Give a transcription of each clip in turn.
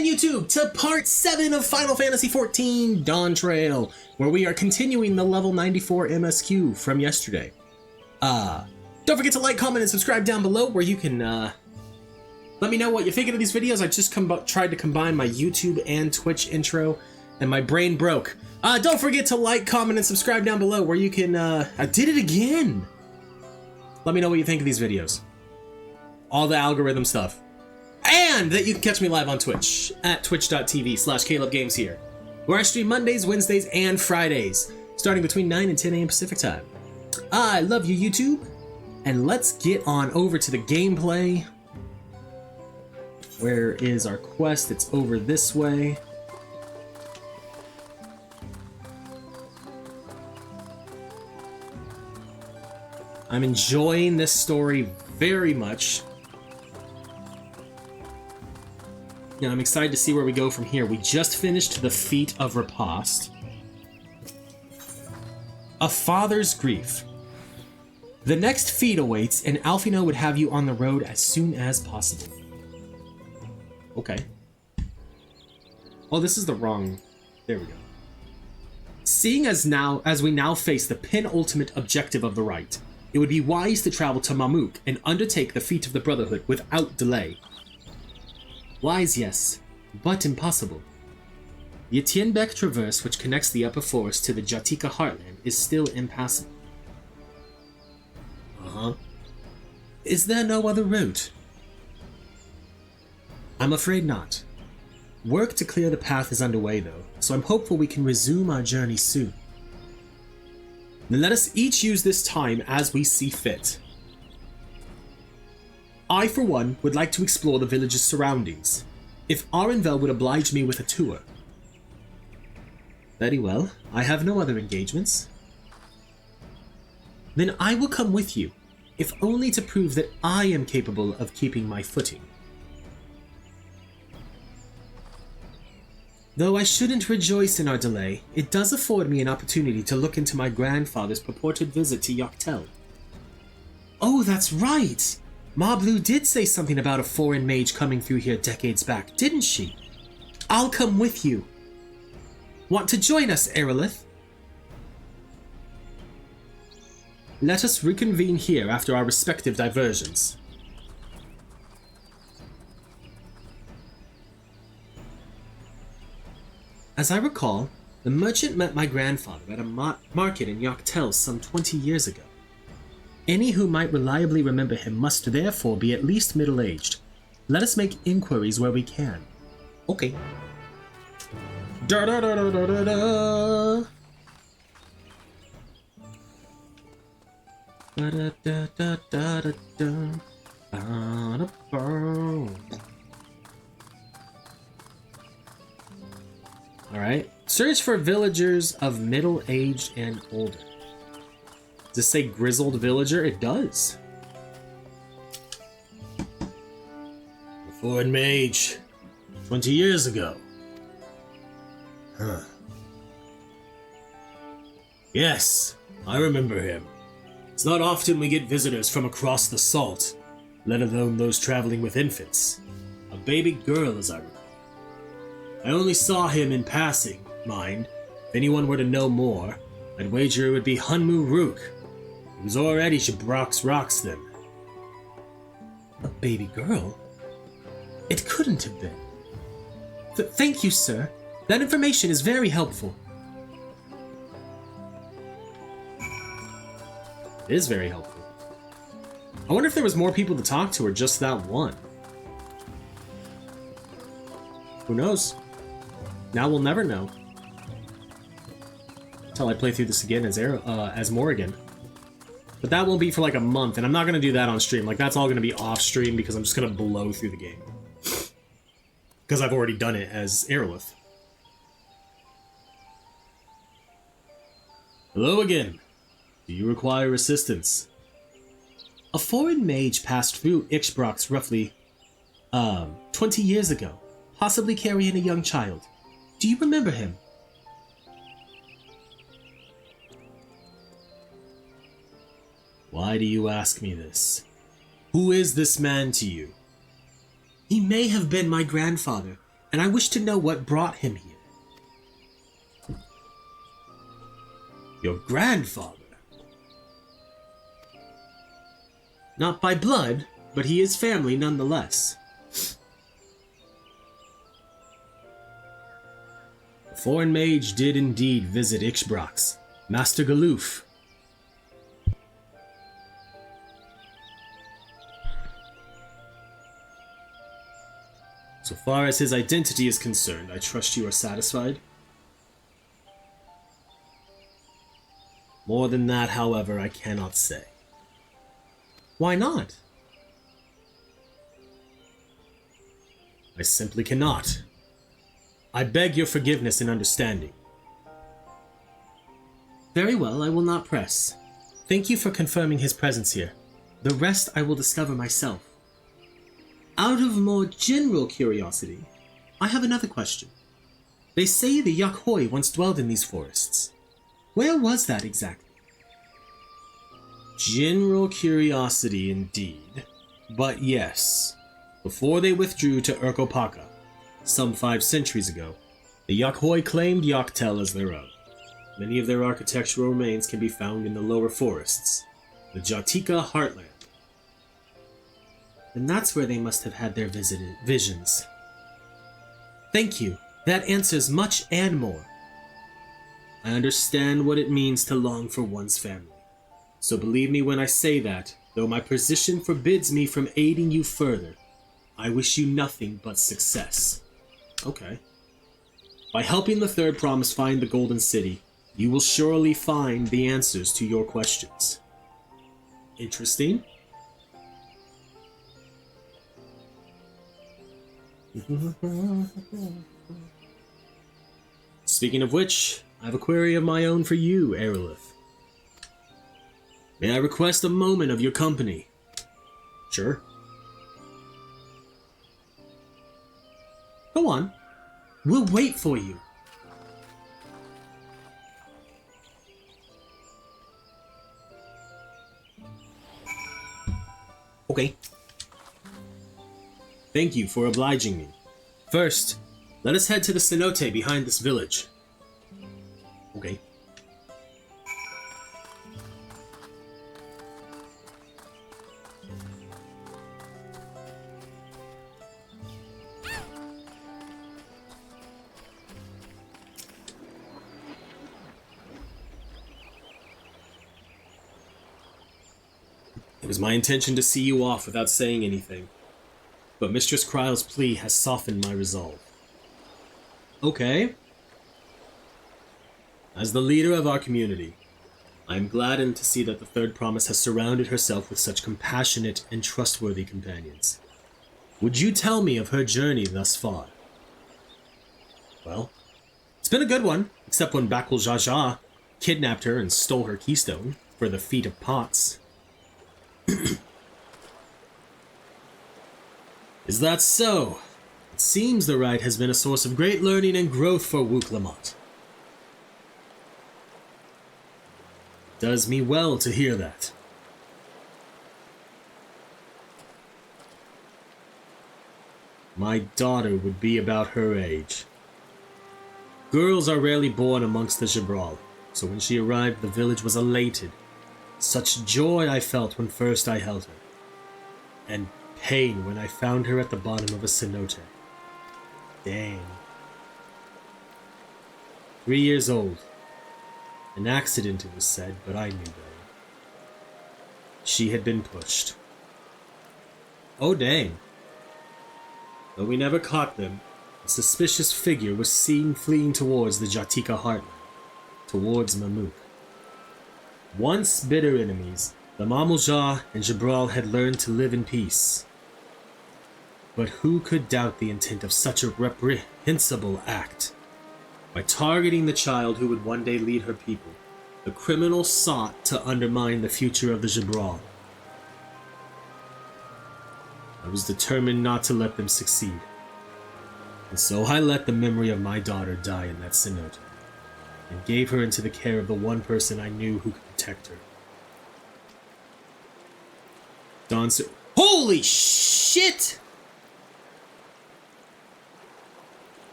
in, YouTube, to part 7 of Final Fantasy XIV Dawntrail, where we are continuing the level 94 MSQ from yesterday. Don't forget to like, comment, and subscribe down below, where you can let me know what you're thinking of these videos. I just tried to combine my YouTube and Twitch intro, and my brain broke. Don't forget to like, comment, and subscribe down below, where you can, I did it again! Let me know what you think of these videos. All the algorithm stuff. And that you can catch me live on Twitch at twitch.tv/CalebGames here, where I stream Mondays, Wednesdays, and Fridays, starting between 9 and 10 a.m. Pacific time. I love you, YouTube, and let's get on over to the gameplay. Where is our quest? It's over this way. I'm enjoying this story very much. And I'm excited to see where we go from here. We just finished the Feat of Riposte. A father's grief. The next feat awaits, and Alphino would have you on the road as soon as possible. Okay. Oh, this is the wrong... There we go. Seeing as we now face the penultimate objective of the rite, it would be wise to travel to Mamouk and undertake the Feat of the Brotherhood without delay. Wise, yes, but impossible. The Etiennebec Traverse, which connects the upper forest to the Jatika heartland, is still impassable. Is there no other route? I'm afraid not. Work to clear the path is underway, though, so I'm hopeful we can resume our journey soon. Then let us each use this time as we see fit. I, for one, would like to explore the village's surroundings, if Arenvel would oblige me with a tour. Very well, I have no other engagements. Then I will come with you, if only to prove that I am capable of keeping my footing. Though I shouldn't rejoice in our delay, it does afford me an opportunity to look into my grandfather's purported visit to Yoctel. Oh, that's right! Ma Blue did say something about a foreign mage coming through here decades back, didn't she? I'll come with you. Want to join us, Arilith? Let us reconvene here after our respective diversions. As I recall, the merchant met my grandfather at a market in Yoctel some 20 years ago. Any who might reliably remember him must therefore be at least middle-aged. Let us make inquiries where we can. Okay. Da da da da da da da. Da da da da da da da. Alright. Search for villagers of middle-aged and older. Does this say grizzled villager? It does. A foreign mage. 20 years ago. Huh. Yes, I remember him. It's not often we get visitors from across the salt, let alone those traveling with infants. A baby girl, as I recall. I only saw him in passing, mind. If anyone were to know more, I'd wager it would be Hunmu Rook. He was already Shabrock's rocks then. A baby girl? It couldn't have been. Thank you, sir. That information is very helpful. It is very helpful. I wonder if there was more people to talk to or just that one. Who knows? Now we'll never know. Until I play through this again as Morrigan. But that won't be for like a month, and I'm not going to do that on stream. Like, that's all going to be off stream because I'm just going to blow through the game. Because I've already done it as Arilith. Hello again. Do you require assistance? A foreign mage passed through Ixbrox roughly 20 years ago, possibly carrying a young child. Do you remember him? Why do you ask me this? Who is this man to you? He may have been my grandfather. and I wish to know what brought him here. Your grandfather? Not by blood, but he is family nonetheless. The foreign mage did indeed visit Ixbrax, Master Galoof. So far as his identity is concerned, I trust you are satisfied? More than that, however, I cannot say. Why not? I simply cannot. I beg your forgiveness and understanding. Very well, I will not press. Thank you for confirming his presence here. The rest I will discover myself. Out of more general curiosity, I have another question. They say the Yakhoi once dwelled in these forests. Where was that exactly? General curiosity indeed. But yes, before they withdrew to Urkopaka, some 5 centuries ago, the Yakhoi claimed Yaktel as their own. Many of their architectural remains can be found in the lower forests, the Jatika heartland. And that's where they must have had their visions. Thank you. That answers much and more. I understand what it means to long for one's family. So believe me when I say that, though my position forbids me from aiding you further, I wish you nothing but success. Okay. By helping the Third Promise find the Golden City, you will surely find the answers to your questions. Interesting? Speaking of which, I have a query of my own for you, Arilith. May I request a moment of your company? Sure. Go on. We'll wait for you. Okay. Thank you for obliging me. First, let us head to the cenote behind this village. Okay. It was my intention to see you off without saying anything, but Mistress Kryle's plea has softened my resolve. Okay. As the leader of our community, I am gladdened to see that the Third Promise has surrounded herself with such compassionate and trustworthy companions. Would you tell me of her journey thus far? Well, it's been a good one, except when Bakul Jaja kidnapped her and stole her keystone for the feat of pots. Is that so? It seems the rite has been a source of great learning and growth for Wooklamont. Does me well to hear that. My daughter would be about her age. Girls are rarely born amongst the Jabral, so when she arrived the village was elated. Such joy I felt when first I held her, and pain when I found her at the bottom of a cenote. Dang. 3 years old. An accident, it was said, but I knew better. She had been pushed. Oh dang. Though we never caught them, a suspicious figure was seen fleeing towards the Jatika heartland, towards Mamuk. Once bitter enemies, the Mamulja and Jabral had learned to live in peace. But who could doubt the intent of such a reprehensible act? By targeting the child who would one day lead her people, the criminal sought to undermine the future of the Jabral. I was determined not to let them succeed, and so I let the memory of my daughter die in that cenote, and gave her into the care of the one person I knew who could protect her. Holy shit!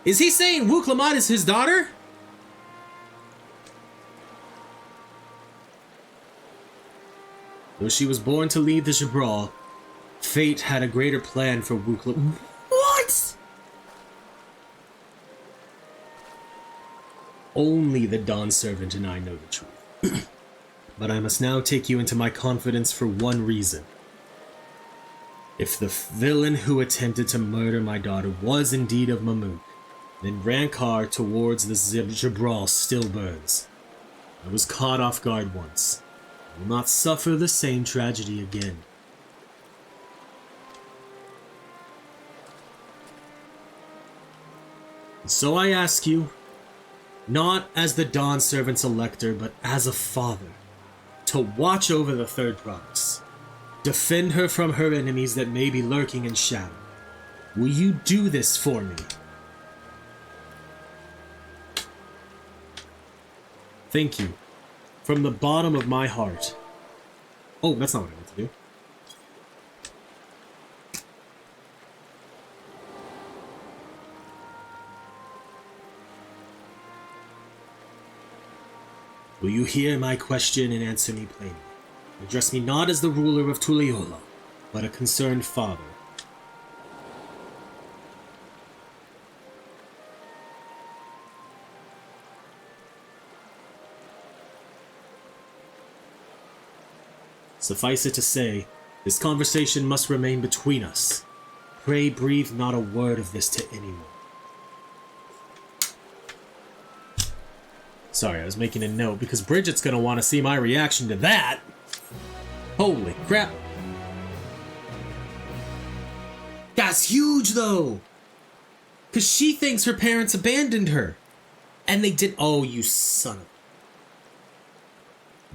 Is he saying Wu Klamat is his daughter? Though she was born to lead the Jabral, fate had a greater plan for Wu Klamat. What? Only the Dawn Servant and I know the truth. But I must now take you into my confidence for one reason. If the villain who attempted to murder my daughter was indeed of Mamouk, then rancor towards the Jabral still burns. I was caught off guard once. I will not suffer the same tragedy again. And so I ask you, not as the Dawn Servant's elector, but as a father, to watch over the third promise. Defend her from her enemies that may be lurking in shadow. Will you do this for me? Thank you. From the bottom of my heart. Oh, that's not what I meant to do. Will you hear my question and answer me plainly? Address me not as the ruler of Tuliyola, but a concerned father. Suffice it to say, this conversation must remain between us. Pray breathe not a word of this to anyone. Sorry, I was making a note because Bridget's gonna want to see my reaction to that. Holy crap. That's huge though! Because she thinks her parents abandoned her. And they did. Oh, you son of.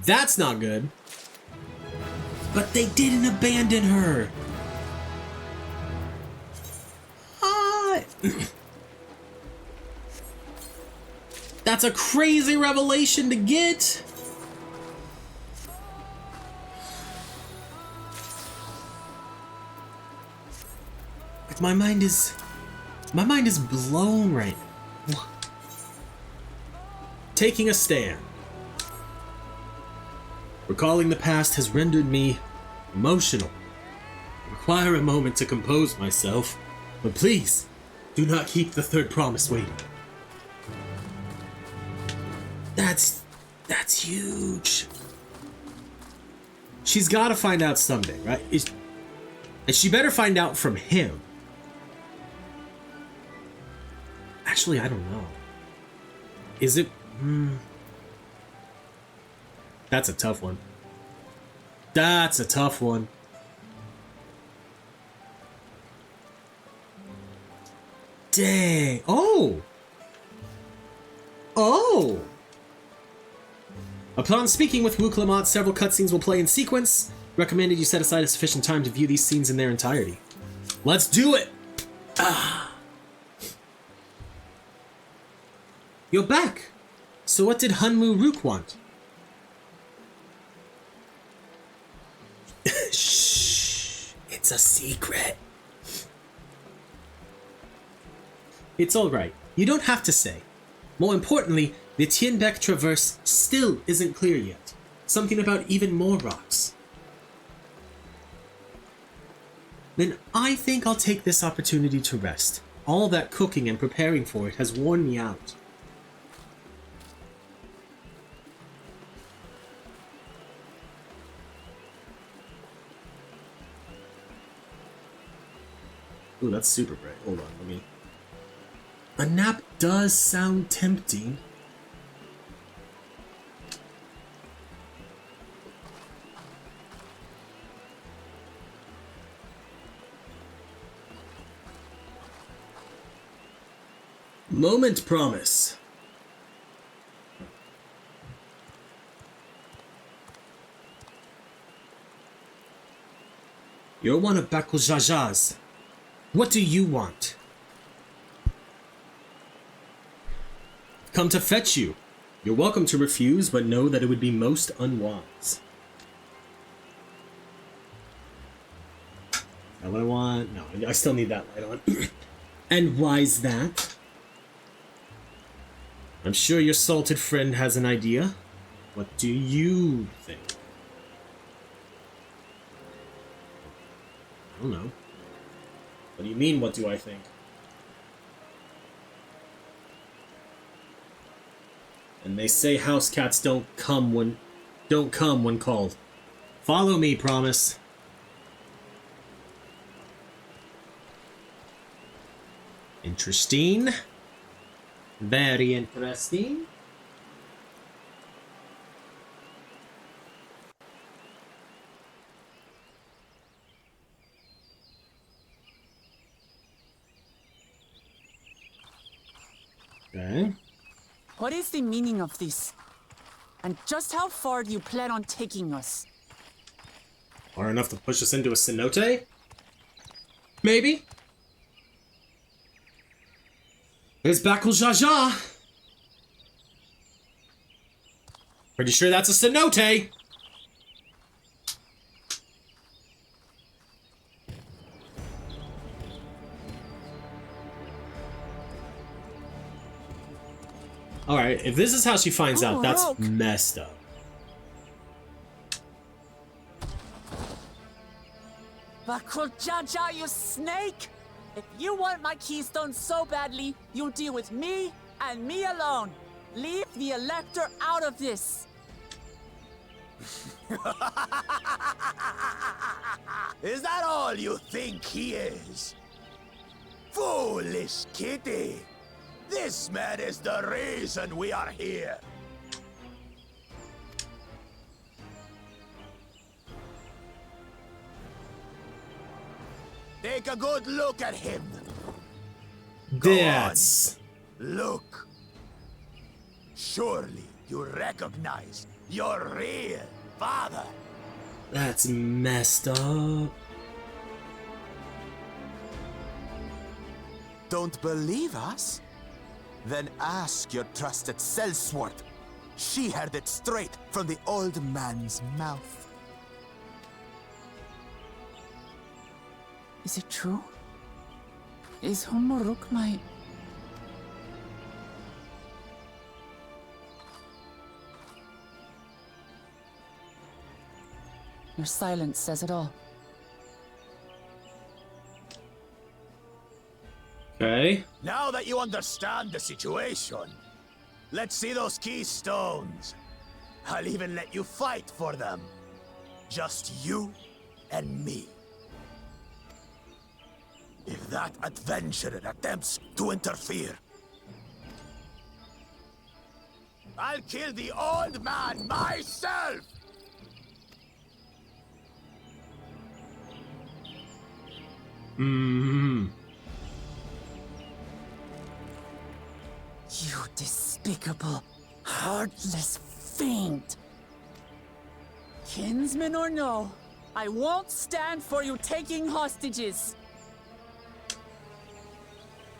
That's not good. But they didn't abandon her. That's a crazy revelation to get. Like my mind is blown right now. Taking a stand. Recalling the past has rendered me emotional. I require a moment to compose myself, but please, do not keep the third promise waiting. That's huge. She's got to find out someday, right? And she better find out from him. Actually, I don't know. Is it? That's a tough one. That's a tough one. Dang. Oh. Oh. Upon speaking with Wu Klamat, several cutscenes will play in sequence. Recommended you set aside a sufficient time to view these scenes in their entirety. Let's do it! Ah. You're back! So what did Hunmu Rook want? Shh! It's a secret. It's alright. You don't have to say. More importantly, the Tianbek Traverse still isn't clear yet. Something about even more rocks. Then I think I'll take this opportunity to rest. All that cooking and preparing for it has worn me out. Ooh, that's super bright. Hold on, let me... A nap does sound tempting. Moment promise. You're one of Bakujaja's. What do you want? Come to fetch you. You're welcome to refuse, but know that it would be most unwise. Is that what I want? No, I still need that light on. And why's that? I'm sure your salted friend has an idea. What do you think? I don't know. What do you mean, what do I think? And they say house cats don't come when called. Follow me, promise. Interesting. Very interesting. Okay. What is the meaning of this? And just how far do you plan on taking us? Far enough to push us into a cenote? Maybe? It's Bakul Jaja. Pretty sure that's a cenote. Alright, if this is how she finds out, that's messed up. Bakul Jaja, you snake! If you want my keystone so badly, you deal with me and me alone. Leave the Elector out of this. Is that all you think he is? Foolish kitty! This man is the reason we are here. Take a good look at him. That's... Look. Surely you recognize your real father. That's messed up. Don't believe us? Then ask your trusted Sellsworth. She heard it straight from the old man's mouth. Is it true? Is Humuruk my... Your silence says it all. Okay. Now that you understand the situation, let's see those keystones. I'll even let you fight for them. Just you and me. If that adventurer attempts to interfere, I'll kill the old man myself! Mm-hmm. You despicable, heartless fiend! Kinsman or no, I won't stand for you taking hostages!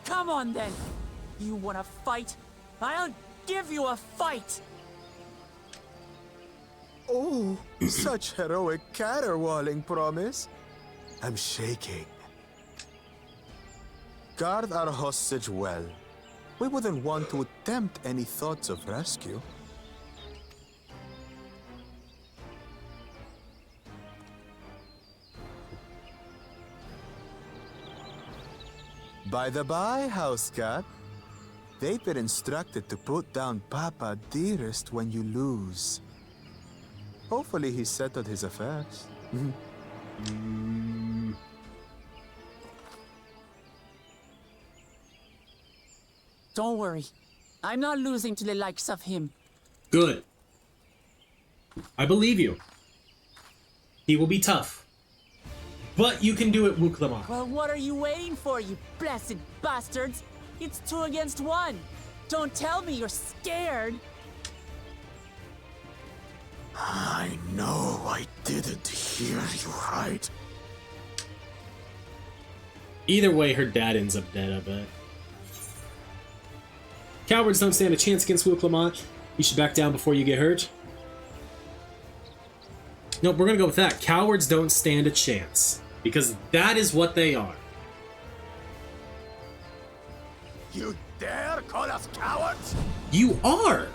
Come on then! You wanna fight? I'll give you a fight! Oh, such heroic caterwauling promise. I'm shaking. Guard our hostage well. We wouldn't want to attempt any thoughts of rescue. By the by, house cat, they've been instructed to put down Papa Dearest when you lose. Hopefully he settled his affairs. Don't worry. I'm not losing to the likes of him. Good. I believe you. He will be tough. But you can do it, Wuklama. Well, what are you waiting for, you blessed bastards? It's 2 against 1. Don't tell me you're scared. I know I didn't hear you right. Either way, her dad ends up dead, I bet. Cowards don't stand a chance against Wuklama. You should back down before you get hurt. Nope, we're gonna go with that. Cowards don't stand a chance. Because that is what they are. You dare call us cowards? You are!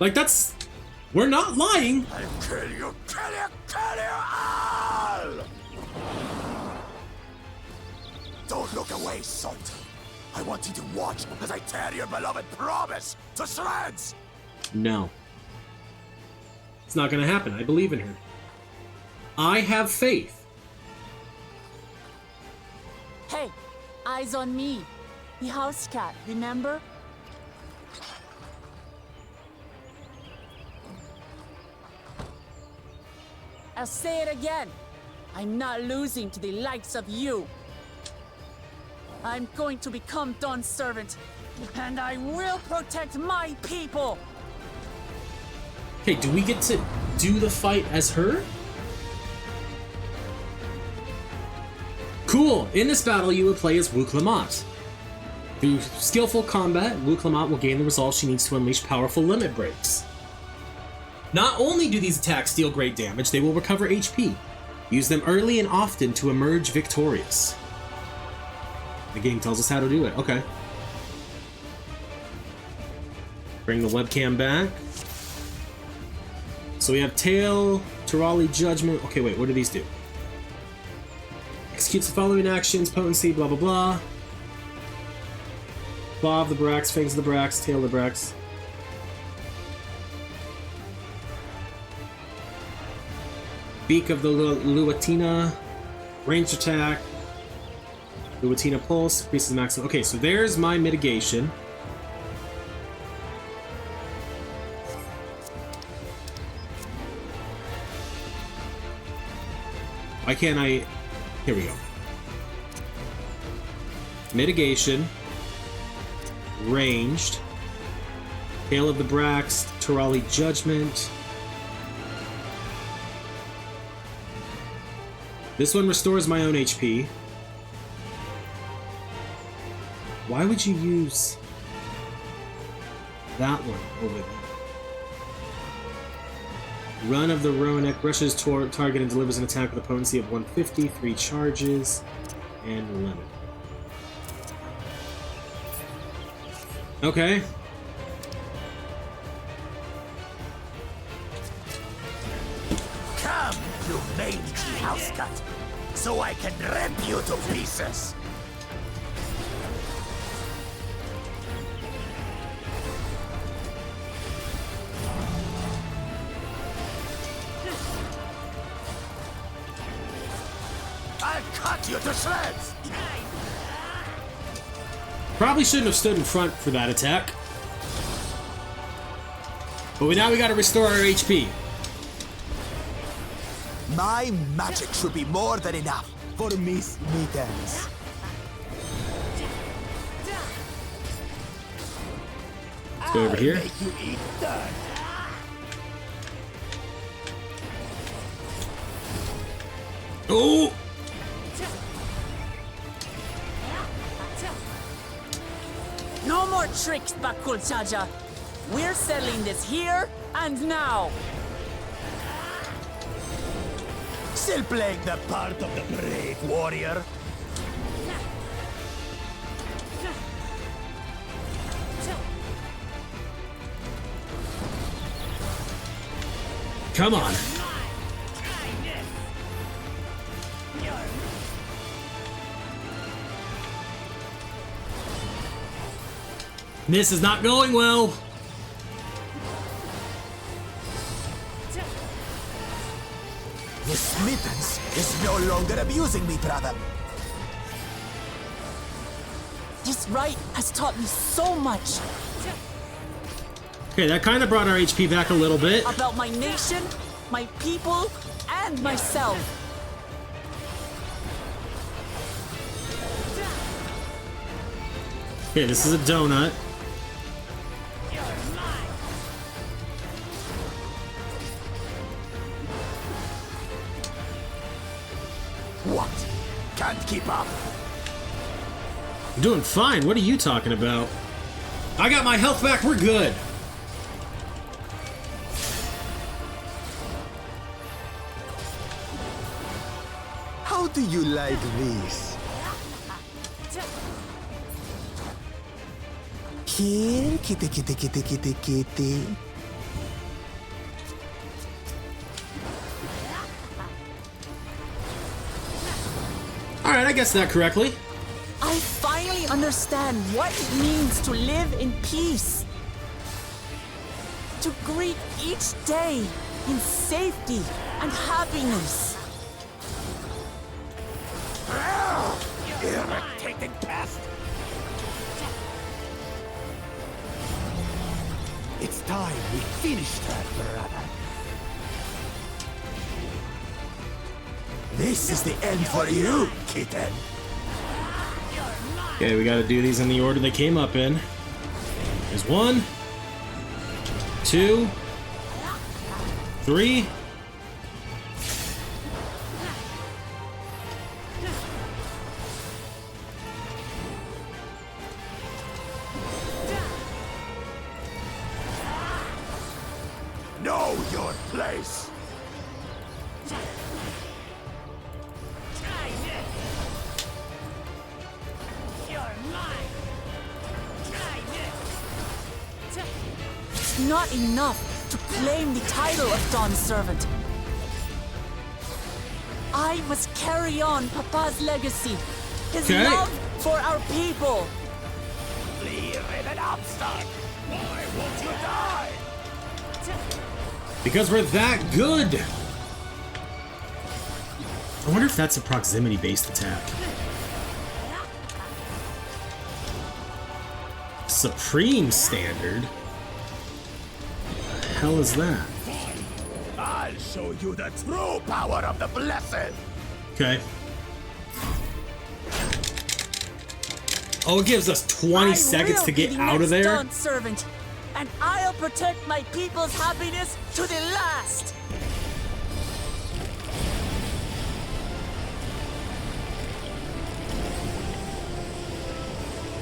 Like, that's... We're not lying! I'll kill you, kill you, kill you all! Don't look away, son. I want you to watch as I tear your beloved promise to shreds! No. It's not gonna happen. I believe in her. I have faith. Hey, eyes on me. The house cat, remember? I'll say it again. I'm not losing to the likes of you. I'm going to become Dawn's servant, and I will protect my people. Okay, do we get to do the fight as her? Cool! In this battle, you will play as Wu Clement. Through skillful combat, Wu Clement will gain the resolve she needs to unleash powerful limit breaks. Not only do these attacks deal great damage, they will recover HP. Use them early and often to emerge victorious. The game tells us how to do it. Okay. Bring the webcam back. So we have Tail, Tirali Judgment. Okay, wait, what do these do? Executes the following actions, potency, blah blah blah. Claw of the Brax, Fangs of the Brax, Tail of the Brax. Beak of the Luatina, ranged attack, Luatina Pulse, increases the maximum. Okay, so there's my mitigation. Why can't I... Here we go. Mitigation. Ranged. Tail of the Brax, Tirali Judgment. This one restores my own HP. Why would you use that one over there? Run of the Roanoke rushes toward target and delivers an attack with a potency of 150, 3 charges, and limit. Okay. Come, you mangy house cat, so I can rip you to pieces! I'll cut you to shreds! Probably shouldn't have stood in front for that attack. But now we gotta restore our HP. My magic should be more than enough for Miss Mittens. Let's go over here. Make you eat dirt. Oh! No more tricks, Bakul Chaja. We're settling this here and now. Still playing the part of the brave warrior? Come on. This is not going well. Miss Mittens is no longer abusing me, brother. This rite has taught me so much Okay, that kind of brought our HP back a little bit. about my nation, my people, and myself. Okay, this is a donut. What? Can't keep up. I'm doing fine. What are you talking about? I got my health back. We're good. How do you like this? Here, kitty, kitty, kitty, kitty, kitty. Alright, I guessed that correctly. I finally understand what it means to live in peace. To greet each day in safety and happiness. Irritating pest! It's time we finished her, brother. This is the end for you, kitten. Okay, we gotta do these in the order they came up in. There's 1, 2, 3. Know your place. It's not enough to claim the title of Dawn Servant. I must carry on Papa's legacy, his Okay. love for our people. Leave upstart. Why won't you die? Because we're that good! I wonder if that's a proximity-based attack. Supreme Standard? What the hell is that? I'll show you the true power of the blessed. Okay. Oh, it gives us 20 seconds to get out of there? Dawn Servant, and I'll protect my people's happiness to the last.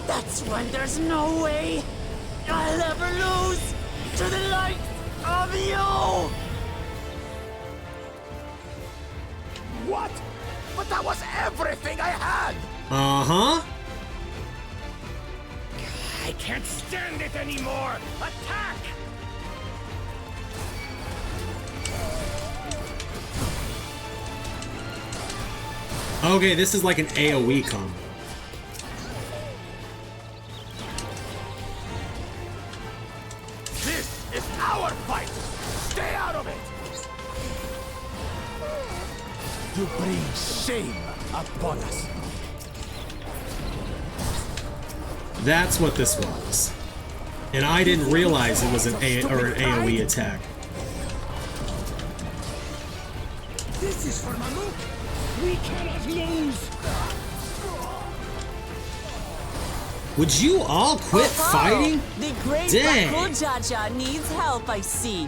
That's when there's no way I'll ever lose to the likes of you. What? But that was everything I had! Uh-huh. I can't stand it anymore! Attack! Okay, this is like an AoE combo. This is our fight! Stay out of it! You bring shame upon us. That's what this was. And I didn't realize it was an AoE attack. This is for Mamuk! We cannot lose! Would you all quit fighting? The great Dang. Bakujaja needs help, I see.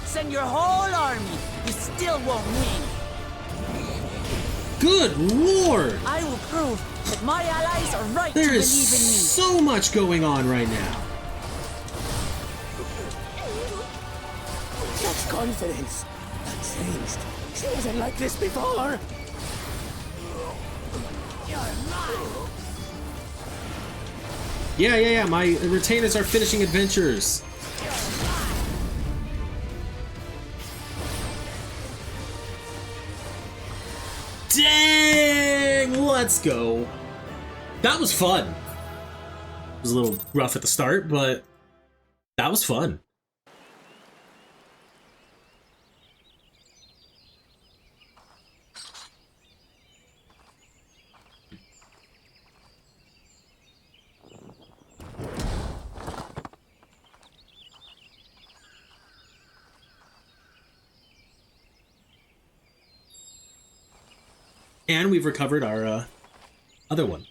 Send your whole army. You still won't win. Good lord! I will prove that my allies are right There to is believe in me. so much going on right now. That's confidence! That changed! She wasn't like this before! Yeah, my retainers are finishing adventures. Dang! Let's go. That was fun. It was a little rough at the start, but that was fun. And we've recovered our other one.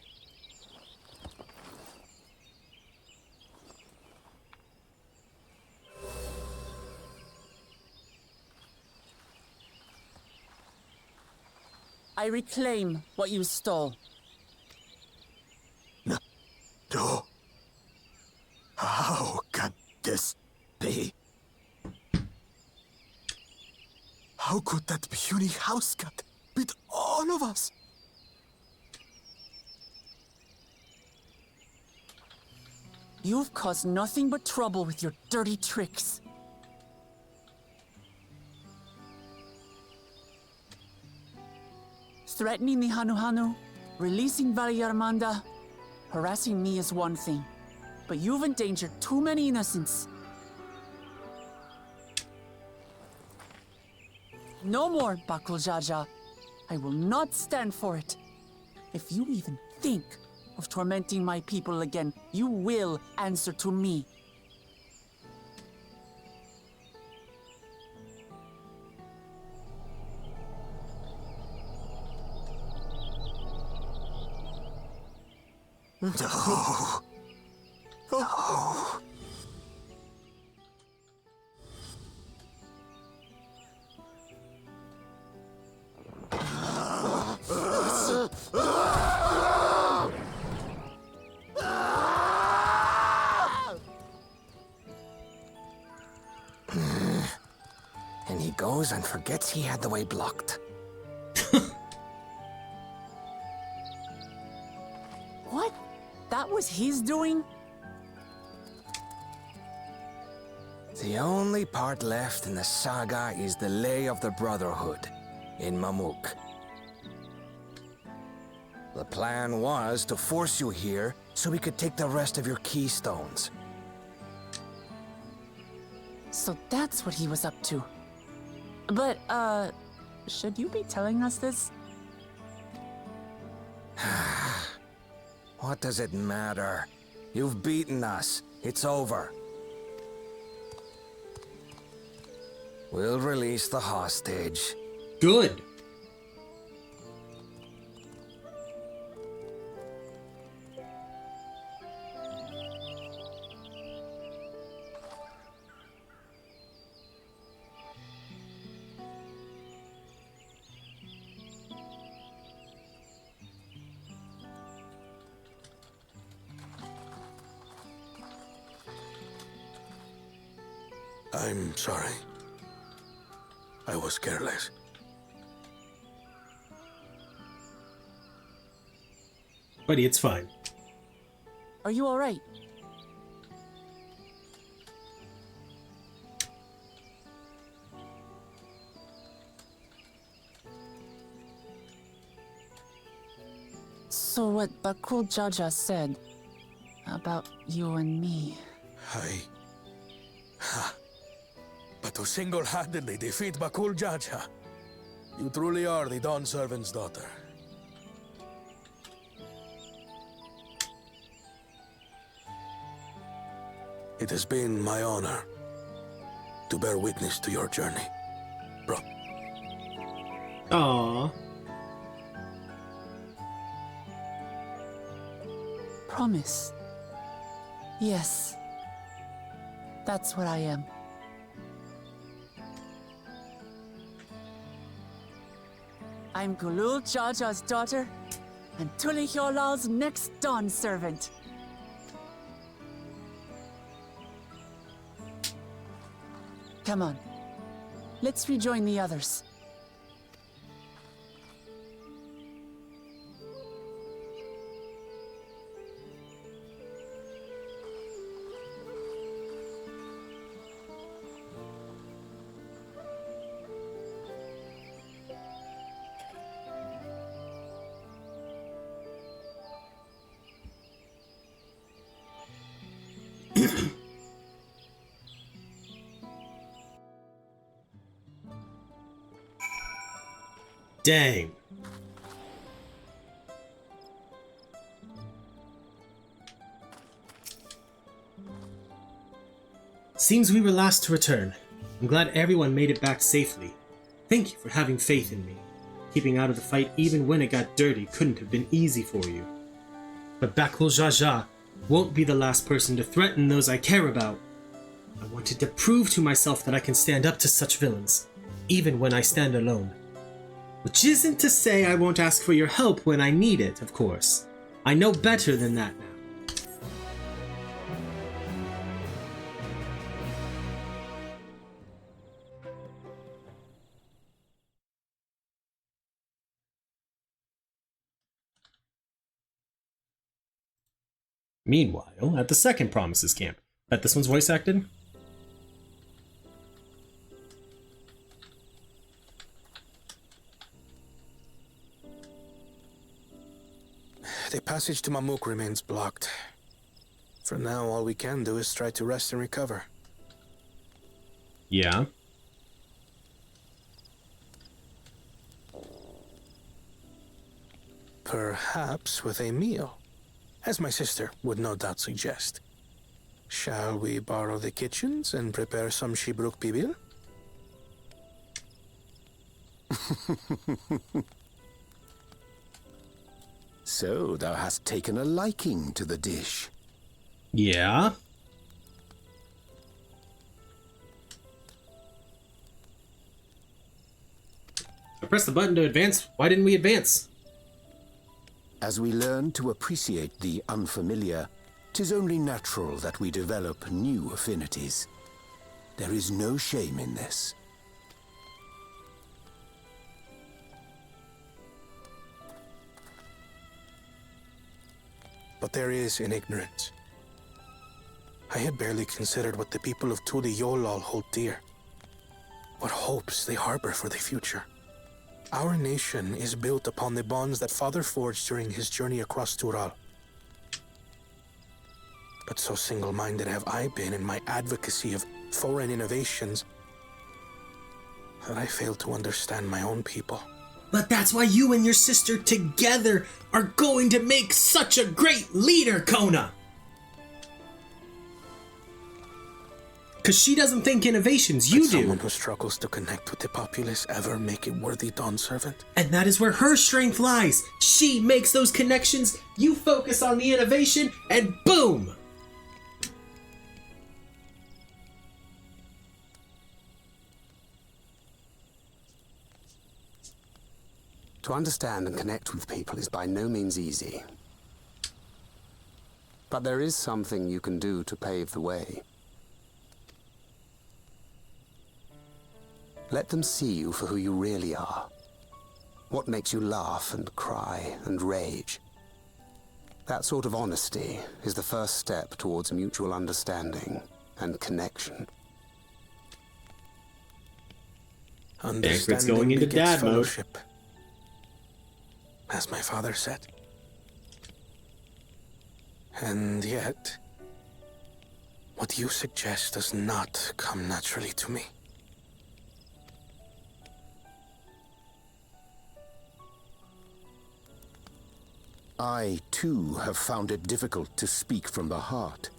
I reclaim what you stole. No. How can this be? How could that puny house cat beat all of us? You've caused nothing but trouble with your dirty tricks. Threatening the Hanuhanu, releasing Valyarmanda, harassing me is one thing, but you've endangered too many innocents. No more, Bakul Jaja. I will not stand for it. If you even think of tormenting my people again, you will answer to me. No. No. And he goes and forgets he had the way blocked. What? That was his doing? The only part left in the saga is the Lay of the Brotherhood in Mamuk. The plan was to force you here so we could take the rest of your keystones. So that's what he was up to. But, should you be telling us this? What does it matter? You've beaten us. It's over. We'll release the hostage. Good. I'm sorry. I was careless. Buddy, it's fine. Are you alright? So what Bakul Jaja said about you and me... But to single-handedly defeat Bakul Jaja, you truly are the Dawn Servant's daughter. It has been my honor to bear witness to your journey, bro. Aww. Promise. Yes. That's what I am. I'm Gulul Jaja's daughter, and Tulihyolal's next Dawn servant. Come on. Let's rejoin the others. Dang. Seems we were last to return. I'm glad everyone made it back safely. Thank you for having faith in me. Keeping out of the fight even when it got dirty couldn't have been easy for you. But Bakul Jaja won't be the last person to threaten those I care about. I wanted to prove to myself that I can stand up to such villains, even when I stand alone. Which isn't to say I won't ask for your help when I need it, of course. I know better than that now. Meanwhile, at the second Promises camp. Bet this one's voice acted? The passage to Mamuk remains blocked. For now, all we can do is try to rest and recover. Yeah. Perhaps with a meal, as my sister would no doubt suggest. Shall we borrow the kitchens and prepare some Shibruk Pibil? So thou hast taken a liking to the dish. Yeah. I pressed the button to advance. Why didn't we advance? As we learn to appreciate the unfamiliar, 'tis only natural that we develop new affinities. There is no shame in this. But there is in ignorance. I had barely considered what the people of Tuli Yolal hold dear. What hopes they harbor for the future. Our nation is built upon the bonds that Father forged during his journey across Tural. But so single-minded have I been in my advocacy of foreign innovations that I fail to understand my own people. But that's why you and your sister together are going to make such a great leader, Kona! Because she doesn't think innovations, you Could do. someone who struggles to connect with the populace ever make a worthy Dawn servant? And that is where her strength lies. She makes those connections, you focus on the innovation, and boom! To understand and connect with people is by no means easy. But there is something you can do to pave the way. Let them see you for who you really are. What makes you laugh and cry and rage. That sort of honesty is the first step towards mutual understanding and connection. Banquet's going into begets dad mode. fellowship, as my father said. And yet, what you suggest does not come naturally to me. I, too, have found it difficult to speak from the heart.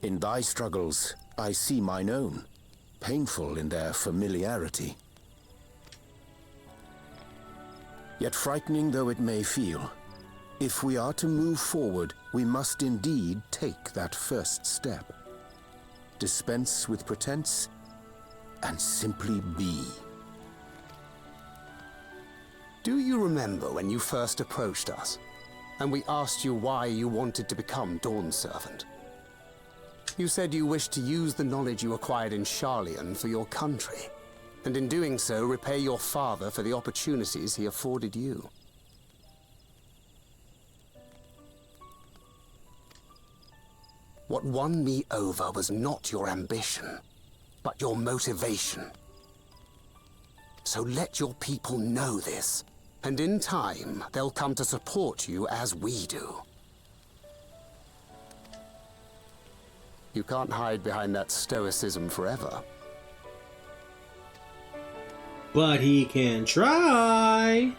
In thy struggles, I see mine own, painful in their familiarity. Yet frightening though it may feel, if we are to move forward, we must indeed take that first step. Dispense with pretense, and simply be. Do you remember when you first approached us, and we asked you why you wanted to become Dawn Servant? You said you wished to use the knowledge you acquired in Sharlayan for your country, and in doing so repay your father for the opportunities he afforded you. What won me over was not your ambition, but your motivation. So let your people know this, and in time, they'll come to support you as we do. You can't hide behind that stoicism forever. But he can try.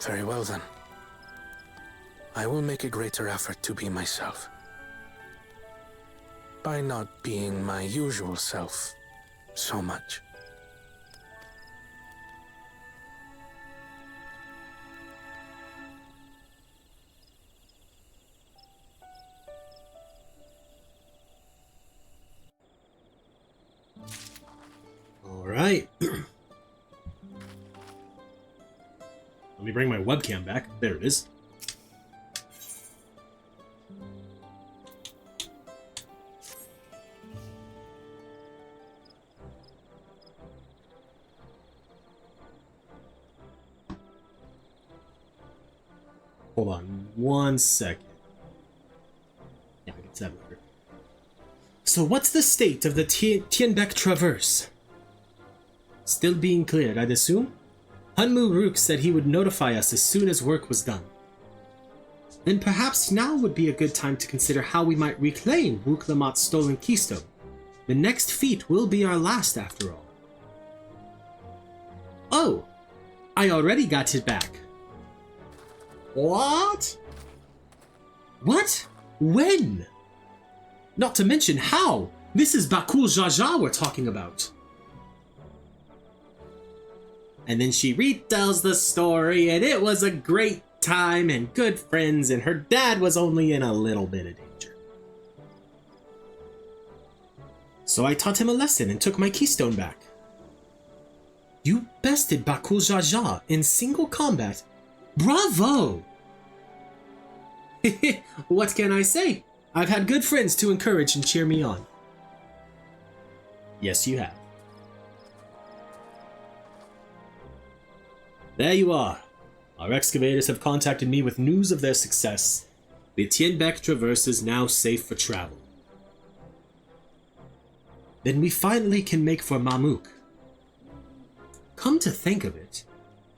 Very well then. I will make a greater effort to be myself. By not being my usual self so much. All right. Let me bring my webcam back. There it is. Hold on 1 second. Yeah, I can tell later. So what's the state of the Tianbec Traverse? Still being cleared, I'd assume? Hunmu Rook said he would notify us as soon as work was done. Then perhaps now would be a good time to consider how we might reclaim Wuk-Lamat's stolen keystone. The next feat will be our last, after all. Oh! I already got it back. What? What? When? Not to mention how? This is Bakul Jaja we're talking about. And then she retells the story, and it was a great time and good friends, and her dad was only in a little bit of danger. So I taught him a lesson and took my keystone back. You bested Bakul Jaja in single combat. Bravo! What can I say? I've had good friends to encourage and cheer me on. Yes, you have. There you are. Our excavators have contacted me with news of their success. The Tianbec Traverse is now safe for travel. Then we finally can make for Mamuk. Come to think of it,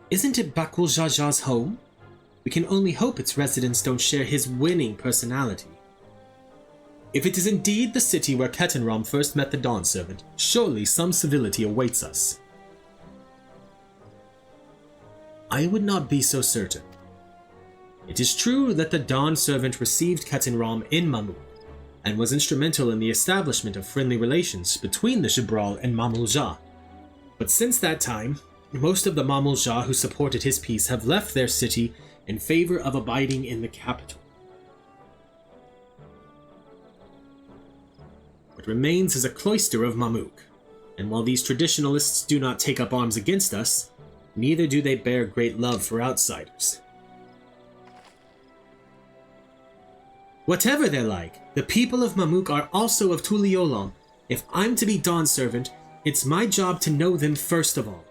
isn't it Bakul Jaja's home? We can only hope its residents don't share his winning personality. If it is indeed the city where Ketenram first met the Dawn Servant, surely some civility awaits us. I would not be so certain. It is true that the Dawn Servant received Ketenram in Mamuk, and was instrumental in the establishment of friendly relations between the Jibral and Mamulja. But since that time, most of the Mamulja who supported his peace have left their city in favor of abiding in the capital. What remains is a cloister of Mamuk, and while these traditionalists do not take up arms against us, neither do they bear great love for outsiders. Whatever they're like, the people of Mamuk are also of Tuliyolam. If I'm to be Dawn Servant, it's my job to know them first of all.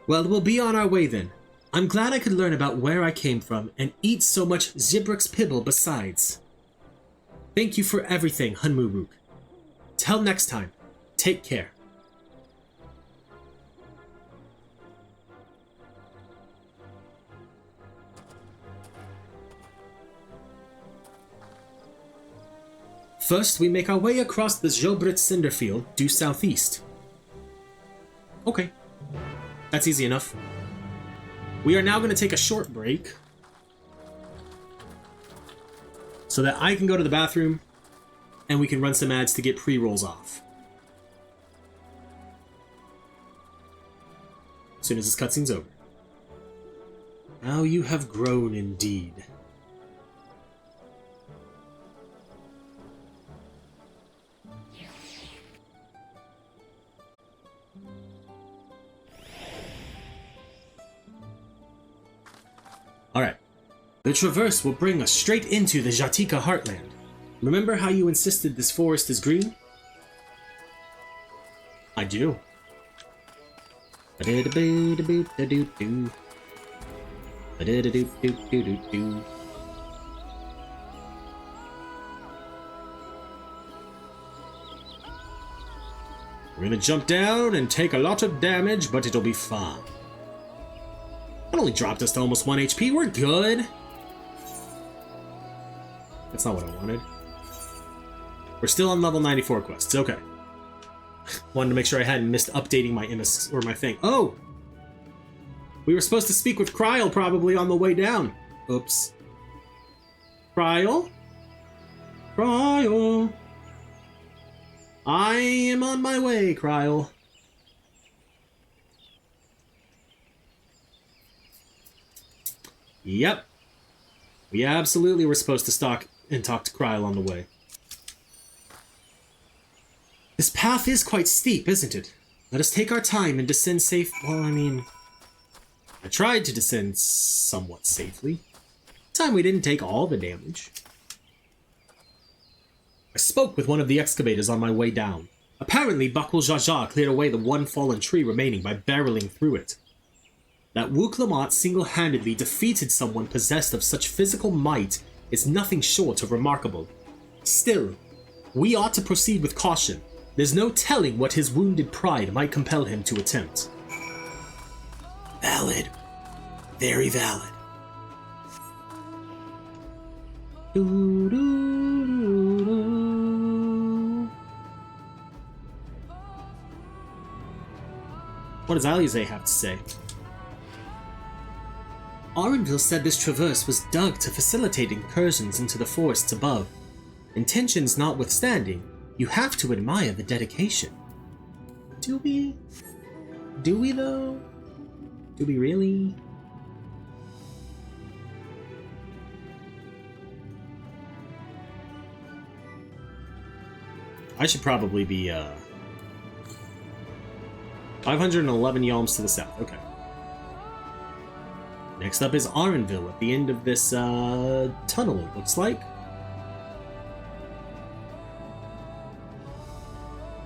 Well, we'll be on our way then. I'm glad I could learn about where I came from and eat so much Zibrik's Pibble besides. Thank you for everything, Hunmu Rook. Till next time, take care. First, we make our way across the Jobrit Cinderfield due southeast. Okay. That's easy enough. We are now going to take a short break so that I can go to the bathroom and we can run some ads to get pre-rolls off. As soon as this cutscene's over. Now you have grown indeed. Alright. The Traverse will bring us straight into the Jatika heartland. Remember how you insisted this forest is green? I do. We're gonna jump down and take a lot of damage, but it'll be fine. That only dropped us to almost 1 HP. We're good. That's not what I wanted. We're still on level 94 quests. Okay. Wanted to make sure I hadn't missed updating my MS or my thing. Oh! We were supposed to speak with Kryl probably on the way down. Oops. Kryl? Kryl? I am on my way, Kryl. Yep. We absolutely were supposed to stop and talk to Kryl on the way. This path is quite steep, isn't it? Let us take our time and descend safe. Well, I mean, I tried to descend somewhat safely. Time we didn't take all the damage. I spoke with one of the excavators on my way down. Apparently, Bakul Jaja cleared away the one fallen tree remaining by barreling through it. That Wu Clement single-handedly defeated someone possessed of such physical might is nothing short of remarkable. Still, we ought to proceed with caution. There's no telling what his wounded pride might compel him to attempt. Valid. Very valid. What does Arilith have to say? Arilith said this traverse was dug to facilitate incursions into the forests above. Intentions notwithstanding, you have to admire the dedication. Do we? Do we though? Do we really? I should probably be 511 yalms to the south. Okay. Next up is Arenville at the end of this tunnel, it looks like.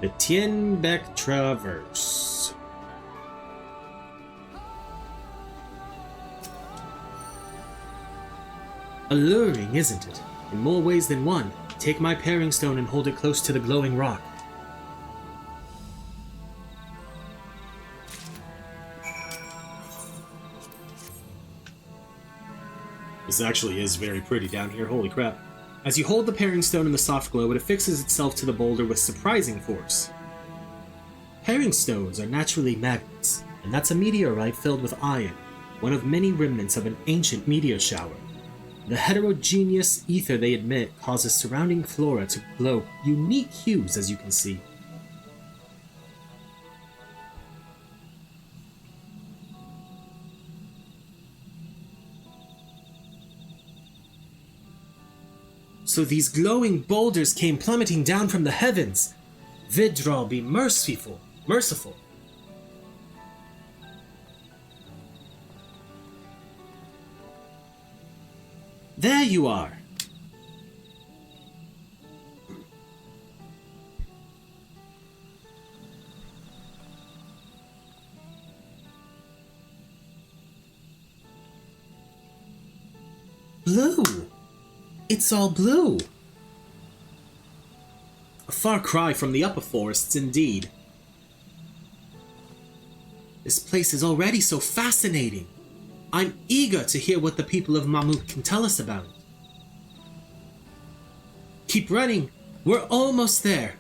The Tienbeck Traverse. Alluring, isn't it? In more ways than one. Take my paring stone and hold it close to the glowing rock. This actually is very pretty down here, holy crap. As you hold the paring stone in the soft glow, it affixes itself to the boulder with surprising force. Paring stones are naturally magnets, and that's a meteorite filled with iron, one of many remnants of an ancient meteor shower. The heterogeneous ether they emit causes surrounding flora to glow unique hues, as you can see. So these glowing boulders came plummeting down from the heavens. Vidral be merciful. There you are. Blue. It's all blue. A far cry from the upper forests, indeed. This place is already so fascinating. I'm eager to hear what the people of Mamuk can tell us about it. Keep running. We're almost there.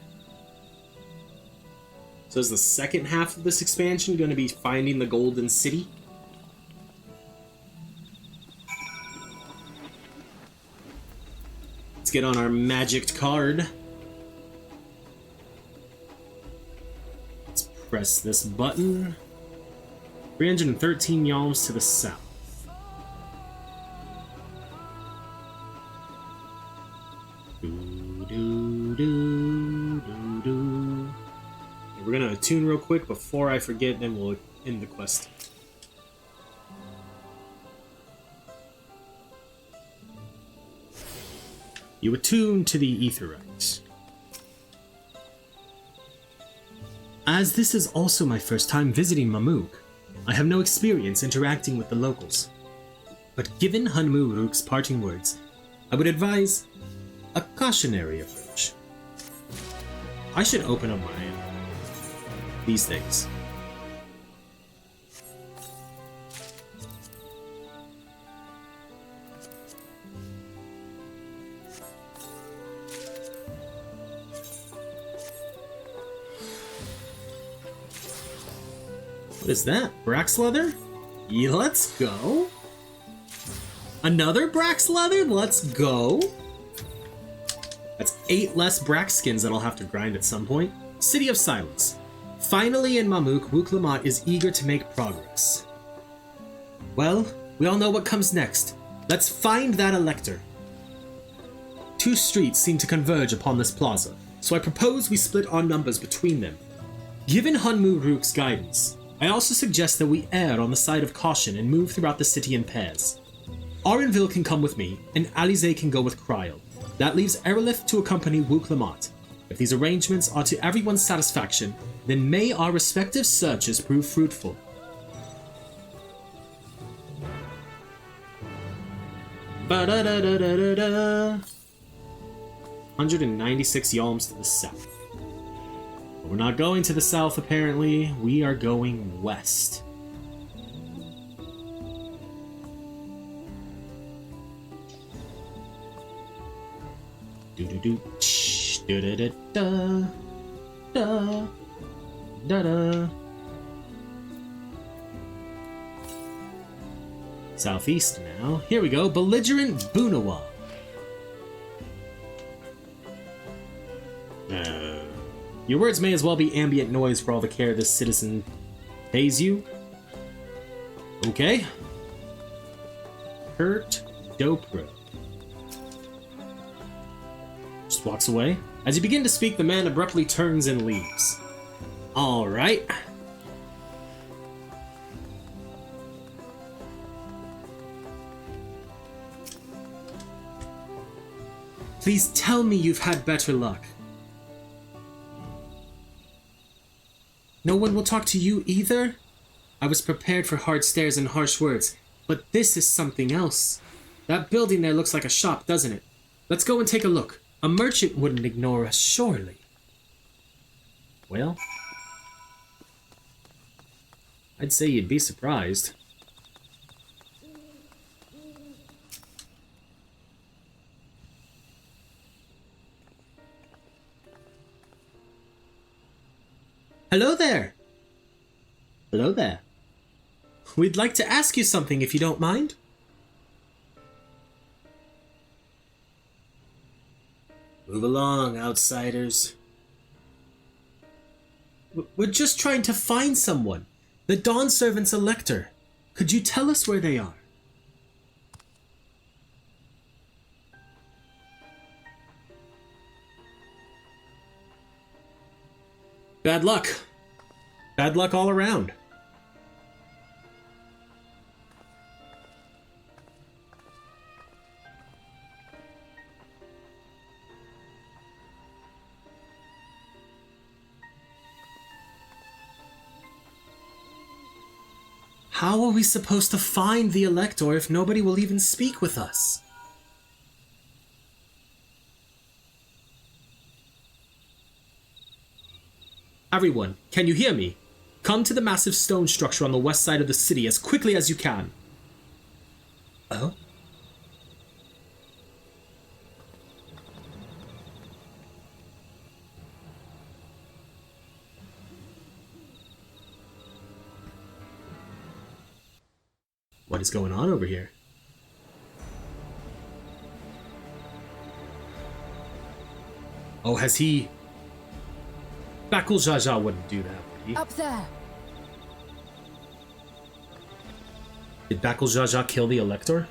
So is the second half of this expansion going to be finding the Golden City? Let's get on our magicked card. Let's press this button. 313 yalms to the south. We're gonna attune real quick before I forget, then we'll end the quest. You attune to the Aetherite. As this is also my first time visiting Mamuk, I have no experience interacting with the locals. But given Hanmuruk's parting words, I would advise a cautionary approach. I should open up these things. What is that? Brax leather? Yeah, let's go. Another Brax leather? Let's go. That's 8 less Brax skins that I'll have to grind at some point. City of Silence. Finally in Mamuk, Wu Clement is eager to make progress. Well, we all know what comes next. Let's find that elector. 2 streets seem to converge upon this plaza, so I propose we split our numbers between them. Given Hanmuruk's guidance, I also suggest that we err on the side of caution and move throughout the city in pairs. Arenville can come with me, and Arilith can go with Kryl. That leaves Arilith to accompany Wu Clement. If these arrangements are to everyone's satisfaction, then may our respective searches prove fruitful. Ba-da-da-da-da-da-da. 196 yalms to the south. But we're not going to the south, apparently. We are going west. Do-do-do. Da-da-da-da. Da. Da-da. Southeast now. Here we go. Belligerent Bunawa. Your words may as well be ambient noise for all the care this citizen pays you. Okay. Kurt Dopro. Just walks away. As you begin to speak, the man abruptly turns and leaves. Alright. Please tell me you've had better luck. No one will talk to you either? I was prepared for hard stares and harsh words, but this is something else. That building there looks like a shop, doesn't it? Let's go and take a look. A merchant wouldn't ignore us, surely. Well, I'd say you'd be surprised. Hello there. Hello there. We'd like to ask you something if you don't mind. Move along, outsiders. We're just trying to find someone. The Dawn Servant's elector. Could you tell us where they are? Bad luck. Bad luck all around. How are we supposed to find the elector if nobody will even speak with us? Everyone, can you hear me? Come to the massive stone structure on the west side of the city as quickly as you can. Oh? What is going on over here? Oh, has he... Bakul Jaja wouldn't do that, would he? Up there. Did Bakul Jaja kill the elector?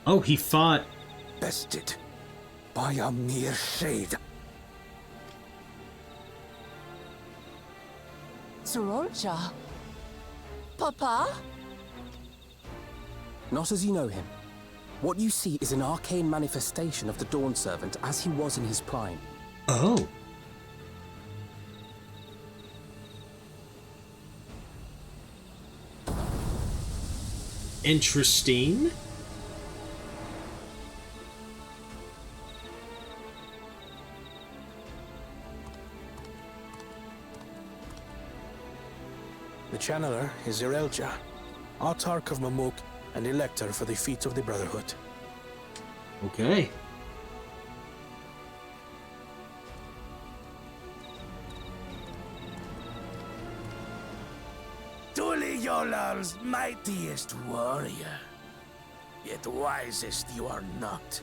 Oh, he fought... Bested by a mere shade. Sorolcha? Papa? Not as you know him. What you see is an arcane manifestation of the Dawn Servant as he was in his prime. Oh. Interesting. The channeler is Irelja, Autarch of Mamuk and Elector for the feet of the Brotherhood. Okay. Tuli Yolal's mightiest warrior, yet wisest you are not.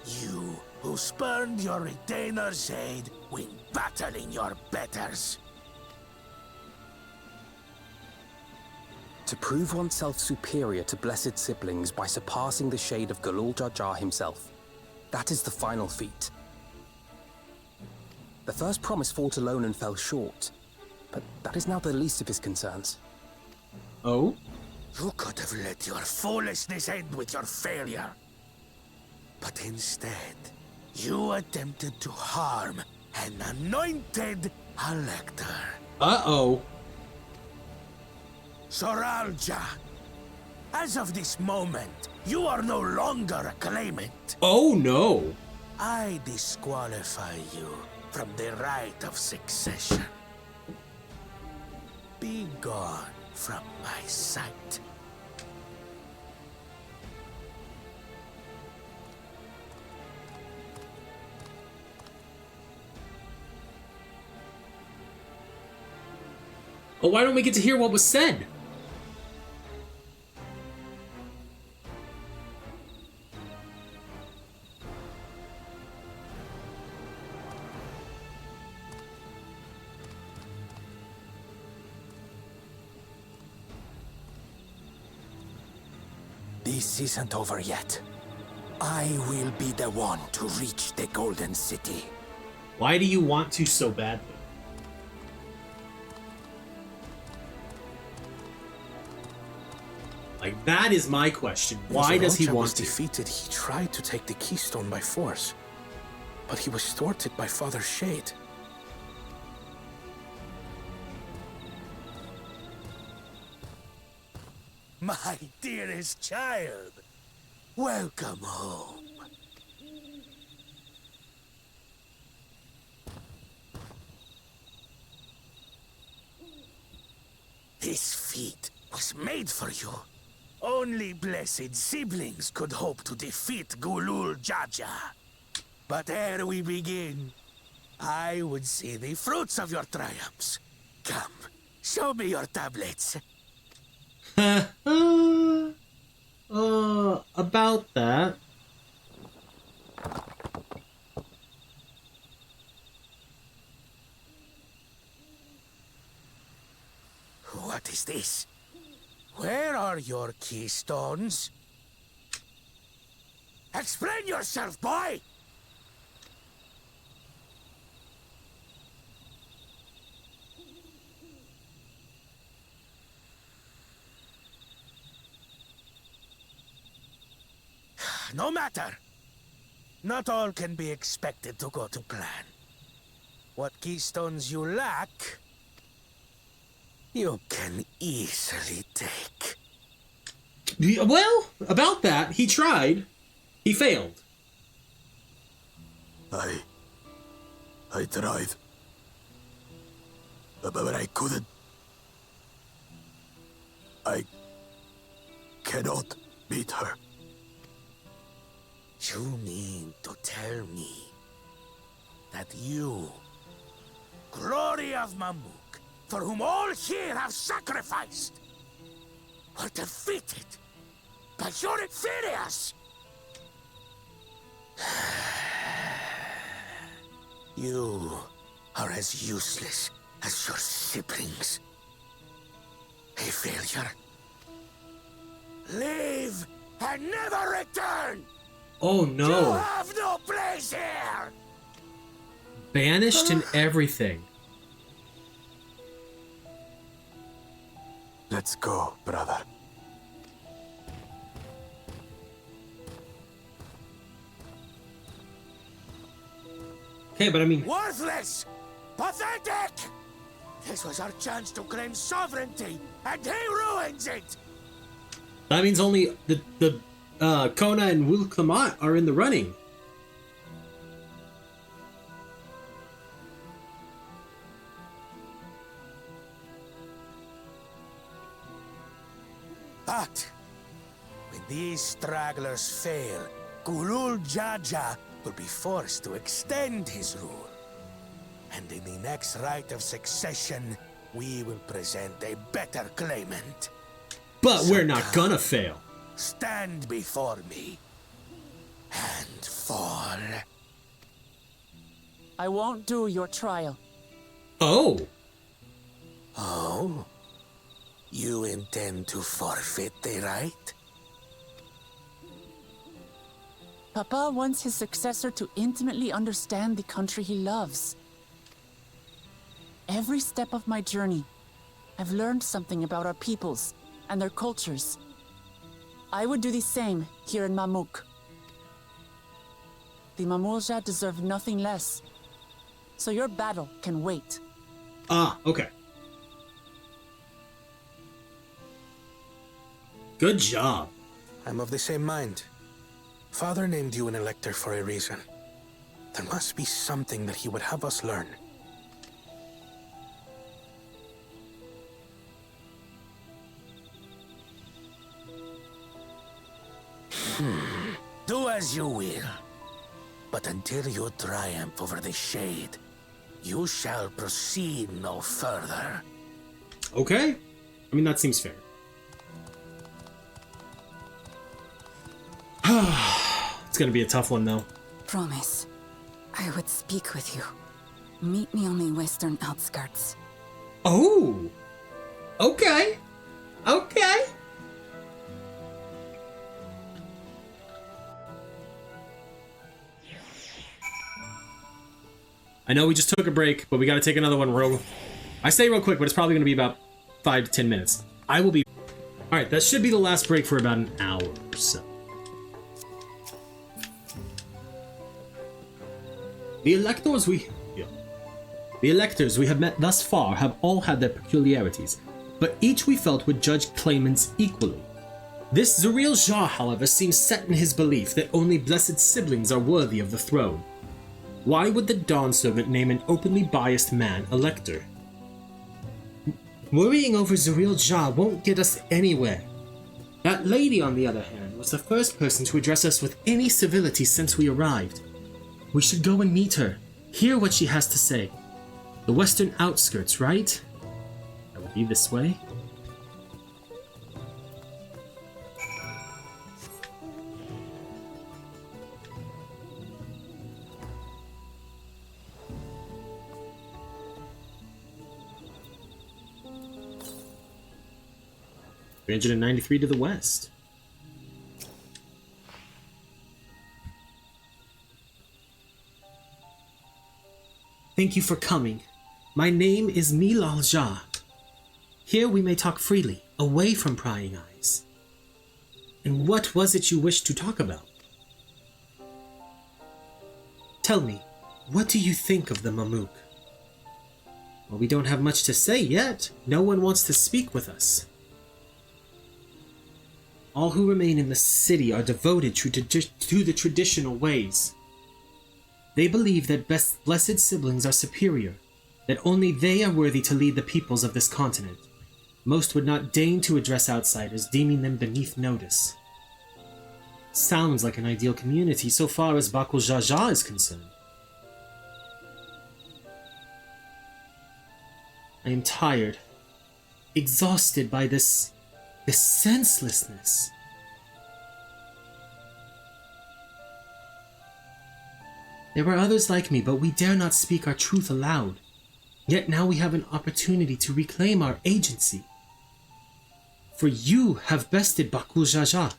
You who spurned your retainer's aid when battling your betters. To prove oneself superior to blessed siblings by surpassing the shade of Galul Jar Jar himself. That is the final feat. The first promise fought alone and fell short, but that is now the least of his concerns. Oh? You could have let your foolishness end with your failure. But instead, You attempted to harm an anointed elector. Uh-oh. Soralja, as of this moment, you are no longer a claimant. Oh, no. I disqualify you from the right of succession. Be gone from my sight. Oh, why don't we get to hear what was said? This isn't over yet. I will be the one to reach the Golden City. Why do you want to so badly? Like, that is my question. Why does he want to? Defeated, he tried to take the keystone by force, but he was thwarted by Father Shade. My dearest child, welcome home. This feat was made for you. Only blessed siblings could hope to defeat Gulul Jaja. But ere we begin, I would see the fruits of your triumphs. Come, show me your tablets. About that. What is this? Where are your keystones? Explain yourself, boy! No matter. Not all can be expected to go to plan. What keystones you lack, you can easily take. Well, about that, he tried. He failed. I tried. But I couldn't. I cannot beat her. You mean to tell me that you, glory of Mamuk, for whom all here have sacrificed, were defeated by your inferiors? You are as useless as your siblings. A failure. Leave and never return! Oh You no. have no place here! Banished and everything. Let's go, brother. Okay, but I mean... Worthless! Pathetic! This was our chance to claim sovereignty, and he ruins it! That means only the Kona and Will Clement are in the running. But when these stragglers fail, Gulul Jaja will be forced to extend his rule. And in the next rite of succession, we will present a better claimant. But we're not gonna fail. Stand before me and fall. I won't do your trial. Oh. Oh? You intend to forfeit the right? Papa wants his successor to intimately understand the country he loves. Every step of my journey, I've learned something about our peoples and their cultures. I would do the same here in Mamuk. The Mamulja deserve nothing less. So your battle can wait. Ah, okay. Good job. I'm of the same mind. Father named you an elector for a reason. There must be something that he would have us learn. Do as you will. But until you triumph over the Shade, you shall proceed no further. Okay. I mean, that seems fair. It's gonna be a tough one, though. Promise. I would speak with you. Meet me on the western outskirts. Oh! Okay. Okay. I know we just took a break, but we gotta take another one I say real quick, but it's probably gonna be about 5 to 10 minutes. I will be... Alright, that should be the last break for about an hour or so. The electors we have met thus far have all had their peculiarities, but each we felt would judge claimants equally. This Zuriel Jah, however, seems set in his belief that only blessed siblings are worthy of the throne. Why would the Dawn Servant name an openly biased man elector? Worrying over Zuriel Jah won't get us anywhere. That lady, on the other hand, was the first person to address us with any civility since we arrived. We should go and meet her, hear what she has to say. The western outskirts, right? That would be this way. $393 to the west. Thank you for coming. My name is Milal Jah. Here we may talk freely, away from prying eyes. And what was it you wished to talk about? Tell me, what do you think of the Mamook? Well, we don't have much to say yet. No one wants to speak with us. All who remain in the city are devoted to the traditional ways. They believe that blessed siblings are superior, that only they are worthy to lead the peoples of this continent. Most would not deign to address outsiders, deeming them beneath notice. Sounds like an ideal community so far as Bakul Jaja is concerned. I am tired, exhausted by this senselessness. There are others like me, but we dare not speak our truth aloud. Yet now we have an opportunity to reclaim our agency. For you have bested Bakul Jaja.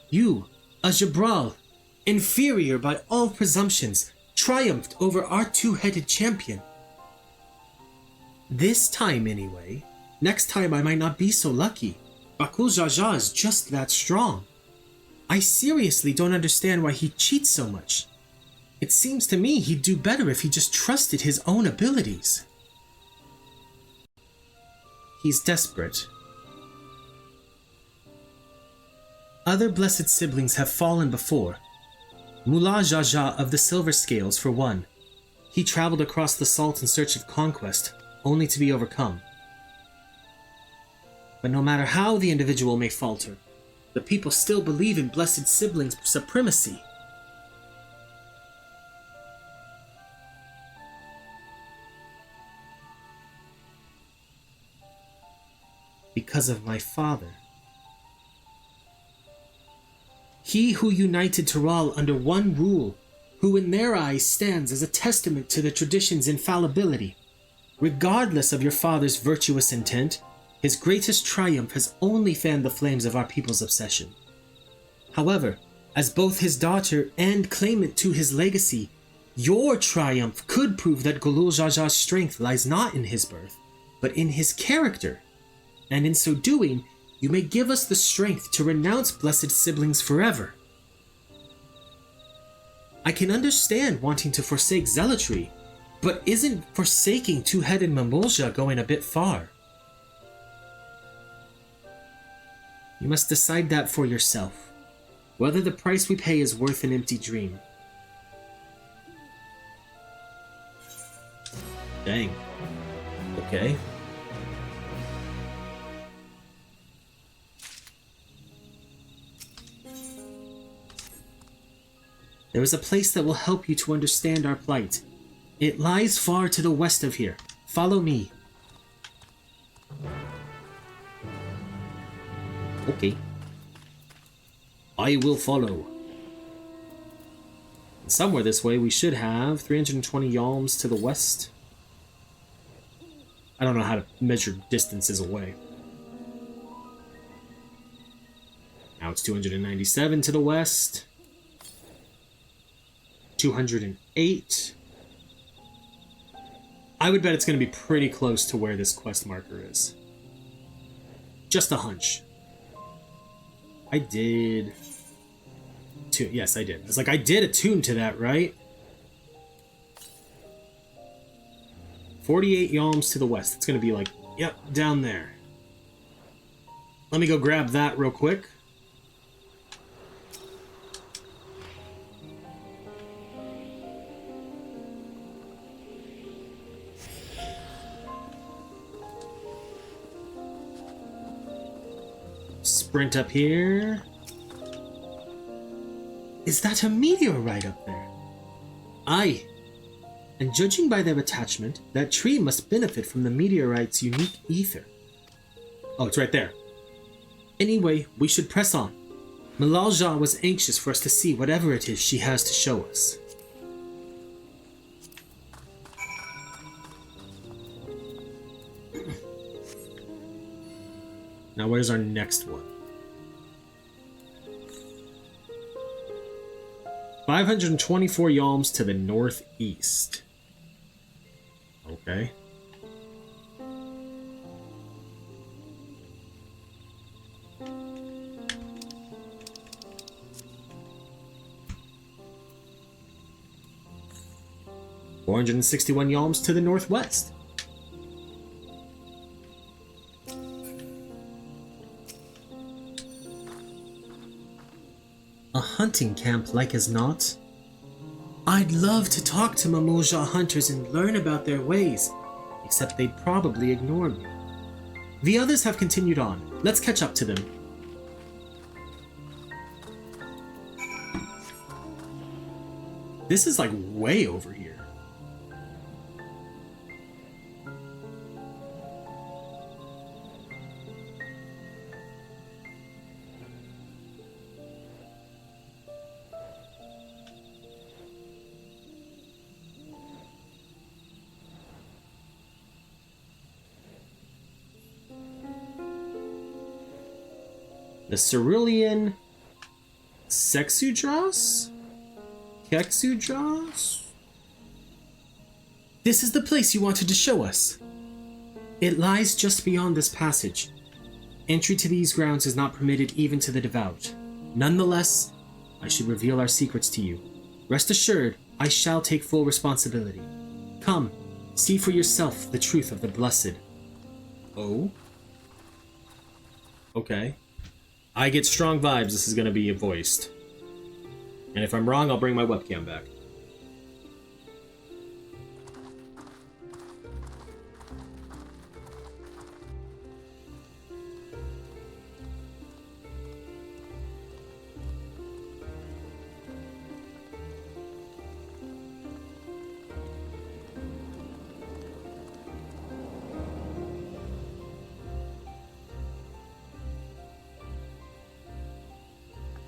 You, a Jabral, inferior by all presumptions, triumphed over our two-headed champion. This time, anyway. Next time I might not be so lucky. Bakul Jaja is just that strong. I seriously don't understand why he cheats so much. It seems to me he'd do better if he just trusted his own abilities. He's desperate. Other blessed siblings have fallen before. Mullah Jaja of the Silver Scales, for one. He traveled across the salt in search of conquest, only to be overcome. But no matter how the individual may falter, the people still believe in blessed siblings' supremacy. Because of my father. He who united Taral under one rule, who in their eyes stands as a testament to the tradition's infallibility. Regardless of your father's virtuous intent, his greatest triumph has only fanned the flames of our people's obsession. However, as both his daughter and claimant to his legacy, your triumph could prove that Gulul Jaja's strength lies not in his birth, but in his character. And in so doing, you may give us the strength to renounce blessed siblings forever. I can understand wanting to forsake zealotry, but isn't forsaking two-headed Mamulja going a bit far? You must decide that for yourself, whether the price we pay is worth an empty dream. Dang. Okay. There is a place that will help you to understand our plight. It lies far to the west of here. Follow me. Okay. I will follow. Somewhere this way we should have 320 yalms to the west. I don't know how to measure distances away. Now it's 297 to the west. 208. I would bet it's going to be pretty close to where this quest marker is. Just a hunch. I did... Yes, I did. It's like I did attune to that, right? 48 yalms to the west. It's going to be like, yep, down there. Let me go grab that real quick. Sprint up here. Is that a meteorite up there? Aye. And judging by their attachment, that tree must benefit from the meteorite's unique ether. Oh, it's right there. Anyway, we should press on. Malalja was anxious for us to see whatever it is she has to show us. Now, where's our next one? 524 yalms to the northeast. Okay. $461 yalms to the northwest. A hunting camp like as not. I'd love to talk to Mamulja hunters and learn about their ways, except they'd probably ignore me. The others have continued on. Let's catch up to them. This is like way over here. The Cerulean Sexudras? Kexudras? This is the place you wanted to show us. It lies just beyond this passage. Entry to these grounds is not permitted even to the devout. Nonetheless, I should reveal our secrets to you. Rest assured, I shall take full responsibility. Come, see for yourself the truth of the blessed. Oh? Okay. I get strong vibes this is going to be voiced. And if I'm wrong, I'll bring my webcam back.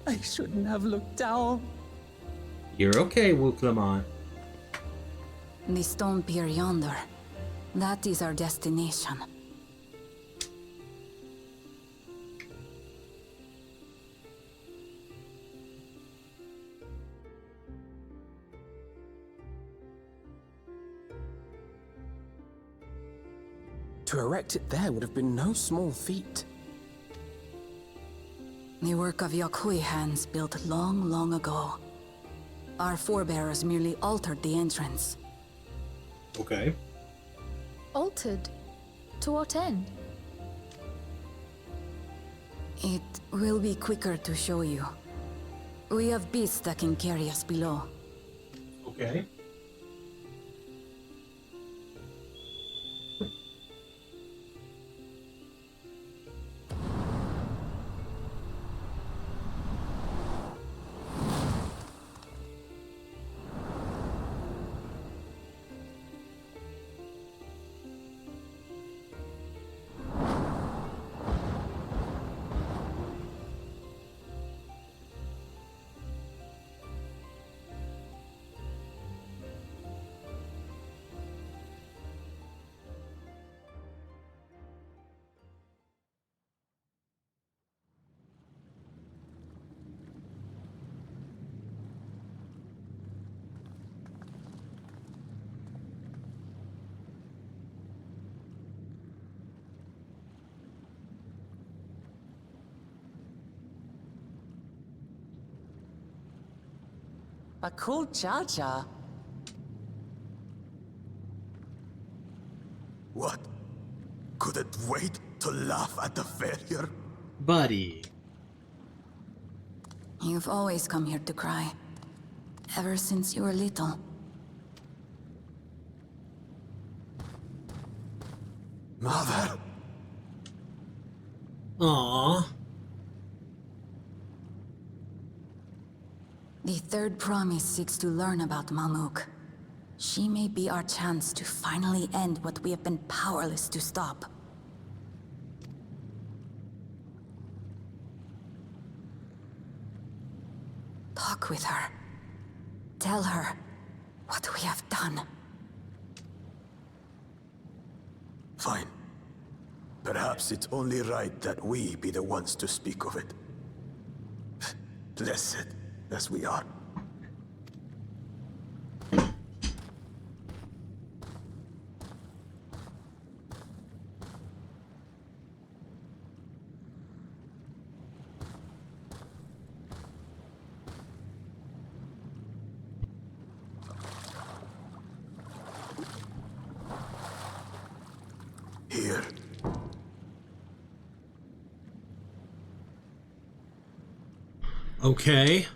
I shouldn't have looked down. You're okay, Wuklamon. The stone pier yonder. That is our destination. To erect it there would have been no small feat. The work of Yakui hands built long, long ago. Our forebears merely altered the entrance. Okay. Altered? To what end? It will be quicker to show you. We have beasts that can carry us below. Okay. A cool Jaja. What? Couldn't wait to laugh at the failure? Buddy. You've always come here to cry. Ever since you were little. Mother! Aww. The third promise seeks to learn about Malmuk. She may be our chance to finally end what we have been powerless to stop. Talk with her. Tell her what we have done. Fine. Perhaps it's only right that we be the ones to speak of it. Blessed as we are. Here. Okay.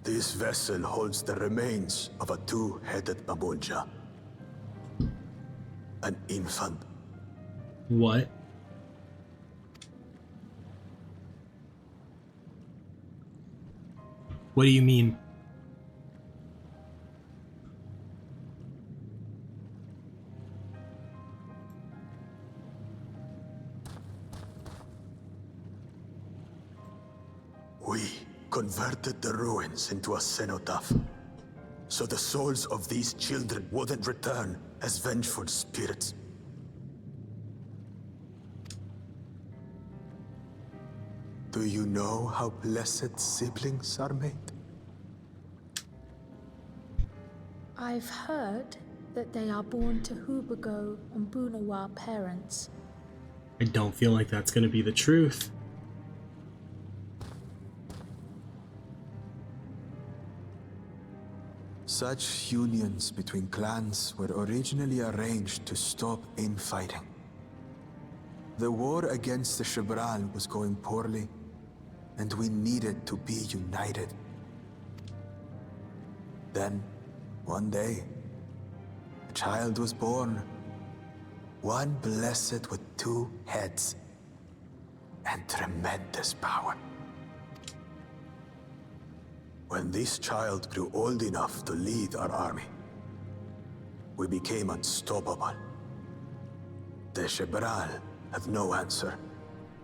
This vessel holds the remains of a two-headed Babulja. An infant. What? What do you mean? We converted the ruins into a cenotaph, so the souls of these children wouldn't return as vengeful spirits. Do you know how blessed siblings are made? I've heard that they are born to Hubago and Bunawa parents. I don't feel like that's gonna be the truth. Such unions between clans were originally arranged to stop infighting. The war against the Shibral was going poorly, and we needed to be united. Then, one day, a child was born. One blessed with two heads and tremendous power. When this child grew old enough to lead our army, we became unstoppable. The Shibral had no answer,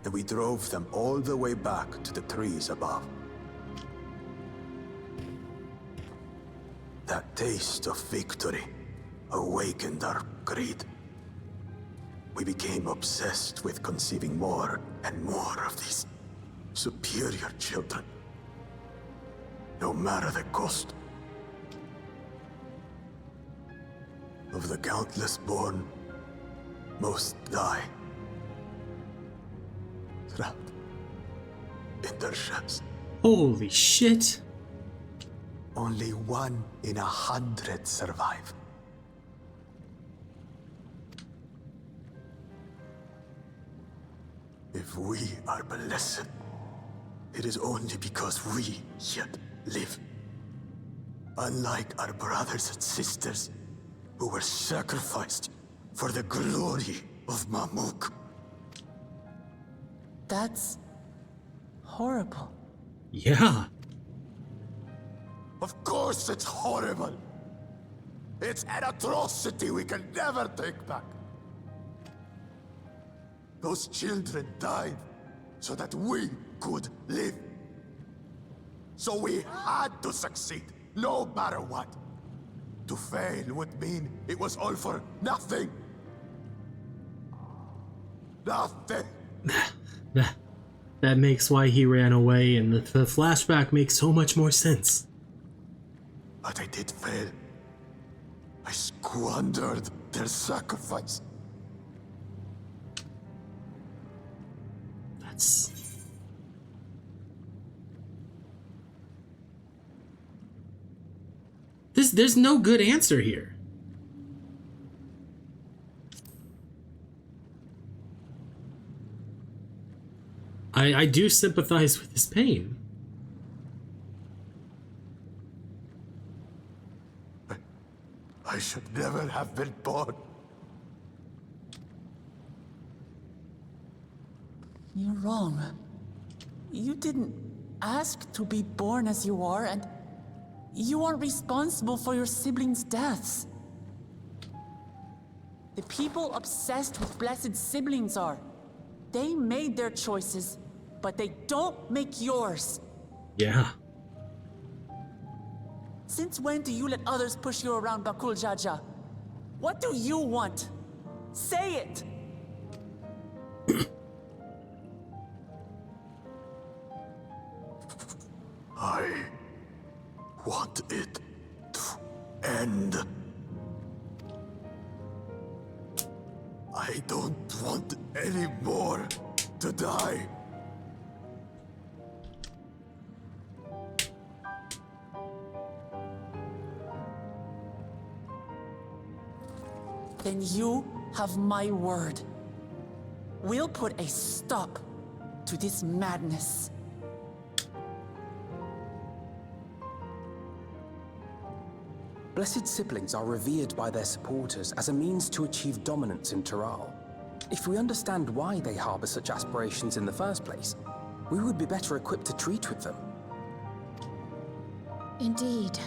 and we drove them all the way back to the trees above. That taste of victory awakened our greed. We became obsessed with conceiving more and more of these superior children. No matter the cost. Of the countless born, most die. Trapped in their shells. Holy shit. Only 1 in 100 survive. If we are blessed, it is only because we yet live. Unlike our brothers and sisters, who were sacrificed for the glory of Mamuk. That's horrible. Yeah. Of course it's horrible. It's an atrocity we can never take back. Those children died so that we could live. So we had to succeed, no matter what. To fail would mean it was all for nothing. Nothing. That makes why he ran away, and the flashback makes so much more sense. But I did fail. I squandered their sacrifice. That's... There's no good answer here. I do sympathize with his pain. I should never have been born. You're wrong. You didn't ask to be born as you are, and you aren't responsible for your siblings' deaths. The people obsessed with blessed siblings are. They made their choices, but they don't make yours. Yeah. Since when do you let others push you around, Bakul Jaja? What do you want? Say it! I want it to end. I don't want any more to die. Then you have my word. We'll put a stop to this madness. Blessed siblings are revered by their supporters as a means to achieve dominance in Taral. If we understand why they harbor such aspirations in the first place, we would be better equipped to treat with them. Indeed.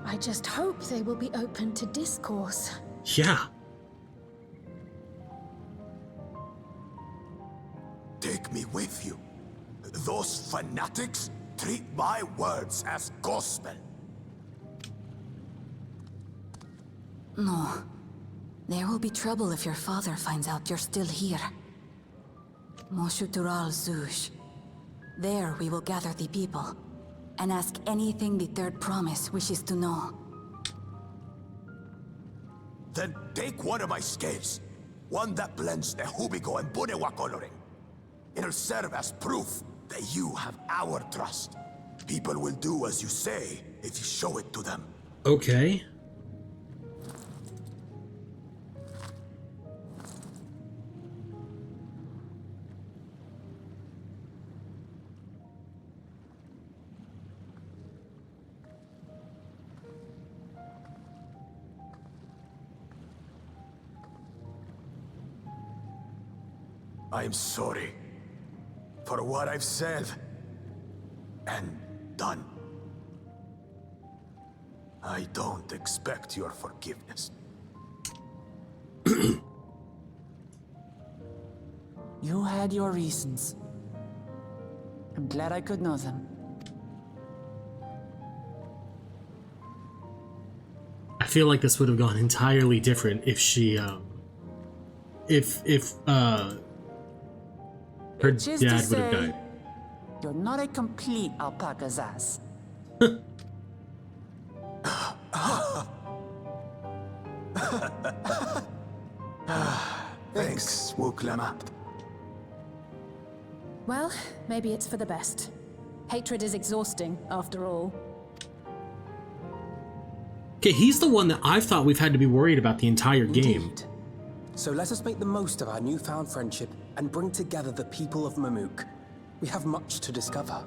I just hope they will be open to discourse. Yeah. Take me with you. Those fanatics treat my words as gospel. No. There will be trouble if your father finds out you're still here. Moshutural Zush. There we will gather the people, and ask anything the Third Promise wishes to know. Then take one of my scales. One that blends the Hubigo and Bunewa coloring. It'll serve as proof that you have our trust. People will do as you say if you show it to them. Okay. I'm sorry for what I've said and done. I don't expect your forgiveness. You had your reasons. I'm glad I could know them. I feel like this would have gone entirely different if she, her Which is dad to would have say, died. you're not a complete alpaca's ass. Thanks, Wuklama. Well, maybe it's for the best. Hatred is exhausting, after all. Okay, he's the one that I've thought we've had to be worried about the entire game. Indeed. So let us make the most of our newfound friendship and bring together the people of Mamuk. We have much to discover.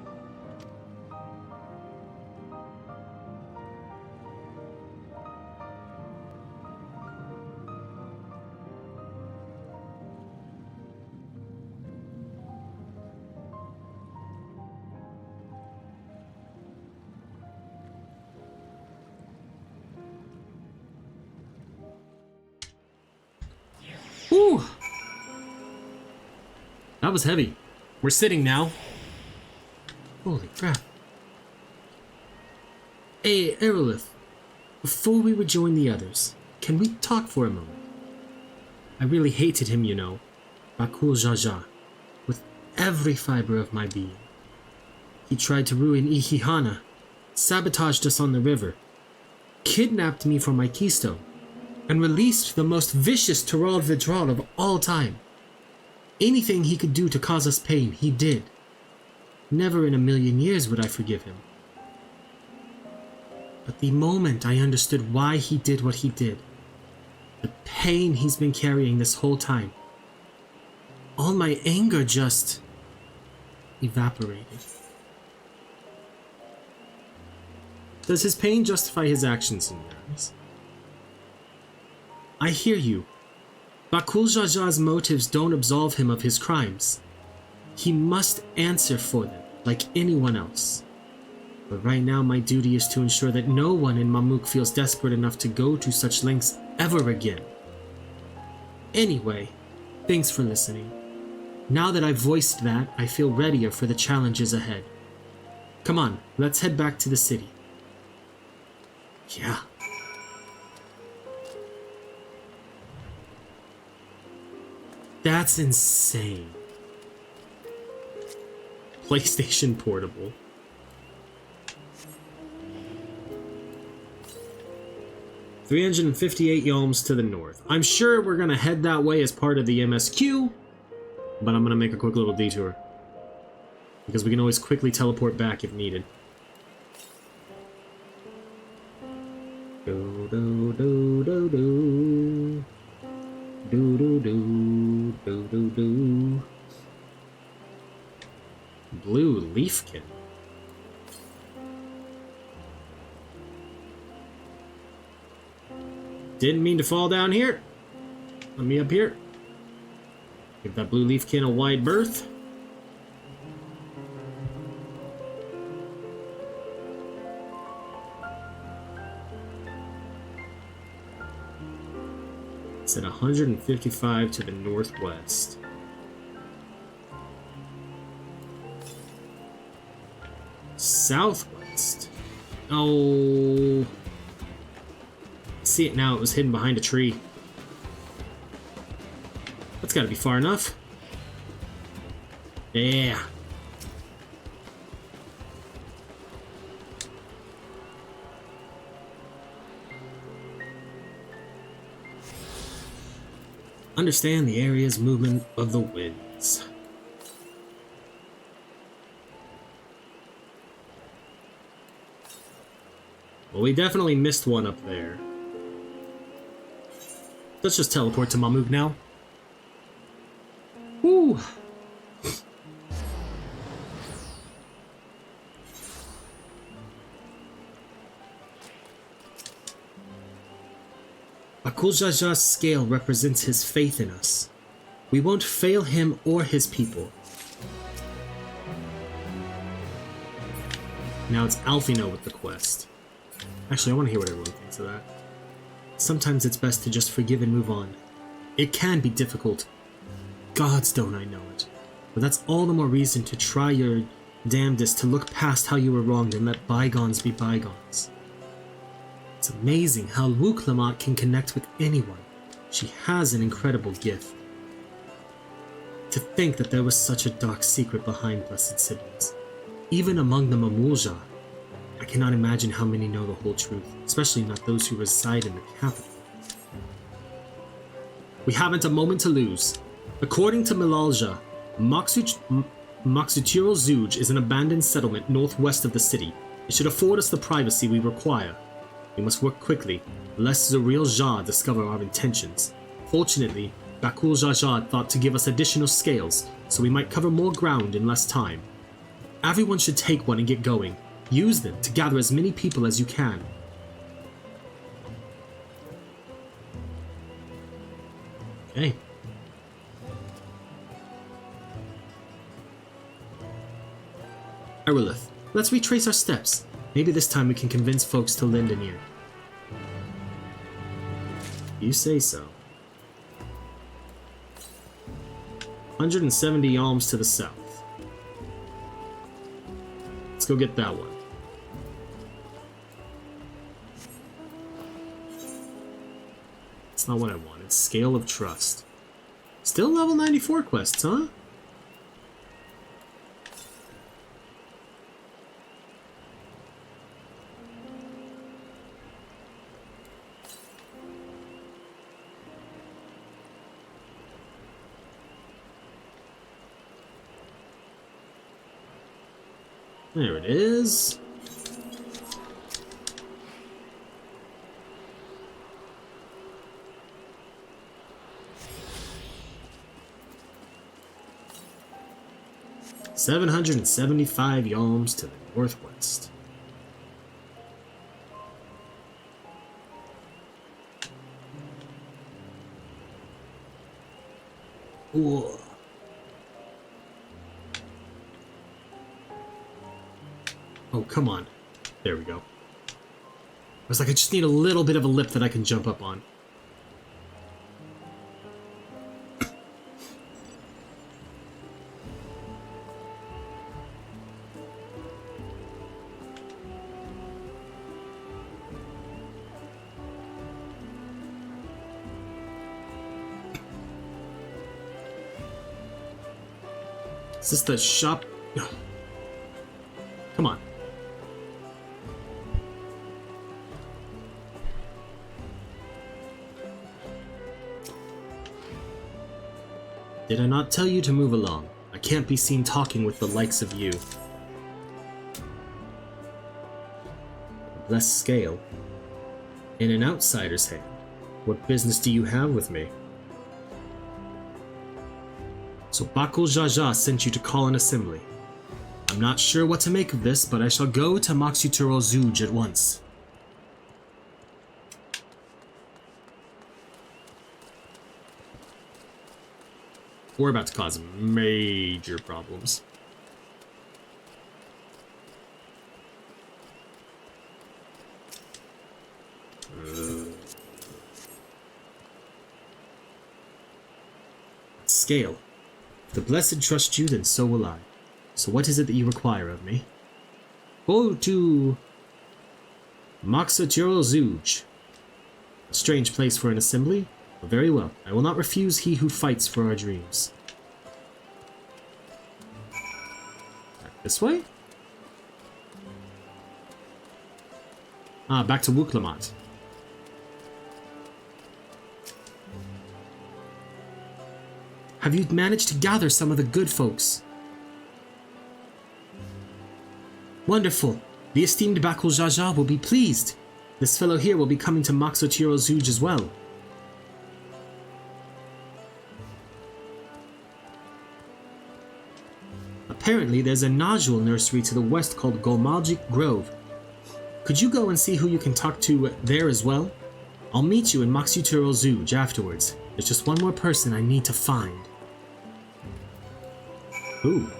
Whew. That was heavy. We're sitting now. Holy crap. Hey, Arilith. Before we rejoin the others, can we talk for a moment? I really hated him, you know. Bakul Jaja. With every fiber of my being. He tried to ruin Ihihana. Sabotaged us on the river. Kidnapped me from my keystone. And released the most vicious Tyrell Vidral of all time. Anything he could do to cause us pain, he did. Never in a million years would I forgive him. But the moment I understood why he did what he did, the pain he's been carrying this whole time, all my anger just evaporated. Does his pain justify his actions in your eyes? I hear you. Bakul Jaja's motives don't absolve him of his crimes. He must answer for them, like anyone else. But right now my duty is to ensure that no one in Mamuk feels desperate enough to go to such lengths ever again. Anyway, thanks for listening. Now that I've voiced that, I feel readier for the challenges ahead. Come on, let's head back to the city. Yeah. That's insane. PlayStation Portable. $358 yalms to the north. I'm sure we're gonna head that way as part of the MSQ, but I'm gonna make a quick little detour. Because we can always quickly teleport back if needed. Do do do do do. Do do do do do do. Blue leafkin. Didn't mean to fall down here. Let me up here. Give that blue leafkin a wide berth. It's at 155 to the northwest. Southwest. Oh. See it now, it was hidden behind a tree. That's gotta be far enough. Yeah. Understand the area's movement of the winds. Well, we definitely missed one up there. Let's just teleport to Mamuk now. Woo! Bakul Jaja's scale represents his faith in us. We won't fail him or his people. Now it's Alfino with the quest. Actually, I want to hear what everyone thinks of that. Sometimes it's best to just forgive and move on. It can be difficult. Gods don't I know it. But that's all the more reason to try your damnedest to look past how you were wronged and let bygones be bygones. It's amazing how Luke Lamont can connect with anyone. She has an incredible gift. To think that there was such a dark secret behind Blessed Siblings. Even among the Mamulja, I cannot imagine how many know the whole truth, especially not those who reside in the capital. We haven't a moment to lose. According to Milalja, Moxutiro Zuj is an abandoned settlement northwest of the city. It should afford us the privacy we require. We must work quickly, lest Zuriel Jah discover our intentions. Fortunately, Bakul Jajad thought to give us additional scales, so we might cover more ground in less time. Everyone should take one and get going. Use them to gather as many people as you can. Okay. Arilith, let's retrace our steps. Maybe this time we can convince folks to lend an ear. You say so. 170 alms to the south. Let's go get that one. That's not what I wanted. Scale of Trust. Still level 94 quests, huh? There it is. $775 yalms to the northwest. Ooh. Oh, come on. There we go. I was like, I just need a little bit of a lip that I can jump up on. Is this the shop? Come on. Did I not tell you to move along? I can't be seen talking with the likes of you. Less scale. In an outsider's hand. What business do you have with me? So Bakul Jaja sent you to call an assembly. I'm not sure what to make of this, but I shall go to Moxuturo Zuj at once. We're about to cause major problems. Scale. If the Blessed trust you, then so will I. So what is it that you require of me? Go to Moxuturo Zuj. A strange place for an assembly. Very well. I will not refuse he who fights for our dreams. Back this way? Ah, back to Wuklamat. Have you managed to gather some of the good folks? Wonderful. The esteemed Bakul Jaja will be pleased. This fellow here will be coming to Moxuturo Zuj as well. Apparently, there's a nodule nursery to the west called Golmagic Grove. Could you go and see who you can talk to there as well? I'll meet you in Moxuturo Zuj afterwards. There's just one more person I need to find. Ooh.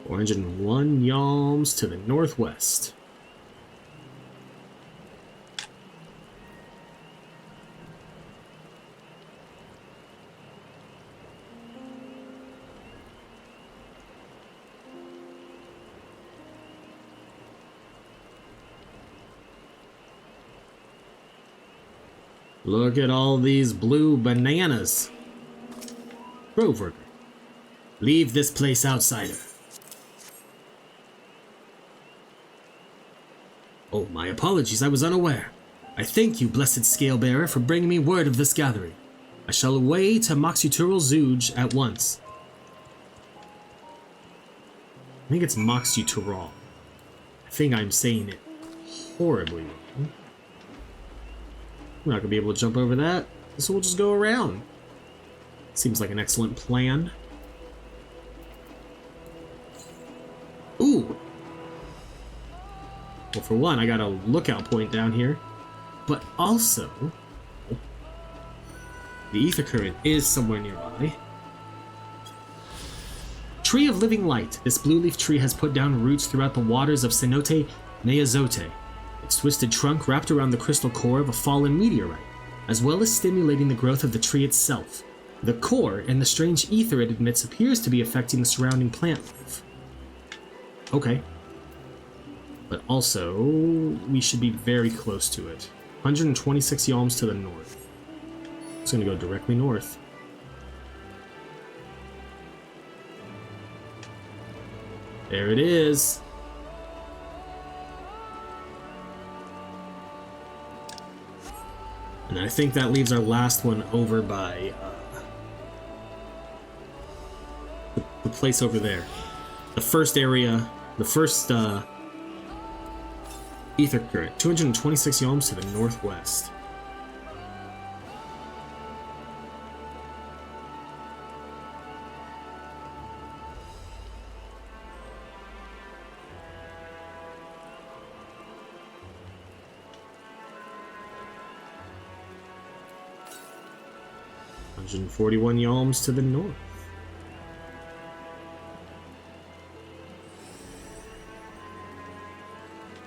$401 yalms to the northwest. Look at all these blue bananas. Grove worker. Leave this place, outsider. Oh, my apologies, I was unaware. I thank you, blessed Scalebearer, for bringing me word of this gathering. I shall away to Moxutural Zooge at once. I think it's Moxutural. I think I'm saying it horribly wrong. We're not going to be able to jump over that, so we'll just go around. Seems like an excellent plan. Ooh! Well, for one, I got a lookout point down here, but also the ether current is somewhere nearby. Tree of Living Light. This blue leaf tree has put down roots throughout the waters of Cenote Neazote. Its twisted trunk wrapped around the crystal core of a fallen meteorite, as well as stimulating the growth of the tree itself. The core and the strange ether it emits appears to be affecting the surrounding plant life. Okay. But also, we should be very close to it. 126 yalms to the north. It's going to go directly north. There it is. And I think that leaves our last one over by the place over there. The first area, the first ether current. 226 yalms to the northwest. And 41 yalms to the north.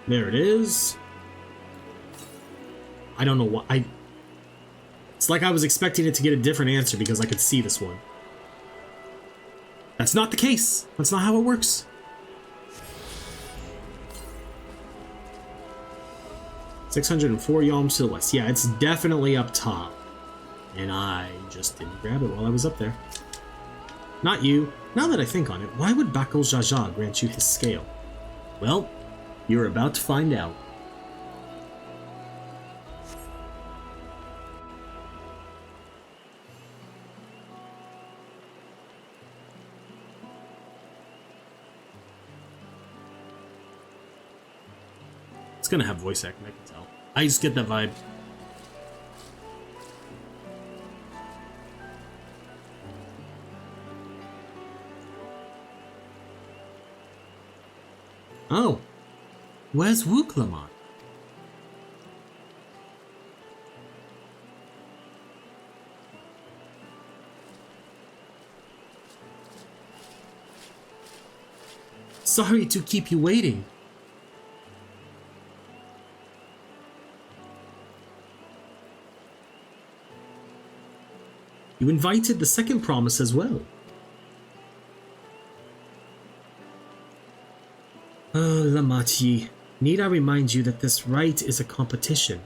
There it is. I don't know why. It's like I was expecting it to get a different answer because I could see this one. That's not the case. That's not how it works. $604 yalms to the west. Yeah, it's definitely up top. And I just didn't grab it while I was up there. Not you. Now that I think on it, why would Bakul Jaja grant you his scale? Well, you're about to find out. It's gonna have voice acting, I can tell. I just get that vibe. Oh, where's Wuklamon? Sorry to keep you waiting. You invited the second promise as well. Oh, Lamati, need I remind you that this right is a competition?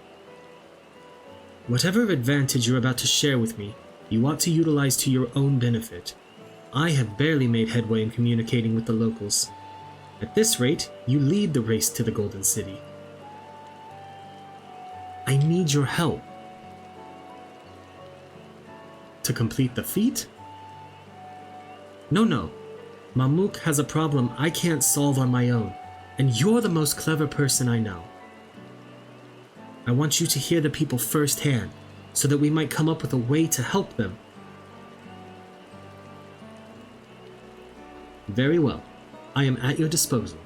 Whatever advantage you're about to share with me, you ought to utilize to your own benefit. I have barely made headway in communicating with the locals. At this rate, you lead the race to the Golden City. I need your help. To complete the feat? No. Mamouk has a problem I can't solve on my own, and you're the most clever person I know. I want you to hear the people firsthand, so that we might come up with a way to help them. Very well. I am at your disposal.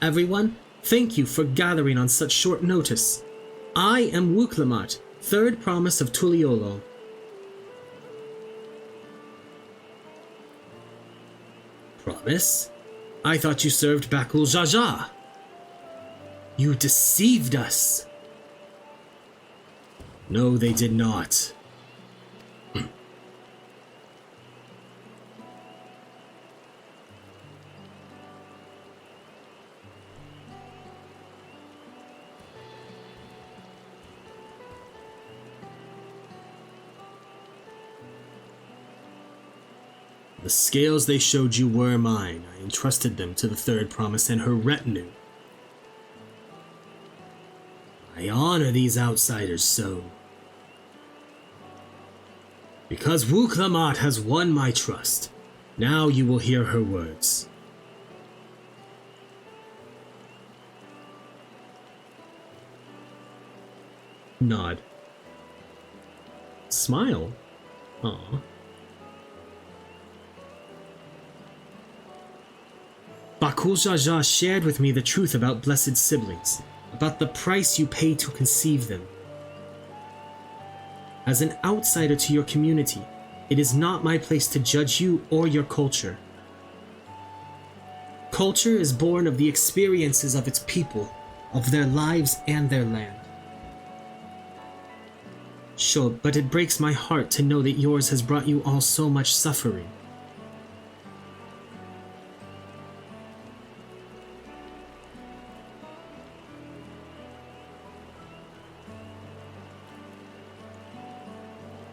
Everyone, thank you for gathering on such short notice. I am Wuklamat, third promise of Tuliolo. Promise? I thought you served Bakul Jaja. You deceived us. No, they did not. The scales they showed you were mine. I entrusted them to the Third Promise and her retinue. I honor these outsiders so. Because Wu Klamat has won my trust, now you will hear her words. Nod. Smile. Aww. Bakul Jaja shared with me the truth about blessed siblings, about the price you pay to conceive them. As an outsider to your community, it is not my place to judge you or your culture. Culture is born of the experiences of its people, of their lives and their land. Sure, but it breaks my heart to know that yours has brought you all so much suffering.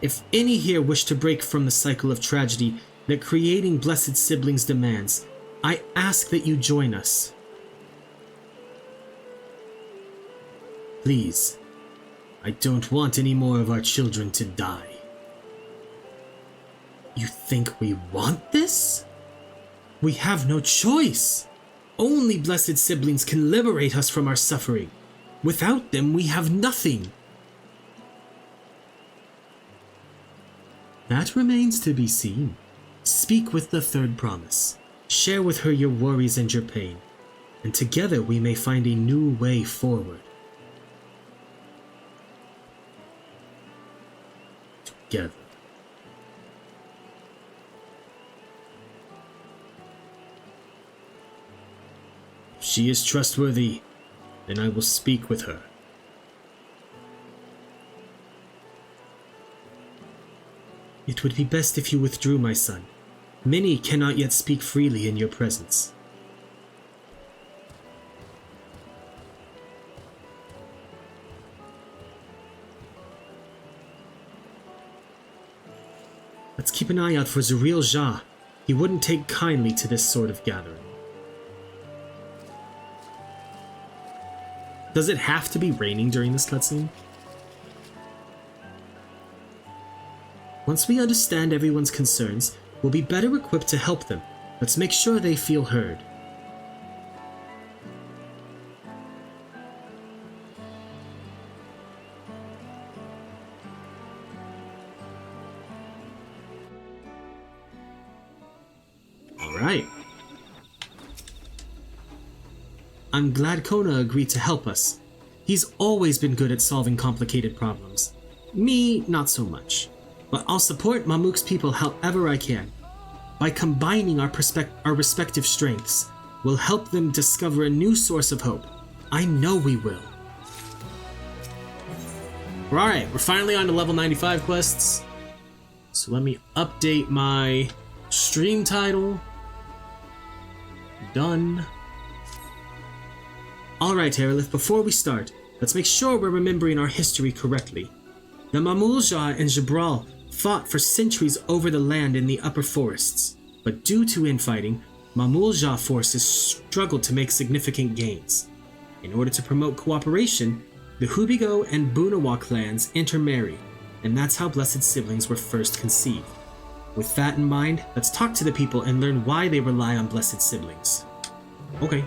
If any here wish to break from the cycle of tragedy that creating blessed siblings demands, I ask that you join us. Please, I don't want any more of our children to die. You think we want this? We have no choice. Only blessed siblings can liberate us from our suffering. Without them, we have nothing. That remains to be seen. Speak with the Third Promise. Share with her your worries and your pain, and together we may find a new way forward. Together. If she is trustworthy, then I will speak with her. It would be best if you withdrew, my son. Many cannot yet speak freely in your presence. Let's keep an eye out for Zuriel Jha. He wouldn't take kindly to this sort of gathering. Does it have to be raining during this cutscene? Once we understand everyone's concerns, we'll be better equipped to help them. Let's make sure they feel heard. Alright. I'm glad Kona agreed to help us. He's always been good at solving complicated problems. Me, not so much. But I'll support Mamuk's people however I can. By combining our respective strengths, we'll help them discover a new source of hope. I know we will. Alright, we're finally on to level 95 quests. So let me update my stream title. Done. Alright, Arilith, before we start, let's make sure we're remembering our history correctly. The Mamul-Jha and Jabral fought for centuries over the land in the upper forests, but due to infighting, Mamul-Jha forces struggled to make significant gains. In order to promote cooperation, the Hubigo and Bunawa clans intermarry, and that's how blessed siblings were first conceived. With that in mind, let's talk to the people and learn why they rely on blessed siblings. Okay.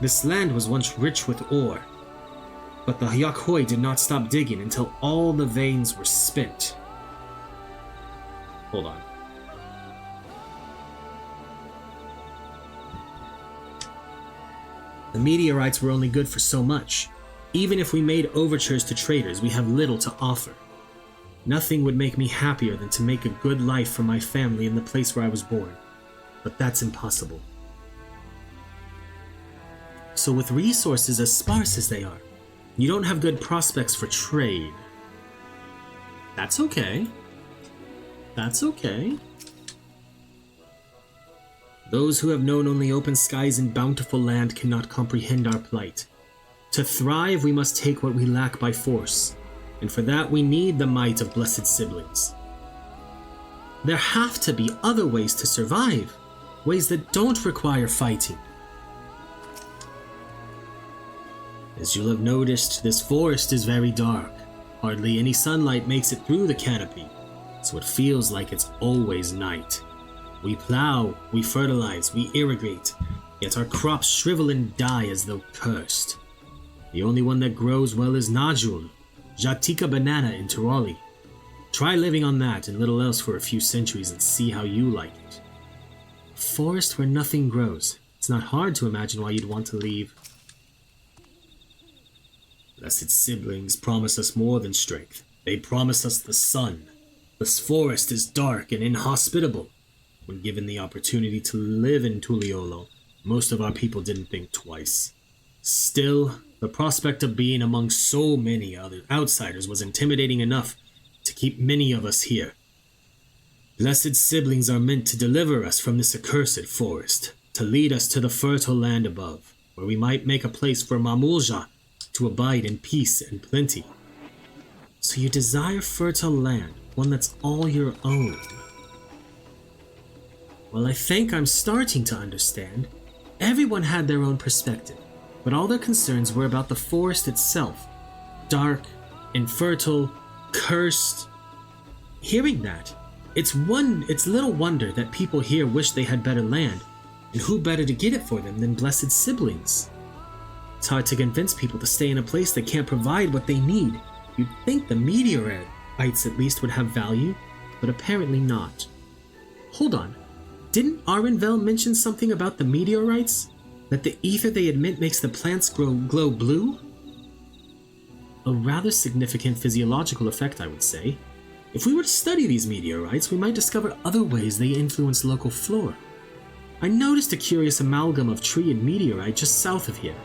This land was once rich with ore, but the Yakhoi did not stop digging until all the veins were spent. Hold on. The meteorites were only good for so much. Even if we made overtures to traders, we have little to offer. Nothing would make me happier than to make a good life for my family in the place where I was born, but that's impossible. So with resources as sparse as they are, you don't have good prospects for trade. That's okay. That's okay. Those who have known only open skies and bountiful land cannot comprehend our plight. To thrive, we must take what we lack by force. and for that we need the might of blessed siblings. There have to be other ways to survive, ways that don't require fighting. As you'll have noticed, this forest is very dark. Hardly any sunlight makes it through the canopy, so it feels like it's always night. We plow, we fertilize, we irrigate, yet our crops shrivel and die as though cursed. The only one that grows well is Najul, Jatika banana in Tiroli. Try living on that and little else for a few centuries and see how you like it. A forest where nothing grows. It's not hard to imagine why you'd want to leave. Blessed siblings promise us more than strength. They promise us the sun. This forest is dark and inhospitable. When given the opportunity to live in Tuliolo, most of our people didn't think twice. Still, the prospect of being among so many other outsiders was intimidating enough to keep many of us here. Blessed siblings are meant to deliver us from this accursed forest, to lead us to the fertile land above, where we might make a place for Mamulja to abide in peace and plenty. So you desire fertile land, one that's all your own. Well, I think I'm starting to understand. Everyone had their own perspective, but all their concerns were about the forest itself. Dark, infertile, cursed. Hearing that, it's little wonder that people here wish they had better land, and who better to get it for them than blessed siblings? It's hard to convince people to stay in a place that can't provide what they need. You'd think the meteorites at least would have value, but apparently not. Hold on, didn't Arinvel mention something about the meteorites? That the ether they emit makes the plants glow blue? A rather significant physiological effect, I would say. If we were to study these meteorites, we might discover other ways they influence local flora. I noticed a curious amalgam of tree and meteorite just south of here.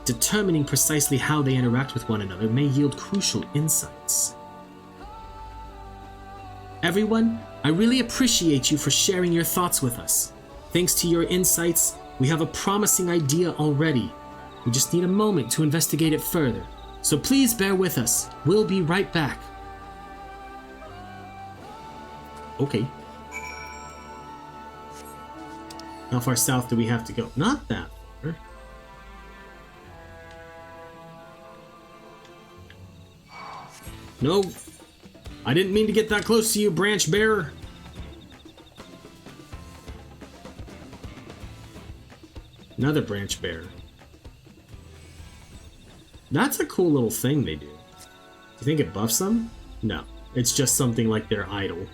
Determining precisely how they interact with one another may yield crucial insights. Everyone, I really appreciate you for sharing your thoughts with us. Thanks to your insights, we have a promising idea already. We just need a moment to investigate it further. So please bear with us. We'll be right back. Okay. How far south do we have to go? Not that far. No. I didn't mean to get that close to you, branch bearer. Another branch bearer. That's a cool little thing they do. Do you think it buffs them? No. It's just something like their idol.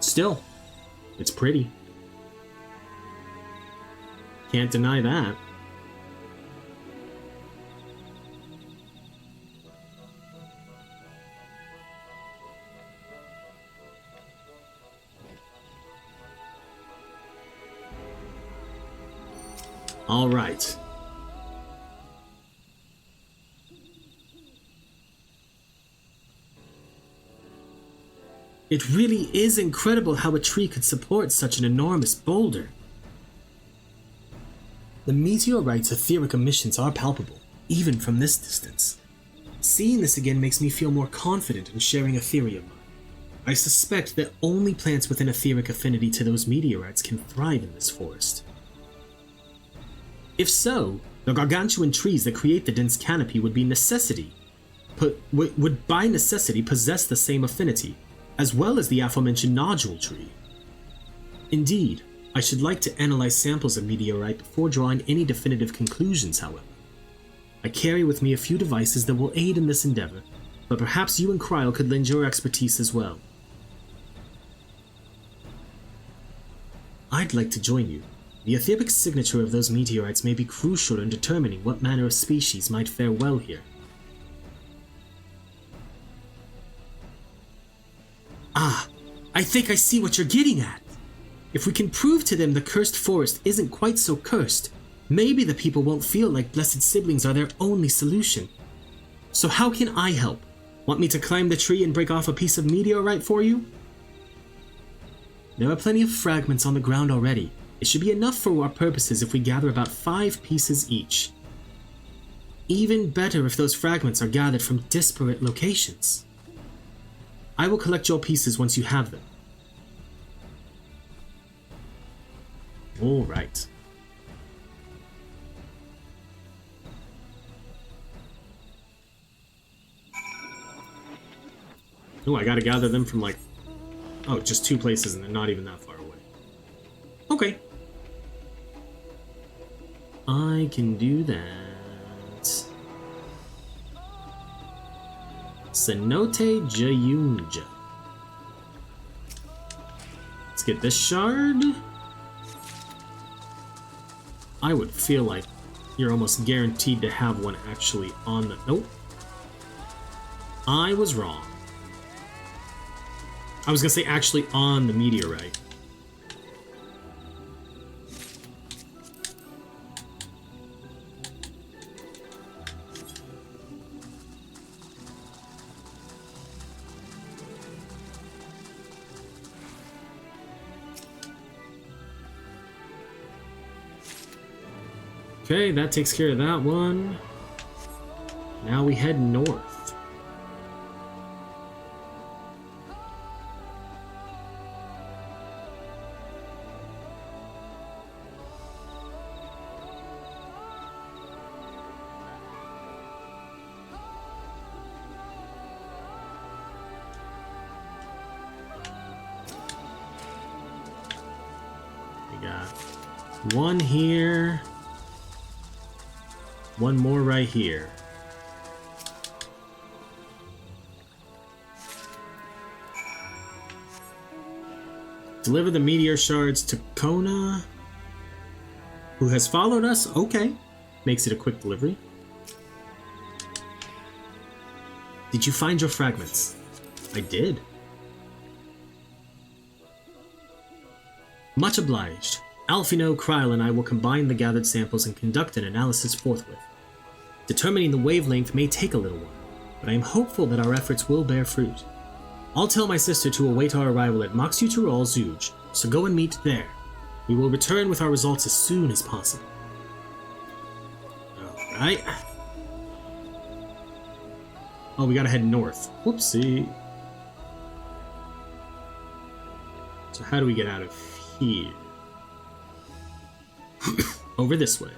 Still, it's pretty. Can't deny that. All right. It really is incredible how a tree could support such an enormous boulder. The meteorite's etheric emissions are palpable, even from this distance. Seeing this again makes me feel more confident in sharing Ethereum. I suspect that only plants with an etheric affinity to those meteorites can thrive in this forest. If so, the gargantuan trees that create the dense canopy would by necessity possess the same affinity, as well as the aforementioned nodule tree. Indeed, I should like to analyze samples of meteorite before drawing any definitive conclusions, however. I carry with me a few devices that will aid in this endeavor, but perhaps you and Kryl could lend your expertise as well. I'd like to join you. The etheric signature of those meteorites may be crucial in determining what manner of species might fare well here. Ah, I think I see what you're getting at. If we can prove to them the cursed forest isn't quite so cursed, maybe the people won't feel like blessed siblings are their only solution. So how can I help? Want me to climb the tree and break off a piece of meteorite for you? There are plenty of fragments on the ground already. It should be enough for our purposes if we gather about 5 pieces each. Even better if those fragments are gathered from disparate locations. I will collect your pieces once you have them. Alright. Oh, I gotta gather them from like... Oh, just 2 places and they're not even that far away. Okay. I can do that. Cenote Jayunja. Let's get this shard. I would feel like you're almost guaranteed to have one actually on the... Nope. I was wrong. I was gonna say actually on the meteorite. Okay, that takes care of that one. Now we head north. We got one here. One more right here. Deliver the meteor shards to Kona, who has followed us. Okay. Makes it a quick delivery. Did you find your fragments? I did. Much obliged. Alfino, Kryl, and I will combine the gathered samples and conduct an analysis forthwith. Determining the wavelength may take a little while, but I am hopeful that our efforts will bear fruit. I'll tell my sister to await our arrival at Moxutural Zuj, so go and meet there. We will return with our results as soon as possible. Alright. Oh, we gotta head north. Whoopsie. So how do we get out of here? Over this way.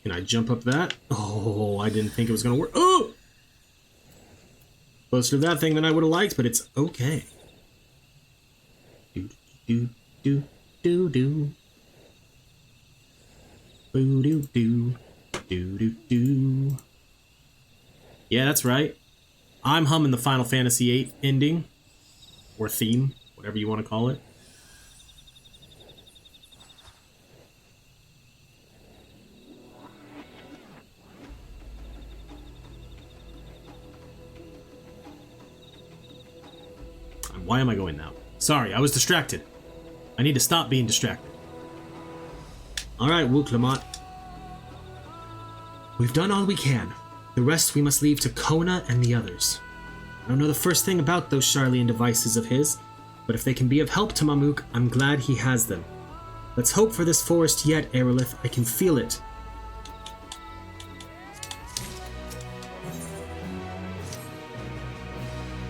Can I jump up that? Oh, I didn't think it was gonna work. Oh! Closer to that thing than I would have liked, but it's okay. Do do do do do do do do do do. Yeah, that's right. I'm humming the Final Fantasy VIII ending or theme, whatever you want to call it. Why am I going that way? Sorry, I was distracted. I need to stop being distracted. Alright, Wu Clement. We've done all we can. The rest we must leave to Kona and the others. I don't know the first thing about those Charlian devices of his, but if they can be of help to Mamuk, I'm glad he has them. Let's hope for this forest yet, Arilith. I can feel it.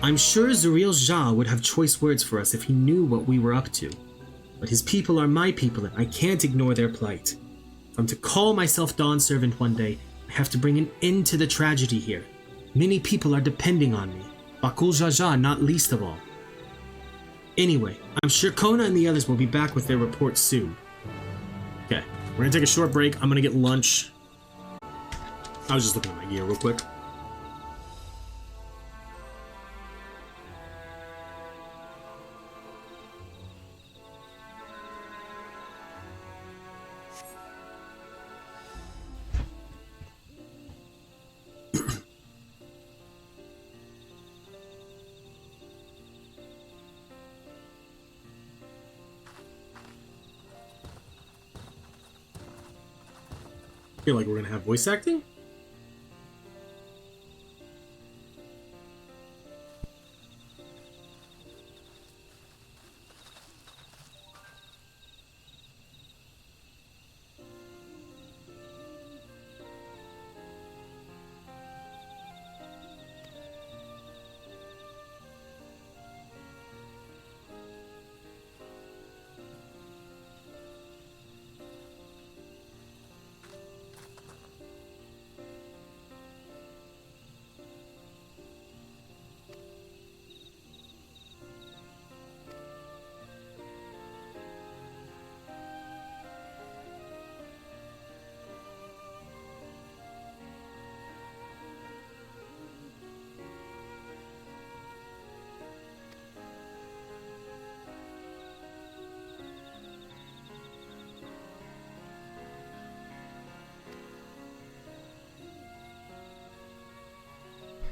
I'm sure Zuriel Jha would have choice words for us if he knew what we were up to. But his people are my people, and I can't ignore their plight. If I'm to call myself Dawn Servant one day, I have to bring an end to the tragedy here. Many people are depending on me, Bakul Jaja not least of all. Anyway, I'm sure Kona and the others will be back with their reports soon. Okay, we're gonna take a short break. I'm gonna get lunch. I was just looking at my gear real quick. feel like we're gonna have voice acting.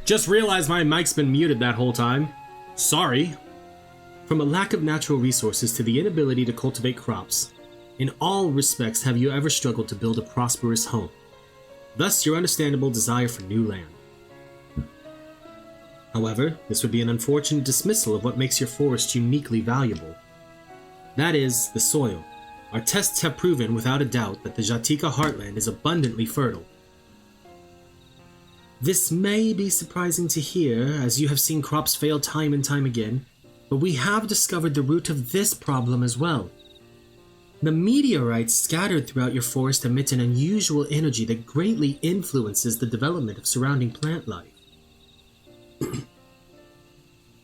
Just realized my mic's been muted that whole time. Sorry. From a lack of natural resources to the inability to cultivate crops, in all respects have you ever struggled to build a prosperous home. Thus your understandable desire for new land. However, this would be an unfortunate dismissal of what makes your forest uniquely valuable. That is, the soil. Our tests have proven without a doubt that the Jatika heartland is abundantly fertile. This may be surprising to hear, as you have seen crops fail time and time again, but we have discovered the root of this problem as well. The meteorites scattered throughout your forest emit an unusual energy that greatly influences the development of surrounding plant life.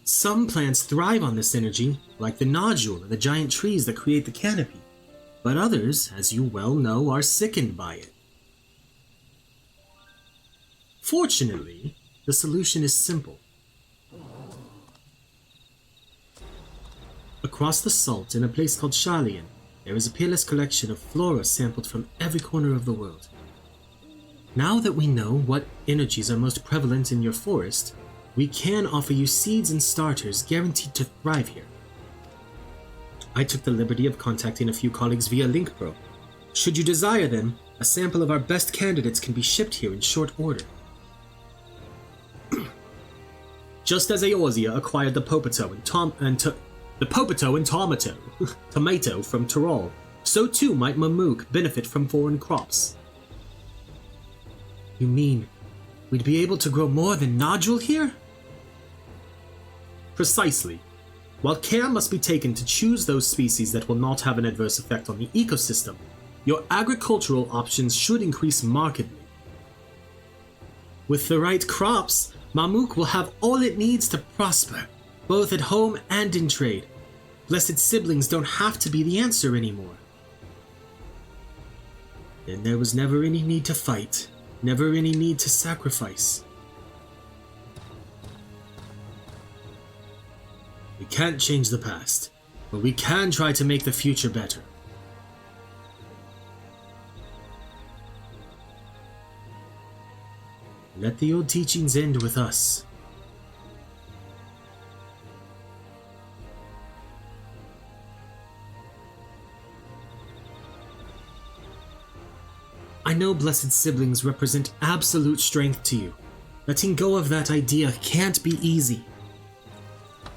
Some plants thrive on this energy, like the nodule and the giant trees that create the canopy, but others, as you well know, are sickened by it. Fortunately, the solution is simple. Across the salt, in a place called Sharlian, there is a peerless collection of flora sampled from every corner of the world. Now that we know what energies are most prevalent in your forest, we can offer you seeds and starters guaranteed to thrive here. I took the liberty of contacting a few colleagues via LinkPro. Should you desire them, a sample of our best candidates can be shipped here in short order. Just as Eorzea acquired the Popoto and Tomato from Tyrol, so too might Mamook benefit from foreign crops. You mean we'd be able to grow more than nodule here? Precisely. While care must be taken to choose those species that will not have an adverse effect on the ecosystem, your agricultural options should increase markedly. With the right crops, Mamook will have all it needs to prosper, both at home and in trade. Blessed siblings don't have to be the answer anymore. Then there was never any need to fight, never any need to sacrifice. We can't change the past, but we can try to make the future better. Let the old teachings end with us. I know blessed siblings represent absolute strength to you. Letting go of that idea can't be easy.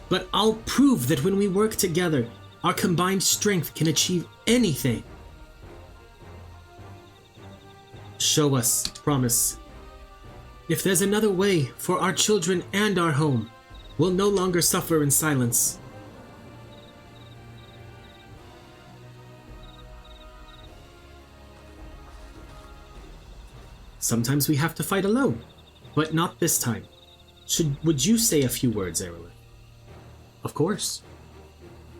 But I'll prove that when we work together, our combined strength can achieve anything. Show us, promise. If there's another way for our children and our home, we'll no longer suffer in silence. Sometimes we have to fight alone, but not this time. Would you say a few words, Arilith? Of course.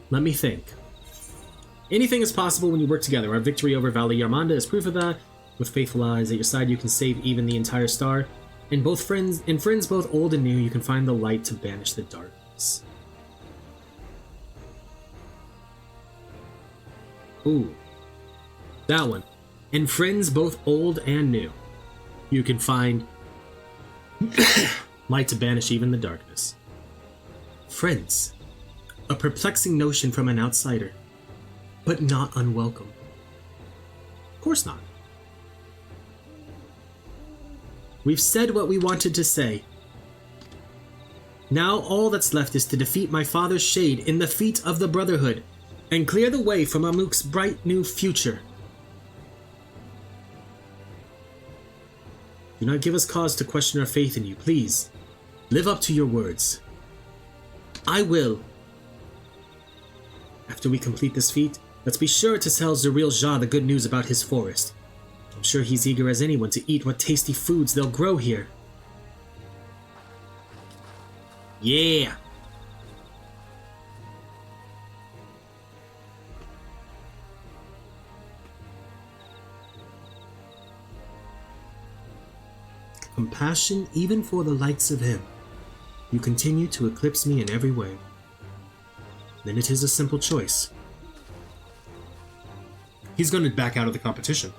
Let me think. Anything is possible when you work together. Our victory over Valley Yarmanda is proof of that. With faithful eyes at your side, you can save even the entire star. In friends both old and new, you can find the light to banish the darkness. Ooh. That one. In friends both old and new, you can find light to banish even the darkness. Friends. A perplexing notion from an outsider, but not unwelcome. Of course not. We've said what we wanted to say. Now all that's left is to defeat my father's shade in the feet of the Brotherhood, and clear the way for Mamuk's bright new future. Do not give us cause to question our faith in you, please. Live up to your words. I will. After we complete this feat, let's be sure to tell Zeril Jah the good news about his forest. I'm sure he's eager as anyone to eat what tasty foods they'll grow here. Yeah! Compassion even for the likes of him. You continue to eclipse me in every way. Then it is a simple choice. He's going to back out of the competition.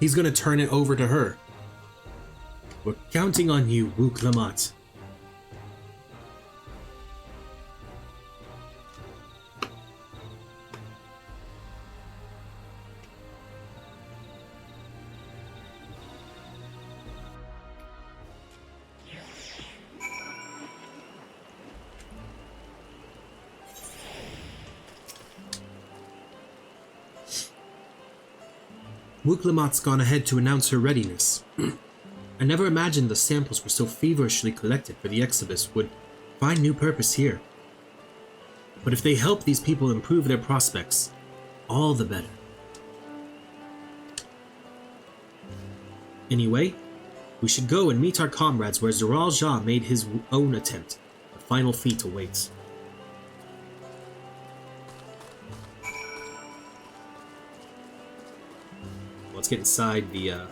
He's going to turn it over to her. We're counting on you, Wook Lamat. Wook Lamat's gone ahead to announce her readiness. I never imagined the samples were so feverishly collected for the exhibits would find new purpose here. But if they help these people improve their prospects, all the better. Anyway, we should go and meet our comrades where Zeril Jah made his own attempt. The final feat awaits. Let's get inside the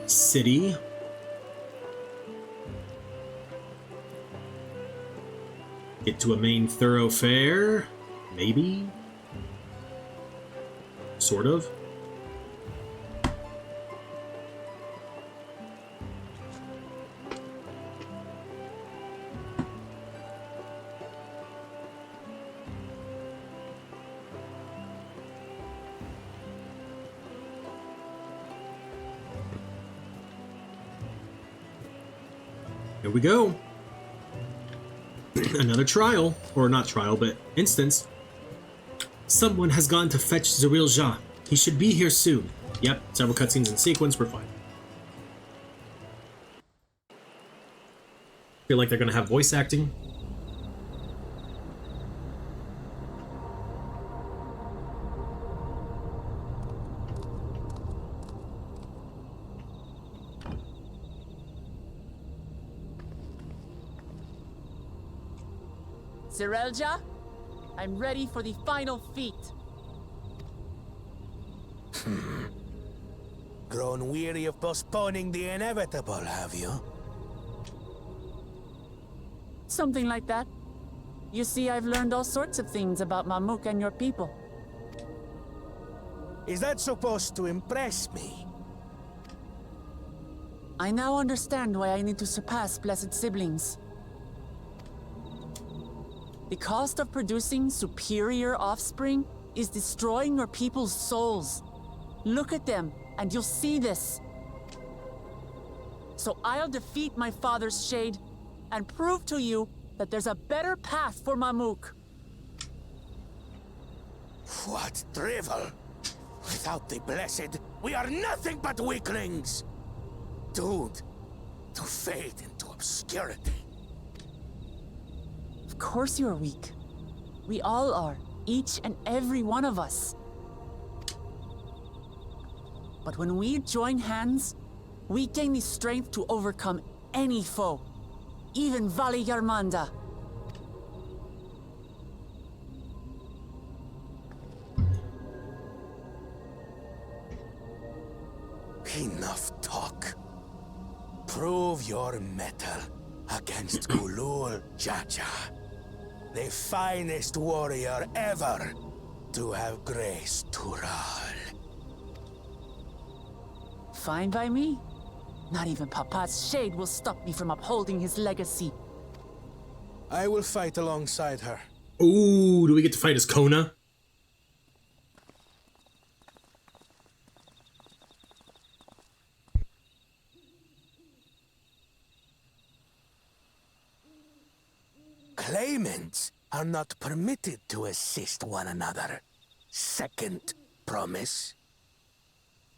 city. Get to a main thoroughfare, maybe? Sort of. Here we go. Another trial, or not trial, but instance. Someone has gone to fetch Zeril Jah. He should be here soon. Yep, several cutscenes in sequence, we're fine. Feel like they're gonna have voice acting. Zeril Jah, I'm ready for the final feat. Grown weary of postponing the inevitable, have you? Something like that. You see, I've learned all sorts of things about Mamuk and your people. Is that supposed to impress me? I now understand why I need to surpass Blessed Siblings. The cost of producing superior offspring is destroying your people's souls. Look at them, and you'll see this. So I'll defeat my father's shade, and prove to you that there's a better path for Mamuk. What drivel! Without the Blessed, we are nothing but weaklings! Doomed to fade into obscurity. Of course you're weak. We all are, each and every one of us. But when we join hands, we gain the strength to overcome any foe, even Vali Yarmanda. Enough talk. Prove your mettle against Gulul Jaja, the finest warrior ever to have graced Tural. Fine by me. Not even Papa's shade will stop me from upholding his legacy. I will fight alongside her. Ooh, do we get to fight as Kona? Claimants are not permitted to assist one another. Second promise.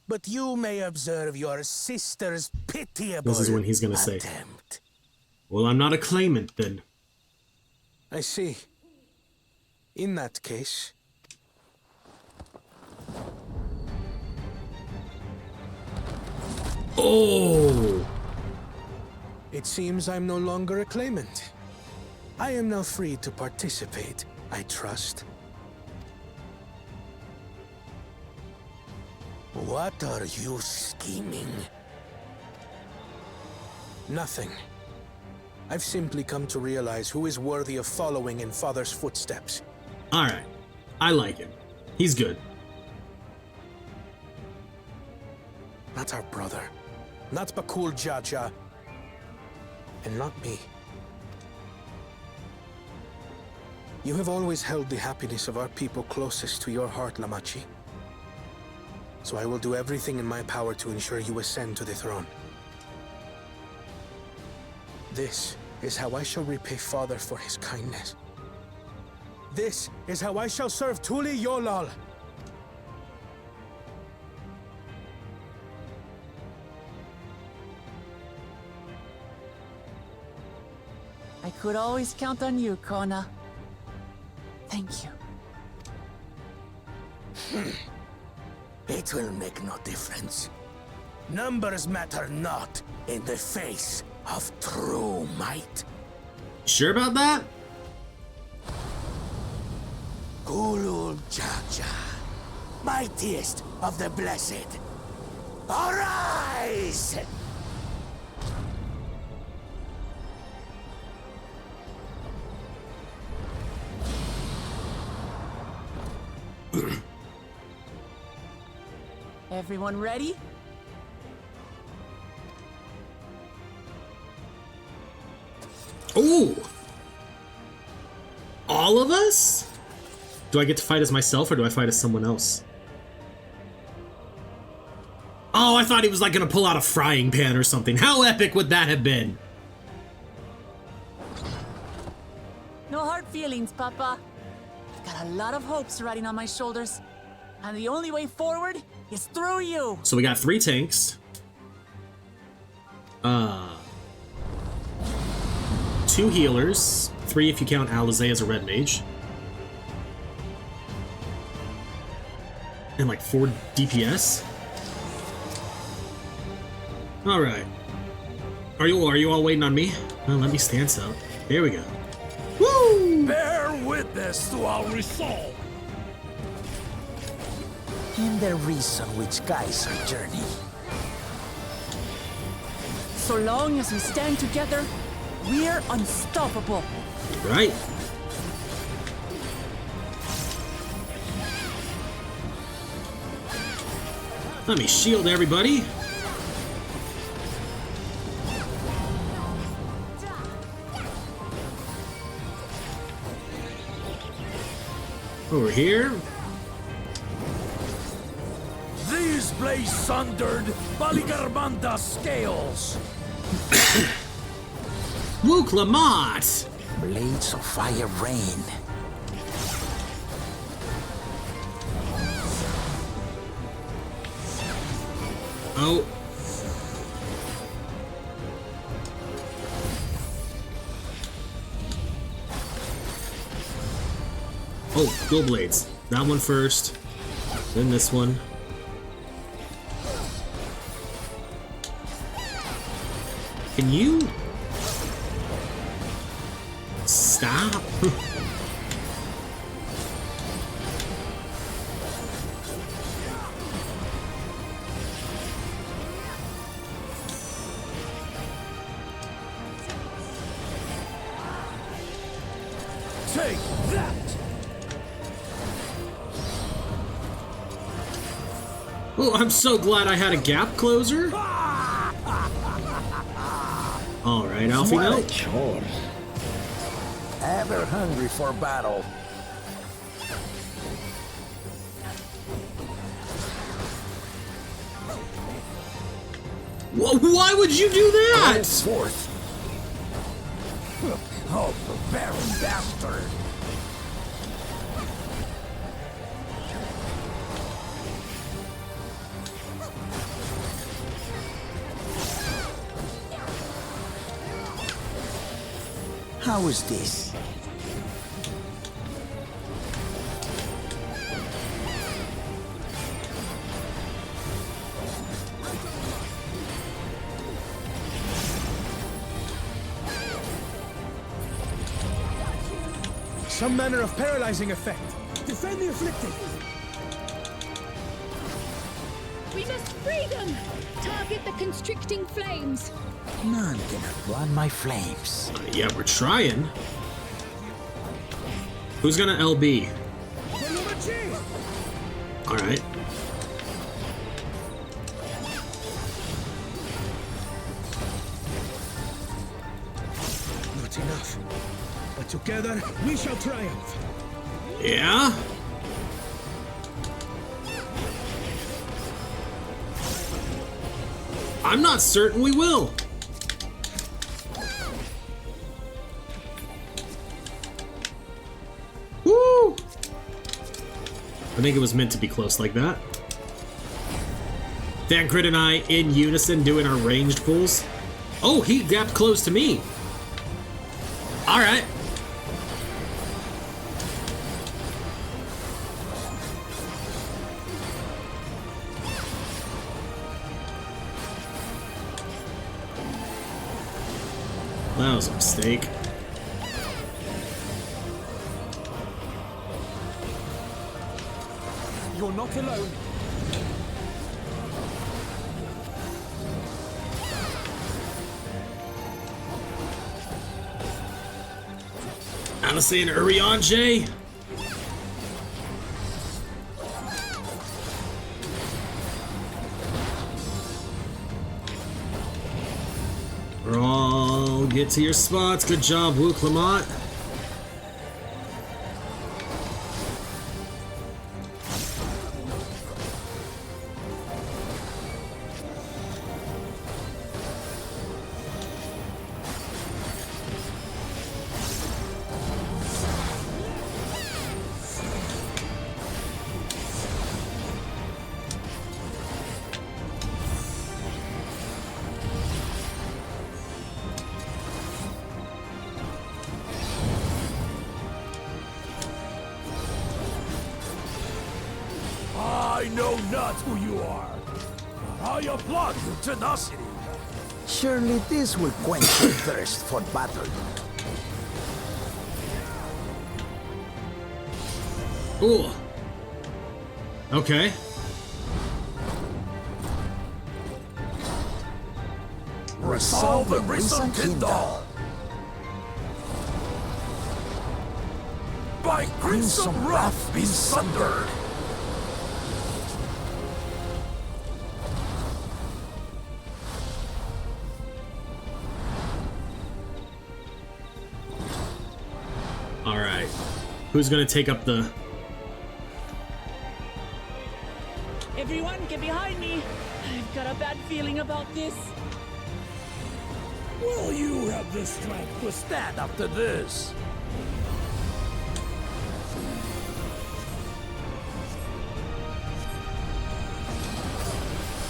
But you may observe your sister's pitiable This is when he's gonna say, attempt. well, I'm not a claimant then. I see. In that case... Oh! It seems I'm no longer a claimant. I am now free to participate, I trust. What are you scheming? Nothing. I've simply come to realize who is worthy of following in Father's footsteps. Alright. I like him. He's good. Not our brother. Not Bakul Jaja. And not me. You have always held the happiness of our people closest to your heart, Lamachi. So I will do everything in my power to ensure you ascend to the throne. This is how I shall repay Father for his kindness. This is how I shall serve Tuli Yolal. I could always count on you, Kona. Thank you. It will make no difference. Numbers matter not in the face of true might. Sure about that? Gulul Jaja, mightiest of the blessed, arise! Everyone ready? Ooh! All of us? Do I get to fight as myself or do I fight as someone else? Oh, I thought he was like gonna pull out a frying pan or something. How epic would that have been? No hard feelings, Papa. I've got a lot of hopes riding on my shoulders. And the only way forward is through you. So we got 3 tanks. 2 healers. 3 if you count Alizé as a red mage. And like 4 DPS. Alright. Are you all waiting on me? Well, let me stand out. There we go. Woo! Bear witness to our resolve. In the reason which guides our journey. So long as we stand together, we're unstoppable. Right. Let me shield everybody. Over here. These blaze sundered Baligarmanda scales. Luke Lamont! Blades of fire rain. Oh. Oh, dual blades. That one first. Then this one. Can you stop? Take that! Oh, I'm so glad I had a gap closer. All right, Alfie, now. Chores. Ever hungry for battle. Why would you do that? Forth. Oh, barren bastard! How is this? Some manner of paralyzing effect. Defend the afflicted! We must free them! Target the constricting flames! None can outrun my flames. Yeah, we're trying. Who's gonna LB? Alright. Not enough. But together, we shall triumph. Yeah? I'm not certain we will. Woo! I think it was meant to be close like that. Thancred and I in unison doing our ranged pulls. Oh, he got close to me. Alright. That was a mistake. You're not alone. Honestly, an Urianger. All get to your spots. Good job, Wu Clement. I know not who you are. I applaud your tenacity. Surely this will quench your thirst for battle. Ooh. Okay. Resolve the risen Kindle. By crimson wrath be sundered. Alright. Who's gonna take up the... Everyone, get behind me! I've got a bad feeling about this. Will you have the strength to stand after this?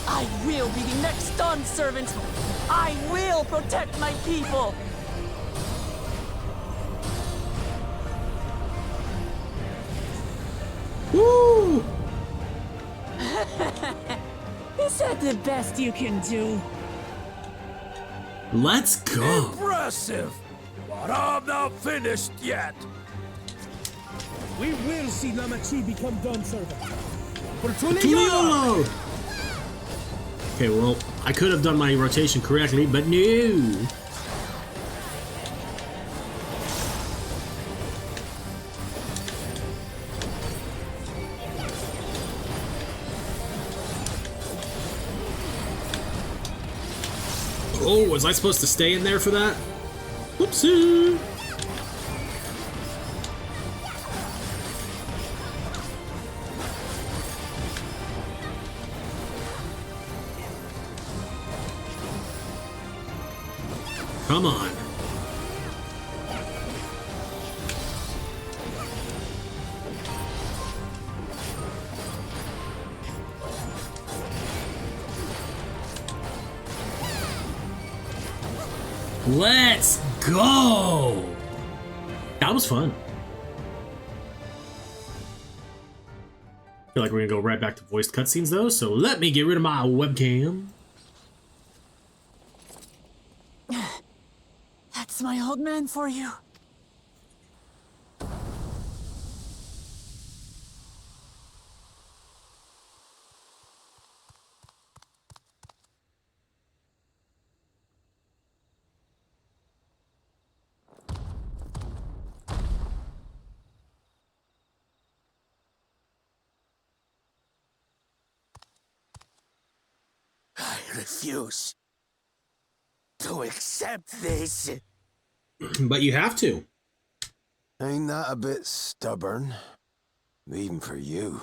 I will be the next Dawn servant! I will protect my people! Woo! Is that the best you can do? Let's go! Impressive! But I'm not finished yet. We will see Namachi become Dawn servant. Tuliolo! Okay, well, I could have done my rotation correctly, but no! Oh, was I supposed to stay in there for that? Whoopsie! Come on. Let's go! That was fun. I feel like we're gonna go right back to voiced cutscenes though, so let me get rid of my webcam. That's my old man for you. I refuse to accept this. But you have to. Ain't that a bit stubborn? Even for you.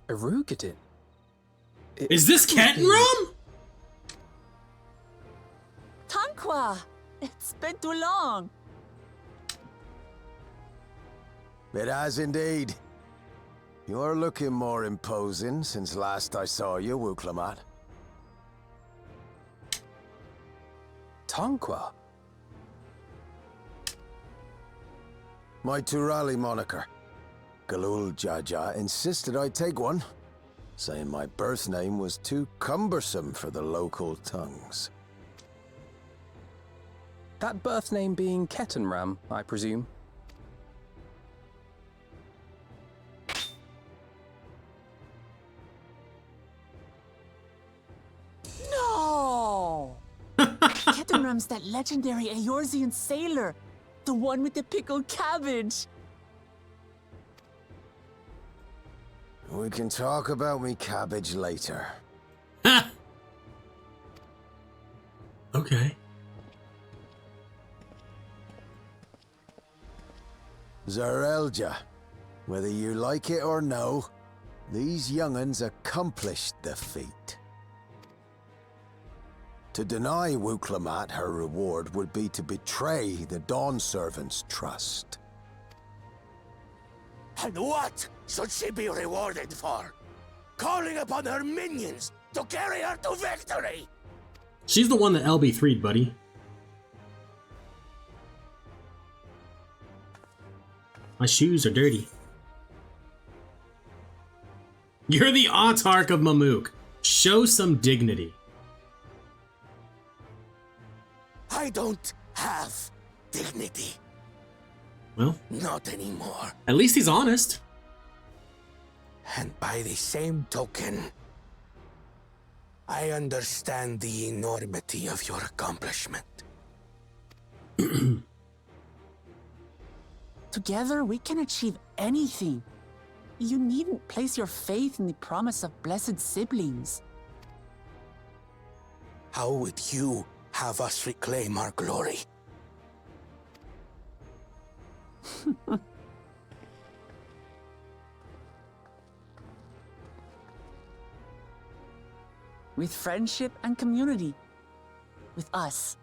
Arugadin? Is this Ketenrum? Tanqua! It's been too long. It has indeed. You're looking more imposing since last I saw you, Wuklamat. Tanqua? My Turali moniker. Galul Jaja insisted I take one, saying my birth name was too cumbersome for the local tongues. That birth name being Ketenram, I presume? No! Ketenram's that legendary Eorzean sailor. The one with the pickled cabbage. We can talk about me cabbage later. Okay. Zarelja, whether you like it or no, these young'uns accomplished the feat. To deny Wuklamat her reward would be to betray the Dawn Servant's trust. And what should she be rewarded for? Calling upon her minions to carry her to victory! She's the one that LB3'd, buddy. My shoes are dirty. You're the Autarch of Mamook. Show some dignity. I don't have dignity. Well, not anymore. At least he's honest. And by the same token, I understand the enormity of your accomplishment. Together, we can achieve anything. You needn't place your faith in the promise of blessed siblings. How would you have us reclaim our glory? With friendship and community. With us.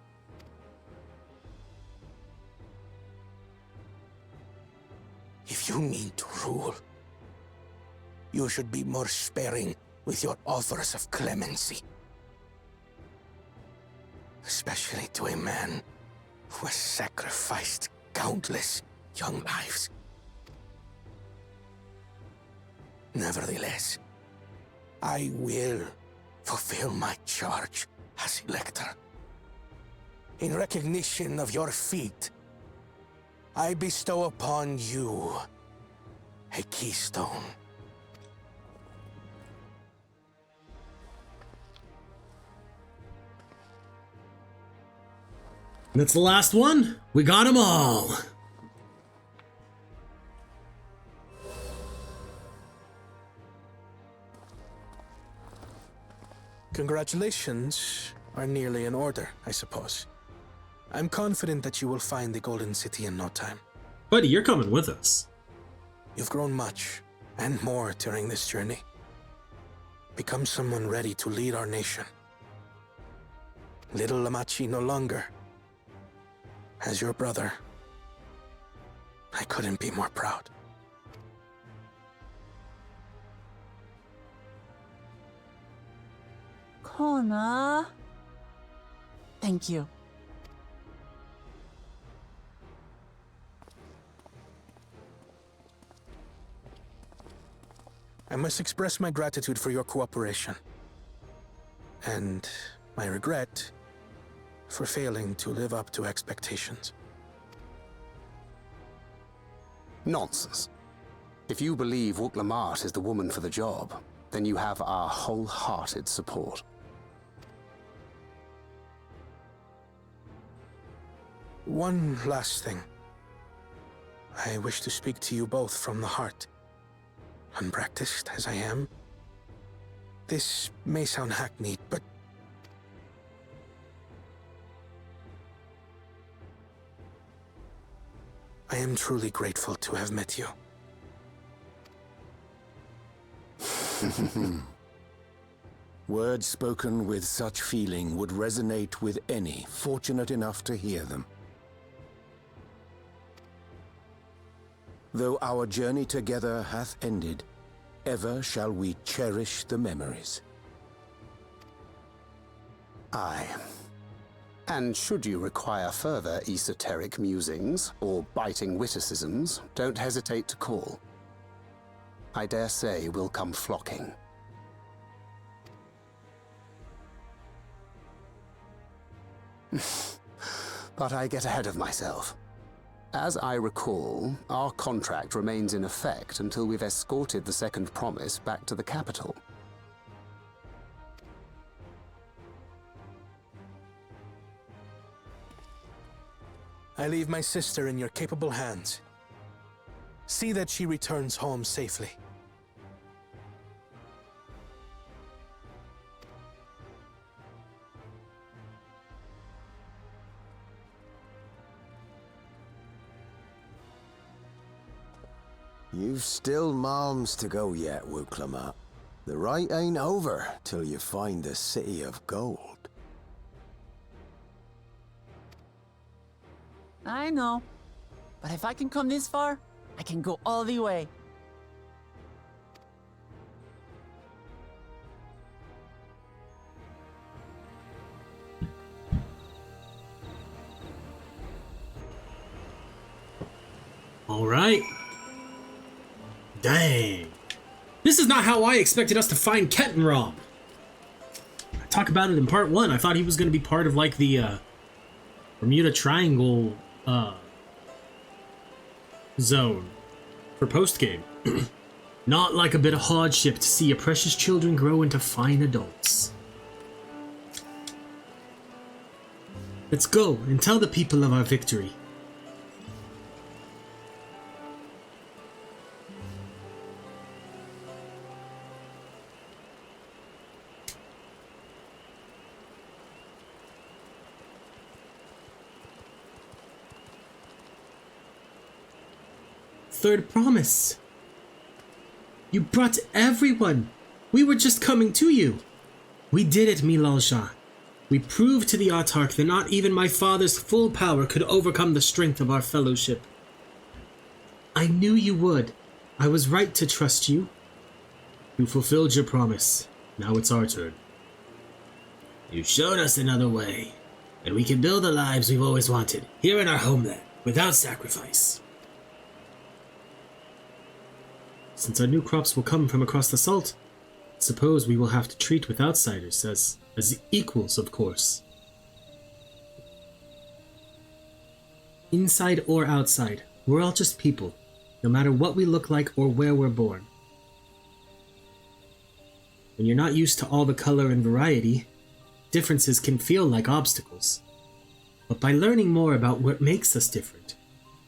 If you mean to rule, you should be more sparing with your offers of clemency. Especially to a man who has sacrificed countless young lives. Nevertheless, I will fulfill my charge as Elector. In recognition of your feat, I bestow upon you a keystone. That's the last one. We got them all. Congratulations are nearly in order, I suppose. I'm confident that you will find the Golden City in no time. Buddy, you're coming with us. You've grown much, and more during this journey. Become someone ready to lead our nation. Little Lamachi no longer. As your brother, I couldn't be more proud. Hona. Thank you. I must express my gratitude for your cooperation. And my regret for failing to live up to expectations. Nonsense. If you believe Wuk-Lamat is the woman for the job, then you have our wholehearted support. One last thing. I wish to speak to you both from the heart. Unpracticed as I am, this may sound hackneyed, but I am truly grateful to have met you. Words spoken with such feeling would resonate with any fortunate enough to hear them. Though our journey together hath ended, ever shall we cherish the memories. Aye. And should you require further esoteric musings or biting witticisms, don't hesitate to call. I dare say we'll come flocking. But I get ahead of myself. As I recall, our contract remains in effect until we've escorted the second promise back to the capital. I leave my sister in your capable hands. See that she returns home safely. You've still malms to go yet, Wuk-Lamat. The rite ain't over till you find the City of Gold. I know. But if I can come this far, I can go all the way. All right. Dang. This is not how I expected us to find Kettenrob. I talk about it in part 1. I thought he was going to be part of like the Bermuda Triangle zone for post-game. Not like a bit of hardship to see your precious children grow into fine adults. Let's go and tell the people of our victory. Third promise. You brought everyone. We were just coming to you. We did it, Milalja. We proved to the Autarch that not even my father's full power could overcome the strength of our fellowship. I knew you would. I was right to trust you. You fulfilled your promise. Now it's our turn. You've shown us another way, and we can build the lives we've always wanted, here in our homeland, without sacrifice. Since our new crops will come from across the salt, suppose we will have to treat with outsiders as equals, of course. Inside or outside, we're all just people, no matter what we look like or where we're born. When you're not used to all the color and variety, differences can feel like obstacles. But by learning more about what makes us different,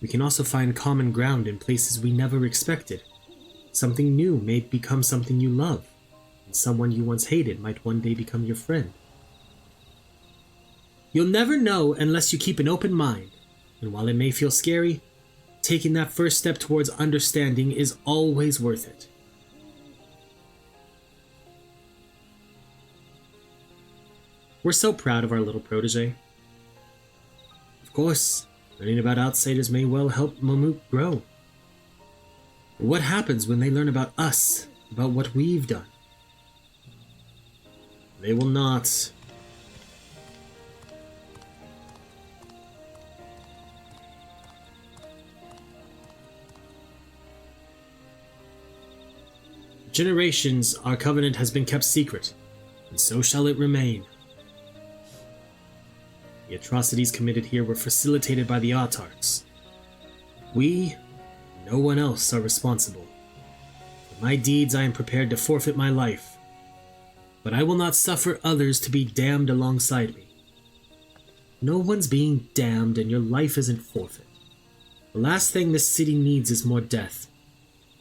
we can also find common ground in places we never expected. Something new may become something you love, and someone you once hated might one day become your friend. You'll never know unless you keep an open mind, and while it may feel scary, taking that first step towards understanding is always worth it. We're so proud of our little protege. Of course, learning about outsiders may well help Mamuk grow. What happens when they learn about us, about what we've done? They will not. Generations, our covenant has been kept secret, and so shall it remain. The atrocities committed here were facilitated by the autarchs. We, no one else, are responsible. For my deeds, I am prepared to forfeit my life, but I will not suffer others to be damned alongside me. No one's being damned, and your life isn't forfeit. The last thing this city needs is more death.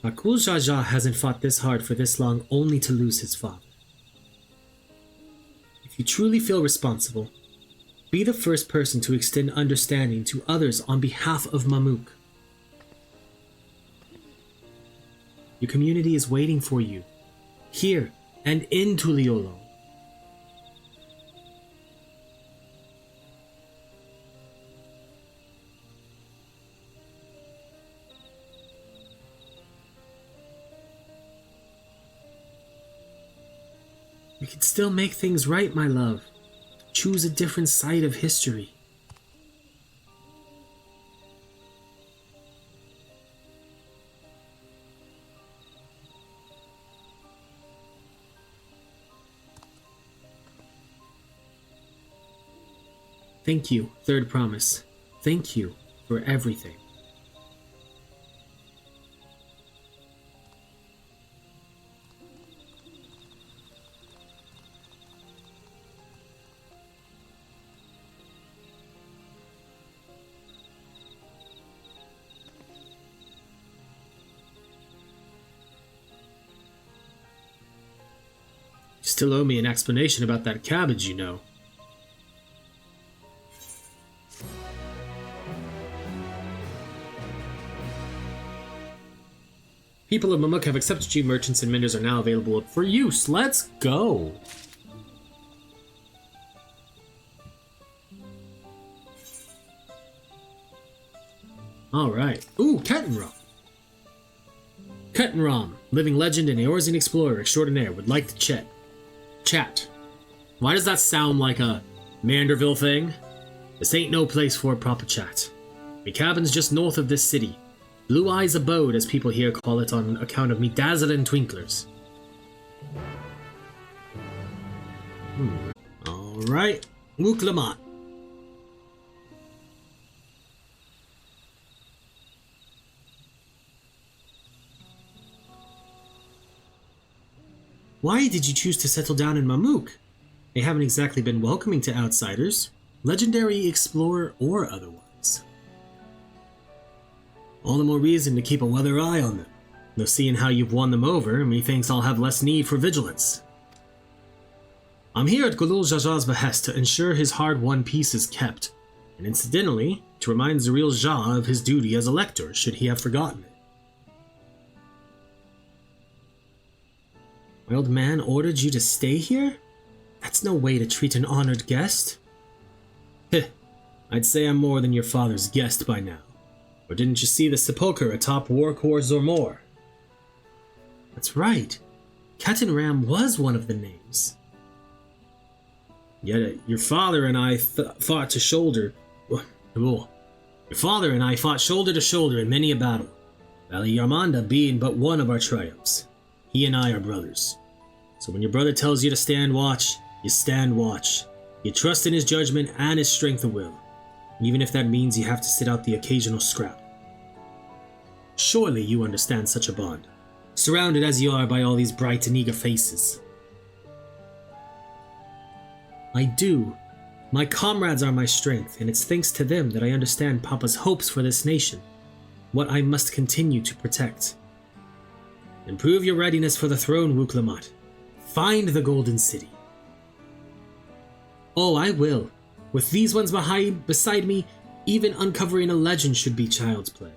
Makul Jaja hasn't fought this hard for this long only to lose his father. If you truly feel responsible, be the first person to extend understanding to others on behalf of Mamuk. Your community is waiting for you, here and in Tuliolo. We can still make things right, my love. Choose a different side of history. Thank you, third promise. Thank you for everything. You still owe me an explanation about that cabbage, you know. People of Mamuk have accepted you. Merchants and vendors are now available for use. Let's go! Alright. Ooh, Kettenrom. Kettenrom, living legend and Eorzean explorer extraordinaire, would like to chat. Why does that sound like a Manderville thing? This ain't no place for a proper chat. Me cabin's just north of this city. Blue Eyes Abode, as people here call it on account of me dazzling twinklers. Alright, Wuklamat. Why did you choose to settle down in Mamuk? They haven't exactly been welcoming to outsiders, legendary explorer or otherwise. All the more reason to keep a weather eye on them. Though seeing how you've won them over, methinks I'll have less need for vigilance. I'm here at Gulul Jaja's behest to ensure his hard-won peace is kept, and incidentally, to remind Zaril Jah of his duty as elector, should he have forgotten it. My old man ordered you to stay here? That's no way to treat an honored guest. Heh, I'd say I'm more than your father's guest by now. Or didn't you see the sepulchre atop Warkor Zormor? That's right. Kettenram was one of the names. Yet your father and I fought to shoulder... Your father and I fought shoulder to shoulder in many a battle. Valley Yarmanda being but one of our triumphs. He and I are brothers. So when your brother tells you to stand watch, you stand watch. You trust in his judgment and his strength of will, even if that means you have to sit out the occasional scrap. Surely you understand such a bond, surrounded as you are by all these bright and eager faces. I do. My comrades are my strength, and it's thanks to them that I understand Papa's hopes for this nation, what I must continue to protect. Improve your readiness for the throne, Wuklamat. Find the Golden City. Oh, I will. With these ones beside me, even uncovering a legend should be child's play.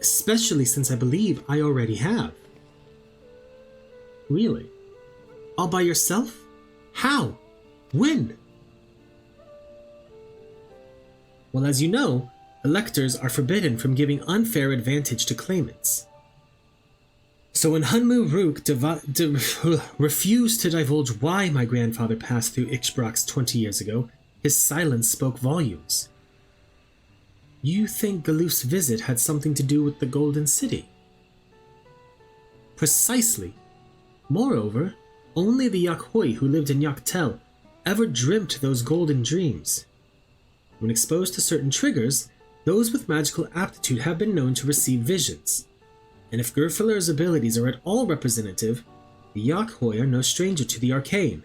Especially since I believe I already have. Really? All by yourself? How? When? Well, as you know, electors are forbidden from giving unfair advantage to claimants. So when Hunmu Rook refused to divulge why my grandfather passed through Ixbrax 20 years ago, his silence spoke volumes. You think Galuf's visit had something to do with the Golden City? Precisely. Moreover, only the Yakhoi who lived in Yaktel ever dreamt those golden dreams. When exposed to certain triggers, those with magical aptitude have been known to receive visions. And if Gerfiler's abilities are at all representative, the Yakhoi are no stranger to the arcane,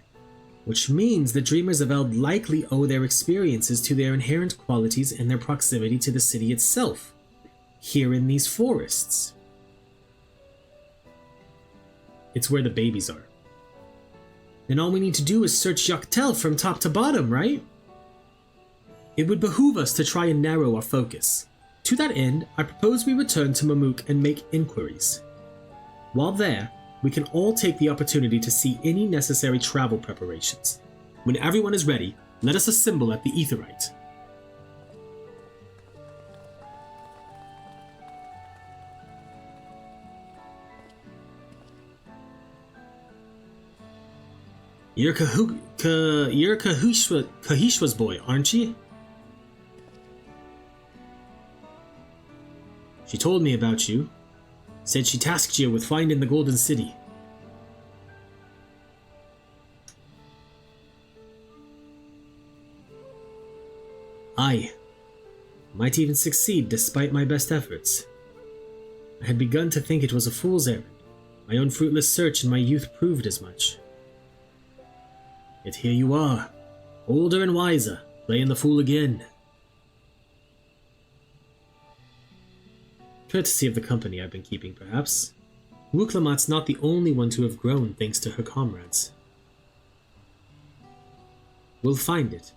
which means the Dreamers of Eld likely owe their experiences to their inherent qualities and their proximity to the city itself, here in these forests. It's where the babies are. Then all we need to do is search Yaktel from top to bottom, right? It would behoove us to try and narrow our focus. To that end, I propose we return to Mamuk and make inquiries. While there, we can all take the opportunity to see any necessary travel preparations. When everyone is ready, let us assemble at the Aetherite. You're Kahishwa's boy, aren't you? She told me about you. Said she tasked you with finding the Golden City. I might even succeed despite my best efforts. I had begun to think it was a fool's errand. My own fruitless search in my youth proved as much. Yet here you are, older and wiser, playing the fool again. Courtesy of the company I've been keeping, perhaps. Wuklamat's not the only one to have grown thanks to her comrades. We'll find it.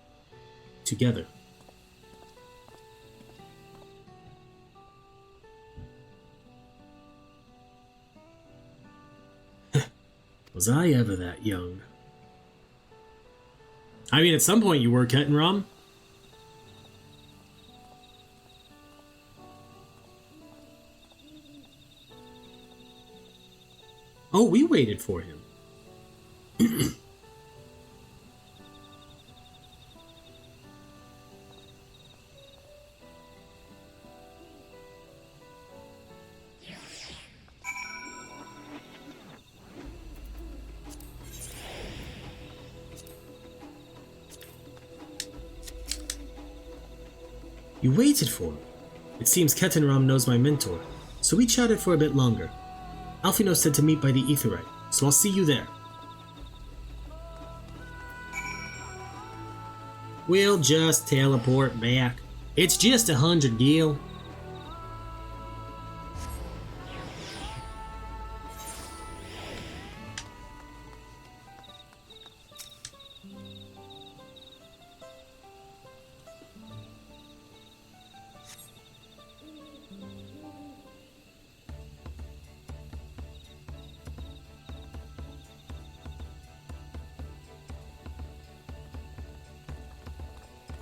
Together. Was I ever that young? I mean, at some point you were, Kettenram. Oh, we waited for him. You waited for him. It seems Kettenram knows my mentor, so we chatted for a bit longer. Alfino said to meet by the Aetherite, so I'll see you there. We'll just teleport back. It's just 100 gil.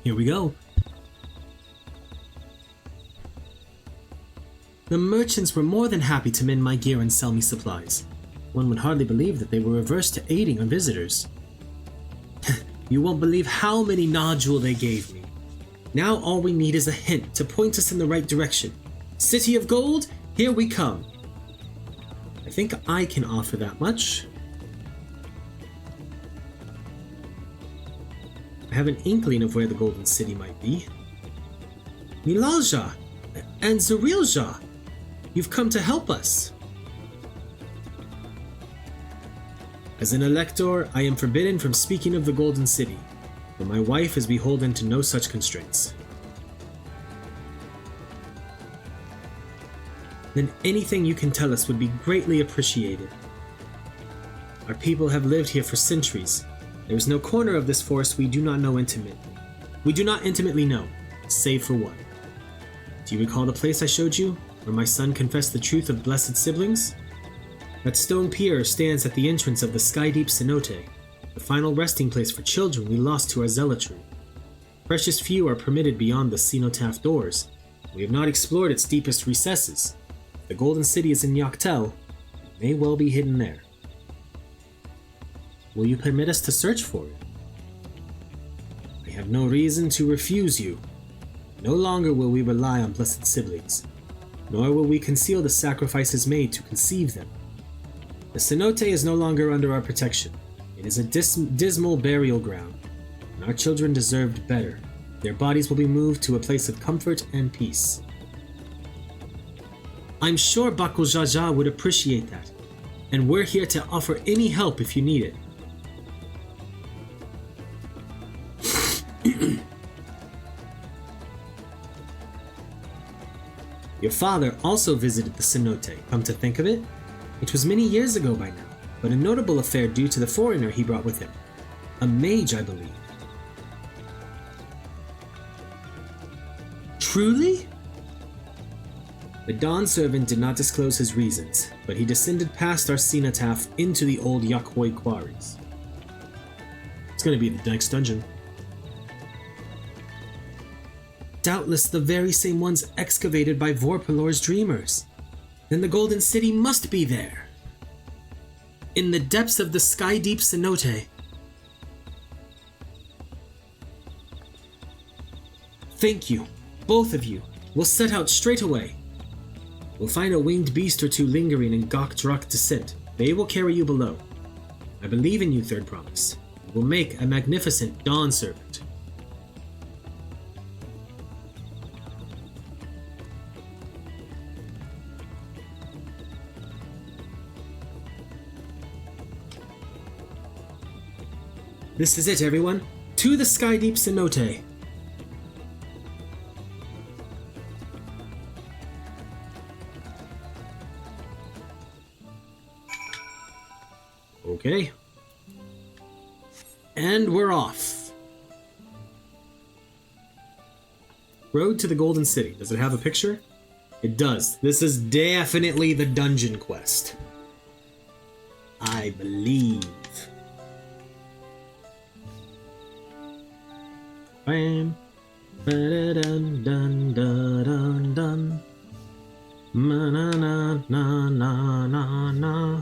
Here we go. The merchants were more than happy to mend my gear and sell me supplies. One would hardly believe that they were averse to aiding on visitors. You won't believe how many nodule they gave me. Now all we need is a hint to point us in the right direction. City of Gold, here we come. I think I can offer that much. I have an inkling of where the Golden City might be. Milalja and Zerilja, you've come to help us. As an elector, I am forbidden from speaking of the Golden City, but my wife is beholden to no such constraints. Then anything you can tell us would be greatly appreciated. Our people have lived here for centuries. There is no corner of this forest we do not know intimately. We do not intimately know, save for one. Do you recall the place I showed you, where my son confessed the truth of blessed siblings? That stone pier stands at the entrance of the sky-deep cenote, the final resting place for children we lost to our zealotry. Precious few are permitted beyond the cenotaph doors. We have not explored its deepest recesses. The Golden City is in Yaktel. may well be hidden there. Will you permit us to search for it? I have no reason to refuse you. No longer will we rely on blessed siblings, nor will we conceal the sacrifices made to conceive them. The cenote is no longer under our protection. It is a dismal burial ground, and our children deserved better. Their bodies will be moved to a place of comfort and peace. I'm sure Bakul Jaja would appreciate that, and we're here to offer any help if you need it. Your father also visited the cenote, come to think of it. It was many years ago by now, but a notable affair due to the foreigner he brought with him. A mage, I believe. Truly? The Dawn servant did not disclose his reasons, but he descended past our cenotaph into the old Yakhoi quarries. It's gonna be the next dungeon. Doubtless the very same ones excavated by Vorpalor's dreamers. Then the Golden City must be there. In the depths of the sky-deep cenote. Thank you, both of you. We'll set out straight away. We'll find a winged beast or two lingering in Gokdruk descent. They will carry you below. I believe in you, Third Promise. You will make a magnificent Dawn servant. This is it, everyone. To the sky-deep cenote. Okay. And we're off. Road to the Golden City. Does it have a picture? It does. This is definitely the dungeon quest. I believe. Bam. Ba-da-dun, dun, dun, dun, dun. Ma-na-na, na, na, na, na.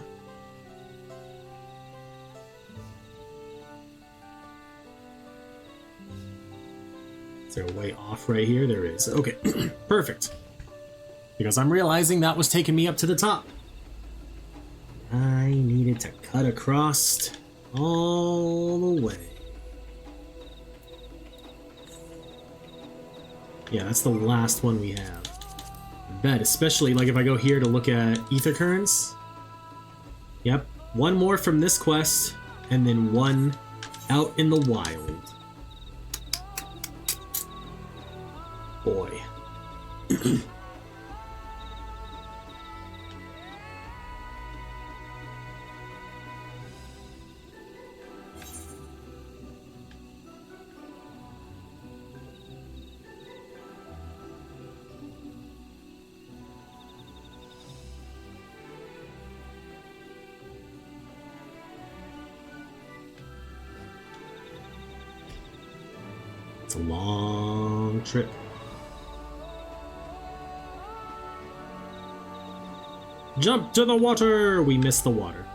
Is there a way off right here? There is. Okay, perfect. Because I'm realizing that was taking me up to the top. I needed to cut across all the way. Yeah, that's the last one we have. I bet, especially like if I go here to look at ether currents. Yep, one more from this quest, and then one out in the wild. Boy. It's a long trip. Jump to the water! We missed the water.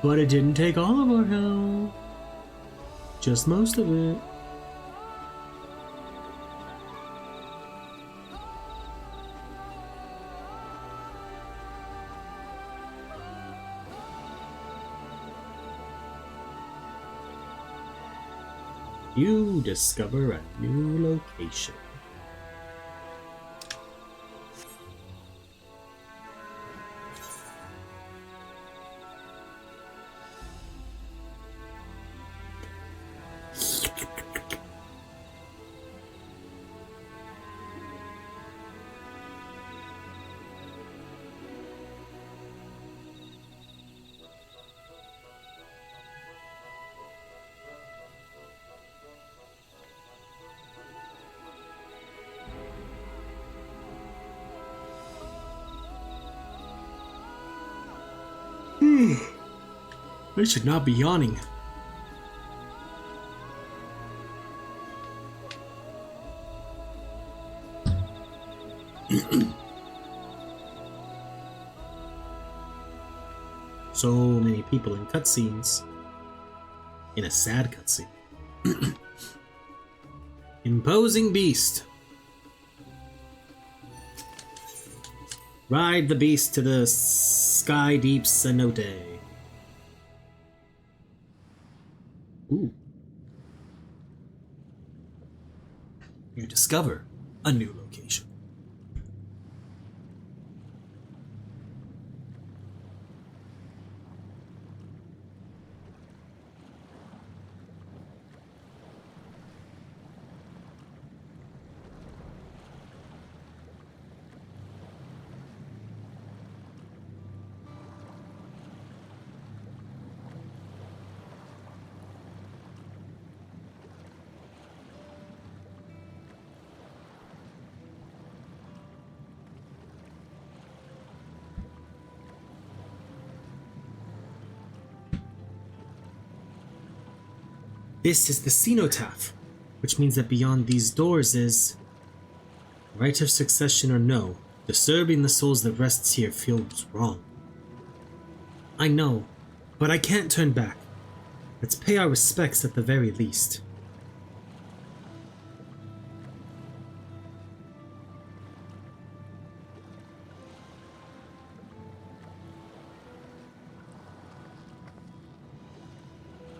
But it didn't take all of our health. Just most of it. You discover a new location. I should not be yawning. So many people in cutscenes. In a sad cutscene. Imposing beast. Ride the beast to the sky deep cenote. Ooh. You discover a new location. This is the cenotaph, which means that beyond these doors is right of succession or no. Disturbing the souls that rests here feels wrong. I know, but I can't turn back. Let's pay our respects at the very least.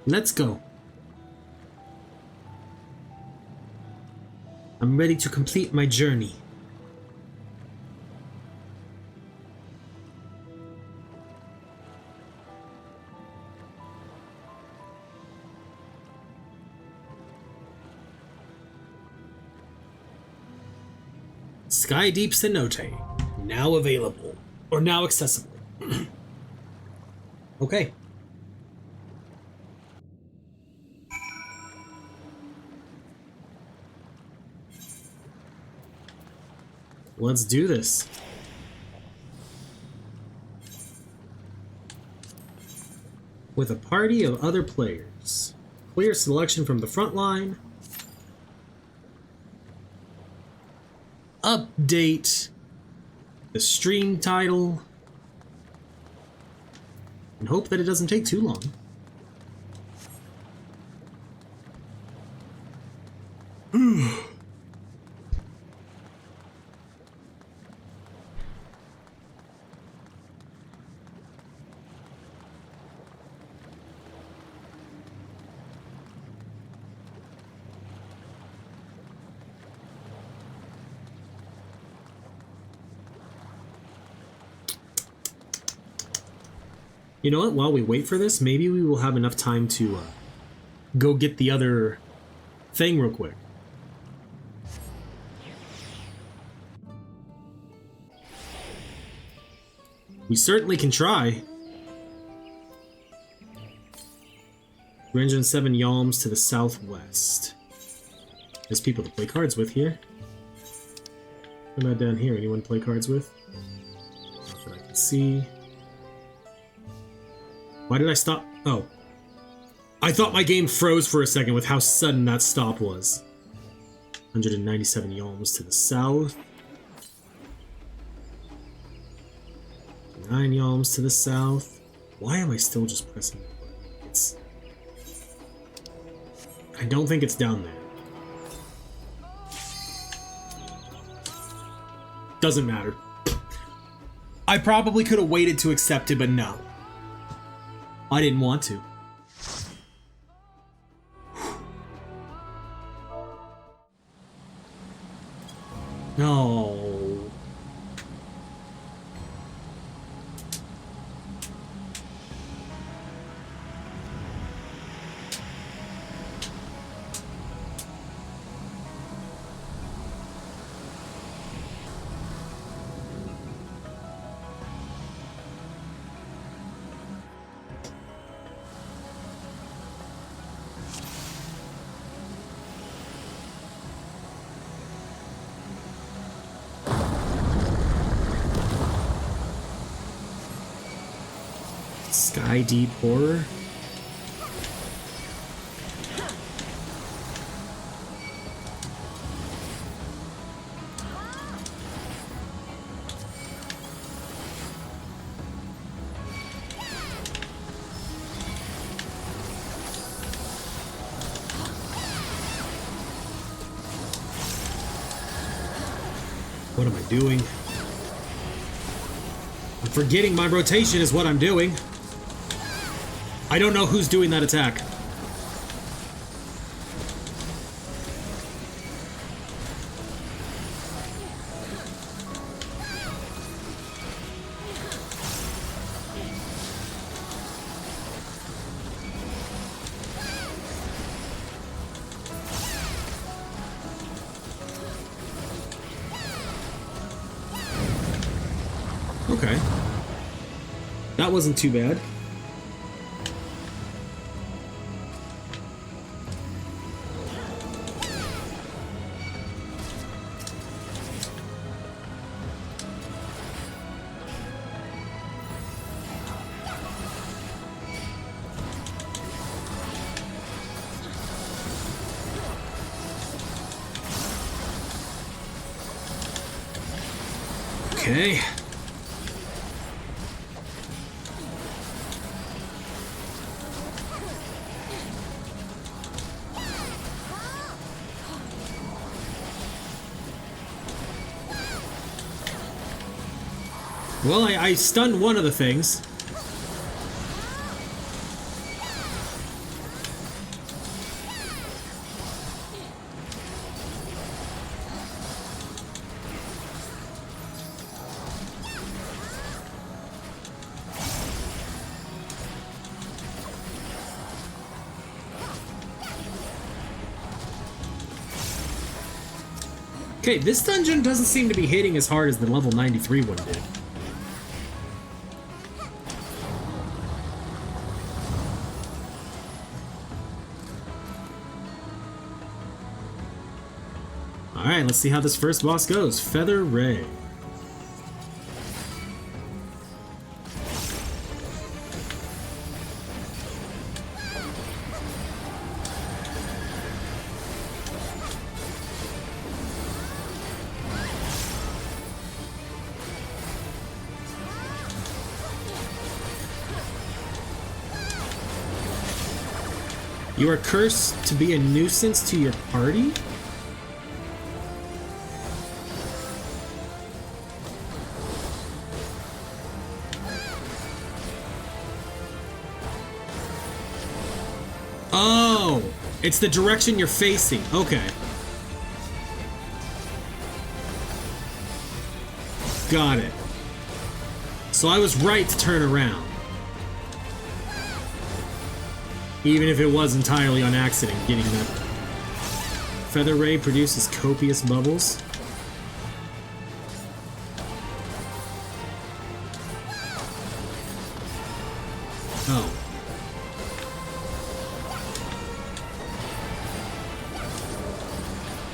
Let's go. I'm ready to complete my journey. Sky Deep Cenote, now available, or now accessible. Okay. Let's do this. With a party of other players. Clear selection from the front line. Update the stream title. And hope that it doesn't take too long. You know what? While we wait for this, maybe we will have enough time to go get the other thing real quick. We certainly can try. 307 yalms to the southwest. There's people to play cards with here. What about down here? Anyone to play cards with? Not that I can see. Why did I stop? Oh. I thought my game froze for a second with how sudden that stop was. 197 yalms to the south. 9 yalms to the south. Why am I still just pressing that button? It's... I don't think it's down there. Doesn't matter. I probably could have waited to accept it, but no. I didn't want to. No. Sky Deep Horror? What am I doing? I'm forgetting my rotation is what I'm doing. I don't know who's doing that attack. Okay. That wasn't too bad. Okay. Well, I stunned one of the things. Okay, this dungeon doesn't seem to be hitting as hard as the level 93 one did. Alright, let's see how this first boss goes. Feather Ray. You are cursed to be a nuisance to your party? Oh, it's the direction you're facing. Okay. Got it. So I was right to turn around. Even if it was entirely on accident getting that. Feather Ray produces copious bubbles. Oh.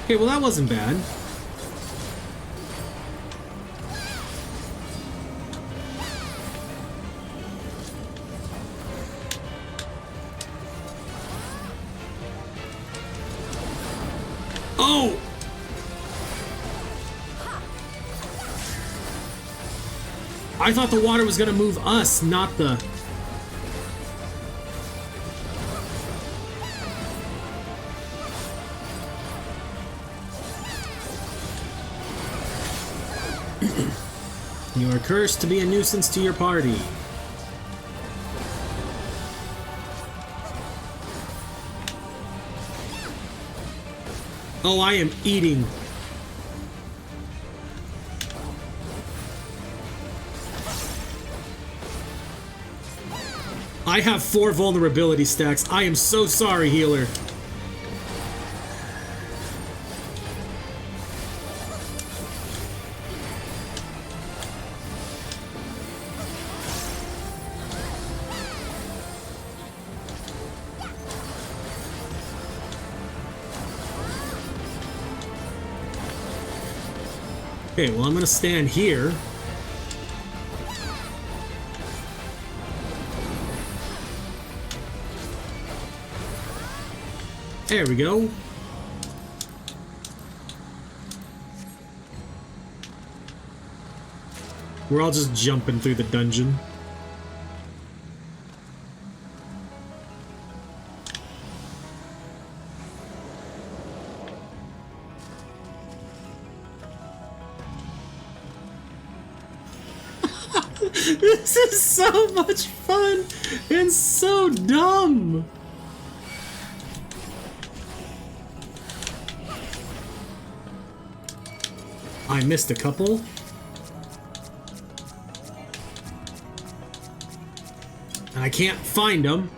Okay, well that wasn't bad. Oh! I thought the water was gonna move us, not the... You are cursed to be a nuisance to your party. Oh, I am eating. I have 4 vulnerability stacks. I am so sorry, healer. Okay, well, I'm gonna stand here. There we go. We're all just jumping through the dungeon. This is so much fun and so dumb. I missed a couple. And I can't find them.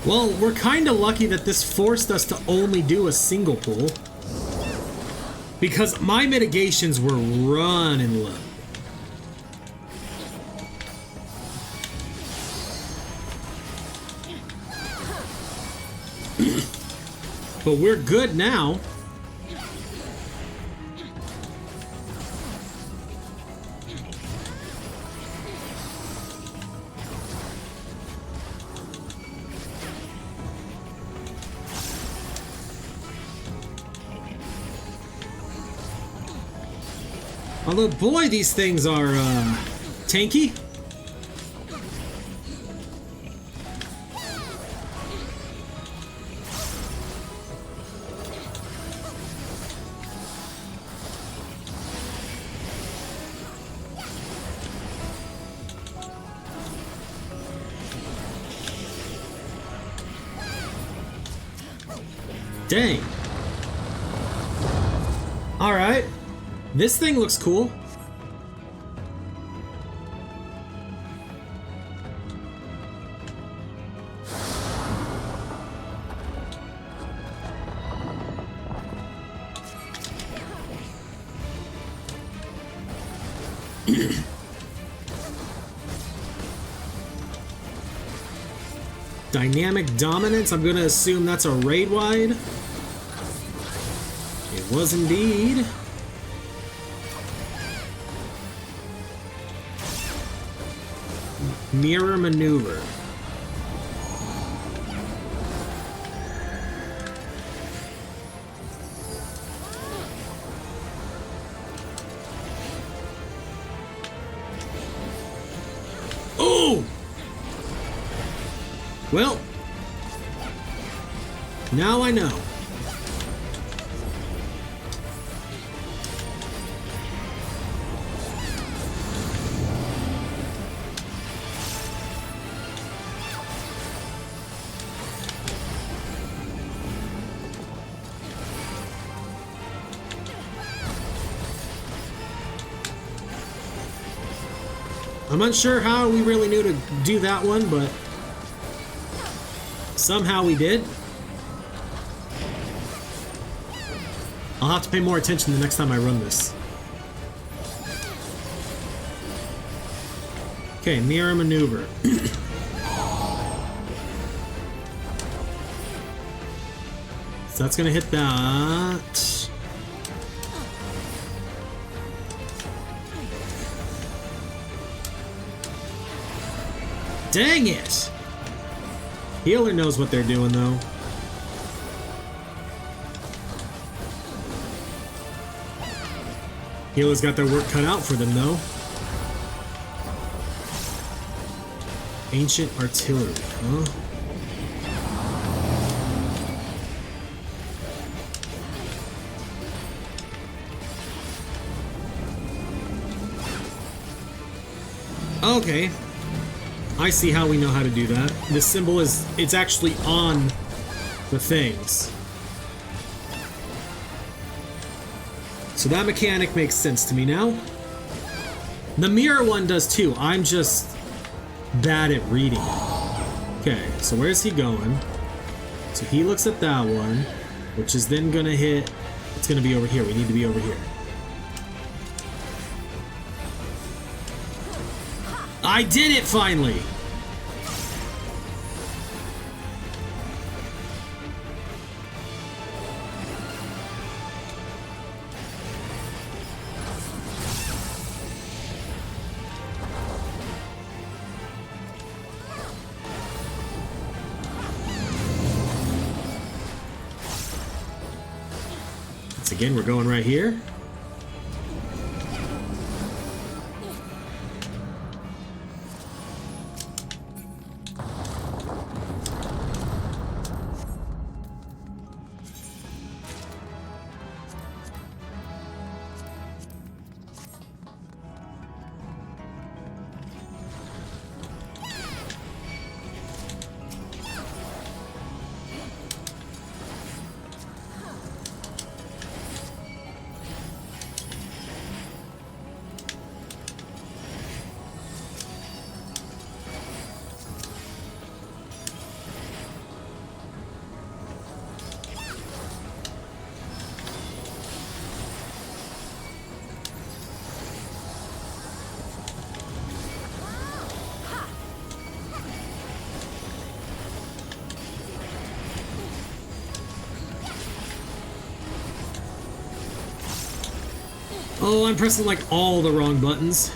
Well, we're kind of lucky that this forced us to only do a single pull, because my mitigations were running low. But we're good now. Although, boy, these things are, tanky. Dang. All right. This thing looks cool. Dynamic dominance, I'm gonna assume that's a raid wide. It was indeed. Mirror maneuver. Oh! Well, now I know. I'm unsure how we really knew to do that one, but somehow we did. I'll have to pay more attention the next time I run this. Okay, mirror maneuver. So that's gonna hit that. Dang it! Healer knows what they're doing, though. Healer's got their work cut out for them, though. Ancient artillery, huh? Okay. I see how we know how to do that. This symbol is, it's actually on the things. So that mechanic makes sense to me now. The mirror one does too. I'm just bad at reading. Okay, so where's he going? So he looks at that one, which is then gonna hit, it's gonna be over here. We need to be over here. I did it finally! Once again, we're going right here. Oh, I'm pressing like all the wrong buttons.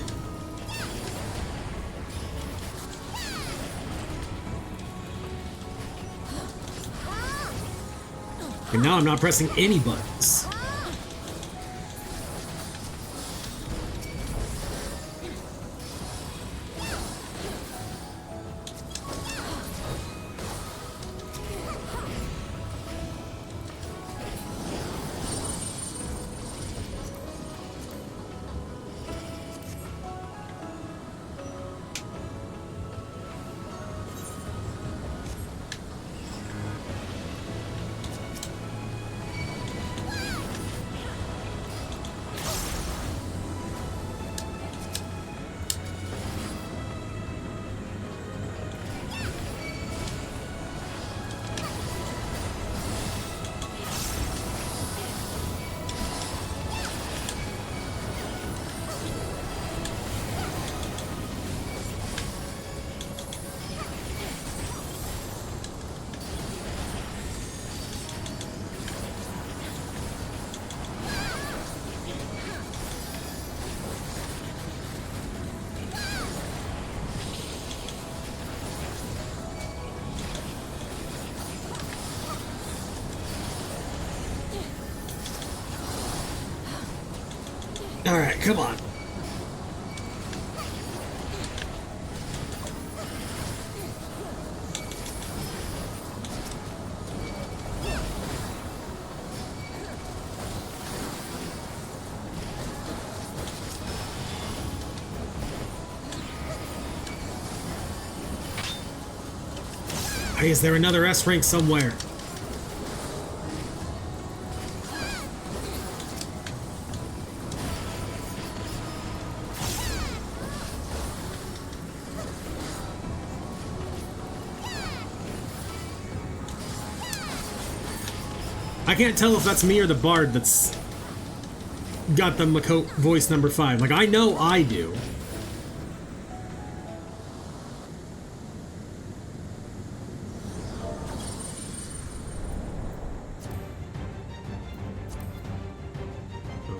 And now I'm not pressing any buttons. All right, come on. Hey, is there another S rank somewhere? I can't tell if that's me or the bard that's got the Makote voice number 5. Like, I know I do.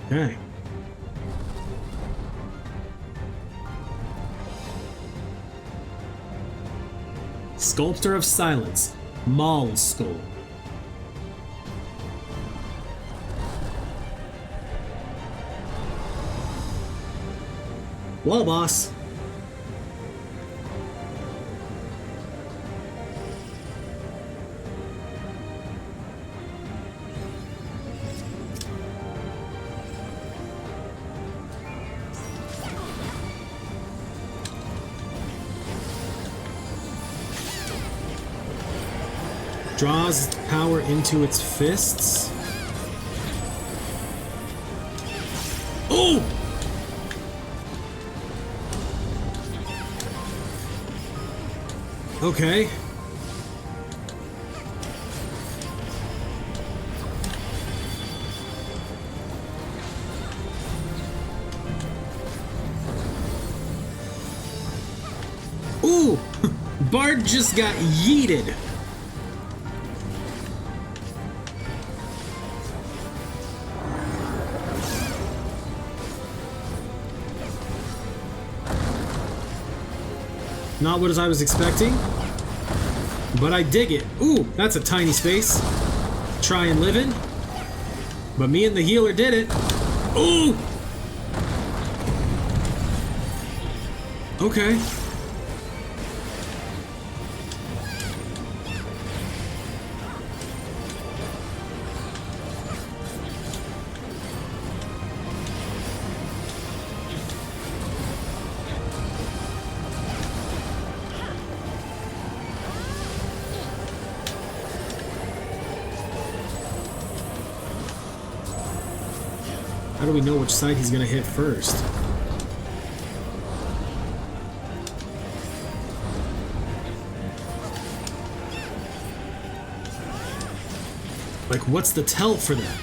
Okay. Sculptor of Silence, Maul Skull. Well, boss. Draws power into its fists. Oh! Okay. Ooh! Bard just got yeeted. Not what I was expecting, but I dig it. Ooh, that's a tiny space. Try and live in. But me and the healer did it. Ooh! Okay. How do we know which side he's gonna hit first? Like, what's the tell for that?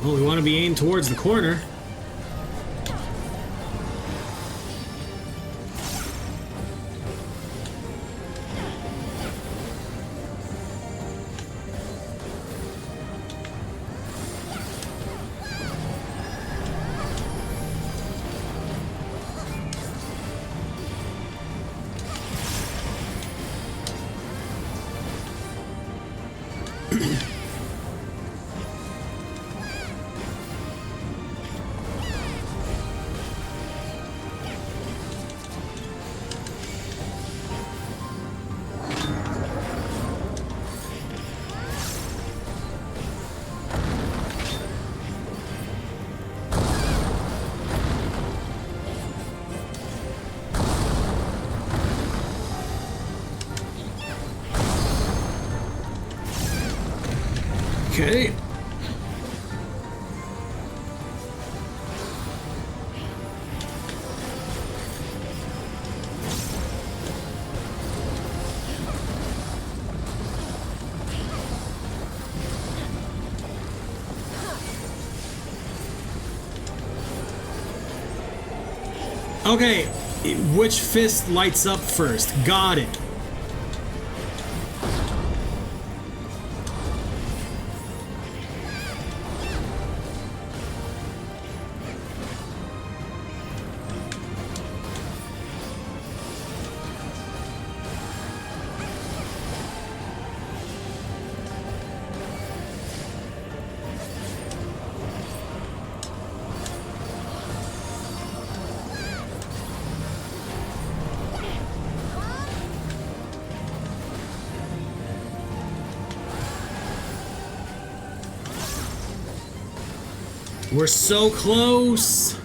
Well, we want to be aimed towards the corner. Okay. Okay, which fist lights up first? Got it. We're so close.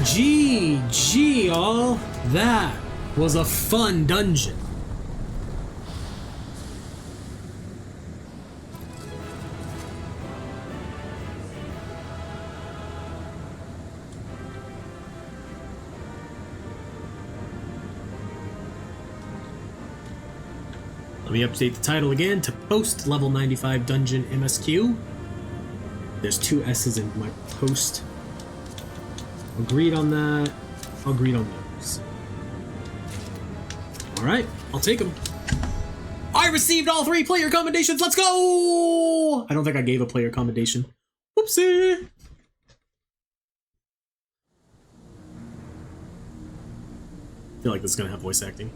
GG, all. That was a fun dungeon. We update the title again to post level 95 dungeon MSQ. There's 2 S's in my post. Agreed on that. Agreed on those. Alright, I'll take them. I received all 3 player commendations. Let's go! I don't think I gave a player commendation. Whoopsie! I feel like this is gonna have voice acting.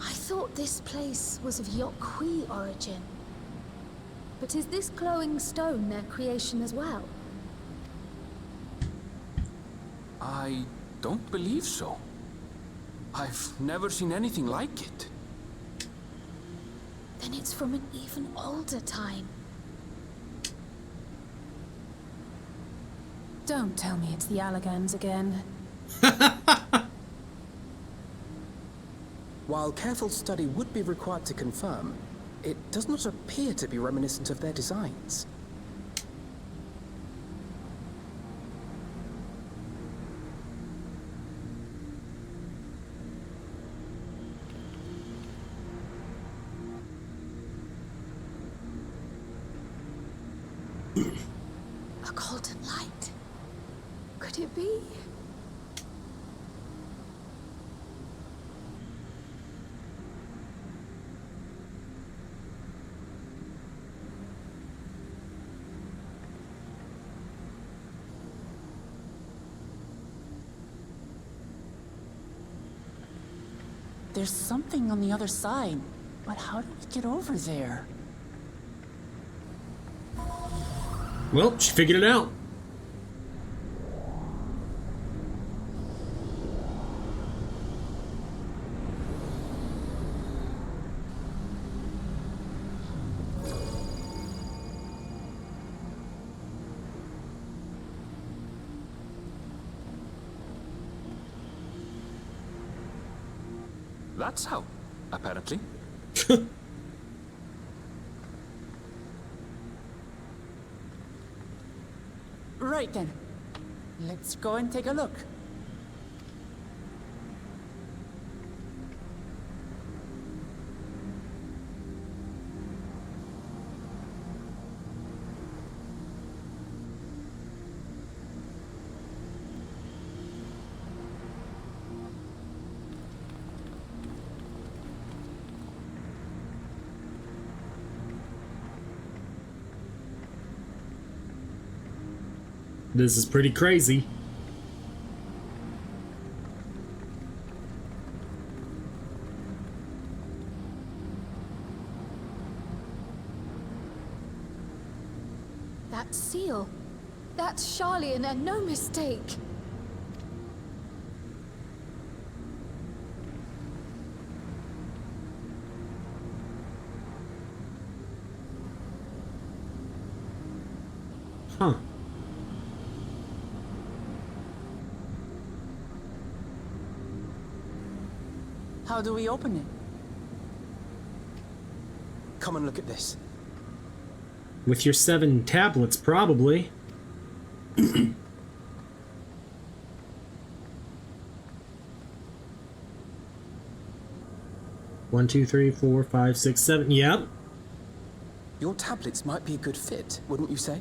I thought this place was of Yokwi origin. But is this glowing stone their creation as well? I don't believe so. I've never seen anything like it. Then it's from an even older time. Don't tell me it's the Allagans again. While careful study would be required to confirm, it does not appear to be reminiscent of their designs. A golden light. Could it be? There's something on the other side, but how do we get over there? Well, she figured it out. That's how, apparently. Right then. Let's go and take a look. This is pretty crazy. That seal. That's Charlian and no mistake. Huh. How do we open it? Come and look at this. With your 7 tablets, probably. 1, 2, 3, 4, 5, 6, 7. Yep. Your tablets might be a good fit, wouldn't you say?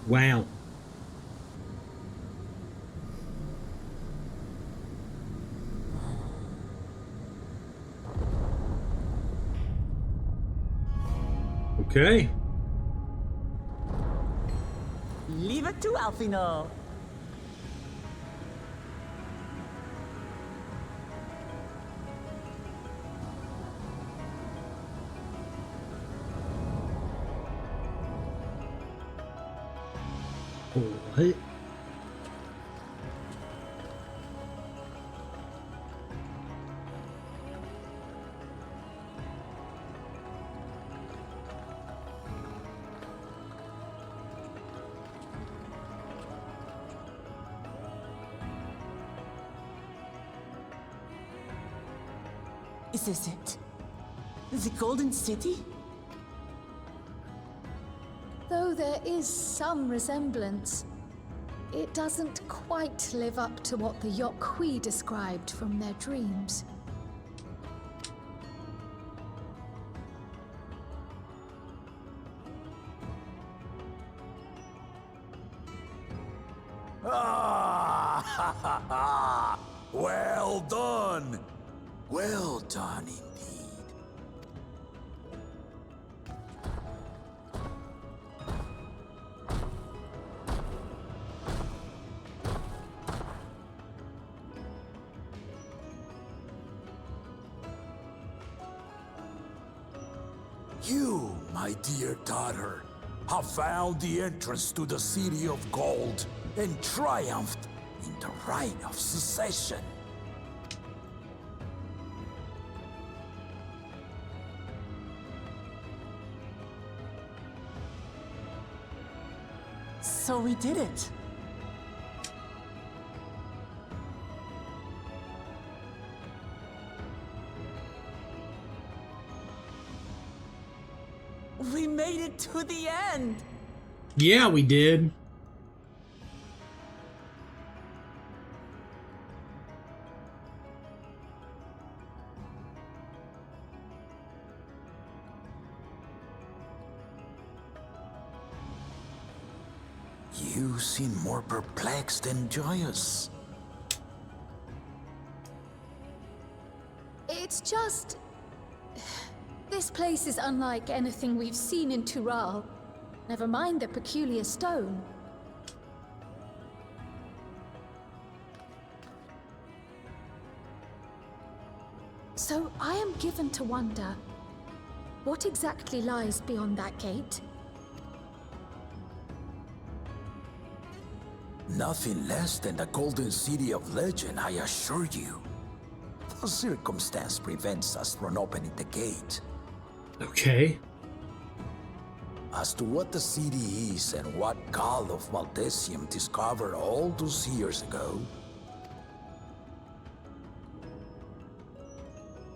Wow. Okay. Leave it to Alfino. What? Is this it? The Golden City? Though there is some resemblance, it doesn't quite live up to what the Yokhui described from their dreams. Well done! Well done indeed. You, my dear daughter, have found the entrance to the City of Gold and triumphed in the right of secession. So we did it. We made it to the end. Yeah, we did. You seem more perplexed than joyous. It's just... This place is unlike anything we've seen in Tural. Never mind the peculiar stone. So I am given to wonder, what exactly lies beyond that gate? Nothing less than the Golden City of Legend, I assure you. The circumstance prevents us from opening the gate. Okay. As to what the city is and what Gal of Valdesium discovered all those years ago,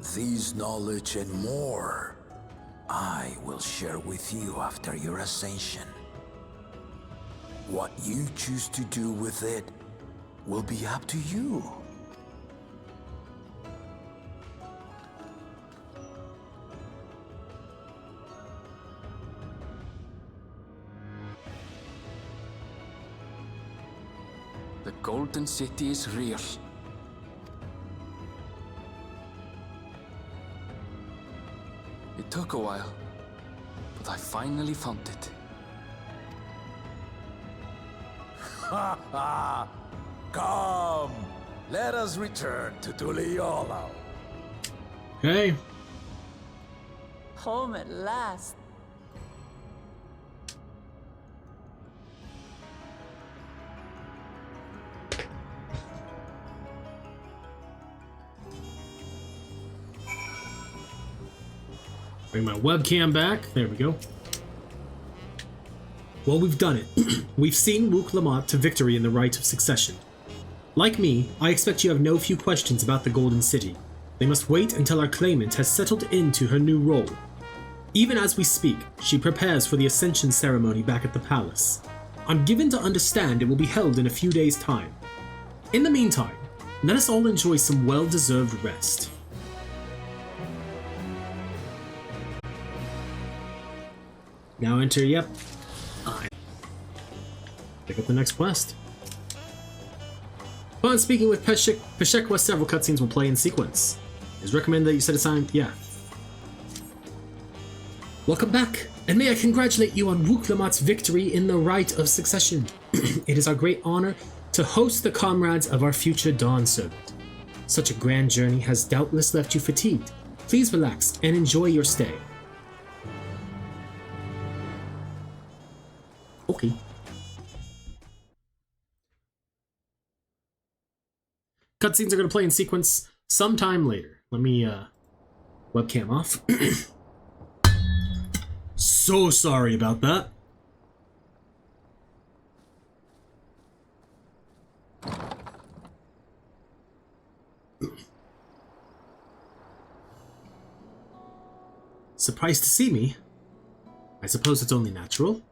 this knowledge and more, I will share with you after your ascension. What you choose to do with it will be up to you. The Golden City is real. It took a while, but I finally found it. Ha ha! Come! Let us return to Tuliolo. Okay. Home at last. Bring my webcam back. There we go. Well, we've done it. We've seen Wook Lamont to victory in the Rite of Succession. Like me, I expect you have no few questions about the Golden City. They must wait until our claimant has settled into her new role. Even as we speak, she prepares for the Ascension ceremony back at the palace. I'm given to understand it will be held in a few days' time. In the meantime, let us all enjoy some well-deserved rest. Now enter, yep. Pick up the next quest. Upon speaking with Peshekwa, several cutscenes will play in sequence. It is recommended that you set aside, yeah. Welcome back, and may I congratulate you on Wook Lamot's victory in the Rite of Succession. It is our great honor to host the comrades of our future Dawn Servant. Such a grand journey has doubtless left you fatigued. Please relax and enjoy your stay. Okay. Cutscenes are going to play in sequence sometime later. Let me, webcam off. So sorry about that. Surprised to see me? I suppose it's only natural.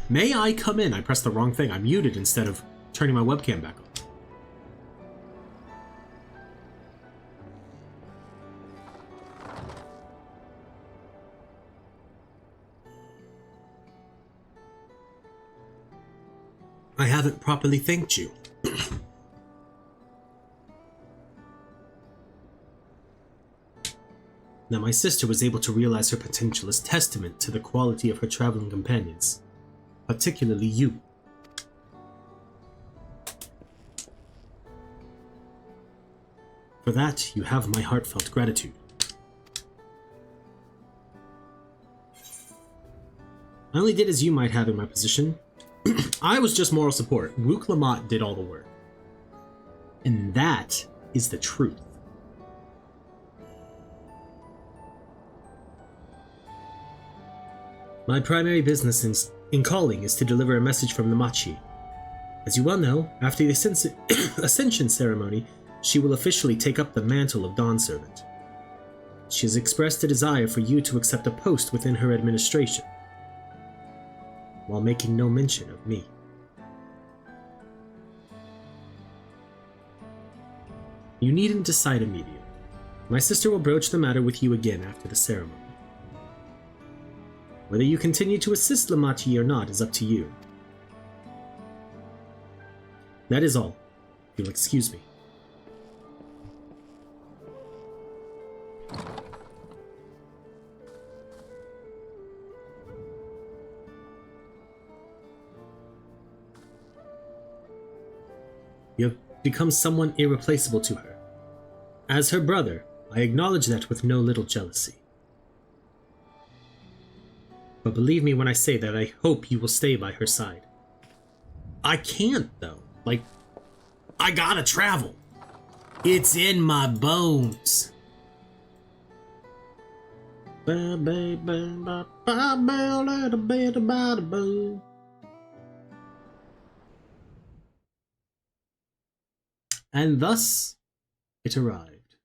May I come in? I pressed the wrong thing. I muted instead of turning my webcam back on. I haven't properly thanked you. Now, my sister was able to realize her potential is testament to the quality of her traveling companions, particularly you. For that, you have my heartfelt gratitude. I only did as you might have in my position. I was just moral support. Rook Lamont did all the work. And that is the truth. My primary business in calling is to deliver a message from the Machi. As you well know, after the Ascension ceremony, she will officially take up the mantle of Dawn Servant. She has expressed a desire for you to accept a post within her administration, while making no mention of me. You needn't decide immediately. My sister will broach the matter with you again after the ceremony. Whether you continue to assist Lamachi or not is up to you. That is all. You'll excuse me. You have become someone irreplaceable to her. As her brother, I acknowledge that with no little jealousy. But believe me when I say that I hope you will stay by her side. I can't, though. Like, I gotta travel. It's in my bones. And thus, it arrived.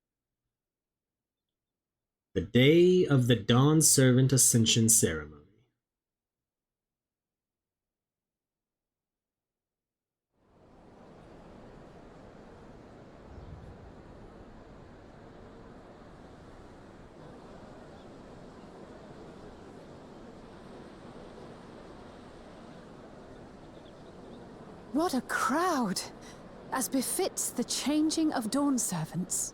The day of the Dawn Servant Ascension Ceremony. What a crowd! As befits the changing of Dawn Servants.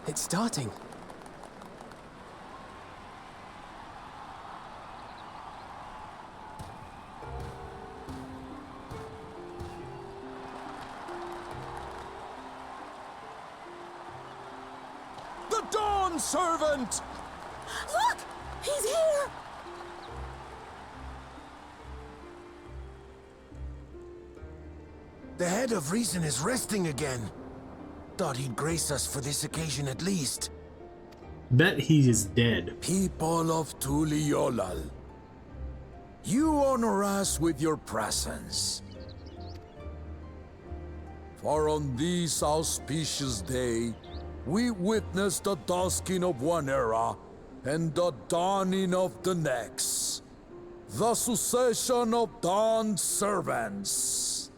It's starting. The Dawn Servant! Look! He's here! The head of reason is resting again. Thought he'd grace us for this occasion at least. Bet he is dead. People of Tuliolal, you honor us with your presence. For on this auspicious day, we witness the dusking of one era and the dawning of the next. The succession of Dawn Servants.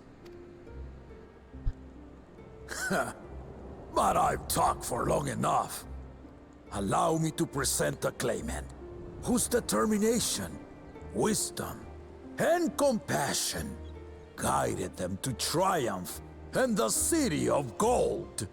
But I've talked for long enough. Allow me to present the claimant, whose determination, wisdom, and compassion guided them to triumph and the City of Gold.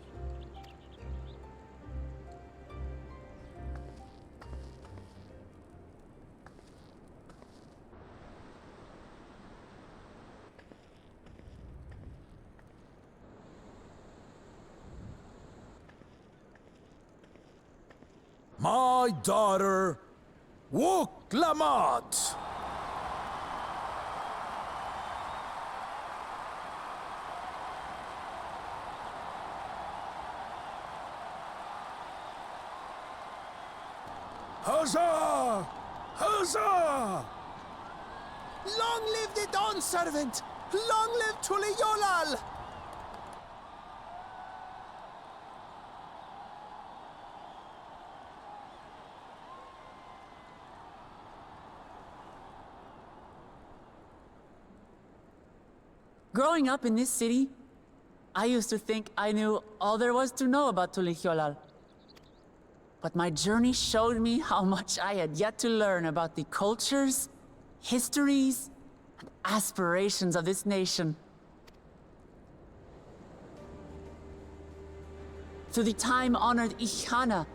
My daughter, Wook Lamont. Huzzah! Huzzah! Long live the Dawn Servant! Long live Tuliolal! Growing up in this city, I used to think I knew all there was to know about Tuliolal. But my journey showed me how much I had yet to learn about the cultures, histories, and aspirations of this nation. Through the time-honored Ihana,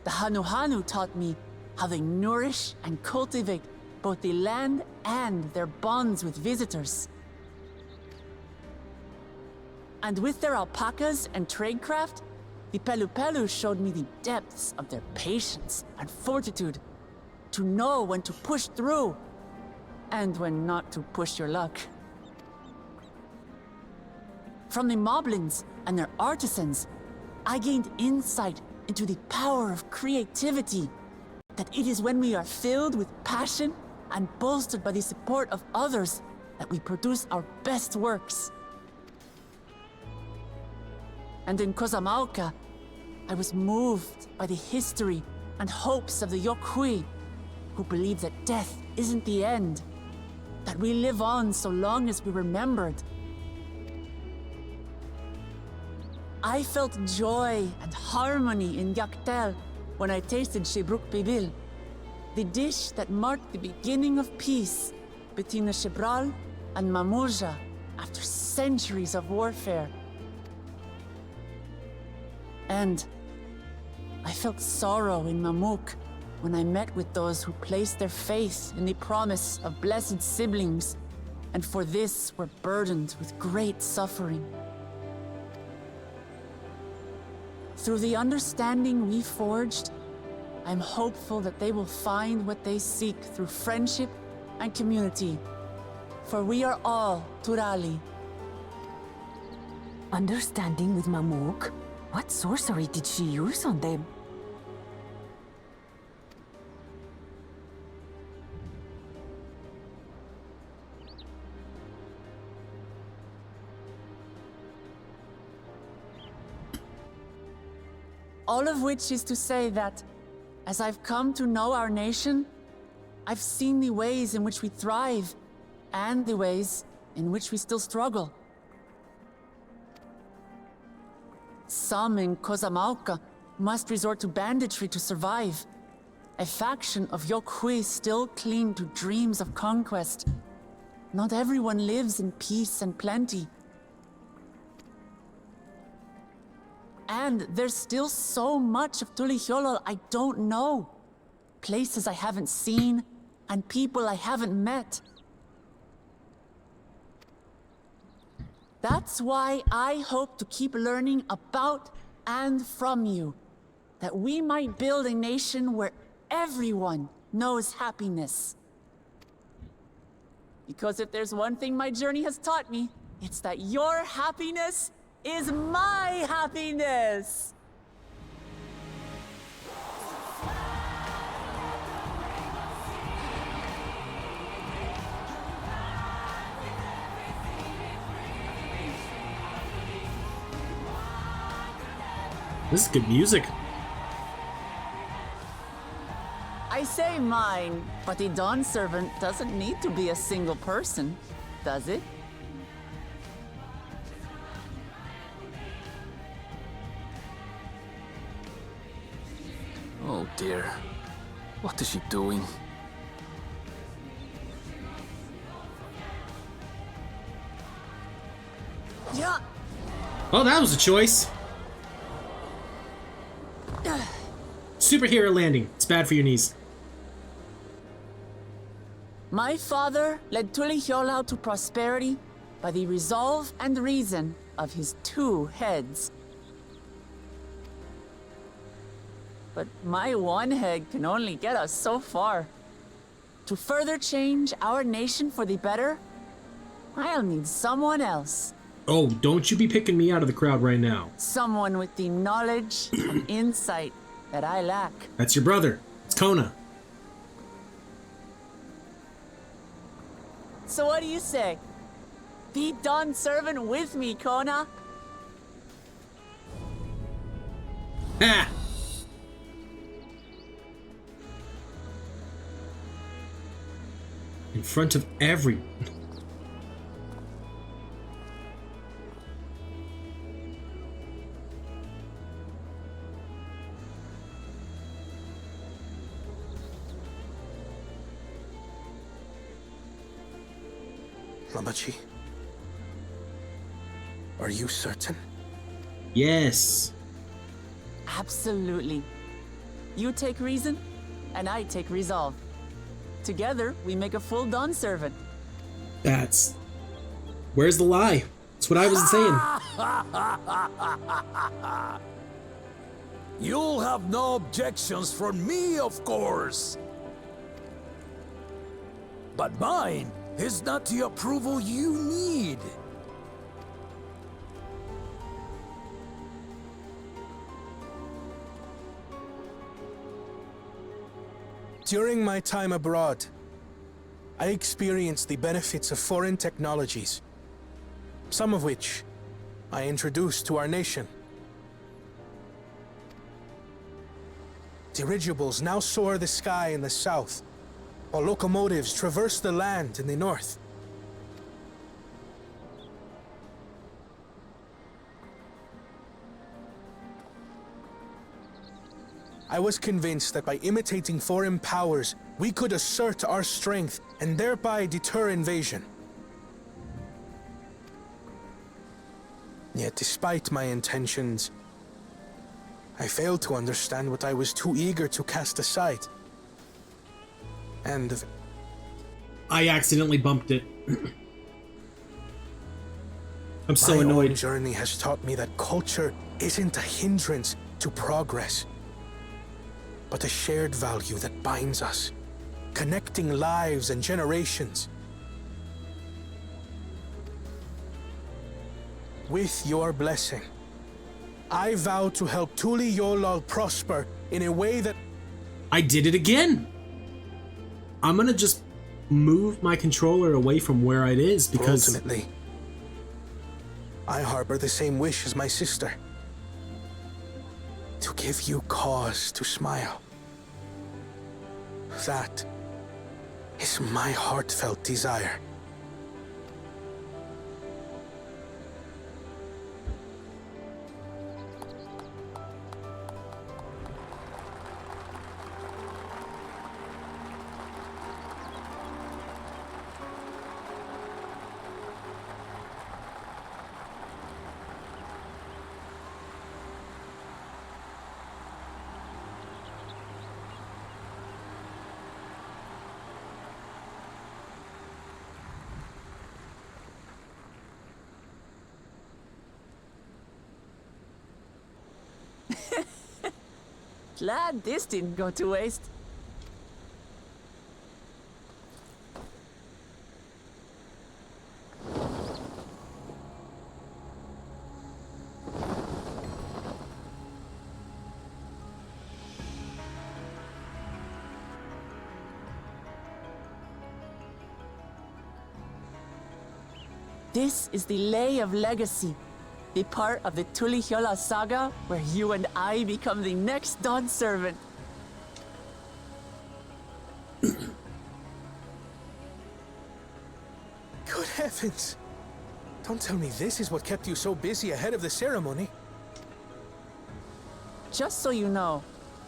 the Hanuhanu taught me how they nourish and cultivate both the land and their bonds with visitors. And with their alpacas and tradecraft, the Pelupelu showed me the depths of their patience and fortitude, to know when to push through and when not to push your luck. From the Moblins and their artisans, I gained insight into the power of creativity, that it is when we are filled with passion and bolstered by the support of others that we produce our best works. And in Kozamauka, I was moved by the history and hopes of the Yokhui, who believe that death isn't the end, that we live on so long as we're remembered. I felt joy and harmony in Yaktel when I tasted Shebruk Bibil, the dish that marked the beginning of peace between the Shebral and Mamurja after centuries of warfare. And I felt sorrow in Mamuk when I met with those who placed their faith in the promise of blessed siblings, and for this were burdened with great suffering. Through the understanding we forged, I'm hopeful that they will find what they seek through friendship and community, for we are all Turali. Understanding with Mamuk? What sorcery did she use on them? All of which is to say that, as I've come to know our nation, I've seen the ways in which we thrive, and the ways in which we still struggle. Some in Kozamauka must resort to banditry to survive. A faction of Yokhui still cling to dreams of conquest. Not everyone lives in peace and plenty. And there's still so much of Tuliolal I don't know. Places I haven't seen, and people I haven't met. That's why I hope to keep learning about and from you, that we might build a nation where everyone knows happiness. Because if there's one thing my journey has taught me, it's that your happiness is my happiness! This is good music. I say mine, but the Dawn Servant doesn't need to be a single person, does it? Oh dear. What is she doing? Yeah. Oh, that was a choice. Superhero landing. It's bad for your knees. My father led Tuliolal to prosperity by the resolve and reason of his 2 heads. but my one head can only get us so far. To further change our nation for the better, I'll need someone else. Oh, don't you be picking me out of the crowd right now. Someone with the knowledge and insight that I lack. That's your brother. It's Kona. So what do you say? Be Dawn servant with me, Kona. Ha! In front of everyone. Lamachi, are you certain? Yes. Absolutely. You take reason, and I take resolve. Together, we make a full Dawn servant. That's... Where's the lie? That's what I was saying. You'll have no objections from me, of course. But mine is not the approval you need. During my time abroad, I experienced the benefits of foreign technologies, some of which I introduced to our nation. Dirigibles now soar the sky in the south, while locomotives traverse the land in the north. I was convinced that by imitating foreign powers, we could assert our strength and thereby deter invasion. Yet despite my intentions, I failed to understand what I was too eager to cast aside. And I accidentally bumped it. I'm so my annoyed. own journey has taught me that culture isn't a hindrance to progress, but a shared value that binds us, connecting lives and generations. With your blessing, I vow to help Tuli Yolal prosper in a way that... I did it again! I'm gonna just move my controller away from where it is because... Ultimately, I harbor the same wish as my sister. To give you cause to smile. That is my heartfelt desire. Glad this didn't go to waste. This is the Lay of Legacy, the part of the Tuli Yolal saga where you and I become the next Dawn servant. Good heavens! Don't tell me this is what kept you so busy ahead of the ceremony. Just so you know,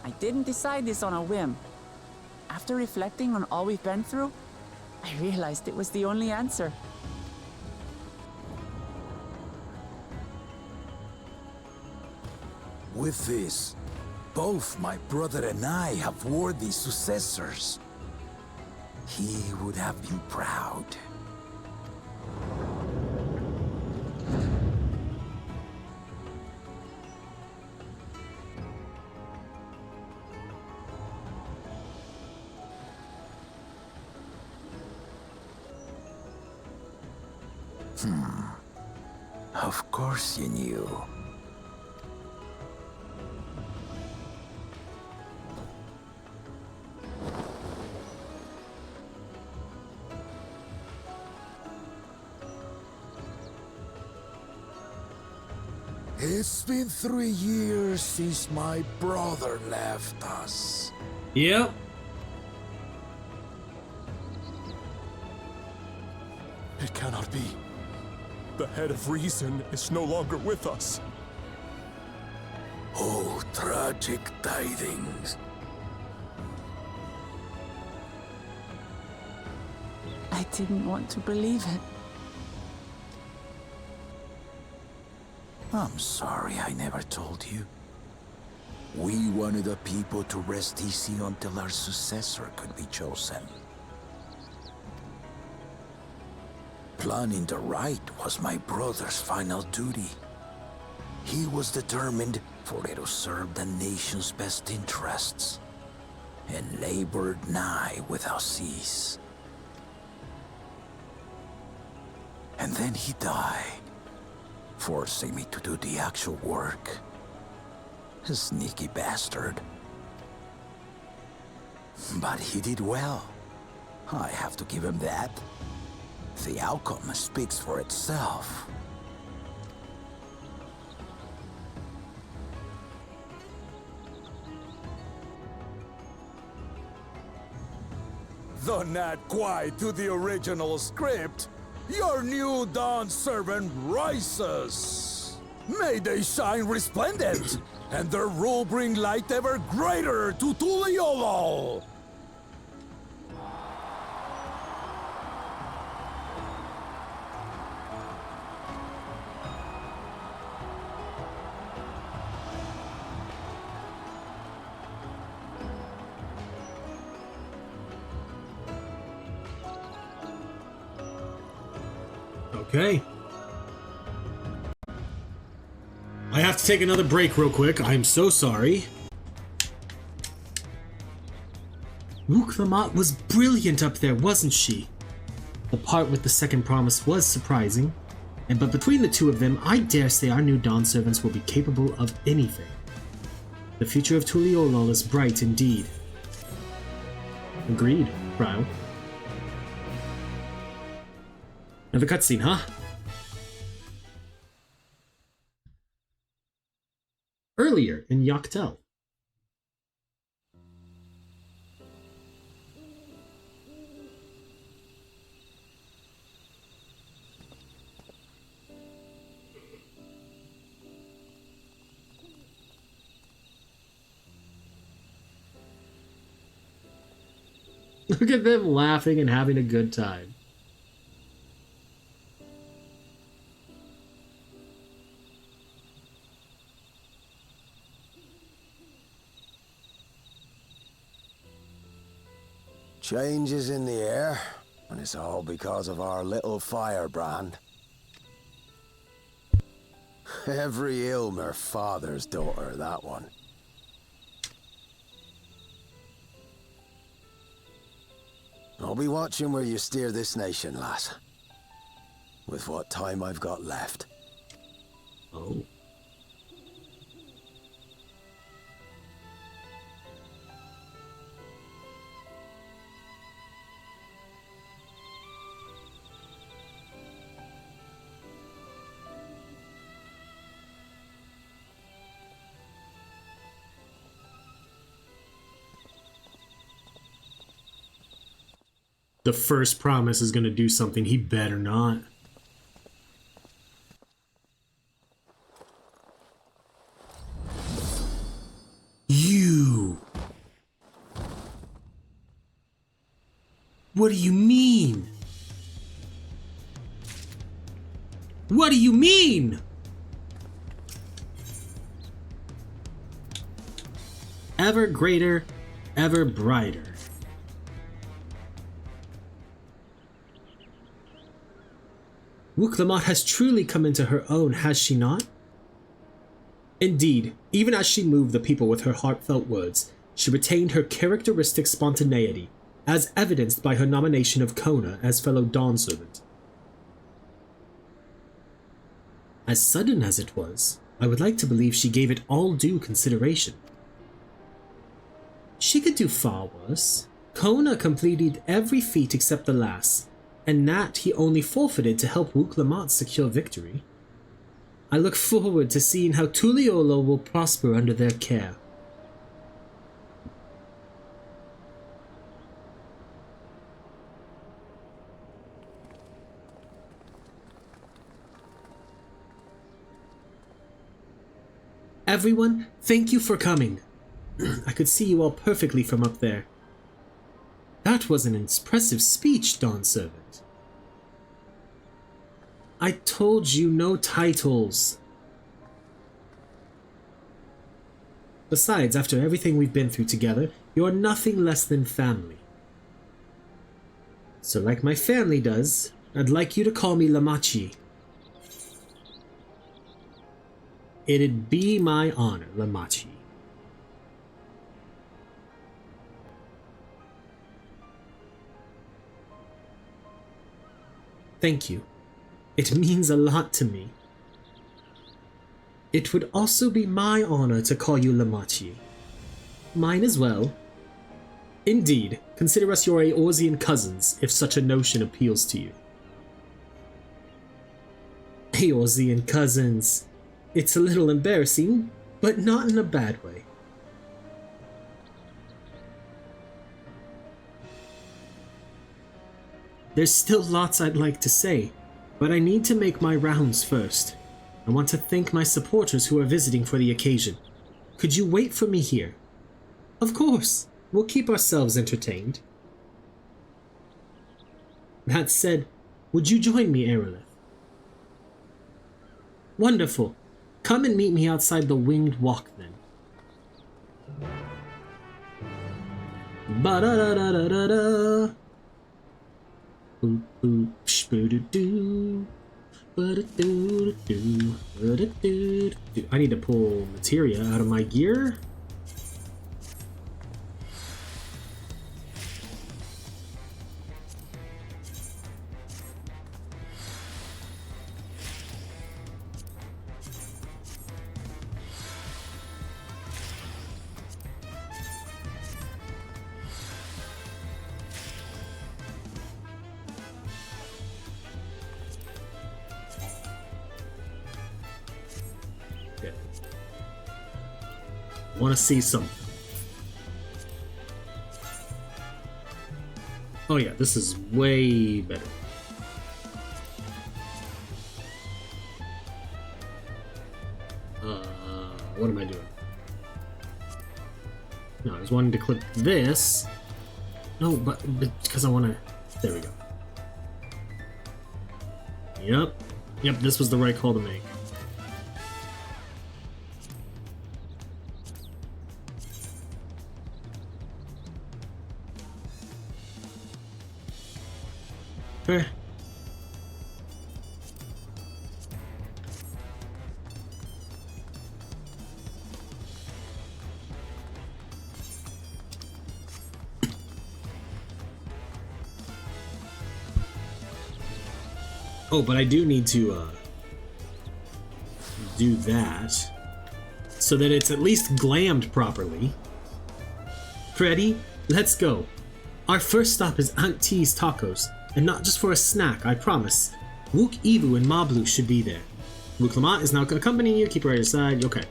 I didn't decide this on a whim. After reflecting on all we've been through, I realized it was the only answer. With this, both my brother and I have worthy successors. He would have been proud. Of course you knew. It's been 3 years since my brother left us. Yep. It cannot be. The head of reason is no longer with us. Oh, tragic tidings. I didn't want to believe it. I'm sorry I never told you. We wanted the people to rest easy until our successor could be chosen. Planning the right was my brother's final duty. He was determined for it to serve the nation's best interests, and labored nigh without cease. And then he died, forcing me to do the actual work. A sneaky bastard. But he did well. I have to give him that. The outcome speaks for itself. Though not quite to the original script, your new Dawn servant rises. May they shine resplendent, and their rule bring light ever greater to Tuliolol. Okay. I have to take another break real quick. I'm so sorry. Wuklamot was brilliant up there, wasn't she? The part with the second promise was surprising. But between the two of them, I dare say our new Dawn servants will be capable of anything. The future of Tuliolol is bright indeed. Agreed, Ryle. Another cutscene, huh? Earlier in Yoctel. Look at them laughing and having a good time. Changes in the air, and it's all because of our little firebrand. Every Ilmer father's daughter, that one. I'll be watching where you steer this nation, lass. With what time I've got left. Oh. The first promise is gonna do something he better not. You! What do you mean? What do you mean? Ever greater, ever brighter. Wuklamot has truly come into her own, has she not? Indeed, even as she moved the people with her heartfelt words, she retained her characteristic spontaneity, as evidenced by her nomination of Kona as fellow Dawn servant. As sudden as it was, I would like to believe she gave it all due consideration. She could do far worse. Kona completed every feat except the last, and that he only forfeited to help Wook Lamont secure victory. I look forward to seeing how Tuliolo will prosper under their care. Everyone, thank you for coming. I could see you all perfectly from up there. That was an impressive speech, Dawn Servant. I told you no titles. Besides, after everything we've been through together, you're nothing less than family. So like my family does, I'd like you to call me Lamachi. It'd be my honor, Lamachi. Thank you. It means a lot to me. It would also be my honor to call you Lamachi. Mine as well. Indeed, consider us your Eorzean cousins, if such a notion appeals to you. Eorzean cousins. It's a little embarrassing, but not in a bad way. There's still lots I'd like to say, but I need to make my rounds first. I want to thank my supporters who are visiting for the occasion. Could you wait for me here? Of course, we'll keep ourselves entertained. That said, would you join me, Arilith? Wonderful. Come and meet me outside the Winged Walk, then. Ba-da-da-da-da-da-da. Boop boop shboo-doo-doo. Ba-da-doo-doo-doo. Ba-da-doo-doo-doo. I need to pull materia out of my gear. Want to see something. Oh yeah, this is way better. What am I doing? No, I was wanting to click this. No, but because I want to... There we go. Yep, this was the right call to make. Okay. Oh, but I do need to do that so that it's at least glammed properly. Ready? Let's go. Our first stop is Aunt T's Tacos. And not just for a snack, I promise. Wook, Evu, and Mablu should be there. Wook Lamont is now going to accompany you. Keep her at your side. Okay.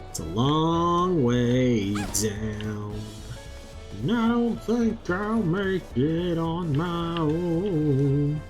It's a long way down. And I don't think I'll make it on my own.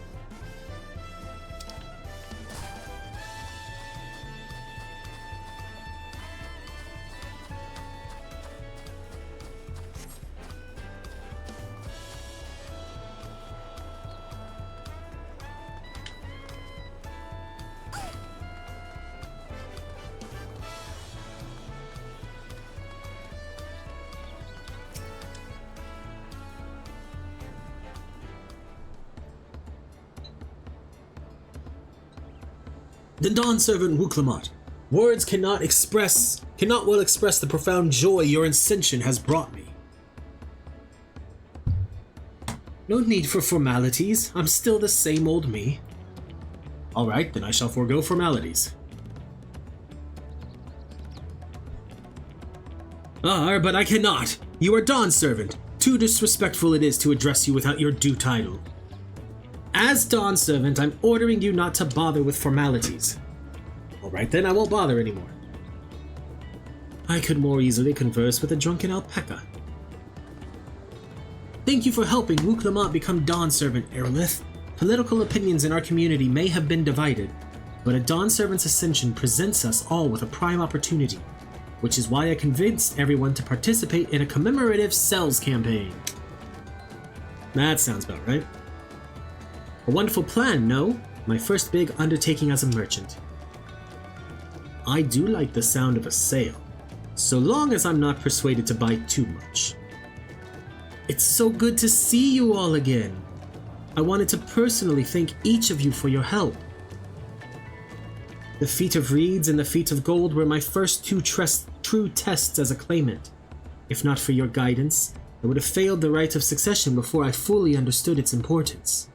The Dawn Servant Wook Lamont. Words cannot well express the profound joy your ascension has brought me. No need for formalities. I'm still the same old me. Alright, then I shall forego formalities. But I cannot! You are Dawn's servant! Too disrespectful it is to address you without your due title. As Dawn's servant, I'm ordering you not to bother with formalities. Alright then, I won't bother anymore. I could more easily converse with a drunken alpaca. Thank you for helping Wook Lamont become Dawn's servant, Arilith. Political opinions in our community may have been divided, but a Dawn servant's ascension presents us all with a prime opportunity, which is why I convinced everyone to participate in a commemorative cells campaign. That sounds about right. A wonderful plan, no? My first big undertaking as a merchant. I do like the sound of a sale, so long as I'm not persuaded to buy too much. It's so good to see you all again. I wanted to personally thank each of you for your help. The Feat of Reeds and the Feat of Gold were my first two true tests as a claimant. If not for your guidance, I would have failed the right of succession before I fully understood its importance.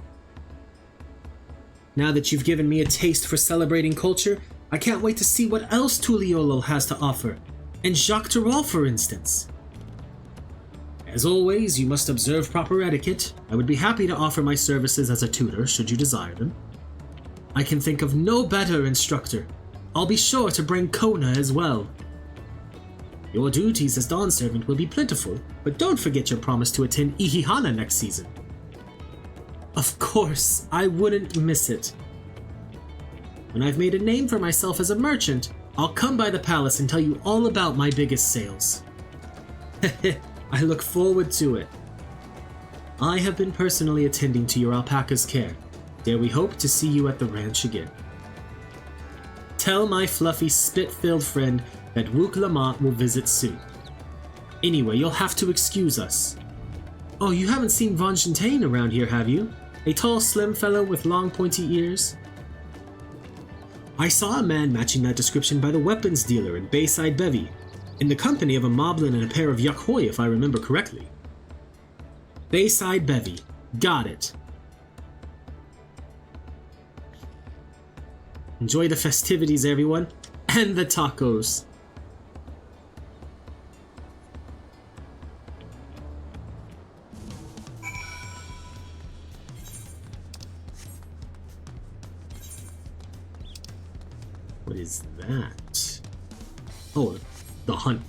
Now that you've given me a taste for celebrating culture, I can't wait to see what else Tuliyollal has to offer, and Jacques Tarol, for instance. As always, you must observe proper etiquette. I would be happy to offer my services as a tutor, should you desire them. I can think of no better instructor. I'll be sure to bring Kona as well. Your duties as Dawn servant will be plentiful, but don't forget your promise to attend Ihihana next season. Of course, I wouldn't miss it. When I've made a name for myself as a merchant, I'll come by the palace and tell you all about my biggest sales. I look forward to it. I have been personally attending to your alpaca's care. Dare we hope to see you at the ranch again. Tell my fluffy, spit-filled friend that Wook Lamont will visit soon. Anyway, you'll have to excuse us. Oh, you haven't seen Von Shintain around here, have you? A tall, slim fellow with long, pointy ears? I saw a man matching that description by the weapons dealer in Bayside Bevy, in the company of a moblin and a pair of Yakhoi, if I remember correctly. Bayside Bevy. Got it. Enjoy the festivities, everyone, and the tacos. What is that? Oh, the hunt.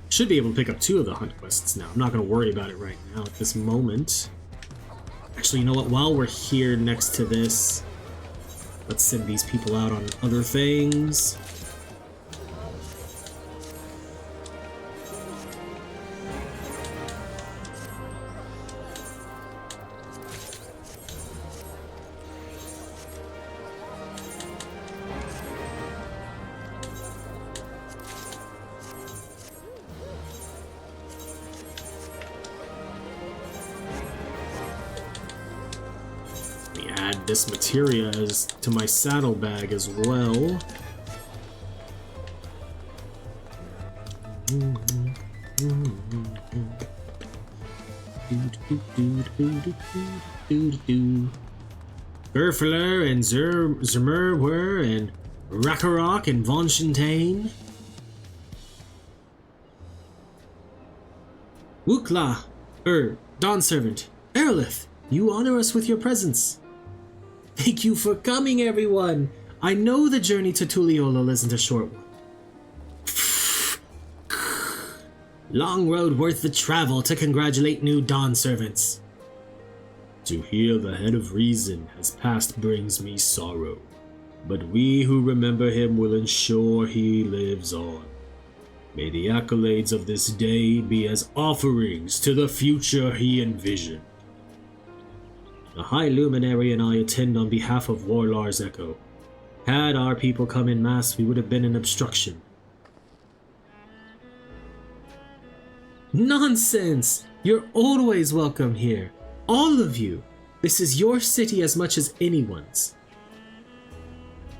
Should be able to pick up 2 of the hunt quests now. I'm not going to worry about it right now at this moment. Actually, you know what? While we're here next to this, let's send these people out on other things. This materia is to my saddlebag as well. Gerfler and Zermerwer and Rakarok and Von Shintain. Wookla, Dawn servant, Arilith, you honor us with your presence. Thank you for coming, everyone! I know the journey to Tuliyollal isn't a short one. Long road worth the travel to congratulate new Dawn servants. To hear the head of reason has passed brings me sorrow, but we who remember him will ensure he lives on. May the accolades of this day be as offerings to the future he envisioned. The High Luminary and I attend on behalf of Warlar's Echo. Had our people come in mass, we would have been an obstruction. Nonsense! You're always welcome here. All of you. This is your city as much as anyone's.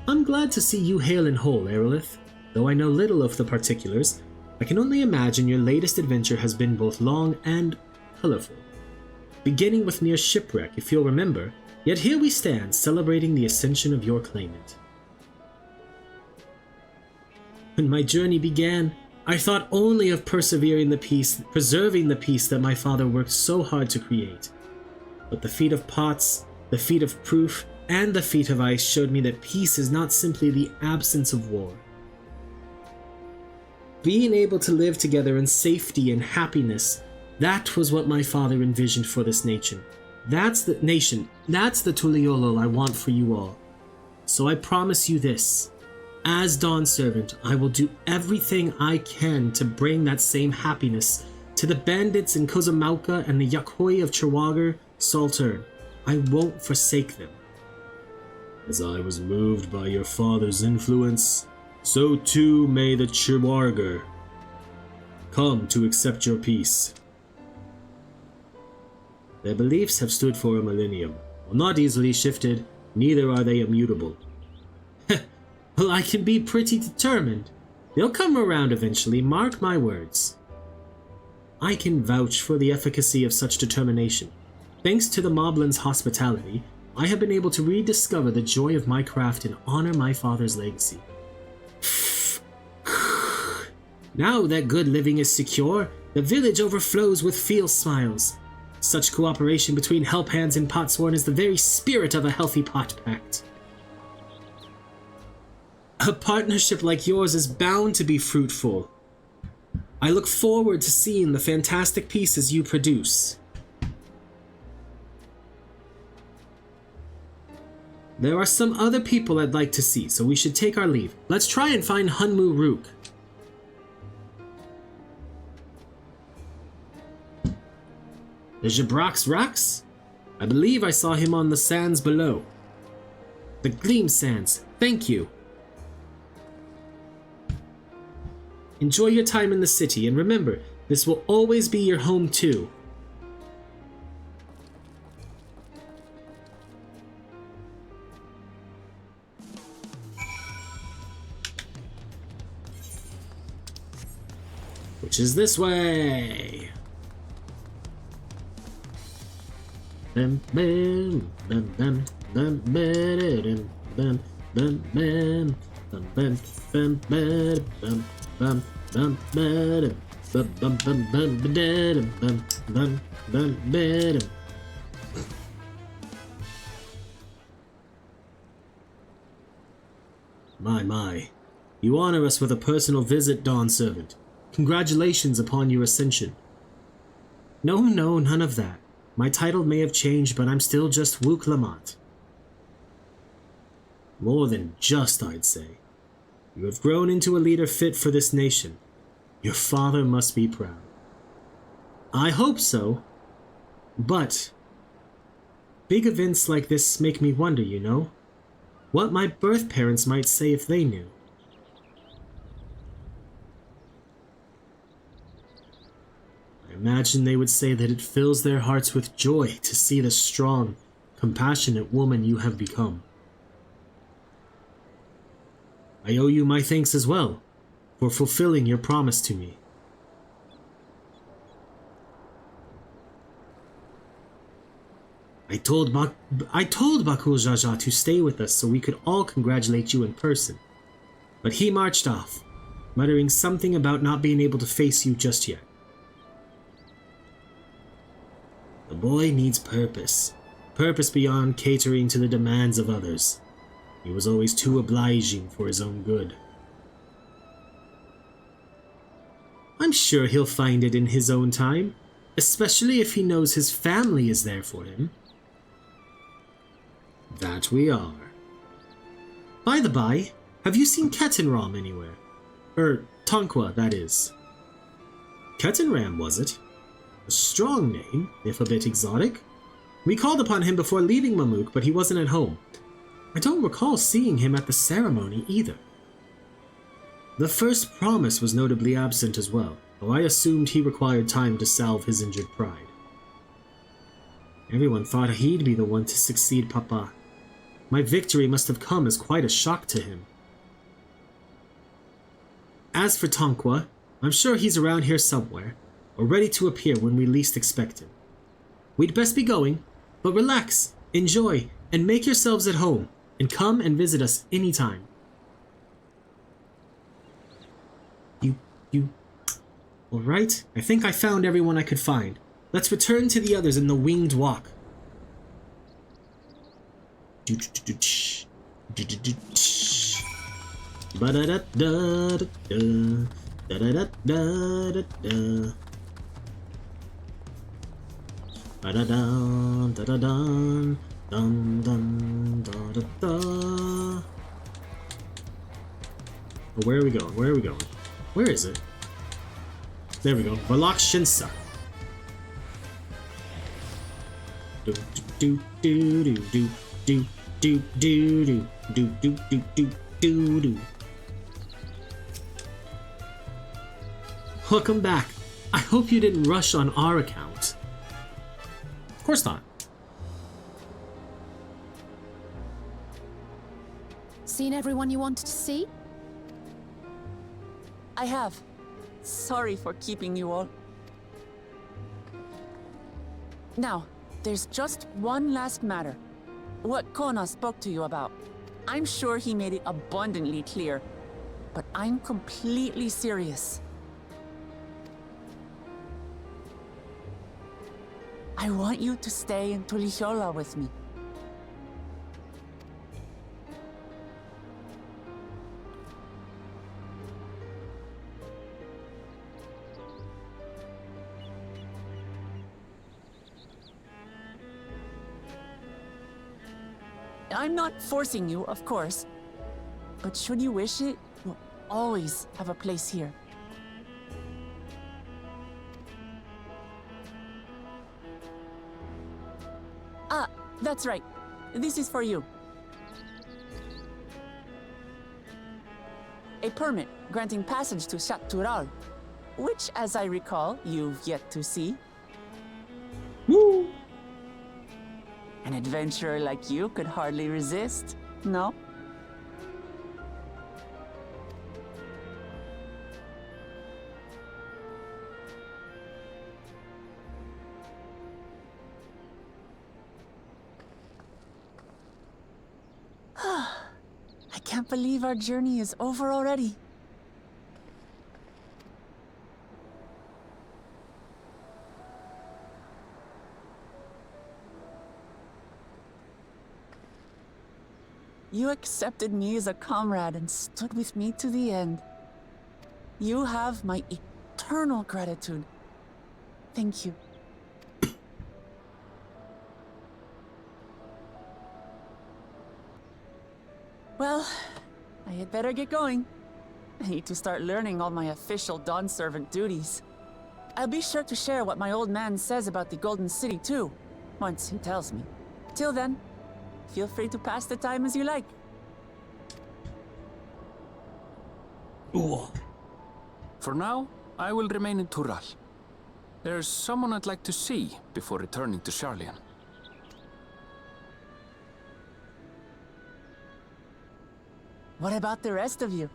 I'm glad to see you hale and whole, Arilith. Though I know little of the particulars, I can only imagine your latest adventure has been both long and colorful. Beginning with near shipwreck, if you'll remember, Yet here we stand, celebrating the ascension of your claimant. When my journey began, I thought only of preserving the peace that my father worked so hard to create. But the feat of pots, the feat of proof, and the feat of ice showed me that peace is not simply the absence of war. Being able to live together in safety and happiness, that was what my father envisioned for this nation. That's the Tuliyollal I want for you all. So I promise you this. As Dawn Servant, I will do everything I can to bring that same happiness to the bandits in Kozamauka and the Yakhoi of Chihuahua, Saltern. I won't forsake them. As I was moved by your father's influence, so too may the Chihuahua come to accept your peace. Their beliefs have stood for a millennium. While not easily shifted, neither are they immutable. Well, I can be pretty determined. They'll come around eventually, mark my words. I can vouch for the efficacy of such determination. Thanks to the Moblin's hospitality, I have been able to rediscover the joy of my craft and honor my father's legacy. Now that good living is secure, the village overflows with field smiles. Such cooperation between help hands and potsworn is the very spirit of a healthy pot pact. A partnership like yours is bound to be fruitful. I look forward to seeing the fantastic pieces you produce. There are some other people I'd like to see, so we should take our leave. Let's try and find Hunmu Rook. The Jabrax Rax? I believe I saw him on the sands below. The Gleam Sands, thank you. Enjoy your time in the city, and remember, this will always be your home too. Which is this way. Bam bam bam bam bam bam bam bam bam bam bam bam bam. Bum bum bum bum bum bum bum bum bum bum. My, you honor us with a personal visit, Dawn Servant. Congratulations upon your ascension. No, none of that. My title may have changed, but I'm still just Wook Lamont. More than just, I'd say. You have grown into a leader fit for this nation. Your father must be proud. I hope so. But big events like this make me wonder, you know, what my birth parents might say if they knew. I imagine they would say that it fills their hearts with joy to see the strong, compassionate woman you have become. I owe you my thanks as well, for fulfilling your promise to me. I told Bakul Jaja to stay with us so we could all congratulate you in person, but he marched off, muttering something about not being able to face you just yet. The boy needs purpose beyond catering to the demands of others. He was always too obliging for his own good. I'm sure he'll find it in his own time, especially if he knows his family is there for him. That we are. By the by, have you seen Ketenram anywhere? Tonqua, that is. Ketenram, was it? A strong name, if a bit exotic. We called upon him before leaving Mamuk, but he wasn't at home. I don't recall seeing him at the ceremony either. The first promise was notably absent as well, though I assumed he required time to salve his injured pride. Everyone thought he'd be the one to succeed Papa. My victory must have come as quite a shock to him. As for Tonqua, I'm sure he's around here somewhere, or ready to appear when we least expect him. We'd best be going, but relax, enjoy, and make yourselves at home, and come and visit us anytime. Alright, I think I found everyone I could find. Let's return to the others in the Winged Walk. Where are we going? Where are we going? Where is it? There we go. Balak Shinsa. Do do do do do do do do do do do do do do. Welcome back. I hope you didn't rush on our account. Of course not. Seen everyone you wanted to see? I have. Sorry for keeping you all. Now, there's just one last matter. What Kona spoke to you about. I'm sure he made it abundantly clear, but I'm completely serious. I want you to stay in Tuliyola with me. I'm not forcing you, of course, but should you wish it, you'll always have a place here. Ah, that's right. This is for you. A permit granting passage to Shaktural, which, as I recall, you've yet to see. Woo! An adventurer like you could hardly resist, no? I can't believe our journey is over already. You accepted me as a comrade and stood with me to the end. You have my eternal gratitude. Thank you. Well, I had better get going. I need to start learning all my official Dawn servant duties. I'll be sure to share what my old man says about the Golden City too, once he tells me. Till then, feel free to pass the time as you like. Ooh. For now, I will remain in Tural. There's someone I'd like to see before returning to Sharlayan. What about the rest of you?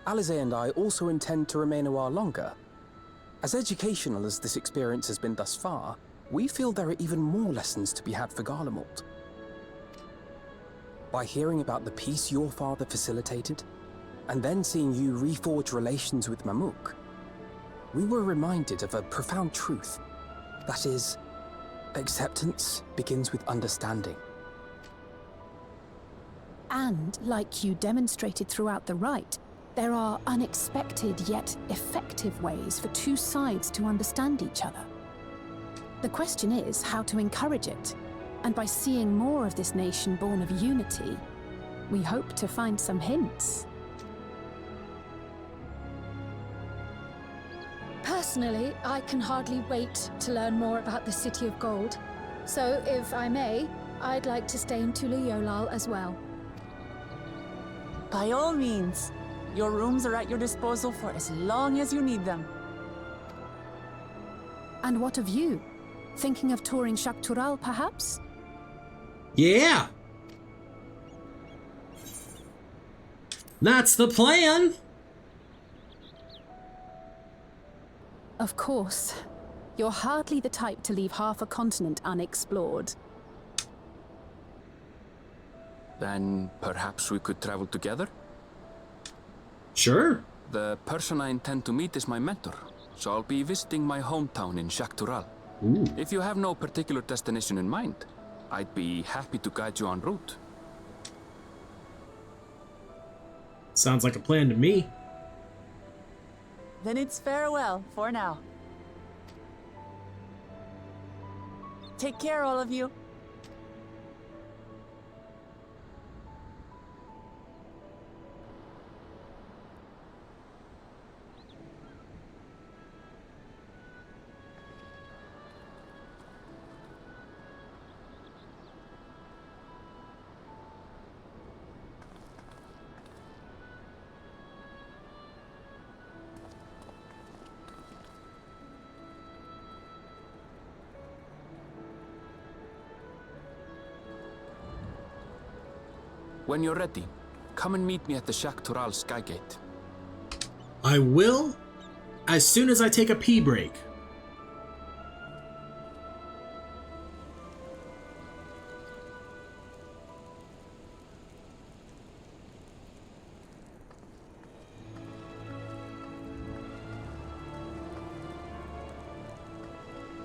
Alize and I also intend to remain a while longer. As educational as this experience has been thus far, we feel there are even more lessons to be had for Garlemald. By hearing about the peace your father facilitated, and then seeing you reforge relations with Mamuk, we were reminded of a profound truth. That is, acceptance begins with understanding. And, like you demonstrated throughout the rite, there are unexpected yet effective ways for two sides to understand each other. The question is how to encourage it, and by seeing more of this nation born of unity, we hope to find some hints. Personally, I can hardly wait to learn more about the City of Gold. So, if I may, I'd like to stay in Tuliyola as well. By all means. Your rooms are at your disposal for as long as you need them. And what of you? Thinking of touring Shaktural, perhaps? Yeah! That's the plan! Of course. You're hardly the type to leave half a continent unexplored. Then perhaps we could travel together? Sure. The person I intend to meet is my mentor, so I'll be visiting my hometown in Shaktural. If you have no particular destination in mind, I'd be happy to guide you en route. Sounds like a plan to me. Then it's farewell for now. Take care, all of you. When you're ready, come and meet me at the Shaktural Skygate. I will, as soon as I take a pee break.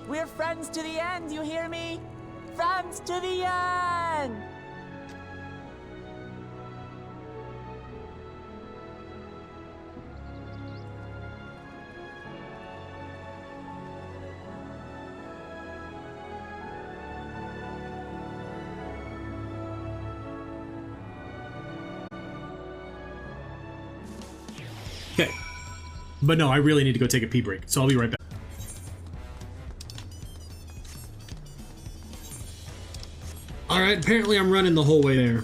We're friends to the end, you hear me? Friends to the end! Okay. But no, I really need to go take a pee break, so I'll be right back. Alright, apparently I'm running the whole way there.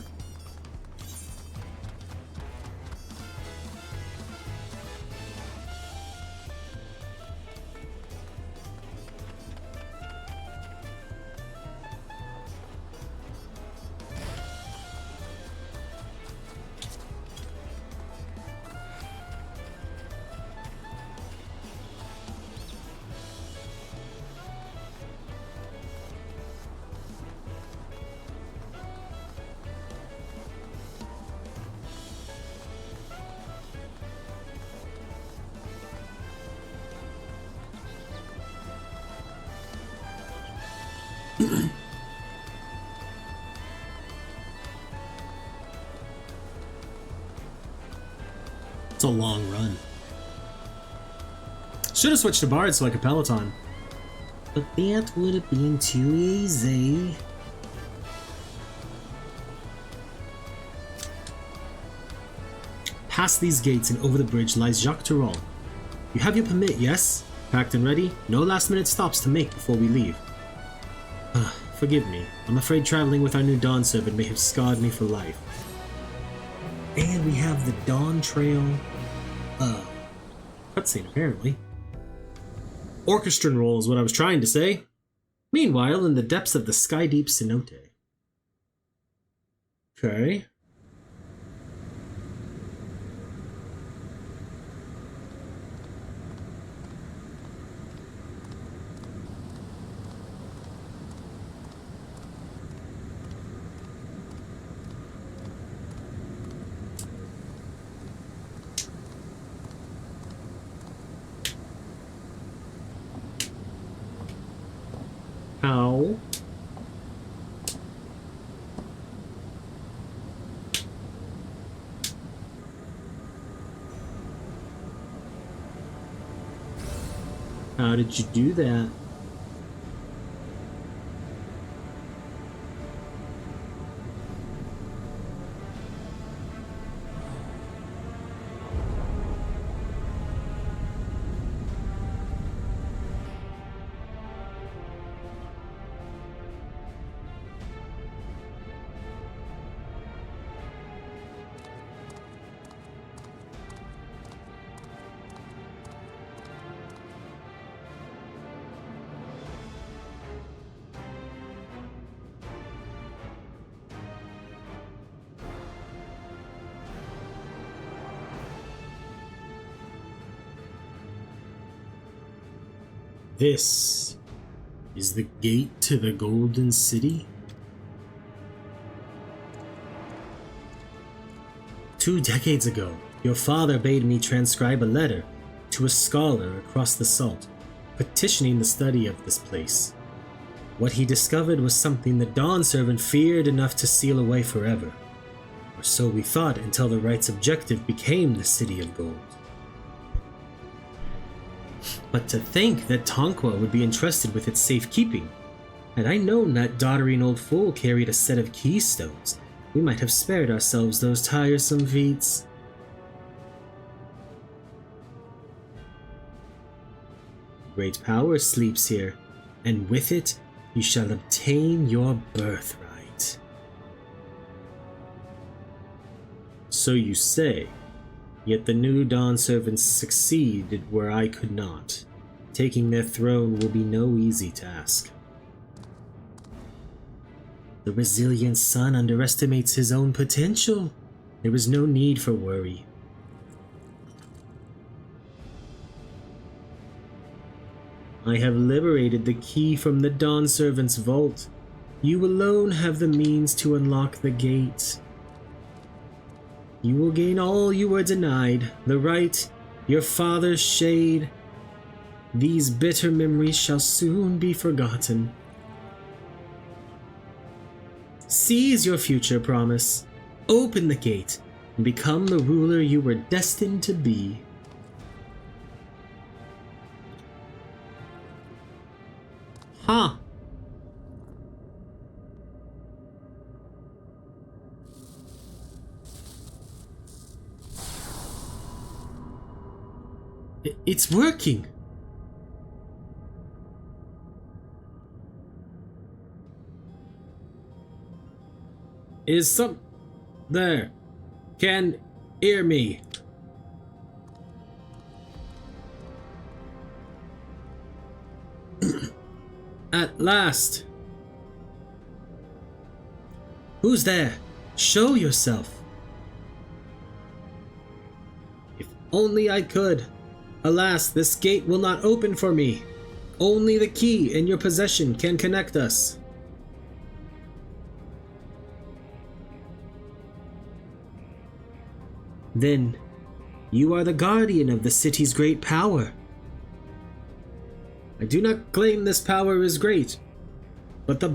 It's a long run. Should have switched to Bard so I could Peloton. But that would have been too easy. Past these gates and over the bridge lies Jacques Tirol. You have your permit, yes? Packed and ready? No last minute stops to make before we leave. Forgive me. I'm afraid traveling with our new Dawn servant may have scarred me for life. And we have the Dawntrail, cutscene apparently. Orchestran roll is what I was trying to say. Meanwhile, in the depths of the sky-deep cenote. Okay. How? How did you do that? This is the gate to the Golden City? 2 decades ago, your father bade me transcribe a letter to a scholar across the salt, petitioning the study of this place. What he discovered was something the Dawn Servant feared enough to seal away forever. Or so we thought until the right's objective became the City of Gold. But to think that Tonqua would be entrusted with its safekeeping. Had I known that doddering old fool carried a set of keystones, we might have spared ourselves those tiresome feats. Great power sleeps here, and with it you shall obtain your birthright. So you say, yet the new Dawn Servants succeeded where I could not. Taking their throne will be no easy task. The resilient son underestimates his own potential. There is no need for worry. I have liberated the key from the Dawn Servant's vault. You alone have the means to unlock the gate. You will gain all you were denied, the right, your father's shade. These bitter memories shall soon be forgotten. Seize your future promise, open the gate, and become the ruler you were destined to be. Huh. It's working. Is some there can hear me? At last. Who's there? Show yourself. If only I could. Alas, this gate will not open for me. Only the key in your possession can connect us. Then, you are the guardian of the city's great power. I do not claim this power is great, but the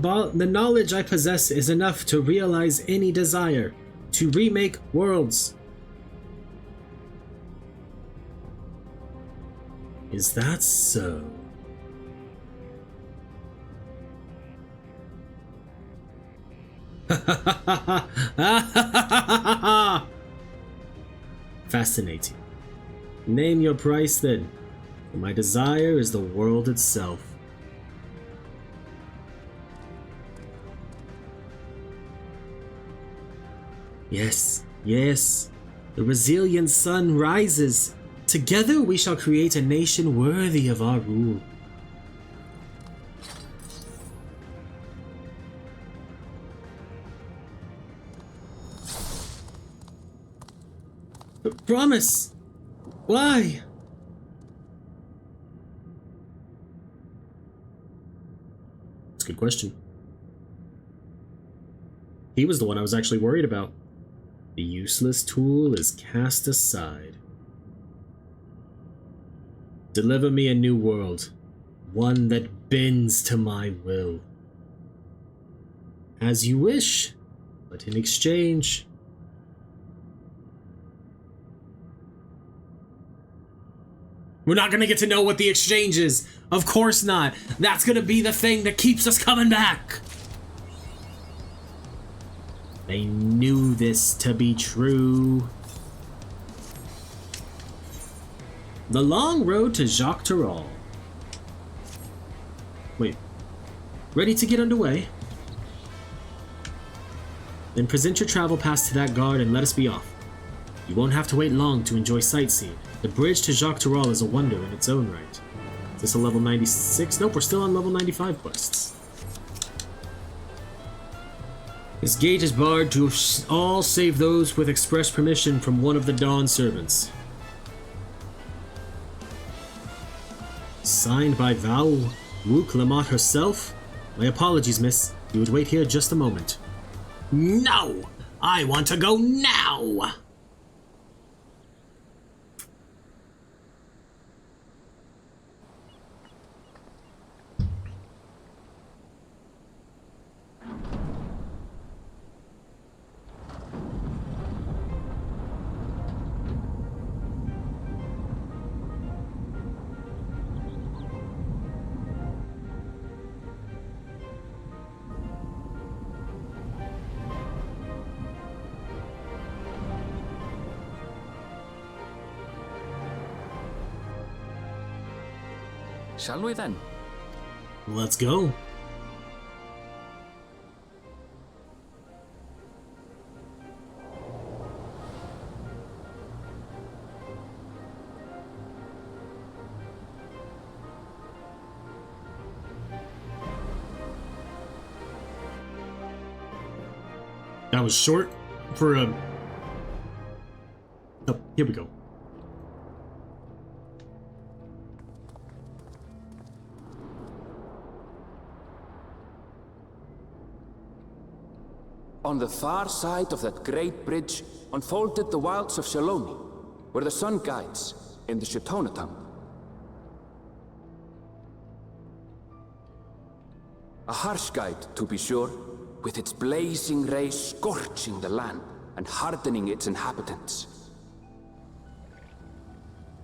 knowledge I possess is enough to realize any desire, to remake worlds. Is that so? Fascinating. Name your price then. For my desire is the world itself. Yes, yes. The resilient sun rises. Together we shall create a nation worthy of our rule. But promise! Why? That's a good question. He was the one I was actually worried about. The useless tool is cast aside. Deliver me a new world, one that bends to my will. As you wish, but in exchange... We're not gonna get to know what the exchange is. Of course not. That's gonna be the thing that keeps us coming back. They knew this to be true. The long road to Jacques Tarol. Wait. Ready to get underway? Then present your travel pass to that guard and let us be off. You won't have to wait long to enjoy sightseeing. The bridge to Jacques Tarol is a wonder in its own right. Is this a level 96? Nope, we're still on level 95 quests. This gate is barred to all save those with express permission from one of the Dawn Servants. Signed by Val Wook Lamont herself? My apologies, miss. You would wait here just a moment. No! I want to go now! Shall we then? Let's go. That was short for a... Oh, here we go. On the far side of that great bridge unfolded the wilds of Shaloni, where the sun guides in the Shitonatam. A harsh guide, to be sure, with its blazing rays scorching the land and hardening its inhabitants.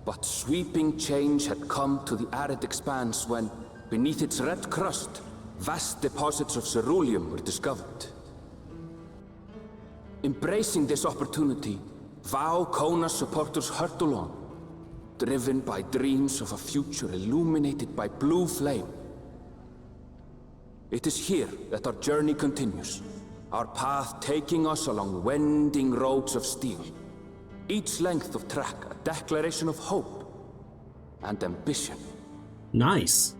But sweeping change had come to the arid expanse when, beneath its red crust, vast deposits of ceruleum were discovered. Embracing this opportunity, Vau Kona supporters hurtle on, driven by dreams of a future illuminated by blue flame. It is here that our journey continues, our path taking us along winding roads of steel. Each length of track a declaration of hope and ambition. Nice.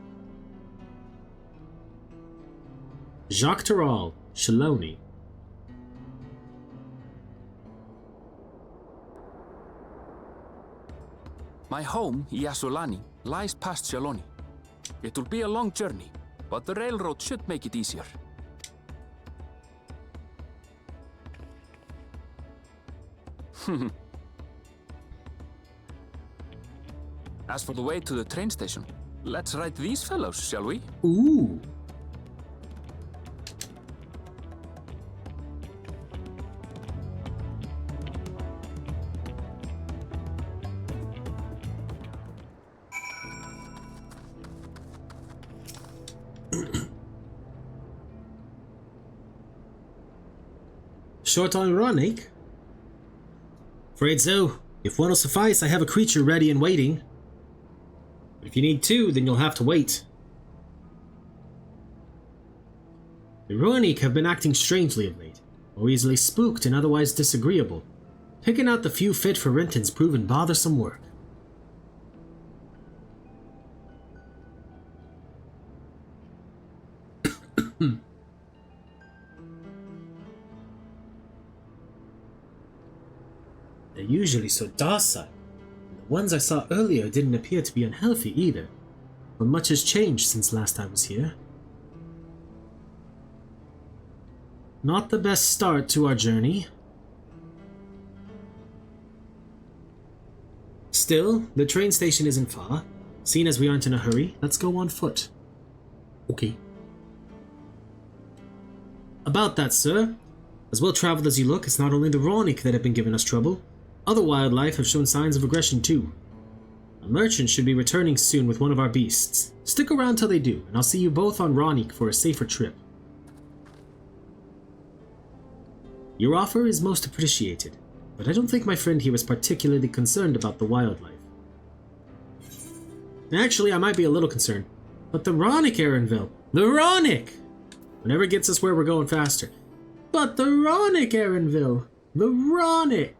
Jacques Terral, Shaloni. My home, Yasolani, lies past Shaloni. It will be a long journey, but the railroad should make it easier. As for the way to the train station, let's ride these fellows, shall we? Ooh. Short on ironic? Afraid so. If one will suffice, I have a creature ready and waiting. But if you need two, then you'll have to wait. The Ruanic have been acting strangely of late, or easily spooked and otherwise disagreeable. Picking out the few fit for Renton's proven bothersome work. They're usually so docile. The ones I saw earlier didn't appear to be unhealthy either, but much has changed since last I was here. Not the best start to our journey. Still, the train station isn't far. Seeing as we aren't in a hurry, let's go on foot. Okay. About that, sir. As well traveled as you look, it's not only the Ronic that have been giving us trouble. Other wildlife have shown signs of aggression too. A merchant should be returning soon with one of our beasts. Stick around till they do, and I'll see you both on Ronic for a safer trip. Your offer is most appreciated, but I don't think my friend here is particularly concerned about the wildlife. Actually, I might be a little concerned, but the Ronic, Aaronville! The Ronic! Whenever gets us where we're going faster. But the Ronic, Aaronville! The Ronic!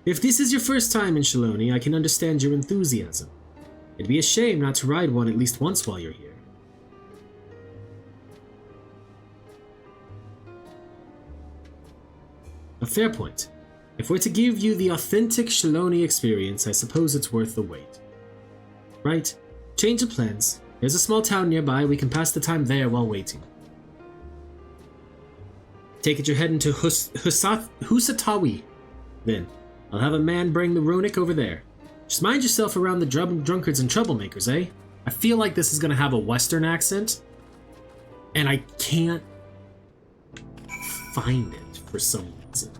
If this is your first time in Shaloni, I can understand your enthusiasm. It'd be a shame not to ride one at least once while you're here. A fair point. If we're to give you the authentic Shaloni experience, I suppose it's worth the wait. Right? Change of plans. There's a small town nearby. We can pass the time there while waiting. Take it you're heading to Husatawi. Then, I'll have a man bring the runic over there. Just mind yourself around the drunkards and troublemakers, eh? I feel like this is gonna have a Western accent, and I can't find it for some reason.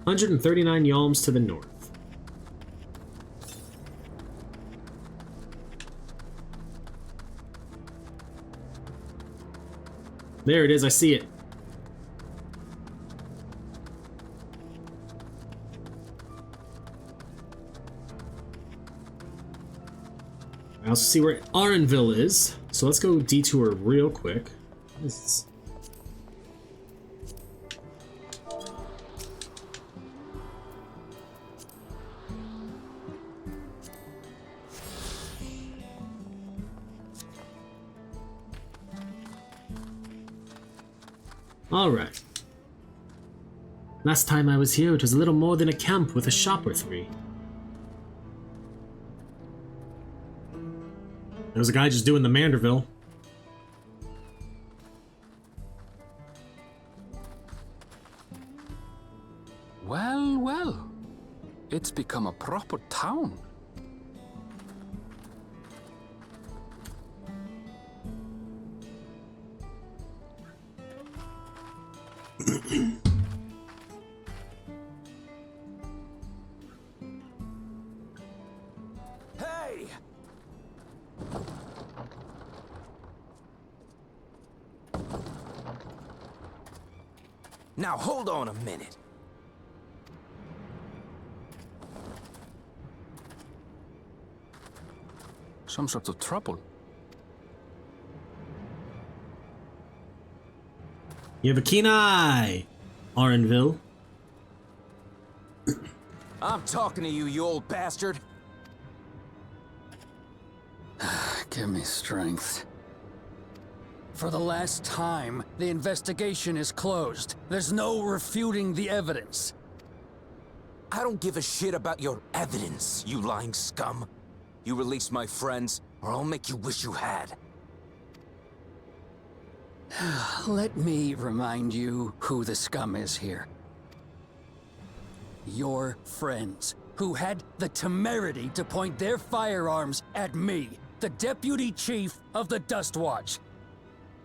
139 yalms to the north. There it is, I see it. I also see where Arenville is, so let's go detour real quick. What is this? Alright. Last time I was here, it was a little more than a camp with a shop or three. There's a guy just doing the Manderville. Well, well. It's become a proper town. Hey! Now hold on a minute. Some sort of trouble. You have a keen eye, Arenville. I'm talking to you, you old bastard. Give me strength. For the last time, the investigation is closed. There's no refuting the evidence. I don't give a shit about your evidence, you lying scum. You release my friends, or I'll make you wish you had. Let me remind you who the scum is here. Your friends, who had the temerity to point their firearms at me, the deputy chief of the Dust Watch.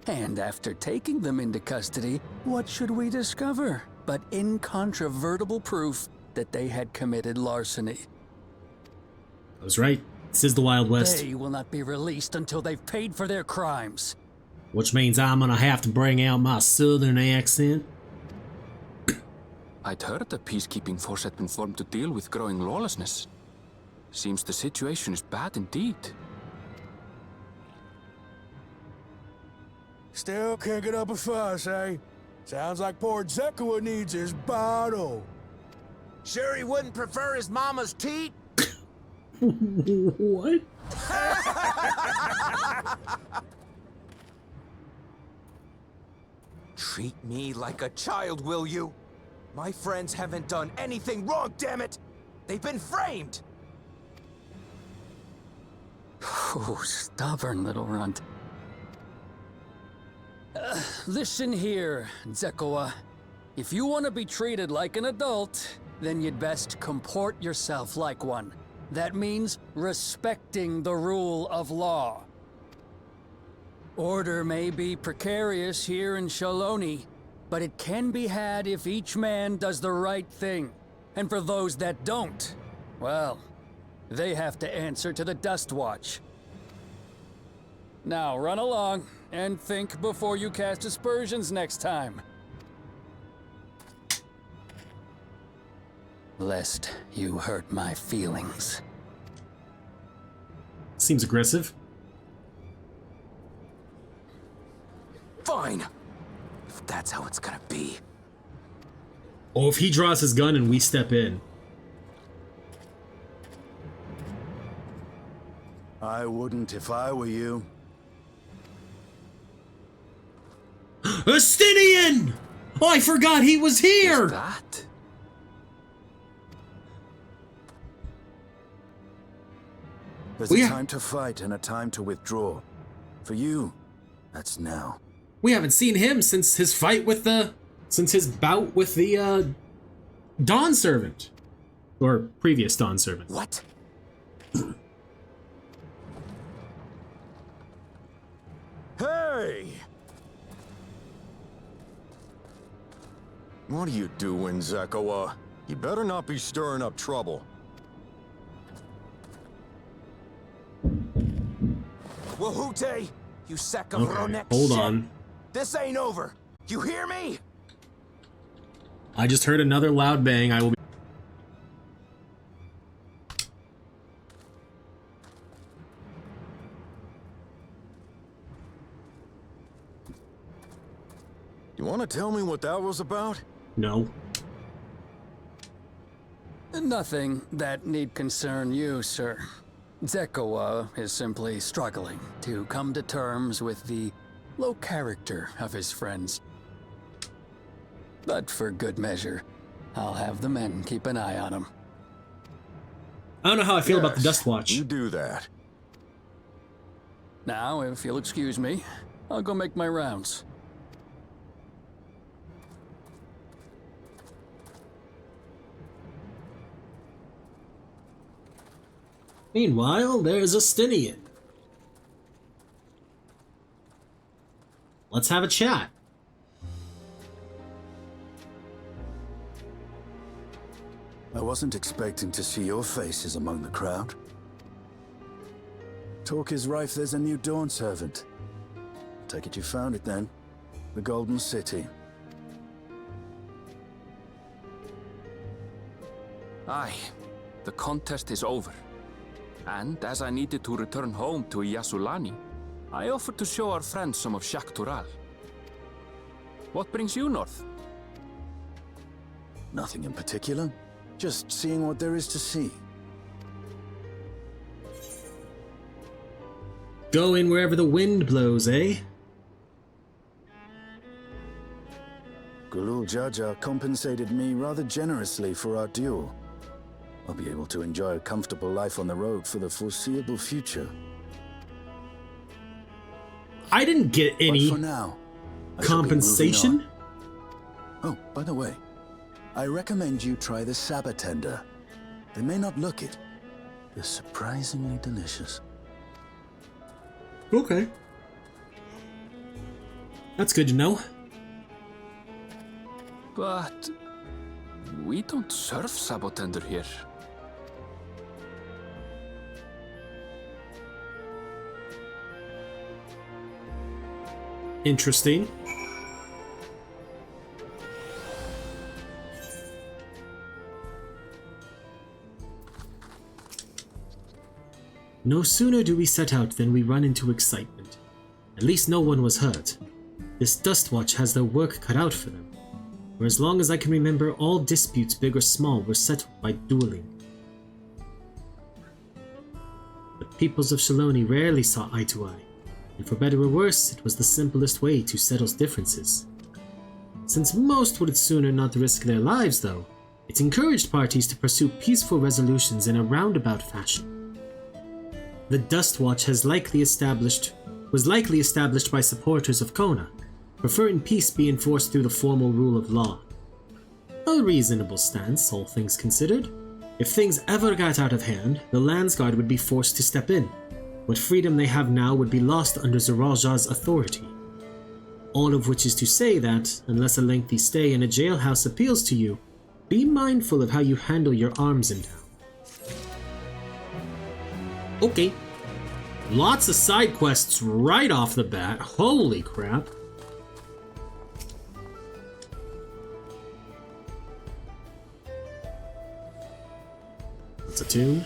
And after taking them into custody, what should we discover but incontrovertible proof that they had committed larceny? I was right. This is the Wild West. They will not be released until they've paid for their crimes. Which means I'm gonna have to bring out my southern accent. I'd heard the peacekeeping force had been formed to deal with growing lawlessness. Seems the situation is bad indeed. Still can't get up a fuss, eh? Sounds like poor Zekua needs his bottle. Sure he wouldn't prefer his mama's teat? What? Treat me like a child, will you? My friends haven't done anything wrong, damn it! They've been framed! Oh, stubborn little runt. Listen here, Zekua. If you want to be treated like an adult, then you'd best comport yourself like one. That means respecting the rule of law. Order may be precarious here in Shaloni, but it can be had if each man does the right thing. And for those that don't, well, they have to answer to the Dust Watch. Now run along and think before you cast aspersions next time. Lest you hurt my feelings. Seems aggressive. Fine. If that's how it's gonna be. Oh, if he draws his gun and we step in. I wouldn't if I were you. Astinian! Oh, I forgot he was here! Is that? There's a time to fight and a time to withdraw. For you, that's now. We haven't seen him since his fight with the... since his bout with the, Dawn Servant. Or previous Dawn Servant. What? Hey! What are you doing, Zekawa? You better not be stirring up trouble. Wahute! You sack of Ronek hold shit. on. This ain't over. You hear me? I just heard another loud bang. I will be... You want to tell me what that was about? No. Nothing that need concern you, sir. Zekawa is simply struggling to come to terms with the low character of his friends. But for good measure, I'll have the men keep an eye on him. I don't know how I feel about the Dust Watch. You do that. Now, if you'll excuse me, I'll go make my rounds. Meanwhile, there's Estinian. Let's have a chat. I wasn't expecting to see your faces among the crowd. Talk is rife, there's a new Dawn Servant. Take it you found it then. The Golden City. Aye, the contest is over. And as I needed to return home to Yasulani, I offered to show our friends some of Shak Tural. What brings you north? Nothing in particular. Just seeing what there is to see. Going wherever the wind blows, eh? Gulul Jaja compensated me rather generously for our duel. I'll be able to enjoy a comfortable life on the road for the foreseeable future. I didn't get any but for now, compensation. Oh, by the way, I recommend you try the Sabatender. They may not look it. They're surprisingly delicious. Okay. That's good to know. But we don't serve Sabotender here. Interesting. No sooner do we set out than we run into excitement. At least no one was hurt. This Dust Watch has their work cut out for them. For as long as I can remember, all disputes, big or small, were settled by dueling. The peoples of Shaloni rarely saw eye to eye, and for better or worse, it was the simplest way to settle differences. Since most would sooner not risk their lives, though, it encouraged parties to pursue peaceful resolutions in a roundabout fashion. The Dust Watch was likely established by supporters of Kona, preferring peace be enforced through the formal rule of law. A reasonable stance, all things considered. If things ever got out of hand, the Landsguard would be forced to step in. What freedom they have now would be lost under Zaraja's authority. All of which is to say that, unless a lengthy stay in a jailhouse appeals to you, be mindful of how you handle your arms in town. Okay. Lots of side quests right off the bat. Holy crap. That's a tune.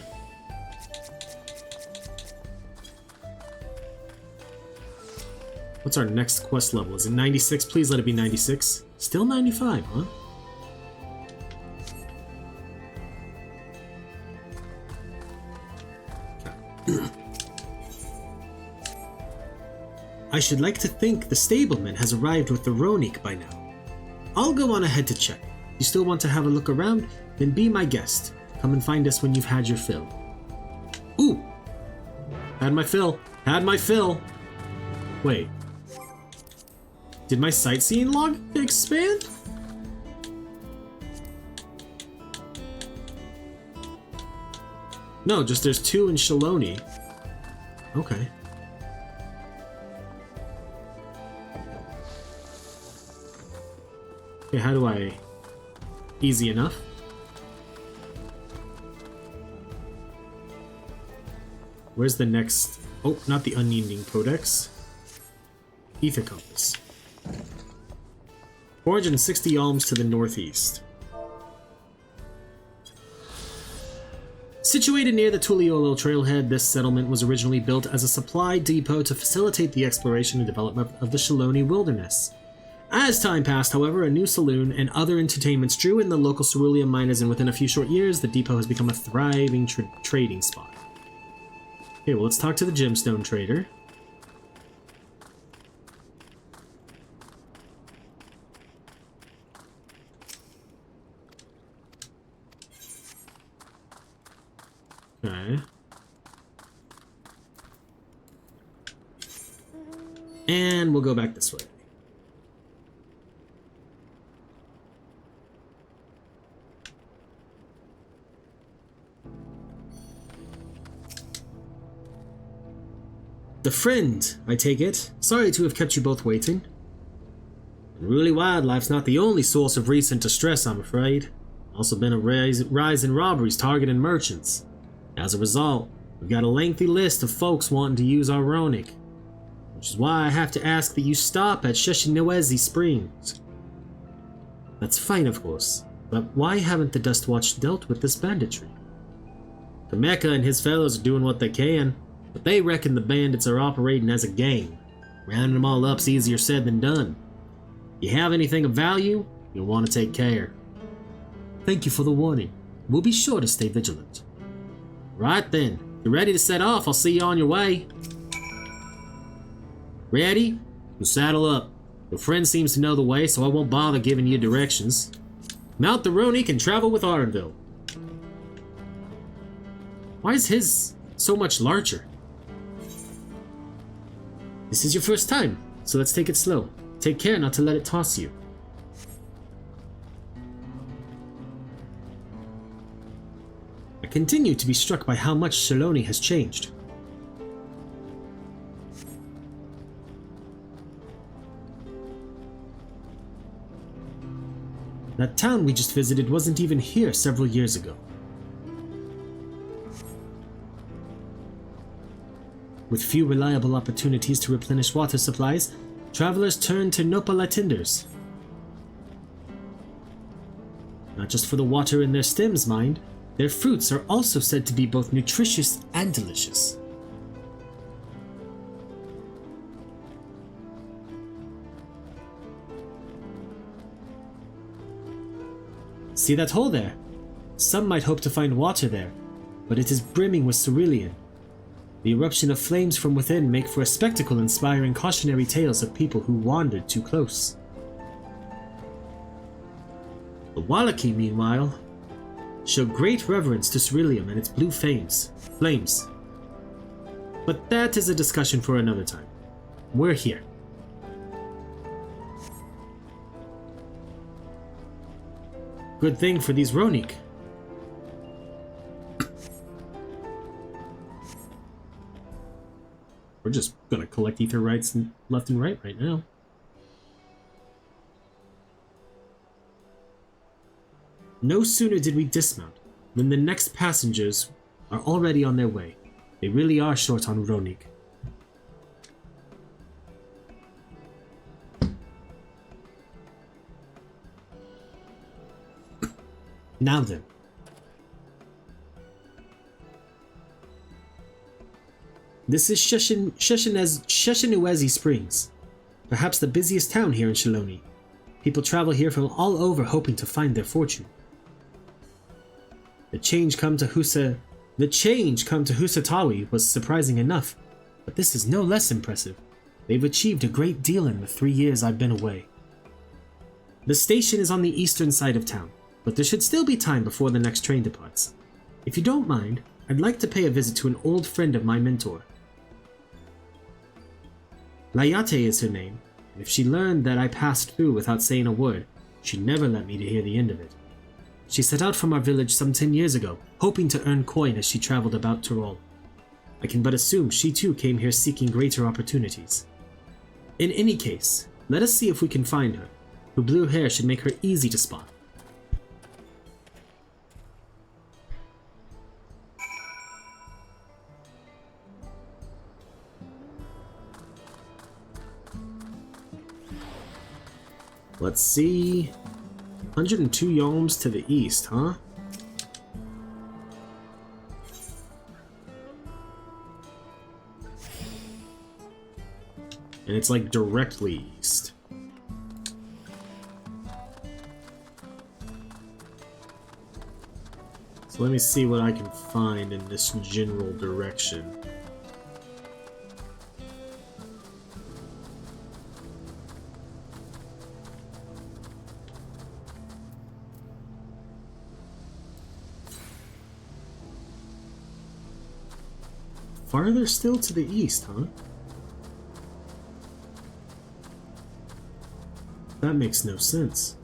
What's our next quest level? Is it 96? Please let it be 96. Still 95, huh? I should like to think the stableman has arrived with the Ronik by now. I'll go on ahead to check. If you still want to have a look around, then be my guest. Come and find us when you've had your fill. Ooh! Had my fill. Had my fill. Wait. Did my sightseeing log expand? No, just there's 2 in Shaloni. Okay. Okay, how do I... Easy enough. Where's the next... Oh, not the Unending Codex. Ether Compass. 460 alms to the northeast. Situated near the Tuliolo trailhead, this settlement was originally built as a supply depot to facilitate the exploration and development of the Shaloni wilderness. As time passed, however, a new saloon and other entertainments drew in the local cerulean miners, and within a few short years, the depot has become a thriving trading spot. Okay, well, let's talk to the gemstone trader. Okay. And we'll go back this way. The friend, I take it. Sorry to have kept you both waiting. Unruly wildlife's not the only source of recent distress, I'm afraid. Also been a rise in robberies targeting merchants. As a result, we've got a lengthy list of folks wanting to use our Ronic, which is why I have to ask that you stop at Sheshinewezi Springs. That's fine, of course, but why haven't the Dustwatch dealt with this banditry? Kameka and his fellows are doing what they can, but they reckon the bandits are operating as a gang. Rounding them all up's easier said than done. If you have anything of value, you'll want to take care. Thank you for the warning. We'll be sure to stay vigilant. Right then, if you're ready to set off, I'll see you on your way. Ready? We'll saddle up. Your friend seems to know the way, so I won't bother giving you directions. Mount the Ronic and travel with Arilith. Why is his so much larger? This is your first time, so let's take it slow. Take care not to let it toss you. I continue to be struck by how much Shaloni has changed. That town we just visited wasn't even here several years ago. With few reliable opportunities to replenish water supplies, travelers turn to Nopala Tinders. Not just for the water in their stems, mind. Their fruits are also said to be both nutritious and delicious. See that hole there? Some might hope to find water there, but it is brimming with cerulean. The eruption of flames from within make for a spectacle inspiring cautionary tales of people who wandered too close. The Wallaki, meanwhile, show great reverence to ceruleum and its blue flames. But that is a discussion for another time. We're here. Good thing for these Ronic. We're just gonna collect ether rights left and right now. No sooner did we dismount than the next passengers are already on their way. They really are short on Ronic. Now then. This is Sheshinewezi Springs, perhaps the busiest town here in Shaloni. People travel here from all over hoping to find their fortune. The change come to Husatawi was surprising enough, but this is no less impressive. They've achieved a great deal in the 3 years I've been away. The station is on the eastern side of town, but there should still be time before the next train departs. If you don't mind, I'd like to pay a visit to an old friend of my mentor. Layate is her name, and if she learned that I passed through without saying a word, she'd never let me to hear the end of it. She set out from our village some 10 years ago, hoping to earn coin as she traveled about Tyrol. I can but assume she too came here seeking greater opportunities. In any case, let us see if we can find her. Her blue hair should make her easy to spot. Let's see. 102 yalms to the east, huh? And it's like directly east. So let me see what I can find in this general direction. Farther still to the east, huh? That makes no sense.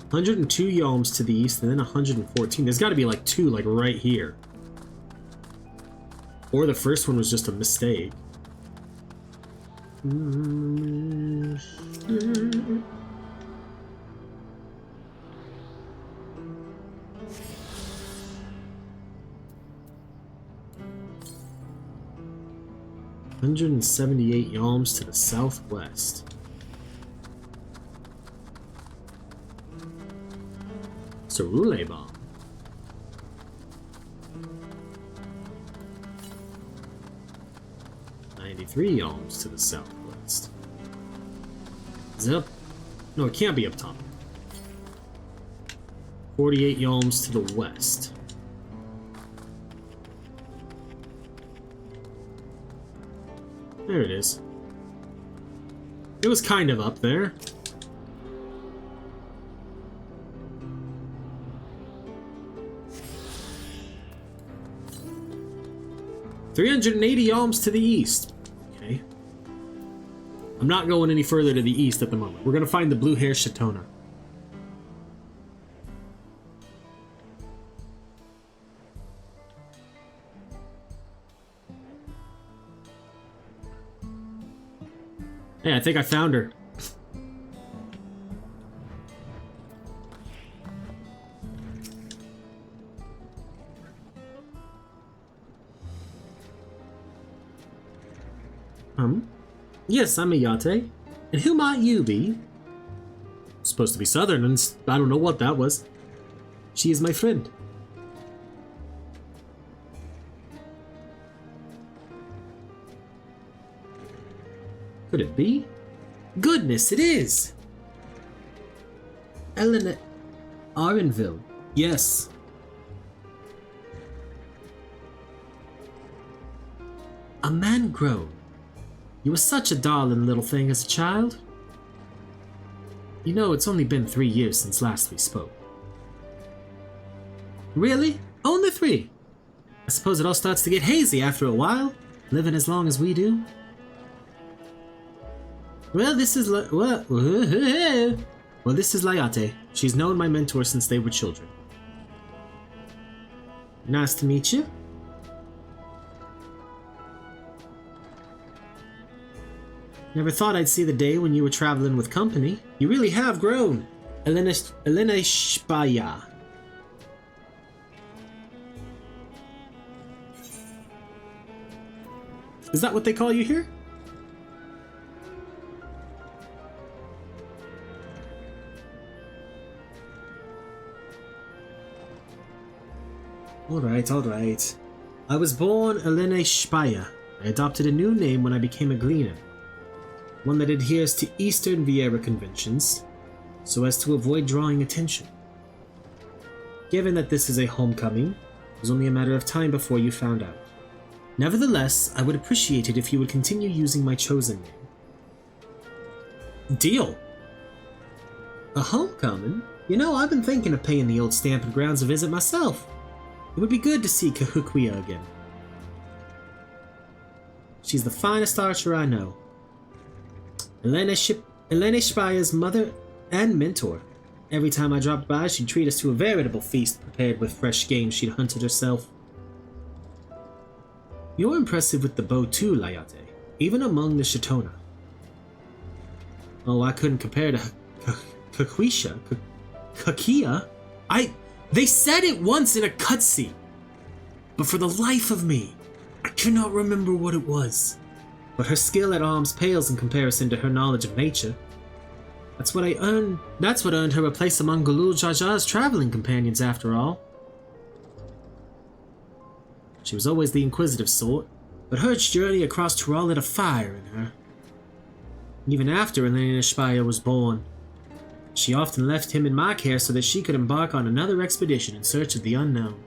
$102 yalms to the east, and then 114. There's got to be like two, like right here. Or the first one was just a mistake. $178 yalms to the southwest. Cerule bomb. $93 yalms to the southwest. Is it up? No, it can't be up top. 48 yalms to the west. There it is. It was kind of up there. $380 yalms to the east. Okay. I'm not going any further to the east at the moment. We're gonna find the blue hair Shatona. Hey, I think I found her. Yes, I'm Ayate. And who might you be? Supposed to be Southern, and I don't know what that was. She is my friend. Could it be? Goodness, it is! Elena Arenville. Yes. A man grown. You were such a darling little thing as a child. You know, it's only been 3 years since last we spoke. Really? Only 3? I suppose it all starts to get hazy after a while, living as long as we do. Well, this is this is Layate. She's known my mentor since they were children. Nice to meet you. Never thought I'd see the day when you were traveling with company. You really have grown. Elena Spaya. Is that what they call you here? Alright. I was born Elena Spaya. I adopted a new name when I became a gleaner. One that adheres to Eastern Vieira conventions, so as to avoid drawing attention. Given that this is a homecoming, it was only a matter of time before you found out. Nevertheless, I would appreciate it if you would continue using my chosen name. Deal. A homecoming? You know, I've been thinking of paying the old stamping grounds a visit myself. It would be good to see Cahuquia again. She's the finest archer I know. Elena Spaya's mother and mentor. Every time I dropped by, she'd treat us to a veritable feast prepared with fresh game she'd hunted herself. You're impressive with the bow too, Layate, even among the Shatona. Oh, I couldn't compare to Kakia. They said it once in a cutscene, but for the life of me, I cannot remember what it was. But her skill at arms pales in comparison to her knowledge of nature. That's what earned her a place among Gulul Jaja's traveling companions, after all. She was always the inquisitive sort, but her journey across Tural lit a fire in her. Even after Elena Spaya was born, she often left him in my care so that she could embark on another expedition in search of the unknown.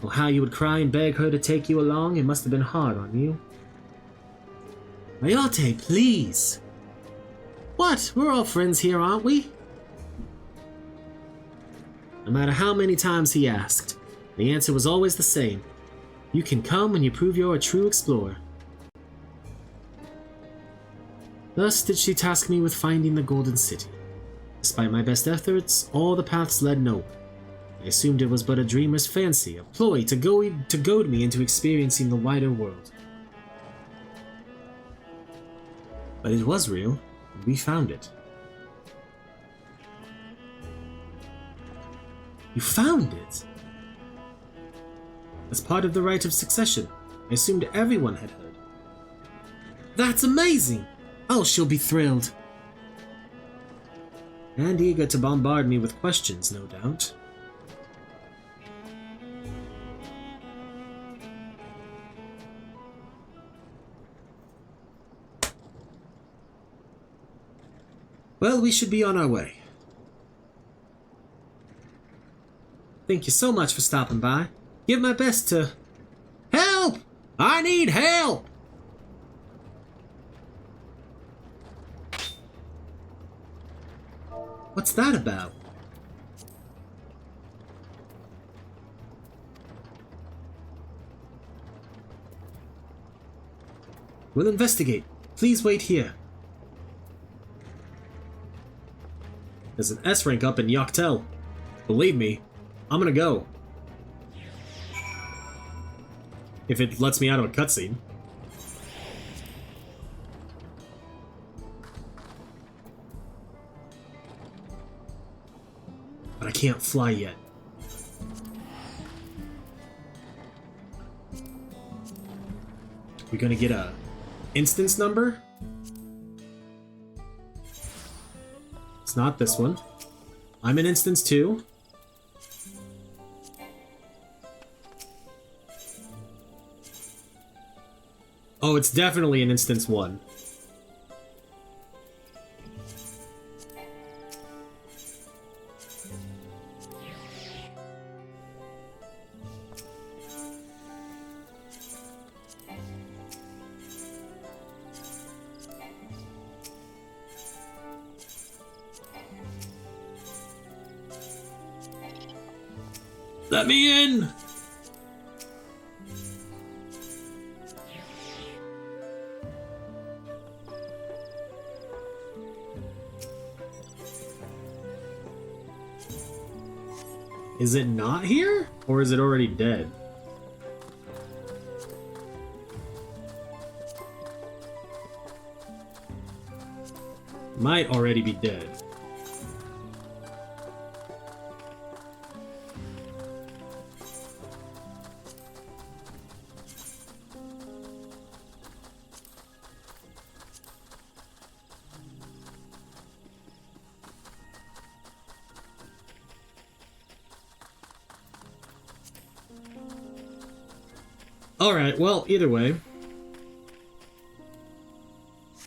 Oh, how you would cry and beg her to take you along, it must have been hard on you. Mayate, please! What? We're all friends here, aren't we? No matter how many times he asked, the answer was always the same. You can come when you prove you're a true explorer. Thus did she task me with finding the Golden City. Despite my best efforts, all the paths led nowhere. I assumed it was but a dreamer's fancy, a ploy to goad me into experiencing the wider world. But it was real, and we found it. You found it? As part of the rite of succession, I assumed everyone had heard. That's amazing! Oh, she'll be thrilled. And eager to bombard me with questions, no doubt. Well, we should be on our way. Thank you so much for stopping by. Give my best to... Help! I need help! What's that about? We'll investigate. Please wait here. There's an S rank up in Yoctel. Believe me, I'm gonna go. If it lets me out of a cutscene. But I can't fly yet. We're gonna get a instance number? It's not this one. I'm in instance 2. Oh, it's definitely in instance 1. Let me in! Is it not here? Or is it already dead? Might already be dead. Alright, well, either way.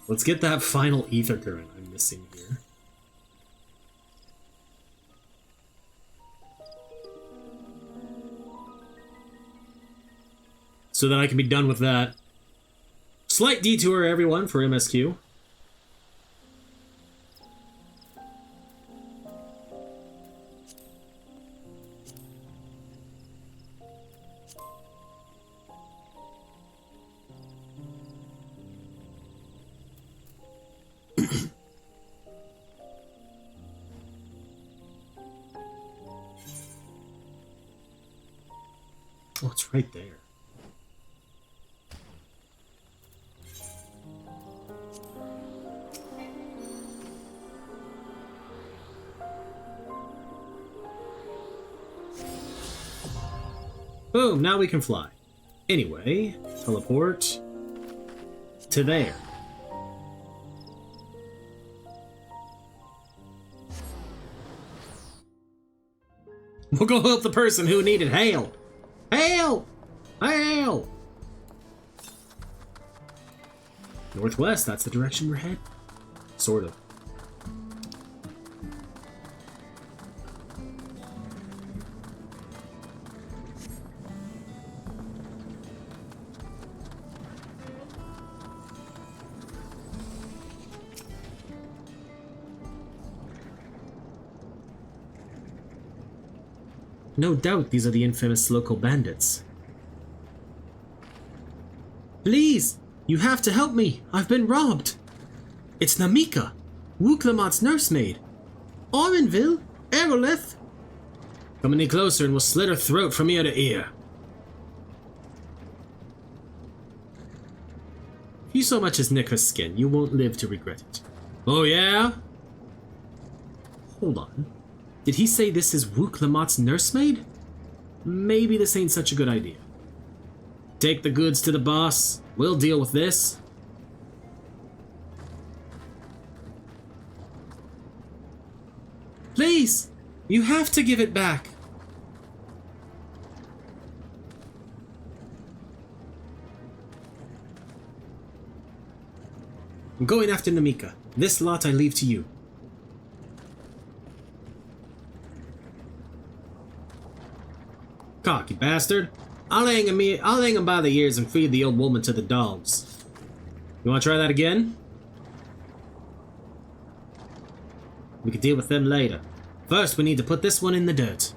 Let's get that final ether current I'm missing here. so that I can be done with that. Slight detour, everyone, for MSQ. Oh, it's right there. Boom, now we can fly. Anyway, teleport to there. We'll go help the person who needed hail. Hail! Hail! Northwest, that's the direction we're heading. Sort of. No doubt these are the infamous local bandits. Please! You have to help me! I've been robbed! It's Namika! Wooklamat's nursemaid! Arminville! Arilith! Come any closer and we'll slit her throat from ear to ear. If you so much as nick her skin, you won't live to regret it. Oh yeah? Hold on. Did he say this is Wooklamat's nursemaid? Maybe this ain't such a good idea. Take the goods to the boss. We'll deal with this. Please! You have to give it back. I'm going after Namika. This lot I leave to you. Cocky bastard. I'll hang him by the ears and feed the old woman to the dogs. You want to try that again? We can deal with them later. First, we need to put this one in the dirt.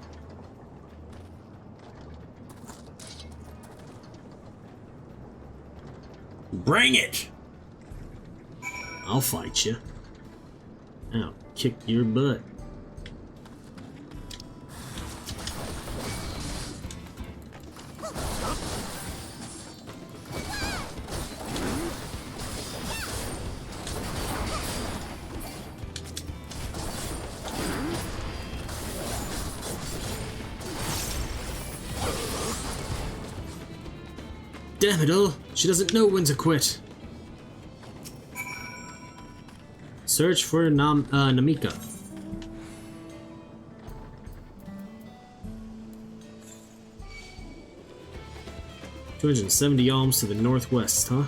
Bring it! I'll fight you. I'll kick your butt. Damn it all, she doesn't know when to quit. Search for Namika. $270 alms to the northwest, huh?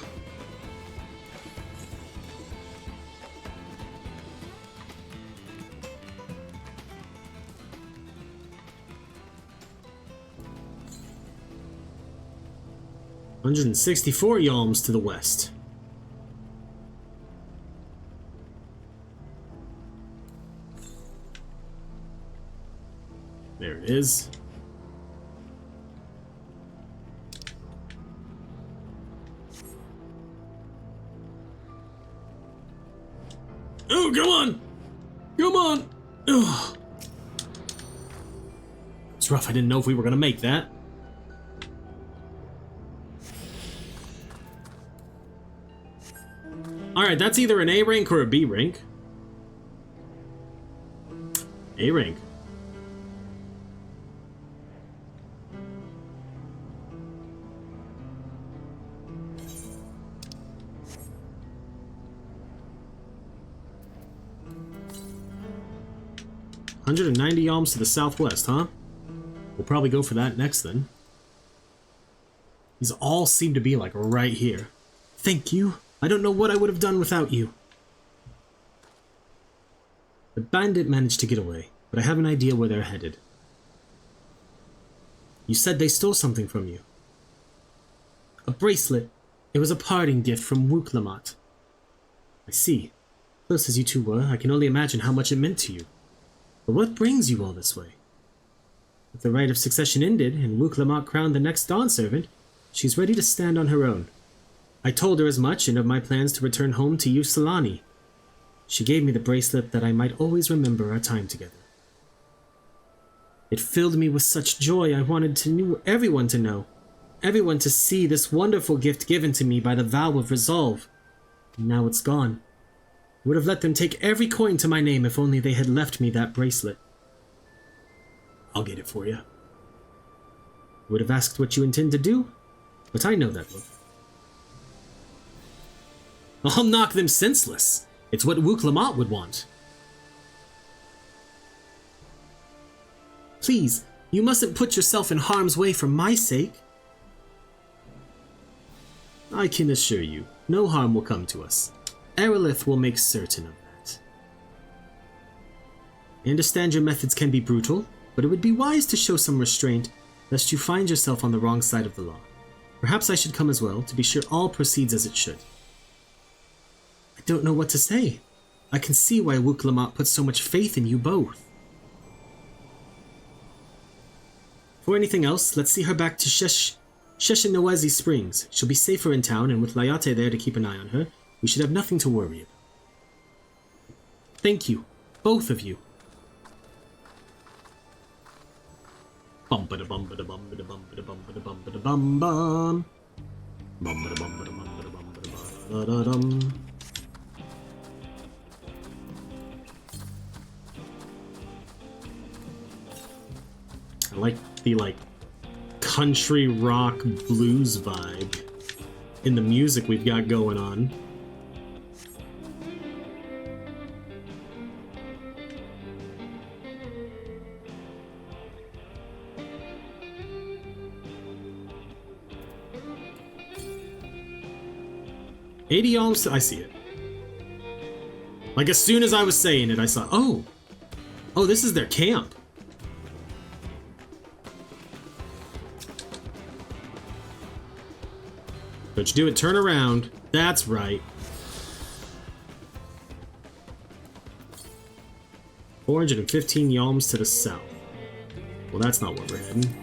$164 yalms to the west. There it is. Oh, come on! Come on! Ugh. It's rough, I didn't know if we were gonna make that. Alright, that's either an A rank or a B rank. A rank. $190 alms to the southwest, huh? We'll probably go for that next then. These all seem to be like right here. Thank you. I don't know what I would have done without you. The bandit managed to get away, but I have an idea where they're headed. You said they stole something from you. A bracelet. It was a parting gift from Wuklamat. I see. Close as you two were, I can only imagine how much it meant to you. But what brings you all this way? With the right of succession ended, and Wuklamat crowned the next Dawn Servant, she's ready to stand on her own. I told her as much and of my plans to return home to Yusalani. She gave me the bracelet that I might always remember our time together. It filled me with such joy I wanted everyone to know, everyone to see this wonderful gift given to me by the vow of resolve. And now it's gone. I would have let them take every coin to my name if only they had left me that bracelet. I'll get it for you. I would have asked what you intend to do, but I know that look. I'll knock them senseless. It's what Wuklamat would want. Please, you mustn't put yourself in harm's way for my sake. I can assure you, no harm will come to us. Arilith will make certain of that. I understand your methods can be brutal, but it would be wise to show some restraint, lest you find yourself on the wrong side of the law. Perhaps I should come as well, to be sure all proceeds as it should. I don't know what to say. I can see why Wuklamat put so much faith in you both. For anything else, let's see her back to Sheshinawezi Springs. She'll be safer in town, and with Layate there to keep an eye on her, we should have nothing to worry about. Thank you, both of you. Bum ba da bum ba da bum ba da bum ba da bum ba da bum ba da bum bum. Bum ba da bum ba da bum ba da bum ba da ba da dum. I like the country rock blues vibe in the music we've got going on. $80 alms. I see it. Like as soon as I was saying it, I saw. Oh, this is their camp. Don't you do it, turn around. That's right. 415 yalms to the south. Well, that's not where we're heading.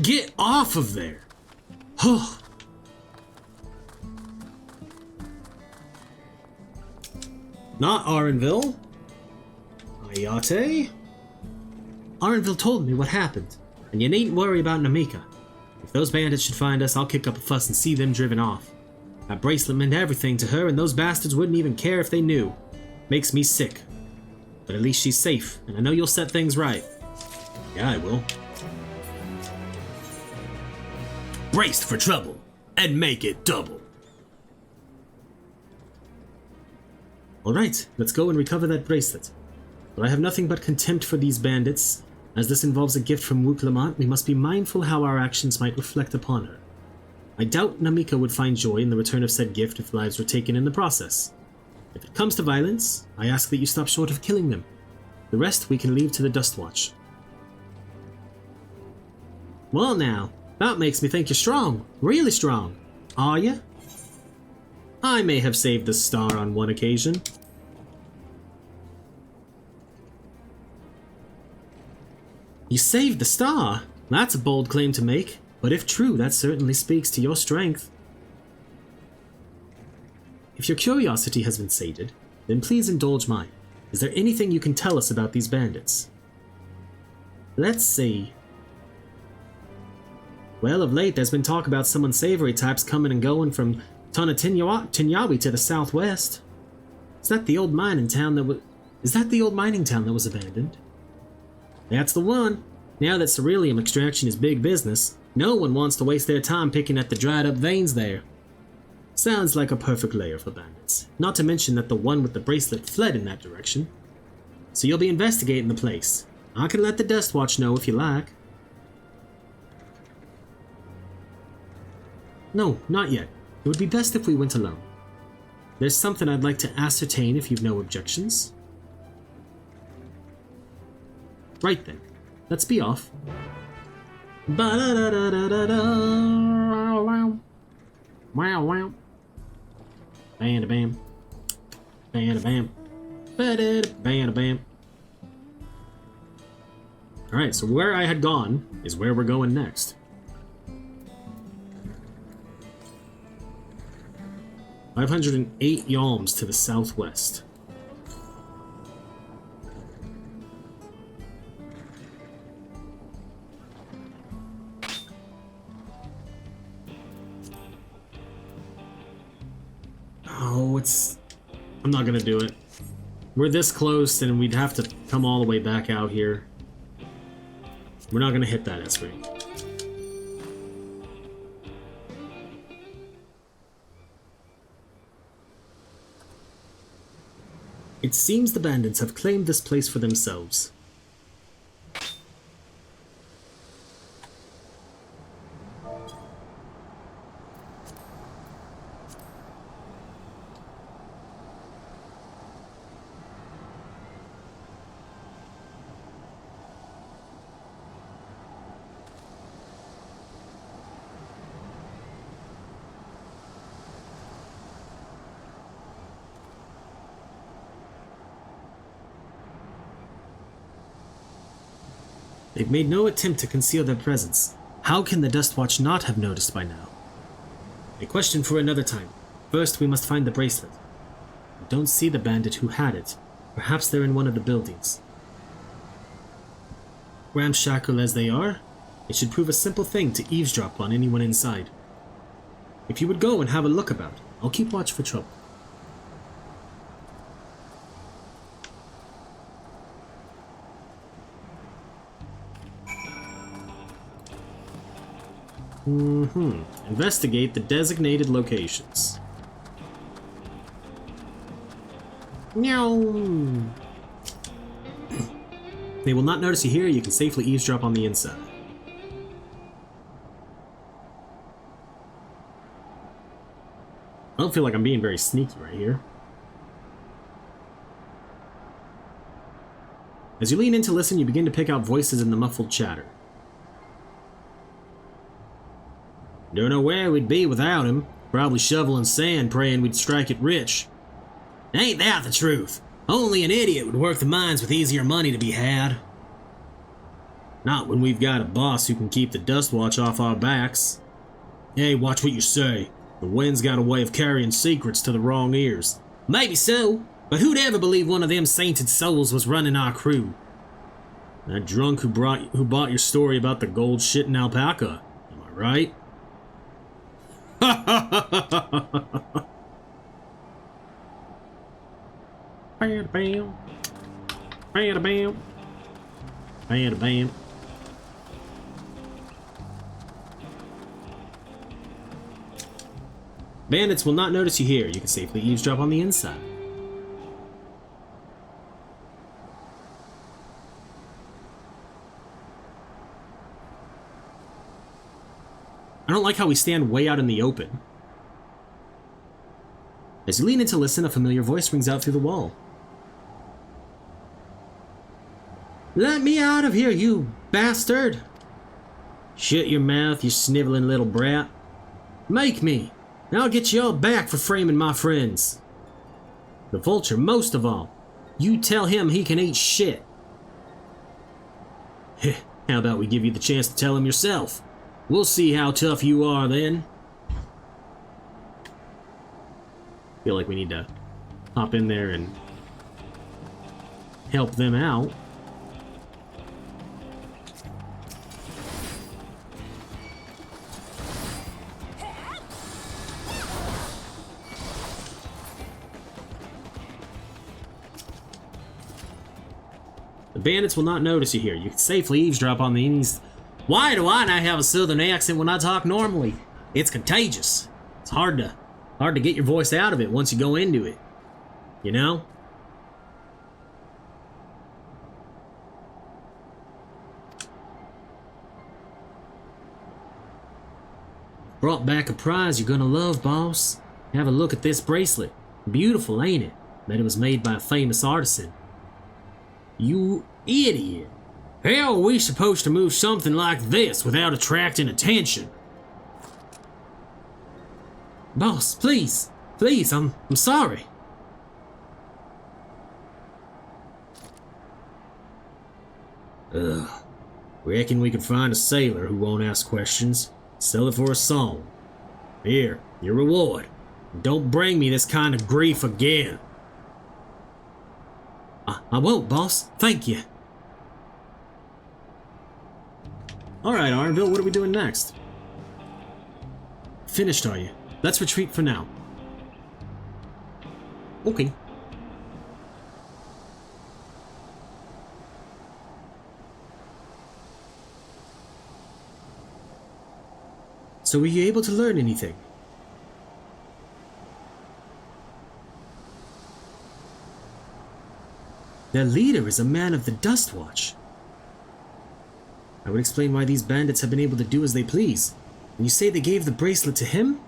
Get off of there! Huh. Not Arinville. Ayate? Arinville told me what happened, and you needn't worry about Namika. If those bandits should find us, I'll kick up a fuss and see them driven off. That bracelet meant everything to her, and those bastards wouldn't even care if they knew. Makes me sick. But at least she's safe, and I know you'll set things right. Yeah, I will. Braced for trouble, and make it double. Alright, let's go and recover that bracelet. But I have nothing but contempt for these bandits. As this involves a gift from Wuklamat, we must be mindful how our actions might reflect upon her. I doubt Namika would find joy in the return of said gift if lives were taken in the process. If it comes to violence, I ask that you stop short of killing them. The rest we can leave to the Dustwatch. Well now, that makes me think you're strong. Really strong. Are you? I may have saved the star on one occasion. You saved the star? That's a bold claim to make, but if true, that certainly speaks to your strength. If your curiosity has been sated, then please indulge mine. Is there anything you can tell us about these bandits? Let's see. Well, of late there's been talk about some unsavory types coming and going from Tinyawi to the southwest. Is that the old mining town that was abandoned? That's the one. Now that ceruleum extraction is big business, no one wants to waste their time picking at the dried up veins there. Sounds like a perfect lair for bandits. Not to mention that the one with the bracelet fled in that direction. So you'll be investigating the place. I can let the Dustwatch know if you like. No, not yet. It would be best if we went alone. There's something I'd like to ascertain if you've no objections. Right then, let's be off. Ba-da-da-da-da-da-da. Wow, wow. Bam-a-bam. Bam-a-bam. Bam-a-bam. Alright, so where I had gone is where we're going next. $508 yalms to the southwest. Oh, I'm not gonna do it. We're this close and we'd have to come all the way back out here. We're not gonna hit that S-ring. It seems the bandits have claimed this place for themselves. They've made no attempt to conceal their presence. How can the Dustwatch not have noticed by now? A question for another time. First, we must find the bracelet. I don't see the bandit who had it. Perhaps they're in one of the buildings. Ramshackle as they are, it should prove a simple thing to eavesdrop on anyone inside. If you would go and have a look about, I'll keep watch for trouble. Investigate the designated locations. Meow. They will not notice you here. You can safely eavesdrop on the inside. I don't feel like I'm being very sneaky right here. As you lean in to listen, you begin to pick out voices in the muffled chatter. Don't know where we'd be without him. Probably shoveling sand, praying we'd strike it rich. Ain't that the truth? Only an idiot would work the mines with easier money to be had. Not when we've got a boss who can keep the Dustwatch off our backs. Hey, watch what you say. The wind's got a way of carrying secrets to the wrong ears. Maybe so, but who'd ever believe one of them sainted souls was running our crew? That drunk who bought your story about the gold-shitting alpaca. Am I right? Bam, bam, bam, bam, bam. Bandits will not notice you here. You can safely eavesdrop on the inside. I don't like how we stand way out in the open. As you lean in to listen, a familiar voice rings out through the wall. Let me out of here, you bastard! Shut your mouth, you sniveling little brat. Make me, and I'll get you all back for framing my friends. The vulture, most of all. You tell him he can eat shit. How about we give you the chance to tell him yourself? We'll see how tough you are then. Feel like we need to hop in there and help them out. The bandits will not notice you here. You can safely eavesdrop on the enemies. Why do I not have a southern accent when I talk normally? It's contagious. It's hard to get your voice out of it once you go into it. You know? Brought back a prize you're gonna love, boss. Have a look at this bracelet. Beautiful, ain't it? Bet it was made by a famous artisan. You idiot. How are we supposed to move something like this without attracting attention? Boss, please. Please, I'm sorry. Ugh. Reckon we could find a sailor who won't ask questions. Sell it for a song. Here, your reward. Don't bring me this kind of grief again. I won't, boss. Thank you. Alright, Arnville, what are we doing next? Finished, are you? Let's retreat for now. Okay. So were you able to learn anything? Their leader is a man of the Dustwatch. I would explain why these bandits have been able to do as they please. And you say they gave the bracelet to him?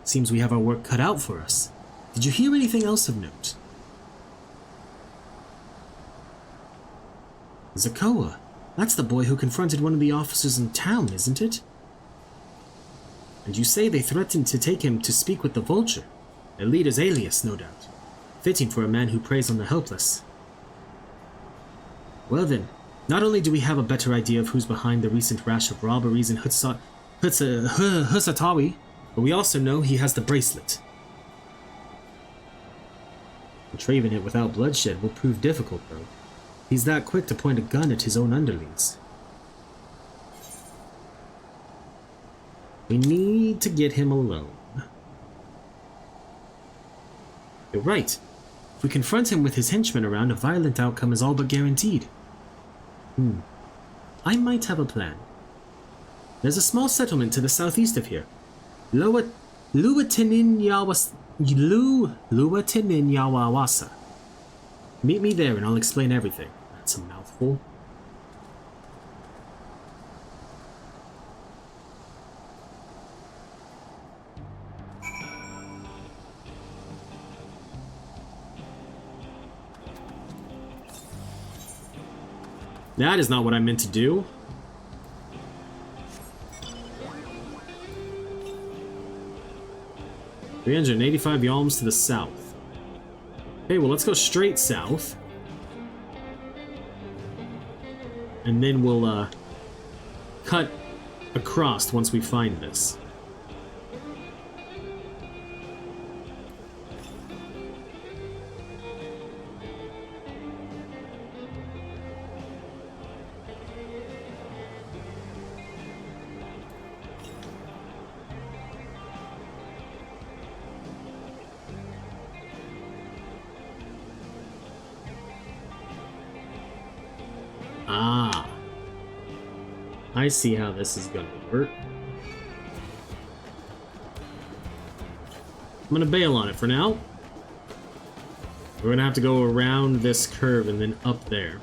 Seems we have our work cut out for us. Did you hear anything else of note? Zakoa. That's the boy who confronted one of the officers in town, isn't it? And you say they threatened to take him to speak with the Vulture. Their leader's alias, no doubt. Fitting for a man who preys on the helpless. Well then, not only do we have a better idea of who's behind the recent rash of robberies in Husatawi, but we also know he has the bracelet. Retrieving it without bloodshed will prove difficult, though. He's that quick to point a gun at his own underlings. We need to get him alone. You're right. If we confront him with his henchmen around, a violent outcome is all but guaranteed. I might have a plan. There's a small settlement to the southeast of here. Luwatininyawawasa. Meet me there and I'll explain everything. That's a mouthful. That is not what I meant to do. $385 yalms to the south. Okay, well, let's go straight south. And then we'll, cut across once we find this. I see how this is gonna work. I'm gonna bail on it for now. We're gonna have to go around this curve and then up there.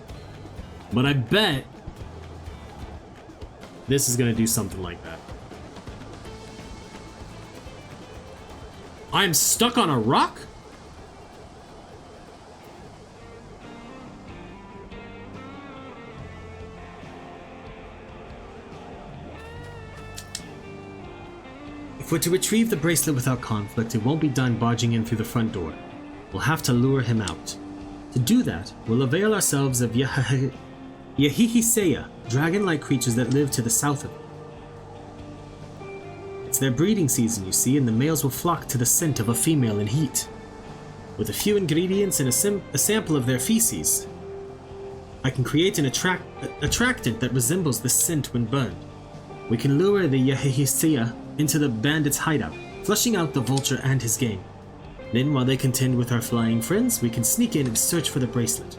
But I bet this is gonna do something like that. I'm stuck on a rock? If we're to retrieve the bracelet without conflict, it won't be done barging in through the front door. We'll have to lure him out. To do that, we'll avail ourselves of Yahihiseya, dragon-like creatures that live to the south of it. It's their breeding season, you see, and the males will flock to the scent of a female in heat. With a few ingredients and a sample of their feces, I can create an attractant that resembles the scent when burned. We can lure the Yahihiseya into the bandits' hideout, flushing out the Vulture and his gang. Then, while they contend with our flying friends, we can sneak in and search for the bracelet.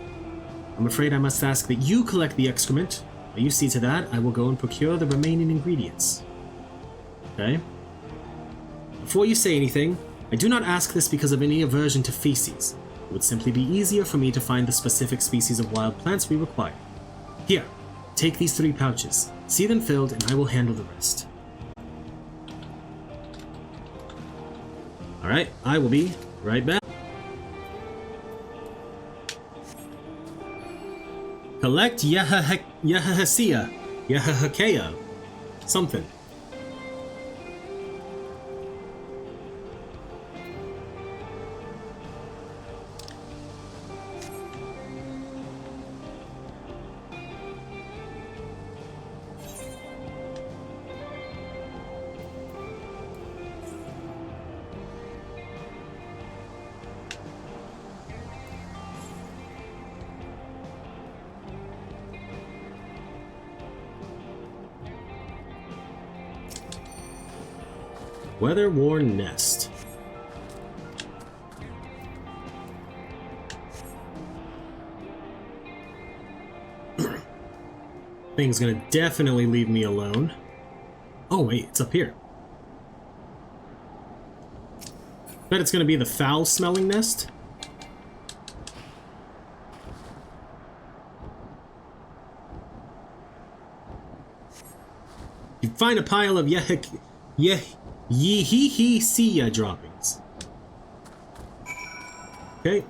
I'm afraid I must ask that you collect the excrement. While you see to that, I will go and procure the remaining ingredients. Okay? Before you say anything, I do not ask this because of any aversion to feces. It would simply be easier for me to find the specific species of wild plants we require. Here, take these 3 pouches. See them filled, and I will handle the rest. Alright, I will be Right back. Collect Yahahakea. Something. Weather-worn nest. Thing's gonna definitely leave me alone. Oh wait, it's up here. Bet it's gonna be the foul-smelling nest. You find a pile of Yee-hee-hee-see-ya droppings. Okay.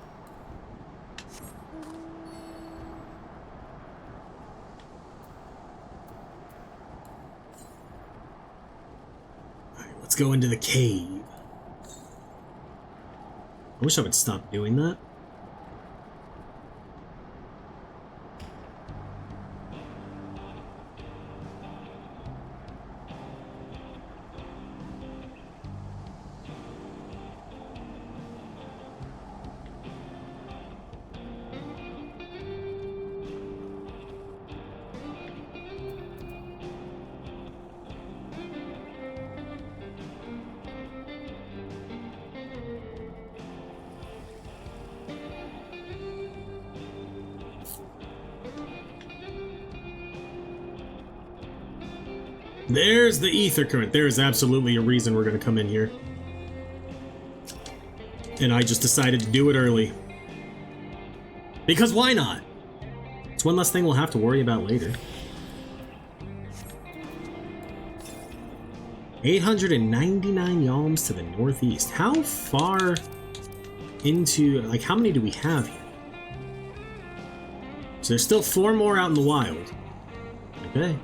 Alright, let's go into the cave. I wish I would stop doing that. There's the ether current. There is absolutely a reason we're going to come in here. And I just decided to do it early. Because why not? It's one less thing we'll have to worry about later. 899 yalms to the northeast. How far into... like, how many do we have here? So there's still 4 more out in the wild. Okay.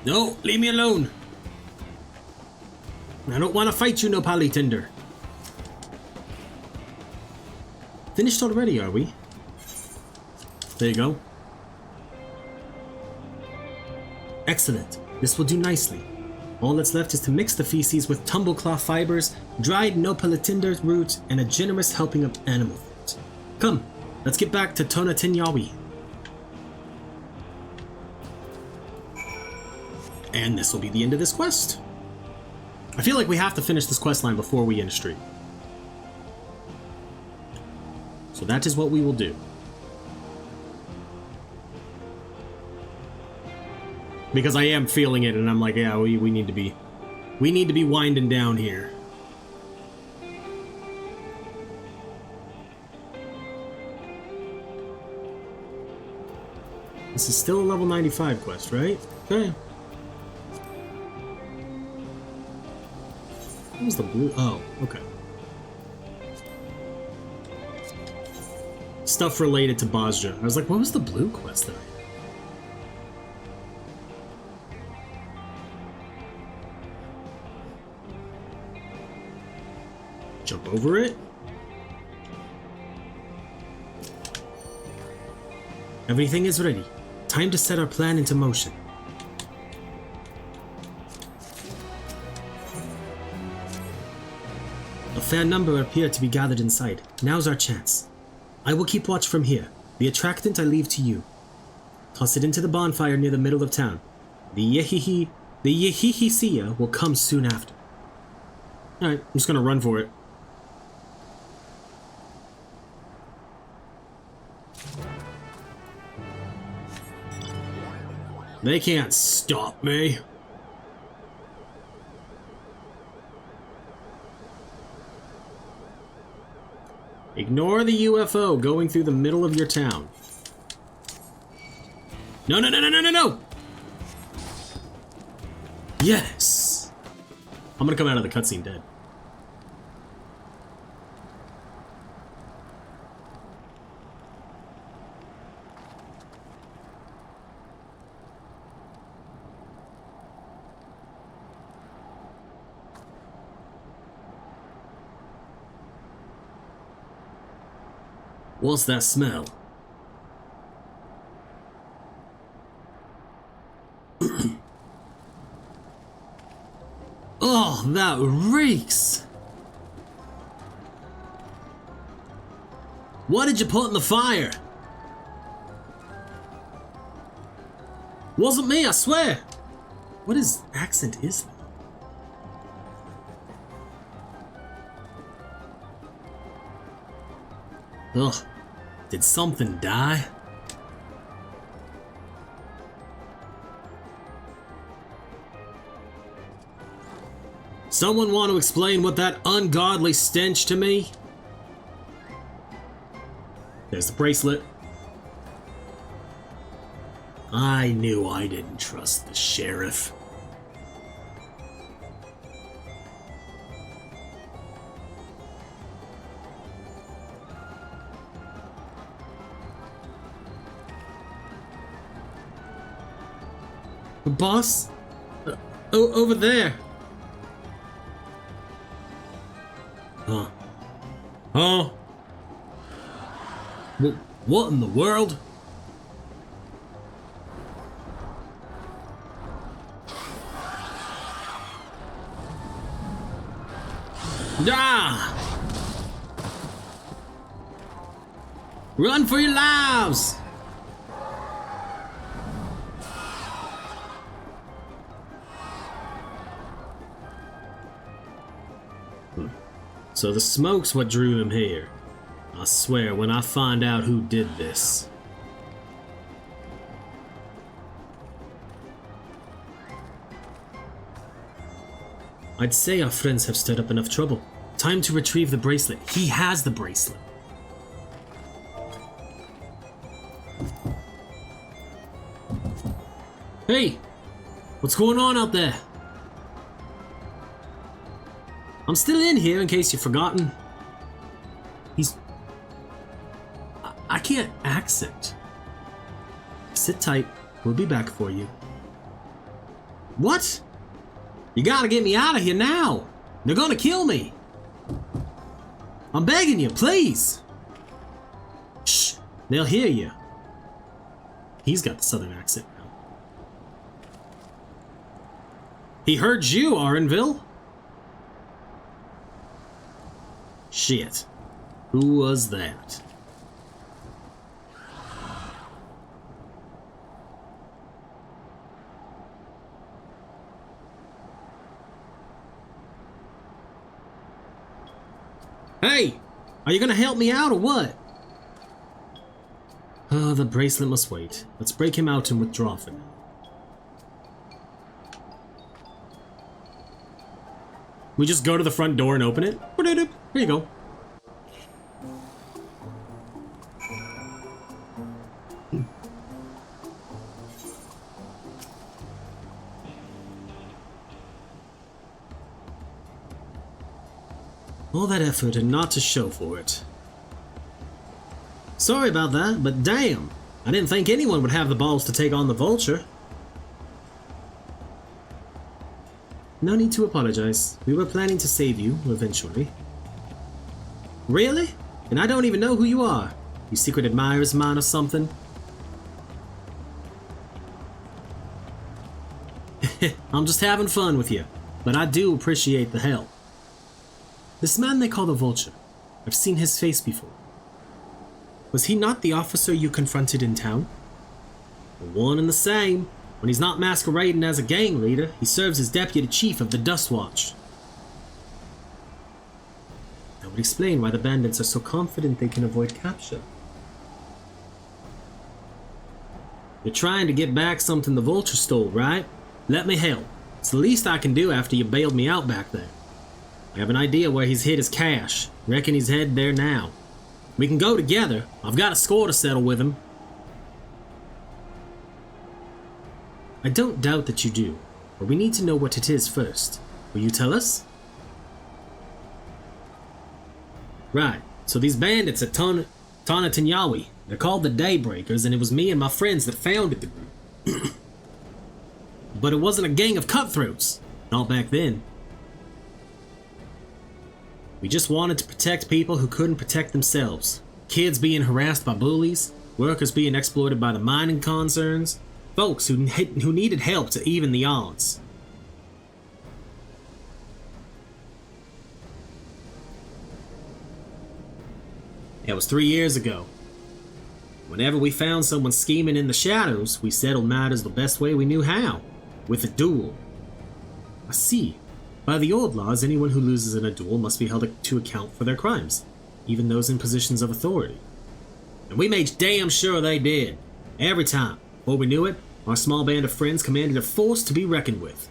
No, leave me alone. I don't want to fight you, no polytender. Finished already, are we? There you go. Excellent. This will do nicely. All that's left is to mix the feces with tumblecloth fibers, dried nopalitinder roots, and a generous helping of animal fat. Come, let's get back to Tonatinyawi. And this will be the end of this quest. I feel like we have to finish this quest line before we end stream. So that is what we will do. Because I am feeling it and I'm like, yeah, we need to be winding down here. This is still a level 95 quest, right? Okay. What was the blue? Oh, okay. Stuff related to Bozja. I was like, what was the blue quest that I had? Jump over it. Everything is ready. Time to set our plan into motion. A fair number appear to be gathered inside. Now's our chance. I will keep watch from here. The attractant I leave to you. Toss it into the bonfire near the middle of town. The Yehihisiya will come soon after. Alright, I'm just gonna run for it. They can't stop me. Ignore the UFO going through the middle of your town. No, no, no, no, no, no, no! Yes! I'm gonna come out of the cutscene dead. What's that smell? Oh, that reeks! What did you put in the fire? Wasn't me, I swear! What his accent is that? Ugh, did something die? Someone want to explain what that ungodly stench to me? There's the bracelet. I knew I didn't trust the sheriff. Boss? Over there. Huh. Huh? What in the world? Ah! Run for your lives! So the smoke's what drew him here. I swear, when I find out who did this. I'd say our friends have stirred up enough trouble. Time to retrieve the bracelet. He has the bracelet. Hey! What's going on out there? I'm still in here in case you've forgotten. I can't accent. Sit tight, we'll be back for you. What? You gotta get me out of here now! They're gonna kill me! I'm begging you, please! Shh, they'll hear you. He's got the southern accent now. He heard you, Orenville! Shit. Who was that? Hey! Are you gonna help me out or what? Oh, the bracelet must wait. Let's break him out and withdraw for now. We just go to the front door and open it? Here you go. All that effort and not to show for it. Sorry about that, but damn, I didn't think anyone would have the balls to take on the vulture. No need to apologize. We were planning to save you, eventually. Really? And I don't even know who you are. You secret admirers of mine or something? I'm just having fun with you, but I do appreciate the help. This man they call the Vulture. I've seen his face before. Was he not the officer you confronted in town? One and the same. When he's not masquerading as a gang leader, he serves as deputy chief of the Dustwatch. That would explain why the bandits are so confident they can avoid capture. You're trying to get back something the Vulture stole, right? Let me help. It's the least I can do after you bailed me out back there. I have an idea where he's hid his cash. Reckon he's headed there now. We can go together. I've got a score to settle with him. I don't doubt that you do, but we need to know what it is first. Will you tell us? Right, so these bandits at Tanatanyawi, they're called the Daybreakers, and it was me and my friends that founded the group. But it wasn't a gang of cutthroats. Not back then. We just wanted to protect people who couldn't protect themselves. Kids being harassed by bullies, workers being exploited by the mining concerns, folks who needed help to even the odds. It was 3 years ago. Whenever we found someone scheming in the shadows, we settled matters the best way we knew how, with a duel. I see. By the old laws, anyone who loses in a duel must be held to account for their crimes, even those in positions of authority. And we made damn sure they did. Every time. Before we knew it, our small band of friends commanded a force to be reckoned with.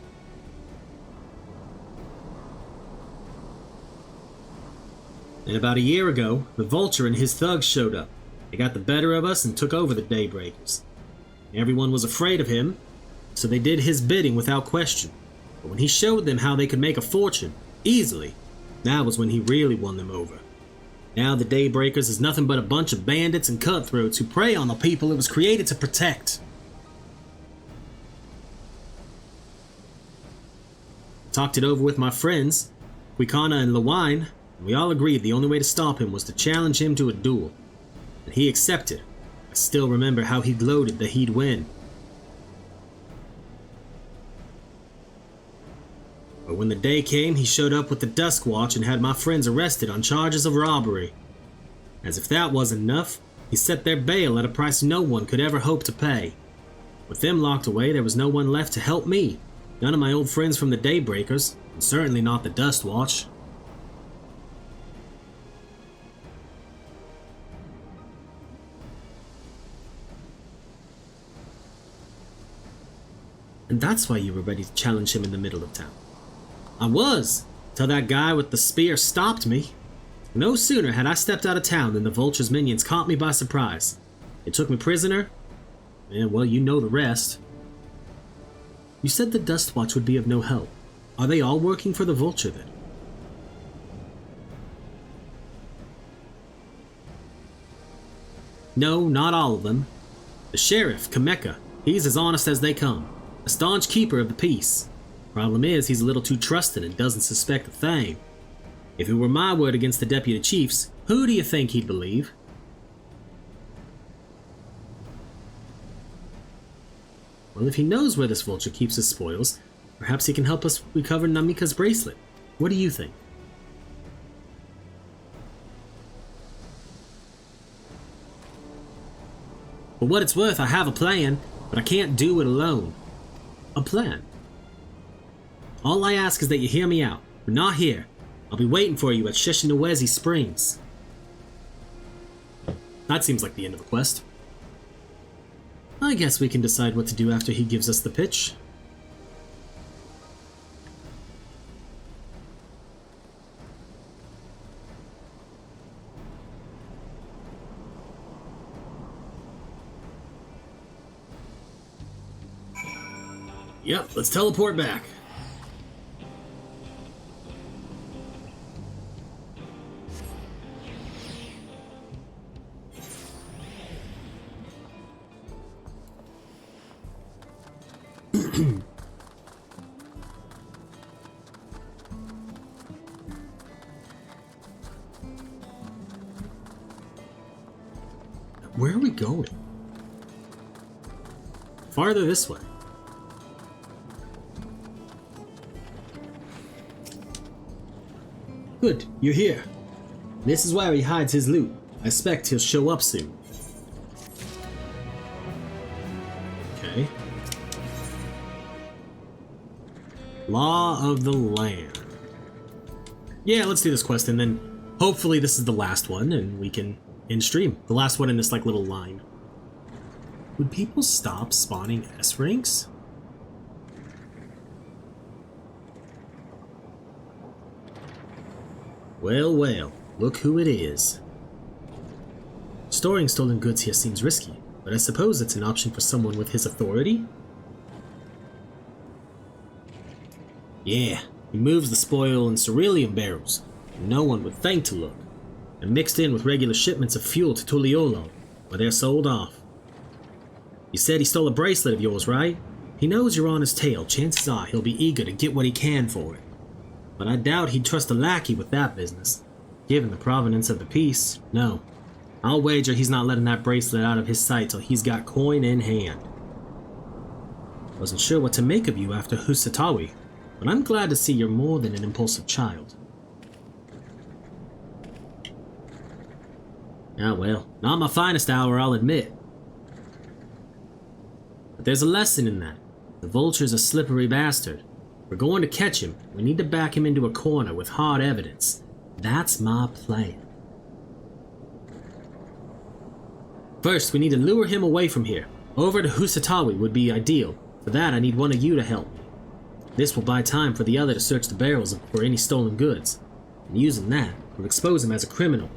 And about a year ago, the Vulture and his thugs showed up. They got the better of us and took over the Daybreakers. Everyone was afraid of him, so they did his bidding without question. But when he showed them how they could make a fortune, easily, that was when he really won them over. Now the Daybreakers is nothing but a bunch of bandits and cutthroats who prey on the people it was created to protect. I talked it over with my friends, Quicana and Lewine, and we all agreed the only way to stop him was to challenge him to a duel. And he accepted. I still remember how he gloated that he'd win. But when the day came, he showed up with the Duskwatch and had my friends arrested on charges of robbery. As if that wasn't enough, he set their bail at a price no one could ever hope to pay. With them locked away, there was no one left to help me. None of my old friends from the Daybreakers, and certainly not the Dustwatch. And that's why you were ready to challenge him in the middle of town. I was, till that guy with the spear stopped me. No sooner had I stepped out of town than the Vulture's minions caught me by surprise. They took me prisoner, and well, you know the rest. You said the Dustwatch would be of no help. Are they all working for the Vulture then? No, not all of them. The sheriff, Kameka, he's as honest as they come. A staunch keeper of the peace. Problem is, he's a little too trusting and doesn't suspect a thing. If it were my word against the deputy chiefs, who do you think he'd believe? Well, if he knows where this Vulture keeps his spoils, perhaps he can help us recover Namika's bracelet. What do you think? For what it's worth, I have a plan, but I can't do it alone. A plan? All I ask is that you hear me out. We're not here. I'll be waiting for you at Shishinawezi Springs. That seems like the end of the quest. I guess we can decide what to do after he gives us the pitch. Yep, let's teleport back. Where are we going? Farther this way. Good, you're here. This is where he hides his loot. I expect he'll show up soon. Law of the Land. Yeah, let's do this quest, and then hopefully this is the last one, and we can end stream. The last one in this, like, little line. Would people stop spawning S ranks? Well, well, look who it is. Storing stolen goods here seems risky, but I suppose it's an option for someone with his authority? Yeah, he moves the spoil in cerealium barrels, no one would think to look, and mixed in with regular shipments of fuel to Tuliolo, where they're sold off. You said he stole a bracelet of yours, right? He knows you're on his tail. Chances are he'll be eager to get what he can for it. But I doubt he'd trust a lackey with that business. Given the provenance of the piece, no. I'll wager he's not letting that bracelet out of his sight till he's got coin in hand. Wasn't sure what to make of you after Husatawi, but I'm glad to see you're more than an impulsive child. Ah well, not my finest hour, I'll admit. But there's a lesson in that. The vulture's a slippery bastard. If we're going to catch him, we need to back him into a corner with hard evidence. That's my plan. First, we need to lure him away from here. Over to Husatawi would be ideal. For that, I need one of you to help me. This will buy time for the other to search the barrels for any stolen goods. And using that, we'll expose him as a criminal.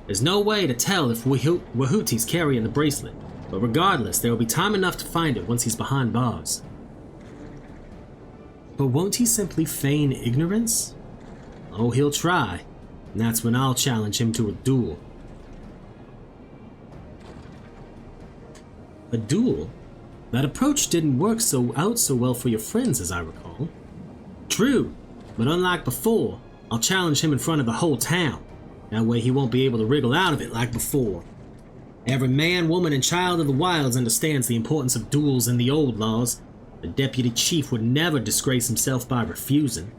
There's no way to tell if Wahuti's carrying the bracelet, but regardless, there will be time enough to find it once he's behind bars. But won't he simply feign ignorance? Oh, he'll try, and that's when I'll challenge him to a duel. A duel? That approach didn't work out so well for your friends, as I recall. True, but unlike before, I'll challenge him in front of the whole town. That way he won't be able to wriggle out of it like before. Every man, woman, and child of the wilds understands the importance of duels in the old laws. The deputy chief would never disgrace himself by refusing.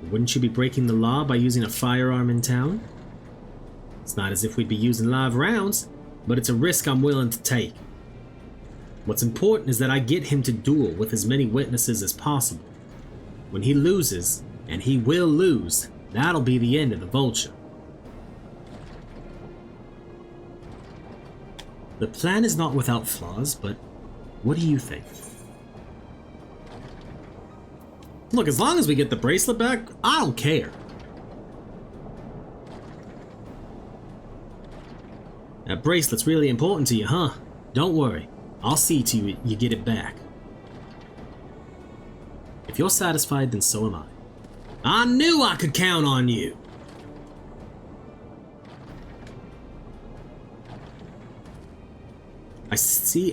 Wouldn't you be breaking the law by using a firearm in town? It's not as if we'd be using live rounds, but it's a risk I'm willing to take. What's important is that I get him to duel with as many witnesses as possible. When he loses, and he will lose, that'll be the end of the vulture. The plan is not without flaws, but what do you think? Look, as long as we get the bracelet back, I don't care. That bracelet's really important to you, huh? Don't worry, I'll see to you get it back. If you're satisfied, then so am I. I knew I could count on you!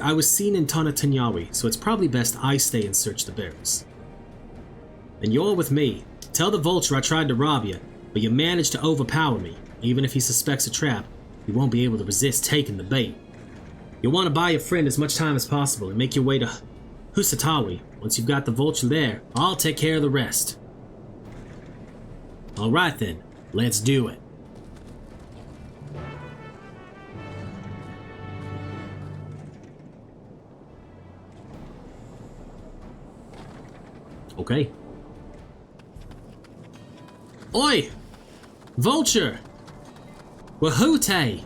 I was seen in Tanatanyawi, so it's probably best I stay and search the barrels. And you're with me. Tell the vulture I tried to rob you, but you managed to overpower me. Even if he suspects a trap, he won't be able to resist taking the bait. You'll want to buy your friend as much time as possible and make your way to Husatawi. Once you've got the vulture there, I'll take care of the rest. Alright then, let's do it. Okay. Oi! Vulture! Wahute!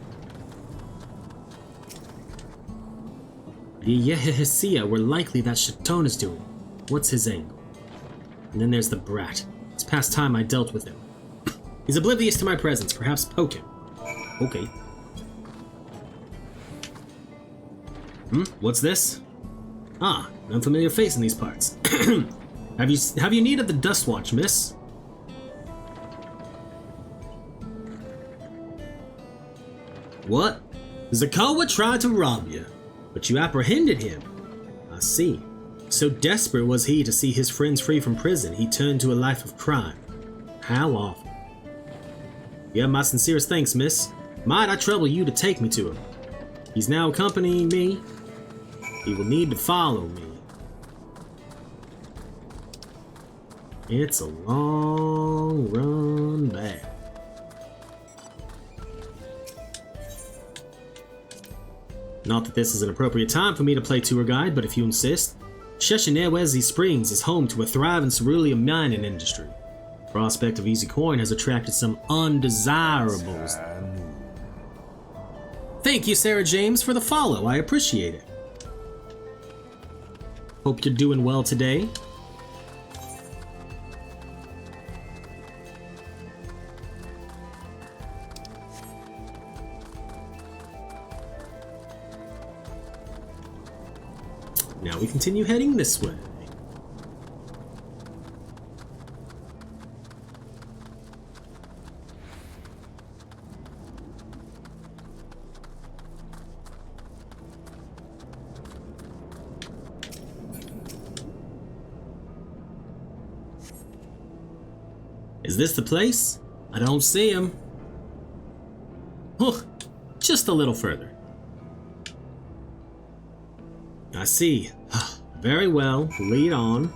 The Yehihisia were likely that Shatona's doing. What's his angle? And then there's the brat. It's past time I dealt with him. He's oblivious to my presence. Perhaps poke him. Okay. What's this? Ah, an unfamiliar face in these parts. Have you need of the Dust Watch, miss? What? Zakoa tried to rob you, but you apprehended him. I see. So desperate was he to see his friends free from prison, he turned to a life of crime. How awful. You have my sincerest thanks, miss. Might I trouble you to take me to him? He's now accompanying me. He will need to follow me. It's a long run back. Not that this is an appropriate time for me to play tour guide, but if you insist. Sheshinewezi Springs is home to a thriving cerulean mining industry. The prospect of easy coin has attracted some undesirables. Thank you, Sarah James, for the follow. I appreciate it. Hope you're doing well today. Now we continue heading this way. Is this the place? I don't see him. Oh, just a little further. I see. Very well. Lead on.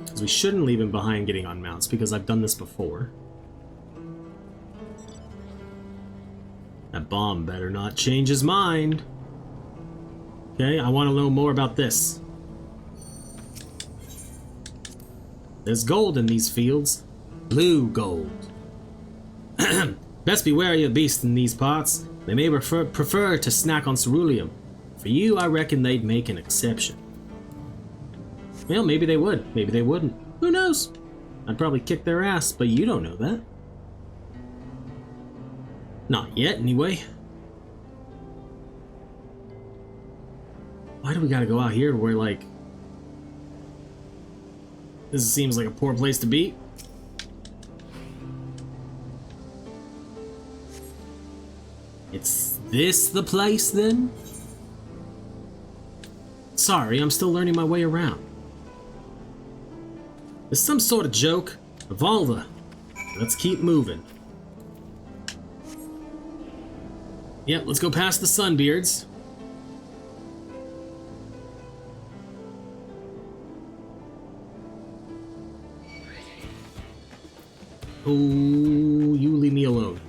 Because we shouldn't leave him behind getting on mounts, because I've done this before. That bomb better not change his mind. Okay, I want to know more about this. There's gold in these fields. Blue gold. Best be wary of beasts in these parts. They may prefer to snack on ceruleum. For you, I reckon they'd make an exception. Well, maybe they would. Maybe they wouldn't. Who knows? I'd probably kick their ass, but you don't know that. Not yet, anyway. Why do we gotta go out here where, like... This seems like a poor place to be. It's this the place, then? Sorry, I'm still learning my way around. It's some sort of joke. Evolva. Let's keep moving. Yep, let's go past the Sunbeards. Oh, you leave me alone.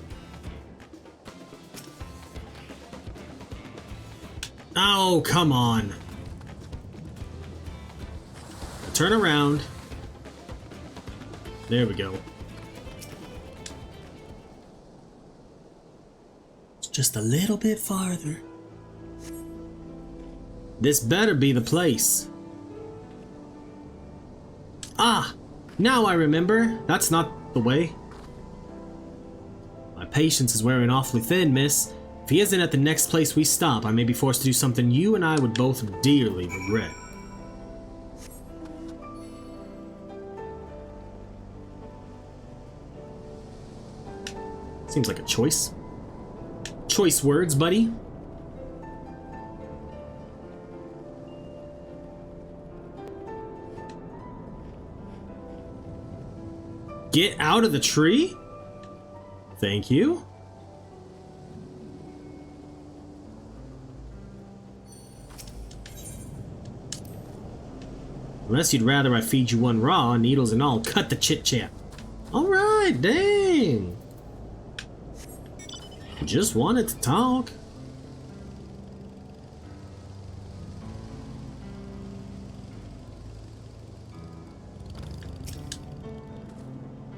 Oh, come on. Turn around. There we go. It's just a little bit farther. This better be the place. Ah, now I remember. That's not the way. My patience is wearing awfully thin, miss. If he isn't at the next place we stop, I may be forced to do something you and I would both dearly regret. Seems like a choice. Choice words, buddy. Get out of the tree? Thank you. Unless you'd rather I feed you one raw, needles and all, cut the chit-chat. Alright, dang. Just wanted to talk.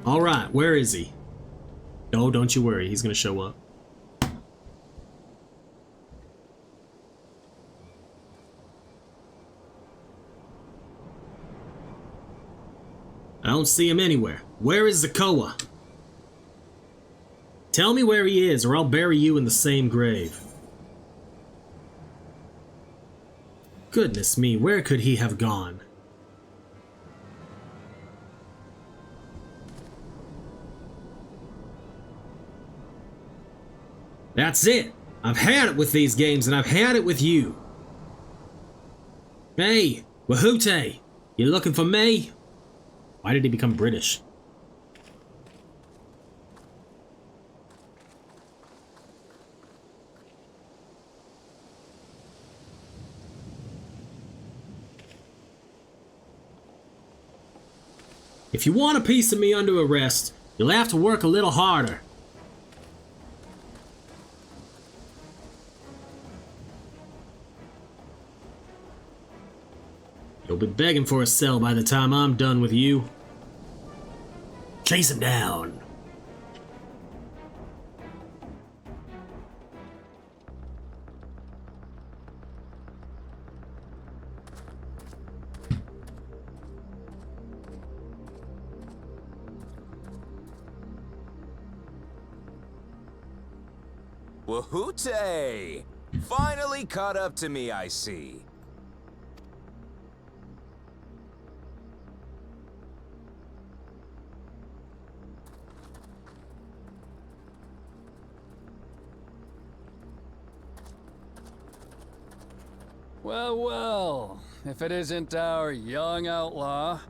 Alright, where is he? No, don't you worry, he's gonna show up. I don't see him anywhere. Where is Zakoa? Tell me where he is, or I'll bury you in the same grave. Goodness me, where could he have gone? That's it! I've had it with these games, and I've had it with you. Hey, Wahute, you looking for me? Why did he become British? If you want a piece of me under arrest, you'll have to work a little harder. You'll be begging for a cell by the time I'm done with you. Chase him down. Wahoote! Finally caught up to me, I see. Well, well, if it isn't our young outlaw.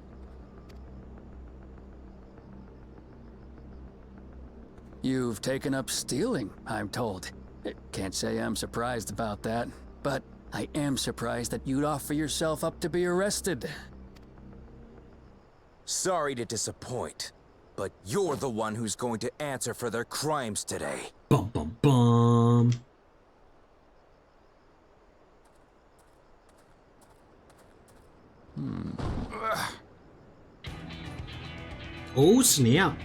You've taken up stealing, I'm told. Can't say I'm surprised about that, but I am surprised that you'd offer yourself up to be arrested. Sorry to disappoint, but you're the one who's going to answer for their crimes today. Bum bum bum. Oh snap.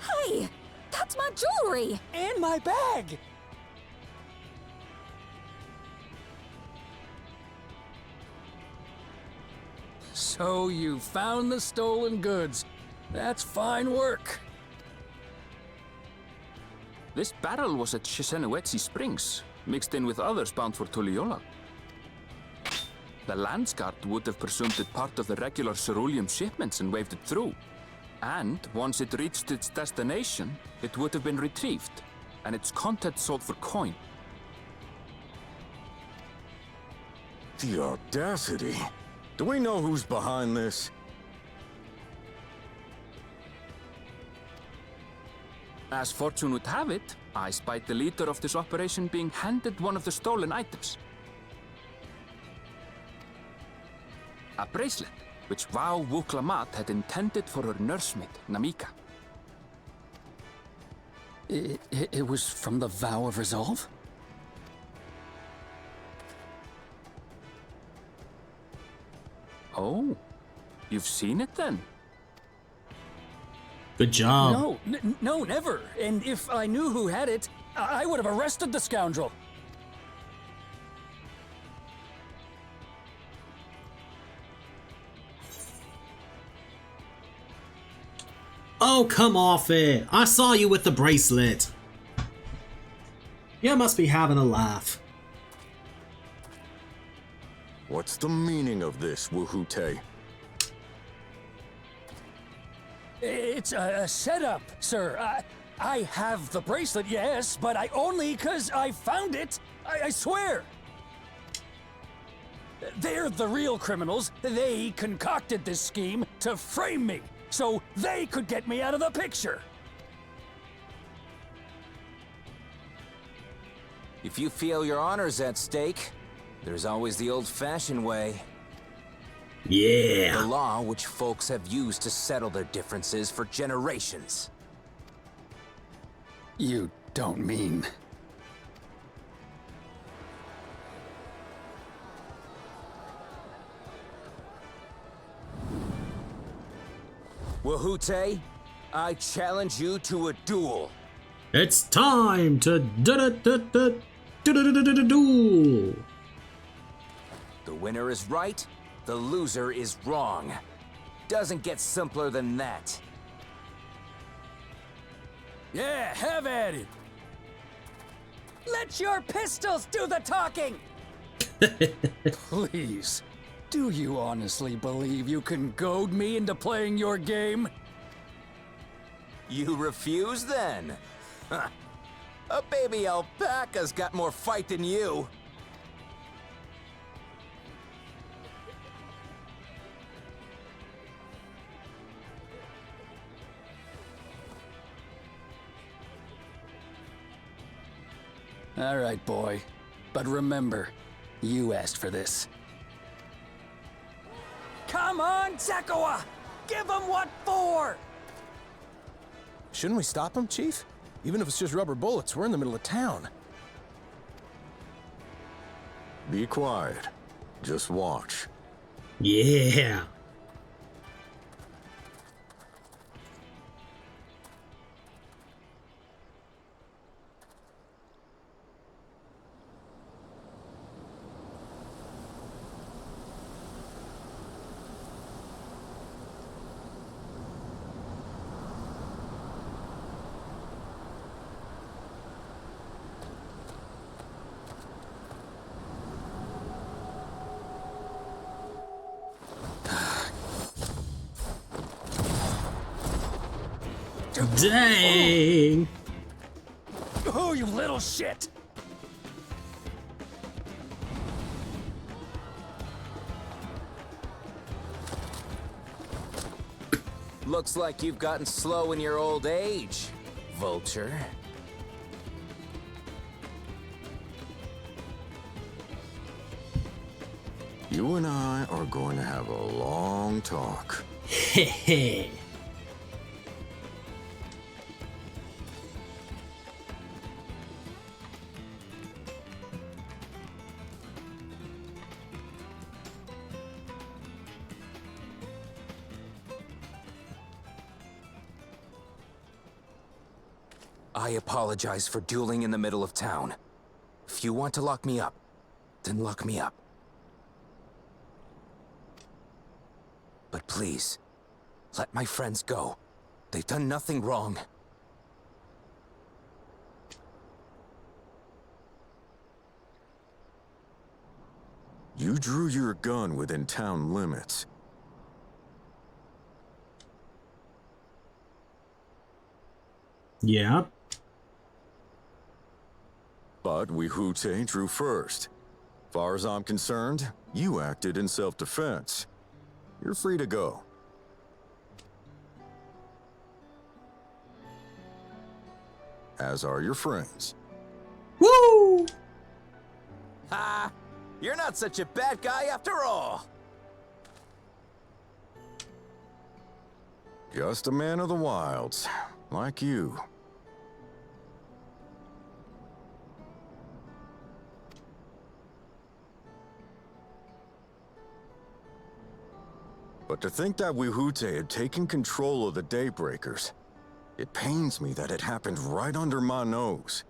Hey, that's my jewelry! And my bag! So you found the stolen goods. That's fine work. This barrel was at Shisenuetsi Springs, mixed in with others bound for Tuliyollal. The Landsguard would have presumed it part of the regular ceruleum shipments and waved it through. And once it reached its destination, it would have been retrieved, and its contents sold for coin. The audacity! Do we know who's behind this? As fortune would have it, I spied the leader of this operation being handed one of the stolen items. A bracelet, which Vau Wuklamat had intended for her nursemaid, Namika. It was from the Vow of Resolve? Oh, you've seen it then? Good job. No, never. And if I knew who had it, I would have arrested the scoundrel. Oh, come off it. I saw you with the bracelet. You must be having a laugh. What's the meaning of this, Wahoote? It's a setup, sir. I have the bracelet, yes, but I only because I found it. I swear. They're the real criminals. They concocted this scheme to frame me, so they could get me out of the picture. If you feel your honor's at stake, there's always the old-fashioned way. Yeah. The law which folks have used to settle their differences for generations. You don't mean... Wahoote, I challenge you to a duel. It's time to duel. The winner is right, the loser is wrong. Doesn't get simpler than that. Yeah, have at it. Let your pistols do the talking! Please, do you honestly believe you can goad me into playing your game? You refuse then? Huh. A baby alpaca's got more fight than you. All right, boy. But remember, you asked for this. Come on, Zekawa! Give him what for! Shouldn't we stop him, Chief? Even if it's just rubber bullets, we're in the middle of town. Be quiet. Just watch. Yeah. Dang! Oh, you little shit! Looks like you've gotten slow in your old age, vulture. You and I are going to have a long talk. Hehe. I apologize for dueling in the middle of town. If you want to lock me up, then lock me up. But please, let my friends go. They've done nothing wrong. You drew your gun within town limits. Yeah. But Wihute drew first. Far as I'm concerned, you acted in self-defense. You're free to go. As are your friends. Woo! Ha! You're not such a bad guy after all! Just a man of the wilds, like you. But to think that Wihute had taken control of the Daybreakers, it pains me that it happened right under my nose.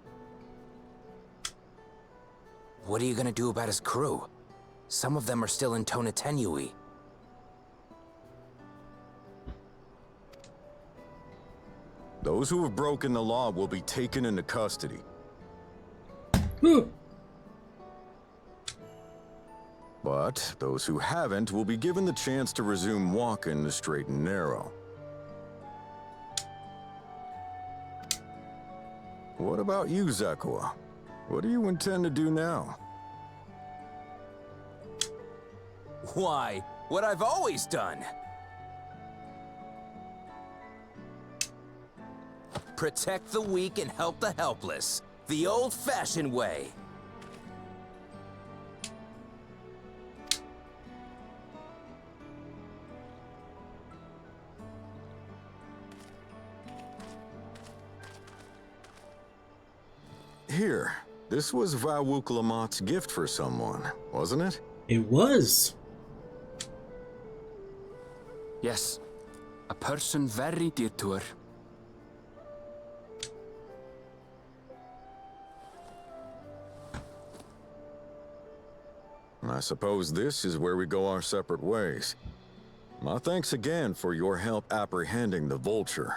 What are you gonna do about his crew? Some of them are still in Tonatenui. Those who have broken the law will be taken into custody. But those who haven't will be given the chance to resume walking the straight and narrow. What about you, Zekua? What do you intend to do now? Why? What I've always done! Protect the weak and help the helpless. The old-fashioned way. Here, this was Vawuklamat's gift for someone, wasn't it? It was. Yes, a person very dear to her. I suppose this is where we go our separate ways. My thanks again for your help apprehending the vulture.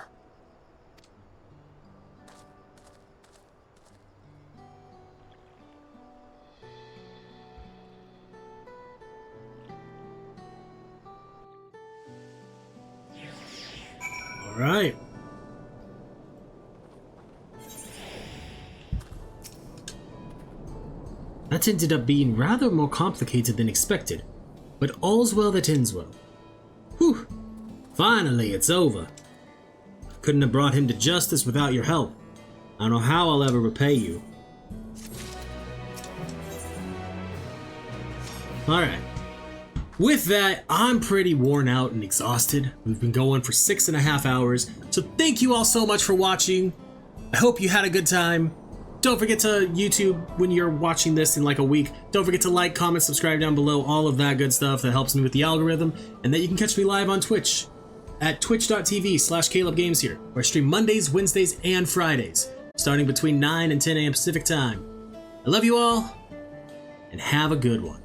All right. That ended up being rather more complicated than expected, but all's well that ends well. Whew! Finally, it's over. I couldn't have brought him to justice without your help. I don't know how I'll ever repay you. Alright. With that, I'm pretty worn out and exhausted. We've been going for 6.5 hours, so thank you all so much for watching. I hope you had a good time. Don't forget to YouTube when you're watching this in like a week. Don't forget to like, comment, subscribe down below, all of that good stuff that helps me with the algorithm. And that you can catch me live on Twitch at twitch.tv/CalebGames here, where I stream Mondays, Wednesdays, and Fridays, starting between 9 and 10 a.m. Pacific time. I love you all, and have a good one.